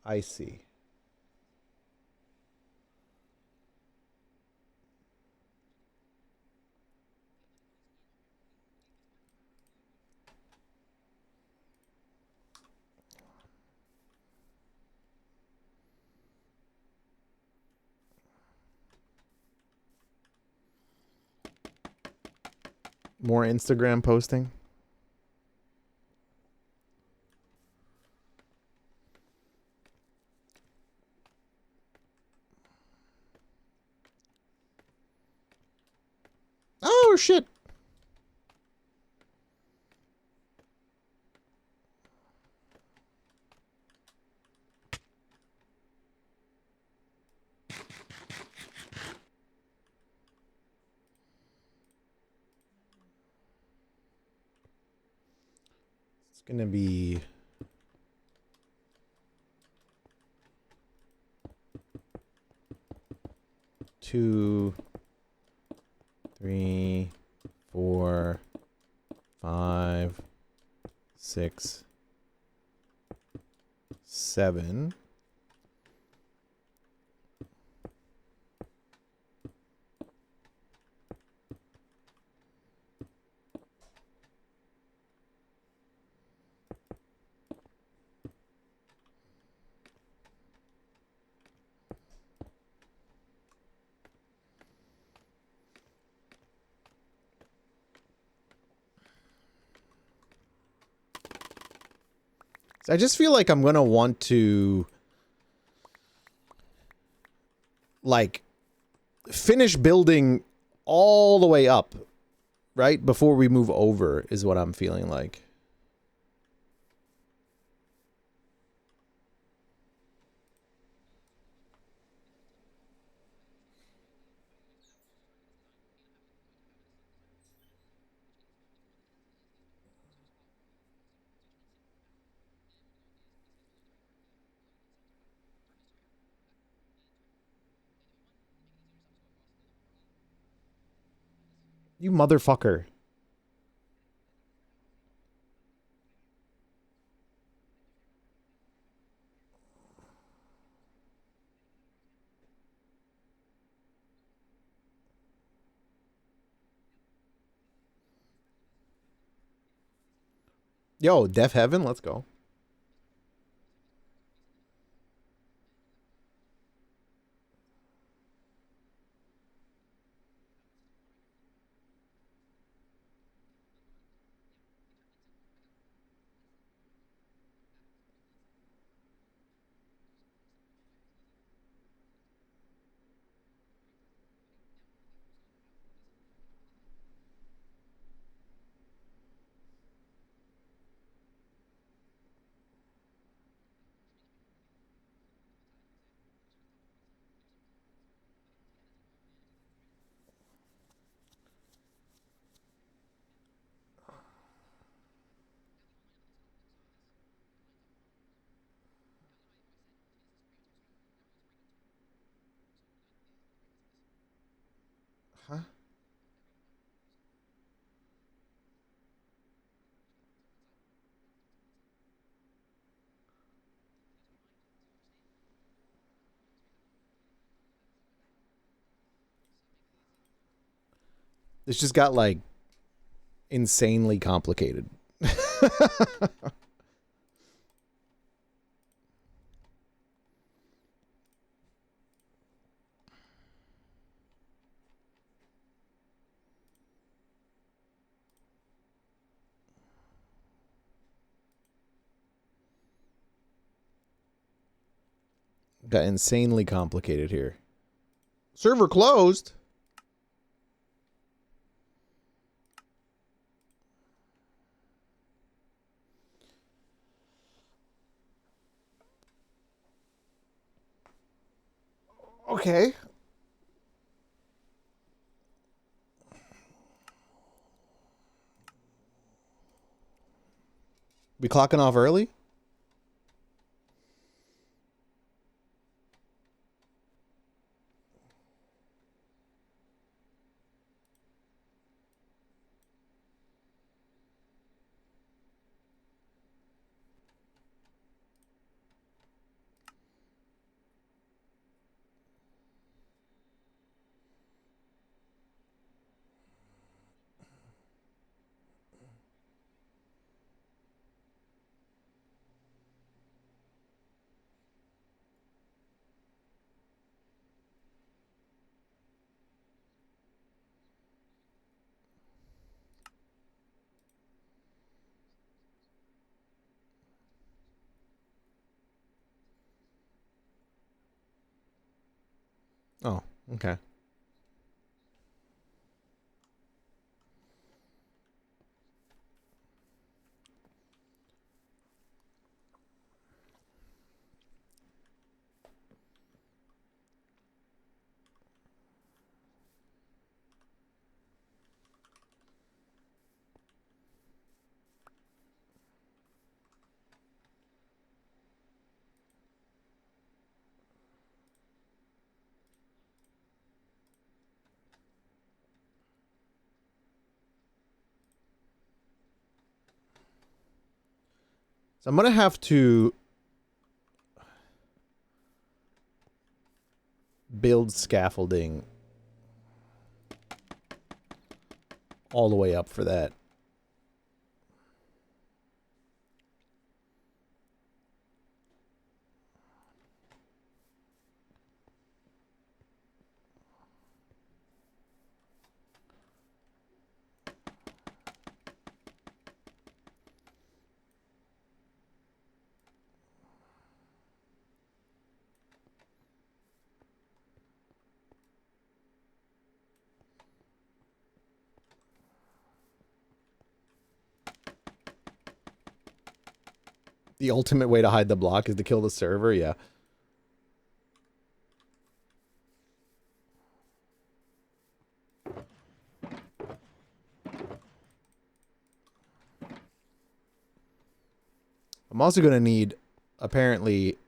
[SPEAKER 1] I see. More Instagram posting. Oh shit. It's gonna be 2, 3, 4, 5, 6, 7. I just feel like I'm gonna want to like finish building all the way up, right? Before we move over is what I'm feeling like. You motherfucker. Yo, Deaf Heaven, let's go. Huh? This just got like insanely complicated. Got insanely complicated here. Server closed. Okay.
[SPEAKER 4] We clocking off early? Oh, okay. So I'm gonna have to build scaffolding all the way up for that. The ultimate way to hide the block is to kill the server, yeah. I'm also going to need, apparently,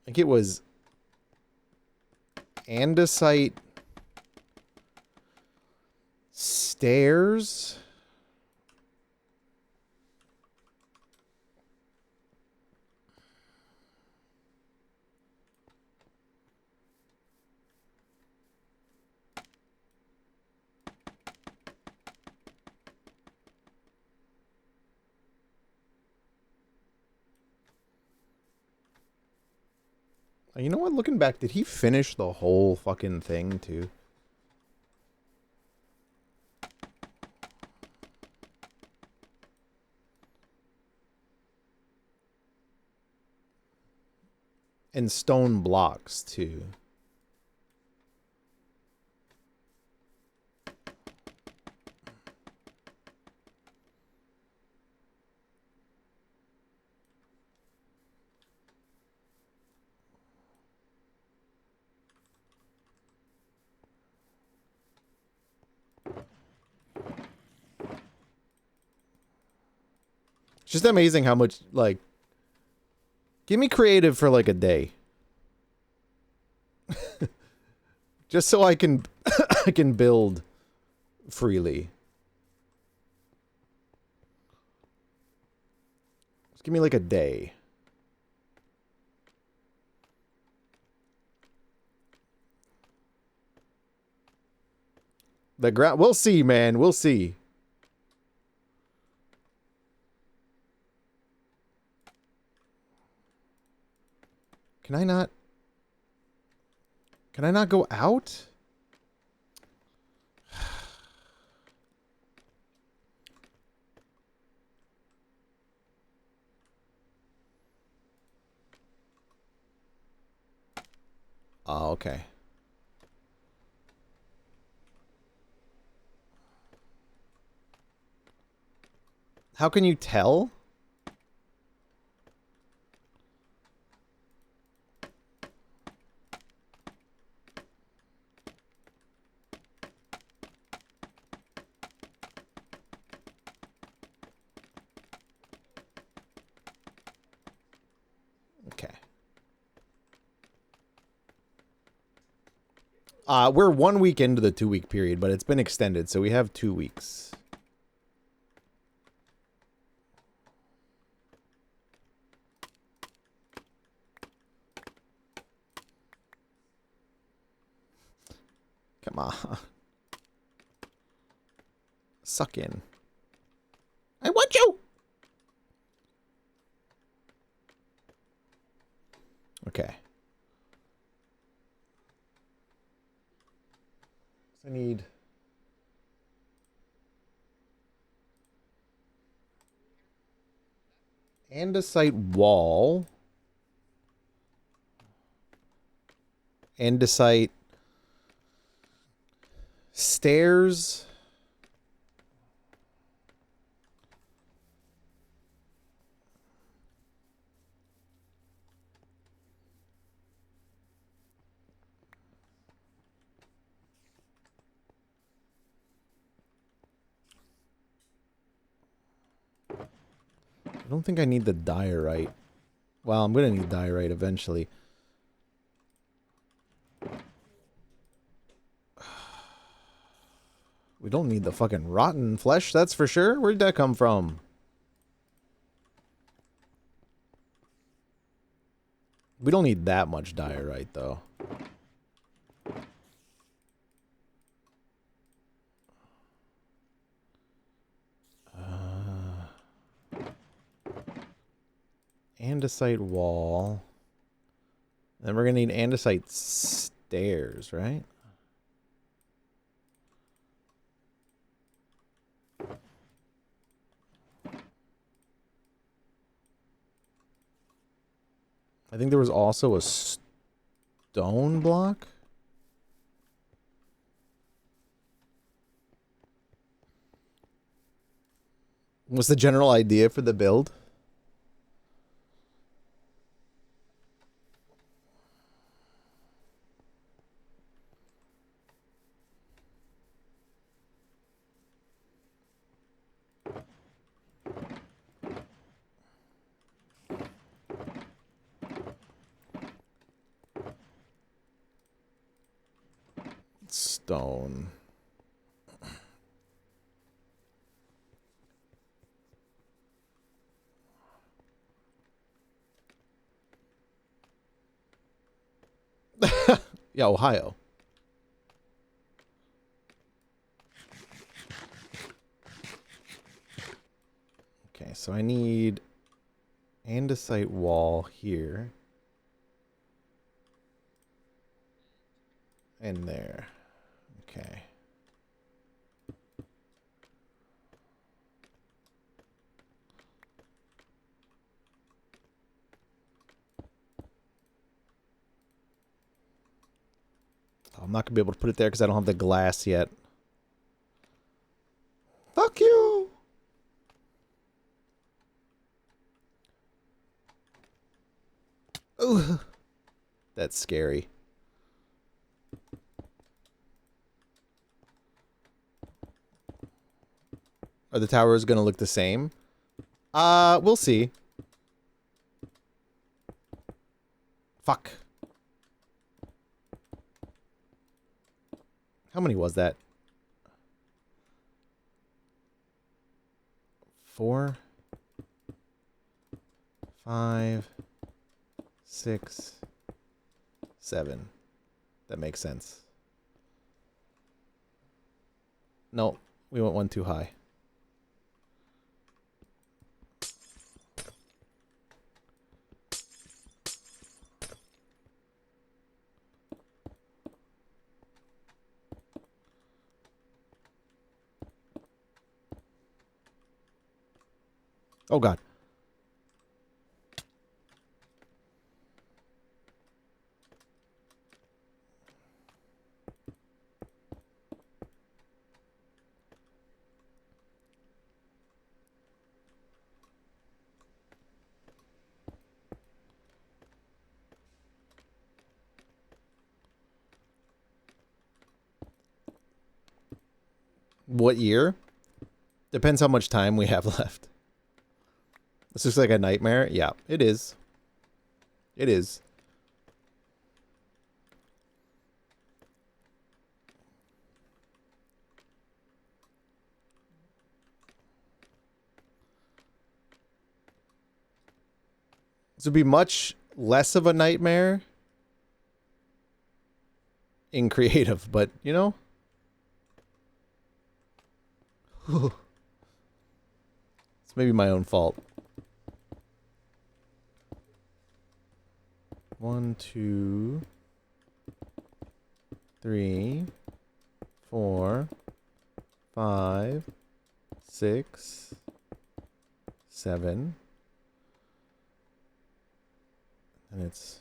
[SPEAKER 4] I think it was andesite stairs. You know what? Looking back, did he finish the whole fucking thing too? And stone blocks too. It's just amazing how much, like, give me creative for like a day. Just so I can I can build freely. Just give me like a day. The ground, we'll see, man. We'll see. Can I not? Can I not go out? Oh, okay. How can you tell?
[SPEAKER 1] We're 1 week into the 2-week period, but it's been extended, so we have 2 weeks. Come on. Suck in. I want you! Okay. I need... andesite wall. Andesite stairs. I don't think I need the diorite. Well, I'm gonna need diorite eventually. We don't need the fucking rotten flesh, that's for sure. Where'd that come from? We don't need that much diorite, though. Andesite wall. Then we're gonna need andesite stairs, right? I think there was also a stone block. What's the general idea for the build? Stone. Yeah, Ohio. Okay, so I need andesite wall here. And there. Okay. I'm not gonna be able to put it there because I don't have the glass yet. Fuck you! Ooh. That's scary. Are the towers gonna look the same? We'll see. Fuck. How many was that? 4, 5, 6, 7. That makes sense. No, we went one too high. Oh god. What year? Depends how much time we have left. This looks like a nightmare. Yeah, it is. It is. would be much less of a nightmare in creative, but you know. It's maybe my own fault. 1, 2, 3, 4, 5, 6, 7. And it's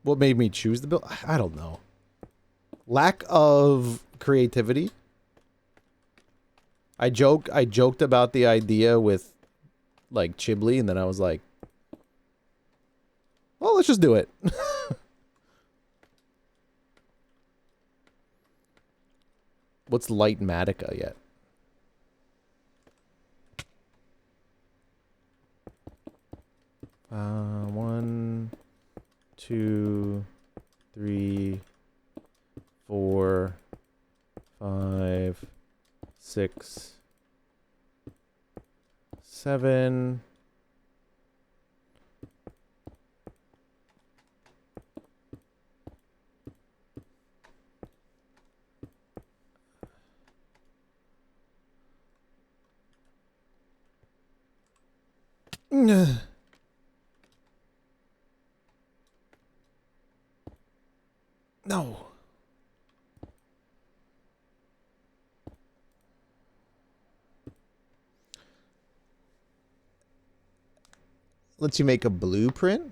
[SPEAKER 1] what made me choose the build? I don't know. Lack of creativity. I joked about the idea with like Chibli, and then I was like, well, let's just do it. What's Lightmatica yet? One, 2, 3, 4, 5, 6, 7. No. Lets you make a blueprint?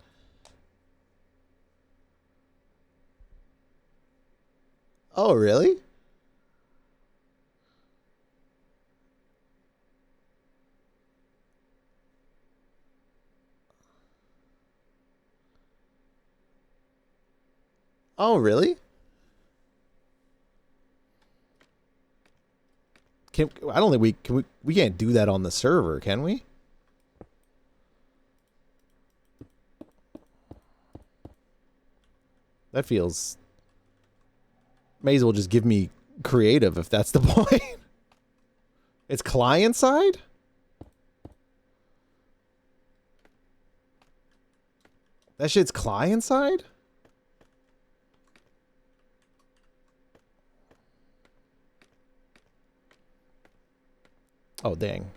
[SPEAKER 1] Oh, really? Oh, really? I don't think we can't do that on the server, can we? That feels... May as well just give me creative if that's the point. It's client side? That shit's client side? Oh, dang.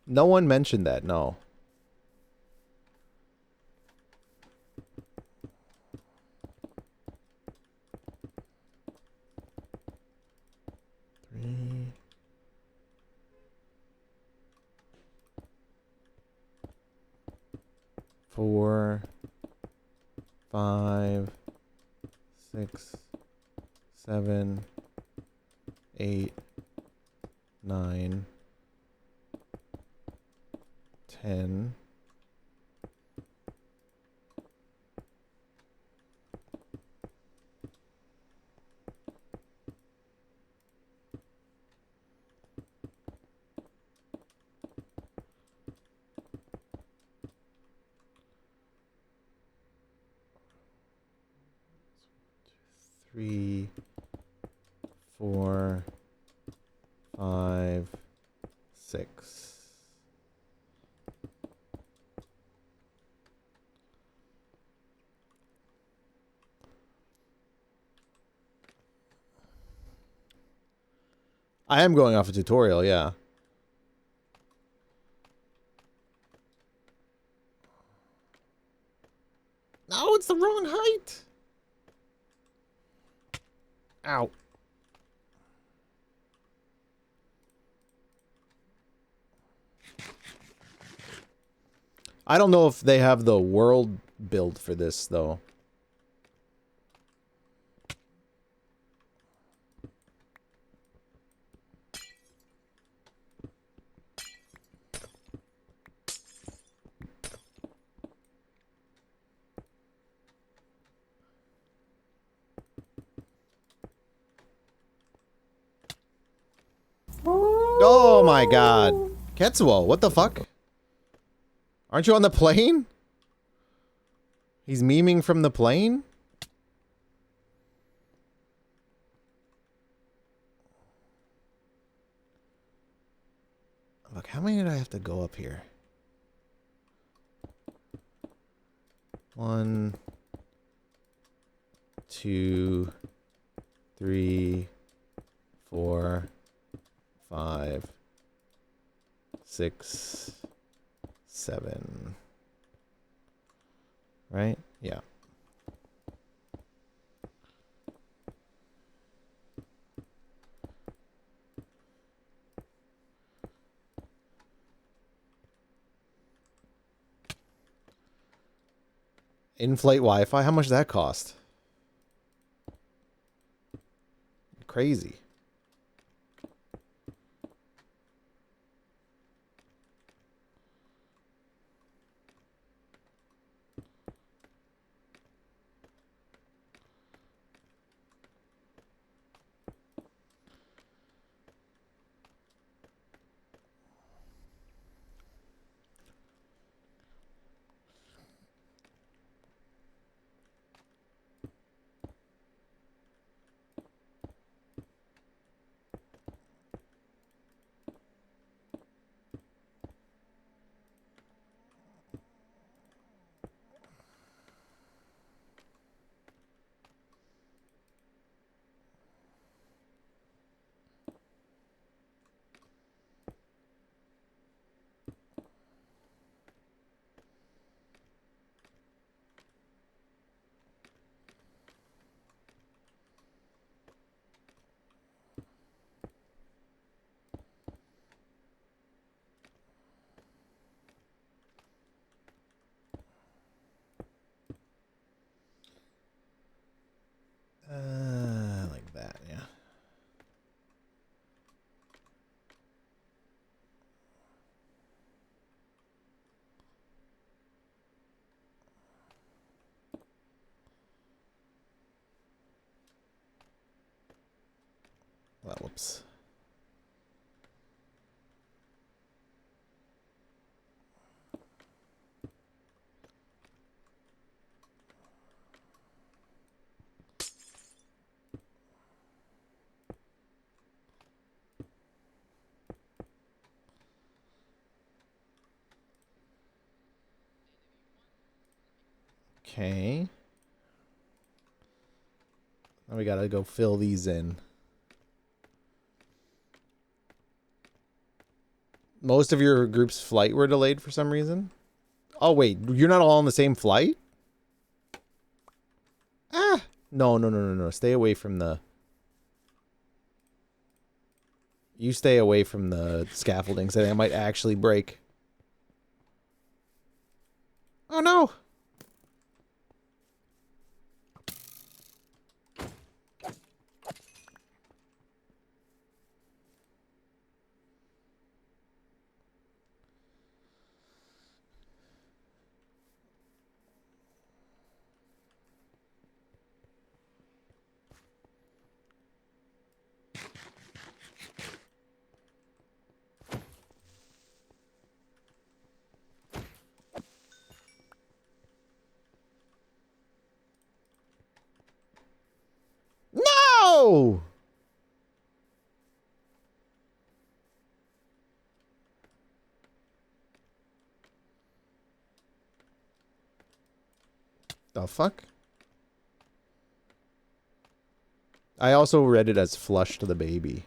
[SPEAKER 1] No one mentioned that, no. Three. 4, 5, 6, 7, 8, 9, 10. Three, 4, 5, 6. I am going off a tutorial, yeah. No, it's the wrong height. Ow. I don't know if they have the world build for this, though. Oh my god. Ketsuo, what the fuck? Aren't you on the plane? He's memeing from the plane? Look, how many did I have to go up here? 1, 2, 3, 4, 5, 6, 7. Right? Yeah. In-flight Wi-Fi? How much does that cost? Crazy. Like that, yeah. Well, whoops. Okay. Now we gotta go fill these in. Most of your group's flight were delayed for some reason? Oh, wait. You're not all on the same flight? Ah! No, no, no, no, no. Stay away from the... You stay away from the scaffolding, so they might actually break. Oh, no! No! The fuck? I also read it as flush to the baby.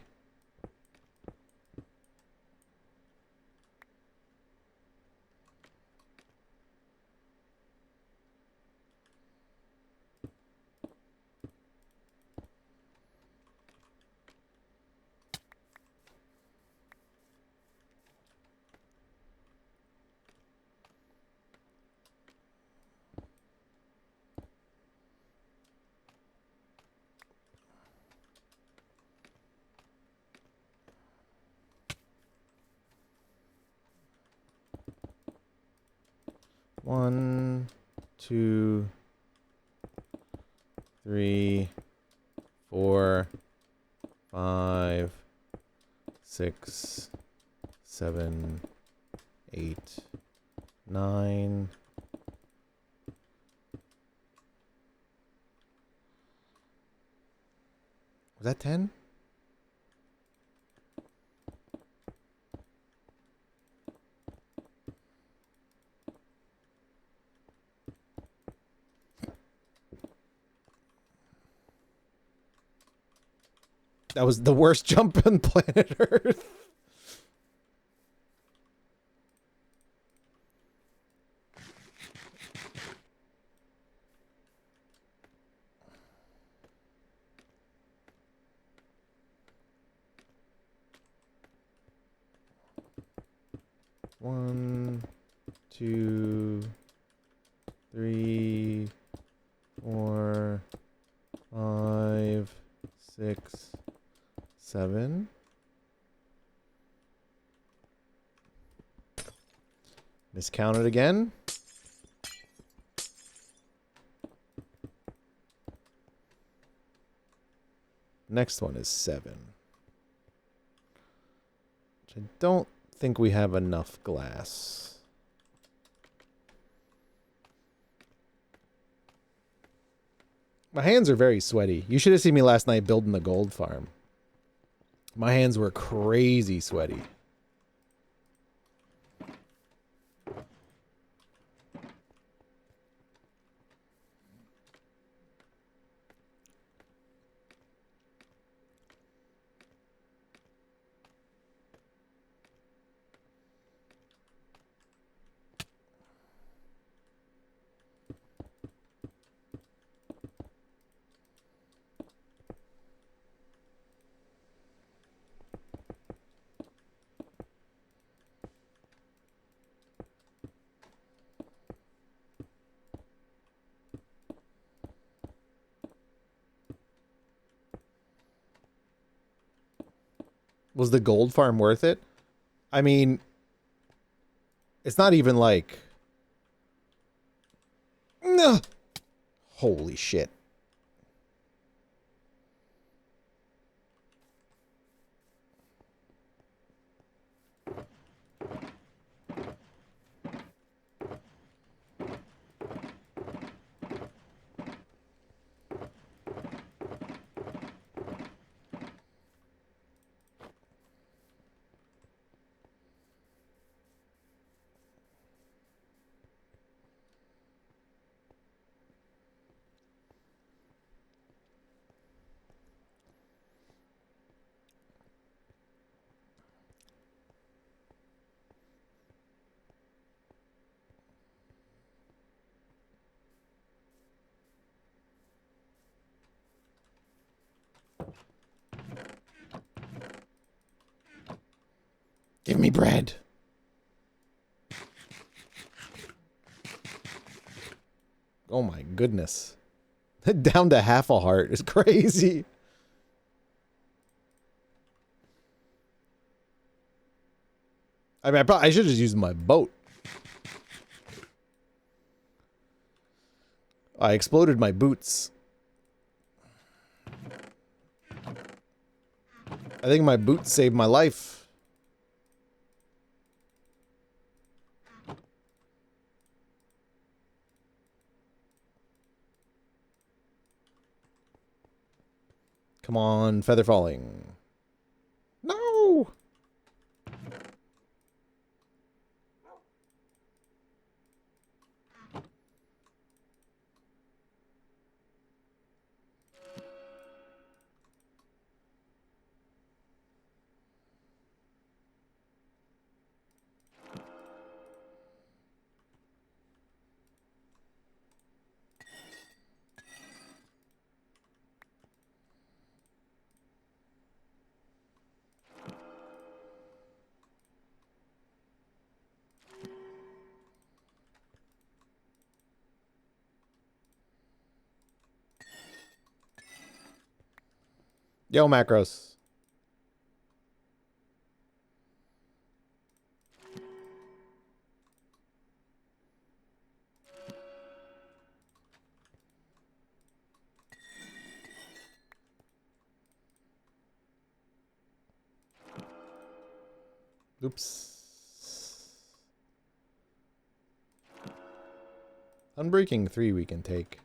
[SPEAKER 1] One, 2, 3, 4, 5, 6, 7, 8, 9. Was that 10? That was the worst jump on planet Earth. One, 2, 3, 4, 5, 6, 7. Miscounted again. Next one is 7. Which I don't think we have enough glass. My hands are very sweaty. You should have seen me last night building the gold farm. My hands were crazy sweaty. Was the gold farm worth it? I mean, it's not even like... Ugh. Holy shit. Give me bread. Oh my goodness. Down to half a heart is crazy. I mean, I should have just used my boat. I exploded my boots. I think my boots saved my life. Come on, feather falling. No! Yo, Macros. Oops. Unbreaking 3 we can take.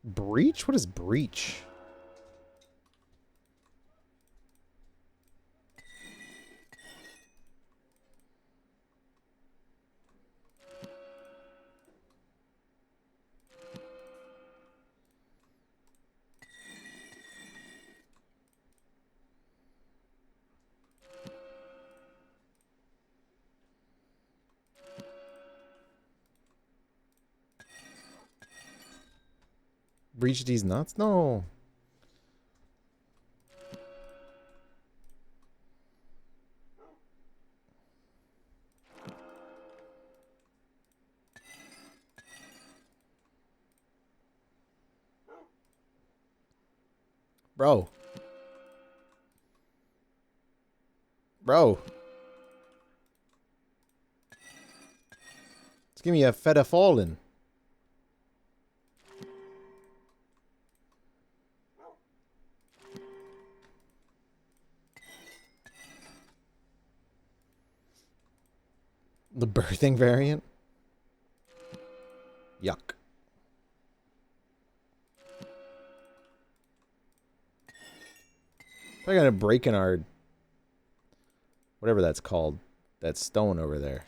[SPEAKER 1] Breach? What is breach? Breach these nuts? No. Bro. Bro. Let's give me a Feta Fallen. The birthing variant? Yuck. I gotta break in our... whatever that's called. That stone over there.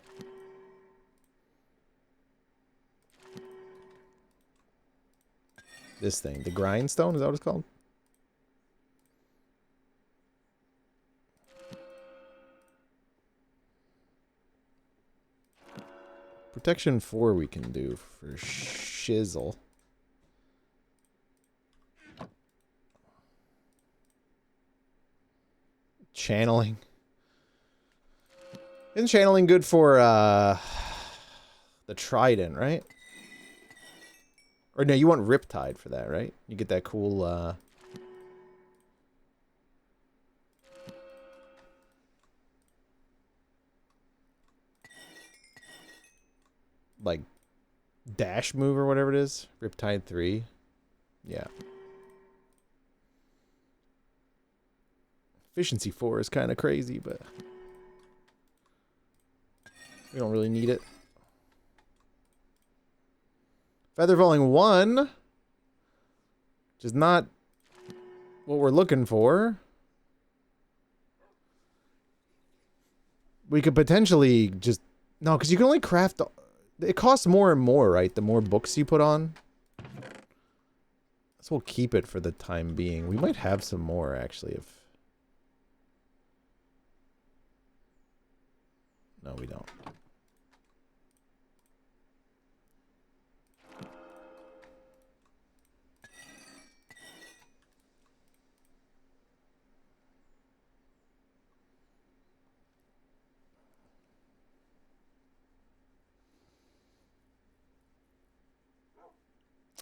[SPEAKER 1] This thing. The grindstone? Is that what it's called? Protection 4 we can do for shizzle. Channeling. Isn't channeling good for the trident, right? Or no, you want Riptide for that, right? You get that cool like dash move or whatever it is. Riptide 3. Yeah. Efficiency 4 is kind of crazy, but we don't really need it. Feather Falling 1, which is not what we're looking for. We could potentially just... no, because you can only craft... it costs more and more, right? The more books you put on. So we'll keep it for the time being. We might have some more, actually, if... no, we don't.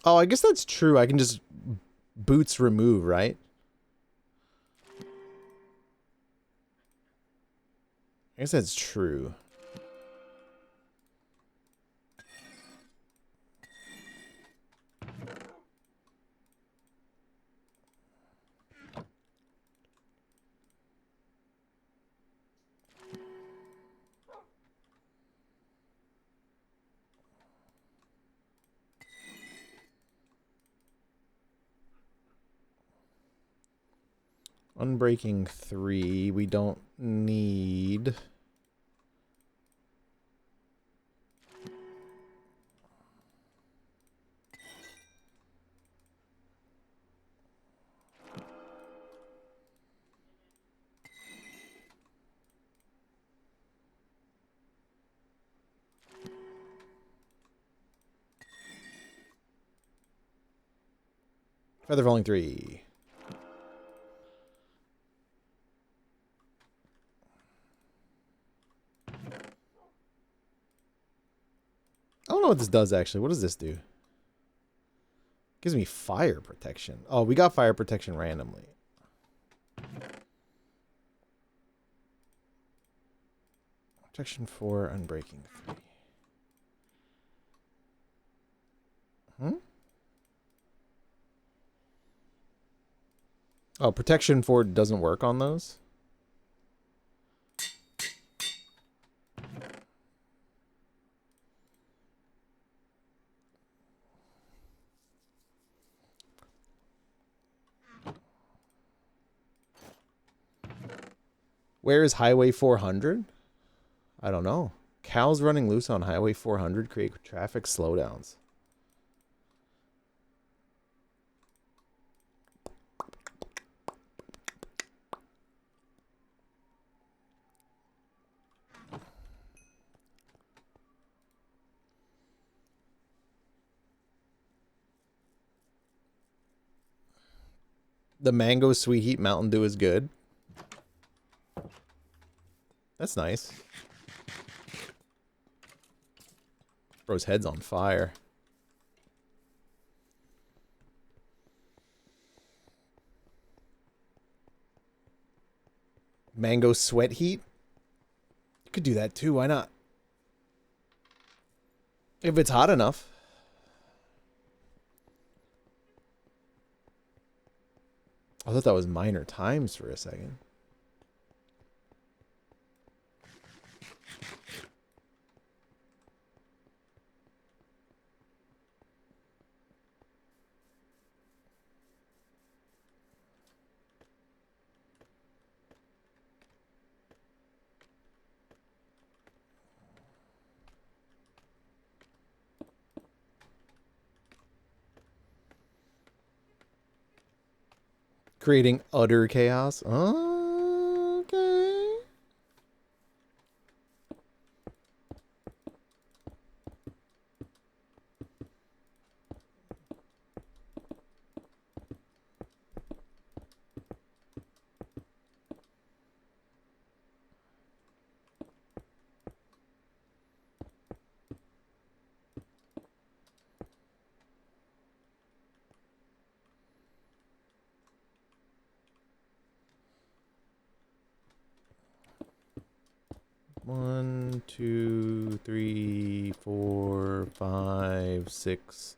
[SPEAKER 1] Oh, I guess that's true. I can just boots remove, right? I guess that's true. Unbreaking 3, we don't need. Feather Falling 3. I don't know what this does, actually. What does this do? Gives me fire protection. Oh, we got fire protection randomly. Protection 4, Unbreaking 3. Hmm? Oh, Protection 4 doesn't work on those? Where is Highway 400? I don't know. Cows running loose on Highway 400 create traffic slowdowns. The Mango Sweet Heat Mountain Dew is good. That's nice. Bro's head's on fire. Mango Sweat Heat? You could do that too, why not? If it's hot enough. I thought that was Minor Times for a second. Creating utter chaos. Okay. One, two, three, 4, 5, 6.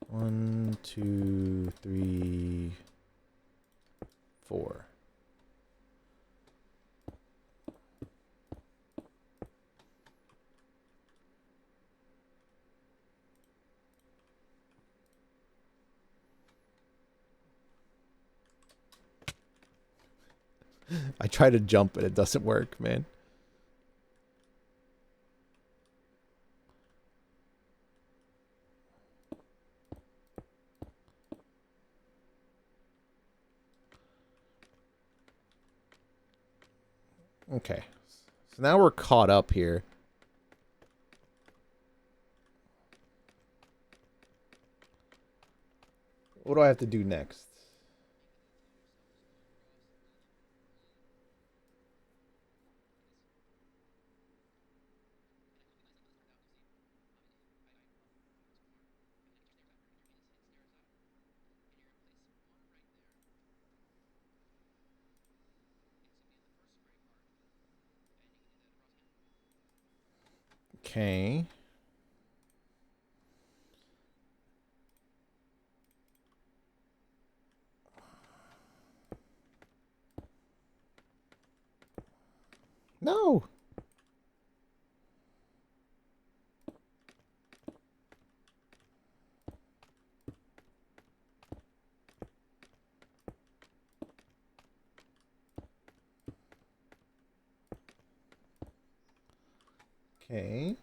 [SPEAKER 1] One, two, three, 4. I try to jump, but it doesn't work, man. Okay. So now we're caught up here. What do I have to do next? Okay. No. Okay.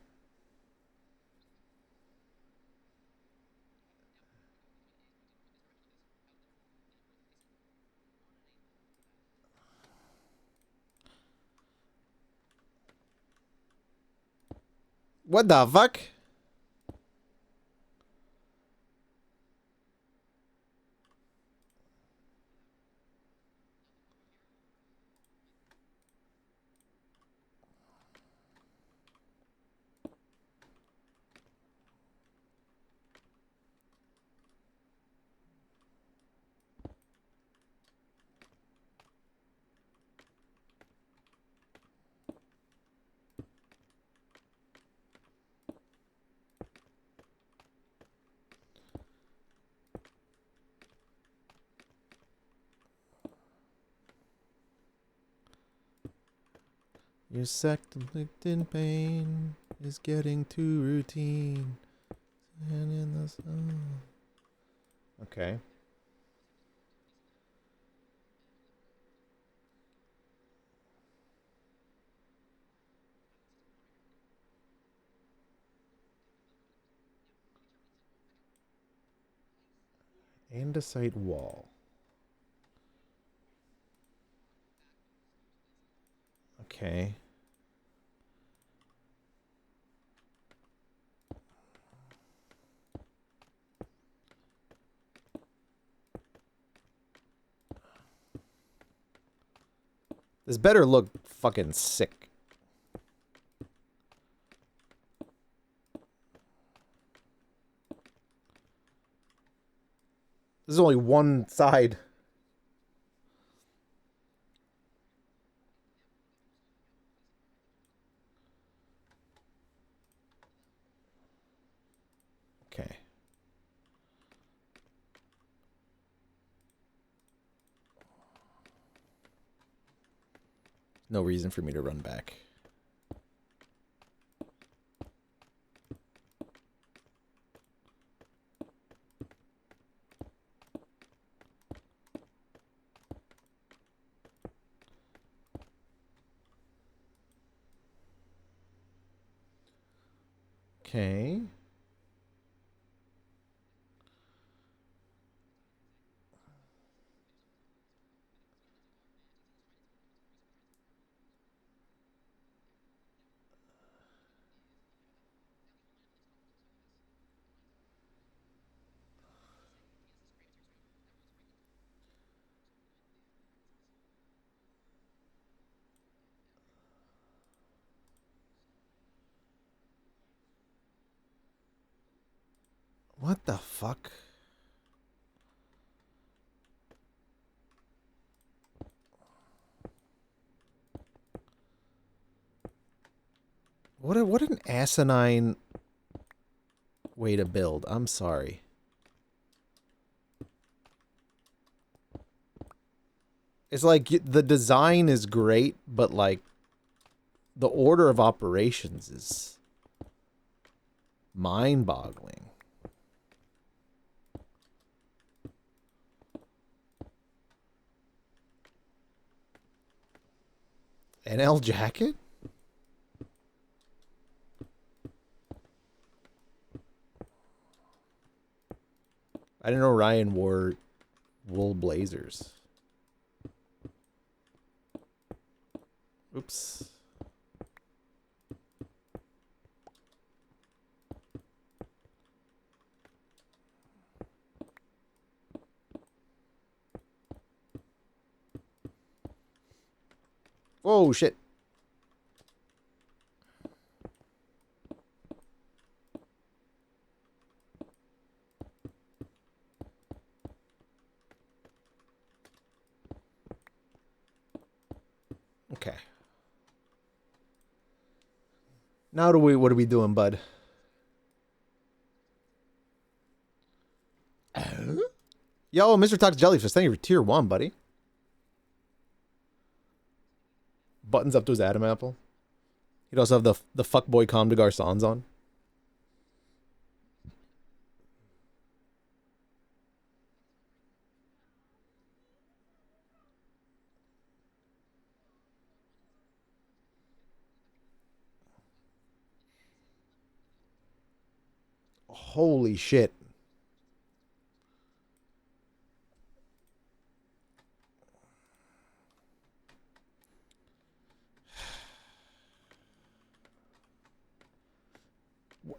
[SPEAKER 1] What the fuck? Your self-inflicted pain is getting too routine. And in the sun. Okay. Andesite wall. Okay. This better look fucking sick. This is only one side. Okay. No reason for me to run back. Okay. What the fuck? What an asinine way to build. I'm sorry. It's like the design is great, but like the order of operations is mind-boggling. NL jacket? I didn't know Ryan wore wool blazers. Oops. Whoa, shit. Okay. Now what are we doing, bud? Yo, Mr. Tox Jellyfish, thank you for tier 1, buddy. Buttons up to his Adam apple. He'd also have the fuckboy Comme des Garçons on. Holy shit.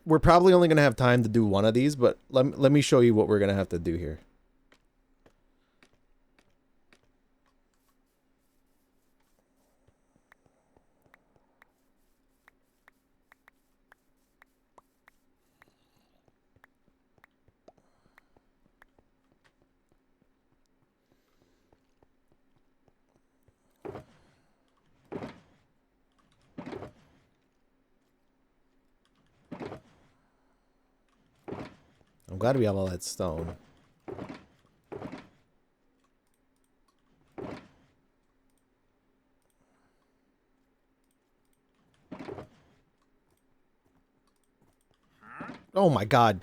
[SPEAKER 1] We're probably only going to have time to do one of these, but let me show you what we're going to have to do here. I'm glad we have all that stone.
[SPEAKER 4] Oh my god.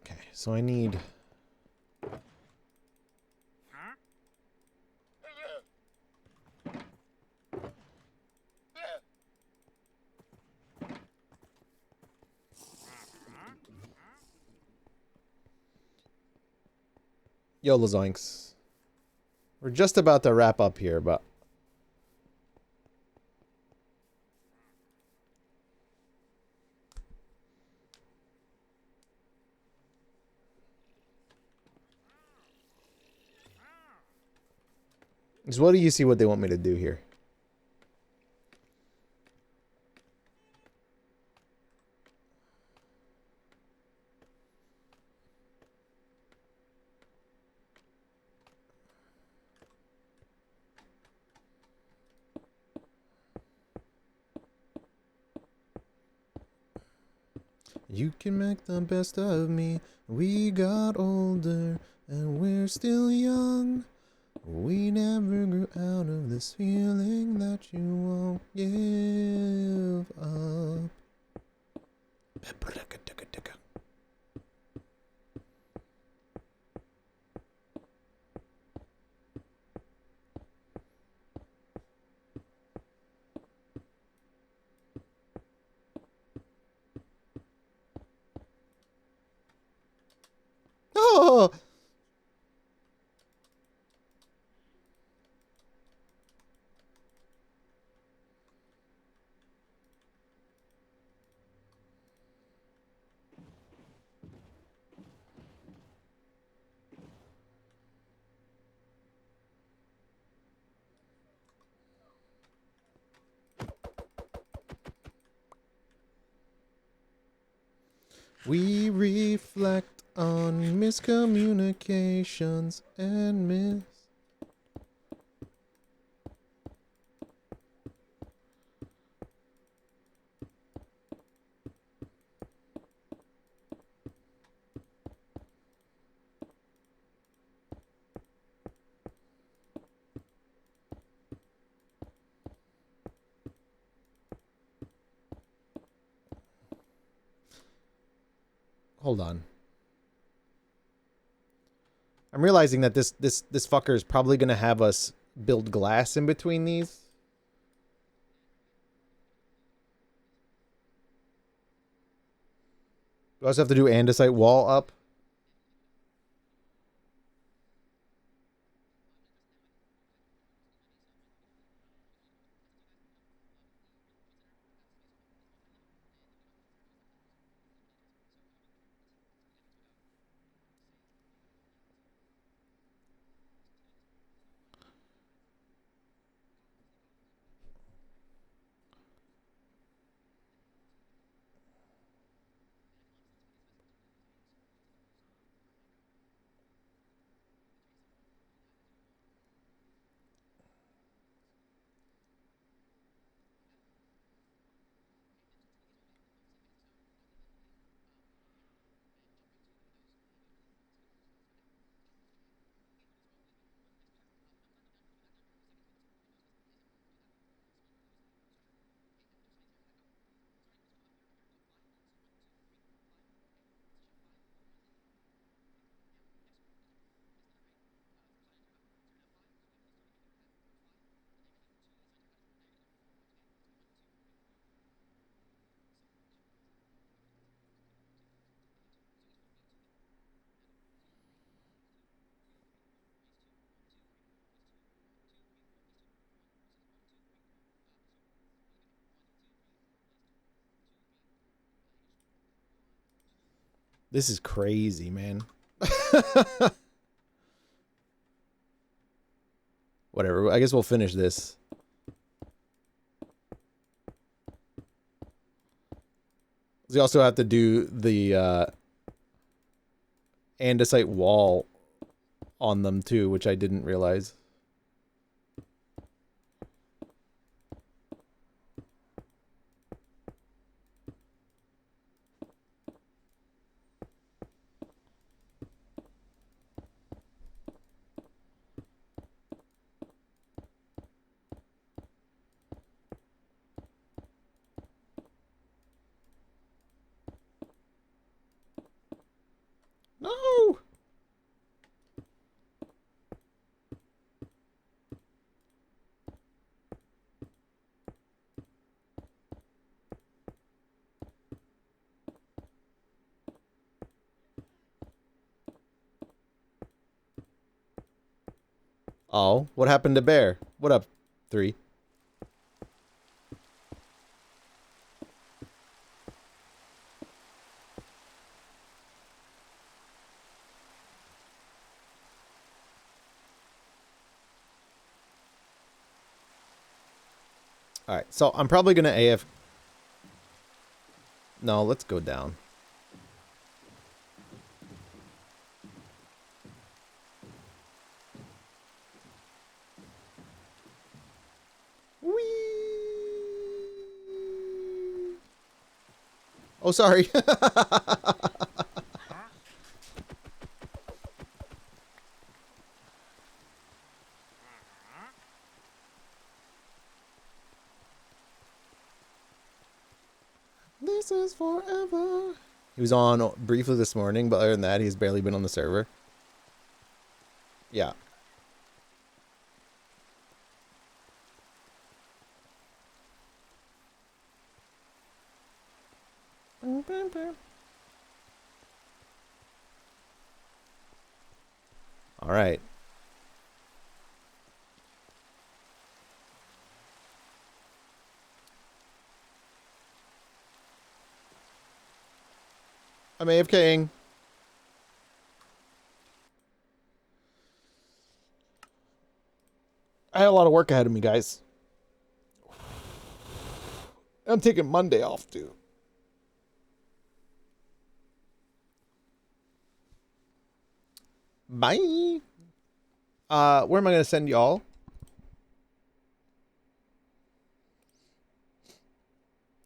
[SPEAKER 4] Okay, so I need... Yo, Lazoinks. We're just about to wrap up here, but... So what do you see what they want me to do here? You can make the best of me. We got older and we're still young. We never grew out of this feeling that you won't give up. Oh! We reflect on miscommunications and Hold on. I'm realizing that this fucker is probably gonna have us build glass in between these. Do I also have to do andesite wall up? This is crazy, man.
[SPEAKER 1] Whatever. I guess we'll finish this. We also have to do the andesite wall on them too, which I didn't realize. No! Oh, what happened to Bear? What up, 3? Alright, so I'm probably gonna AF... No, let's go down. Whee! Oh, sorry. This is forever. He was on briefly this morning, but other than that, he's barely been on the server. Yeah. All right. I'm AFKing. I had a lot of work ahead of me, guys. I'm taking Monday off, too. Bye. Where am I going to send y'all?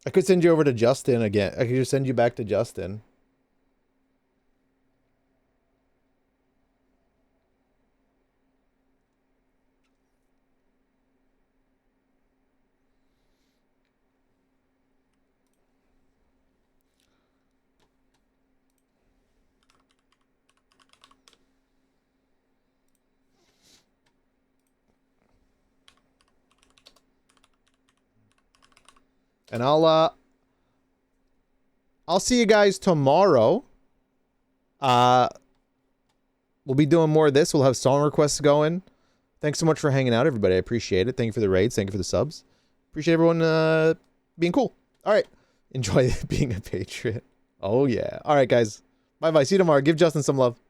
[SPEAKER 1] I could send you over to Justin again. I could just send you back to Justin. And I'll see you guys tomorrow. We'll be doing more of this. We'll have song requests going. Thanks so much for hanging out, everybody. I appreciate it. Thank you for the raids. Thank you for the subs. Appreciate everyone being cool. All right. Enjoy being a patriot. Oh, yeah. All right, guys. Bye-bye. See you tomorrow. Give Justin some love.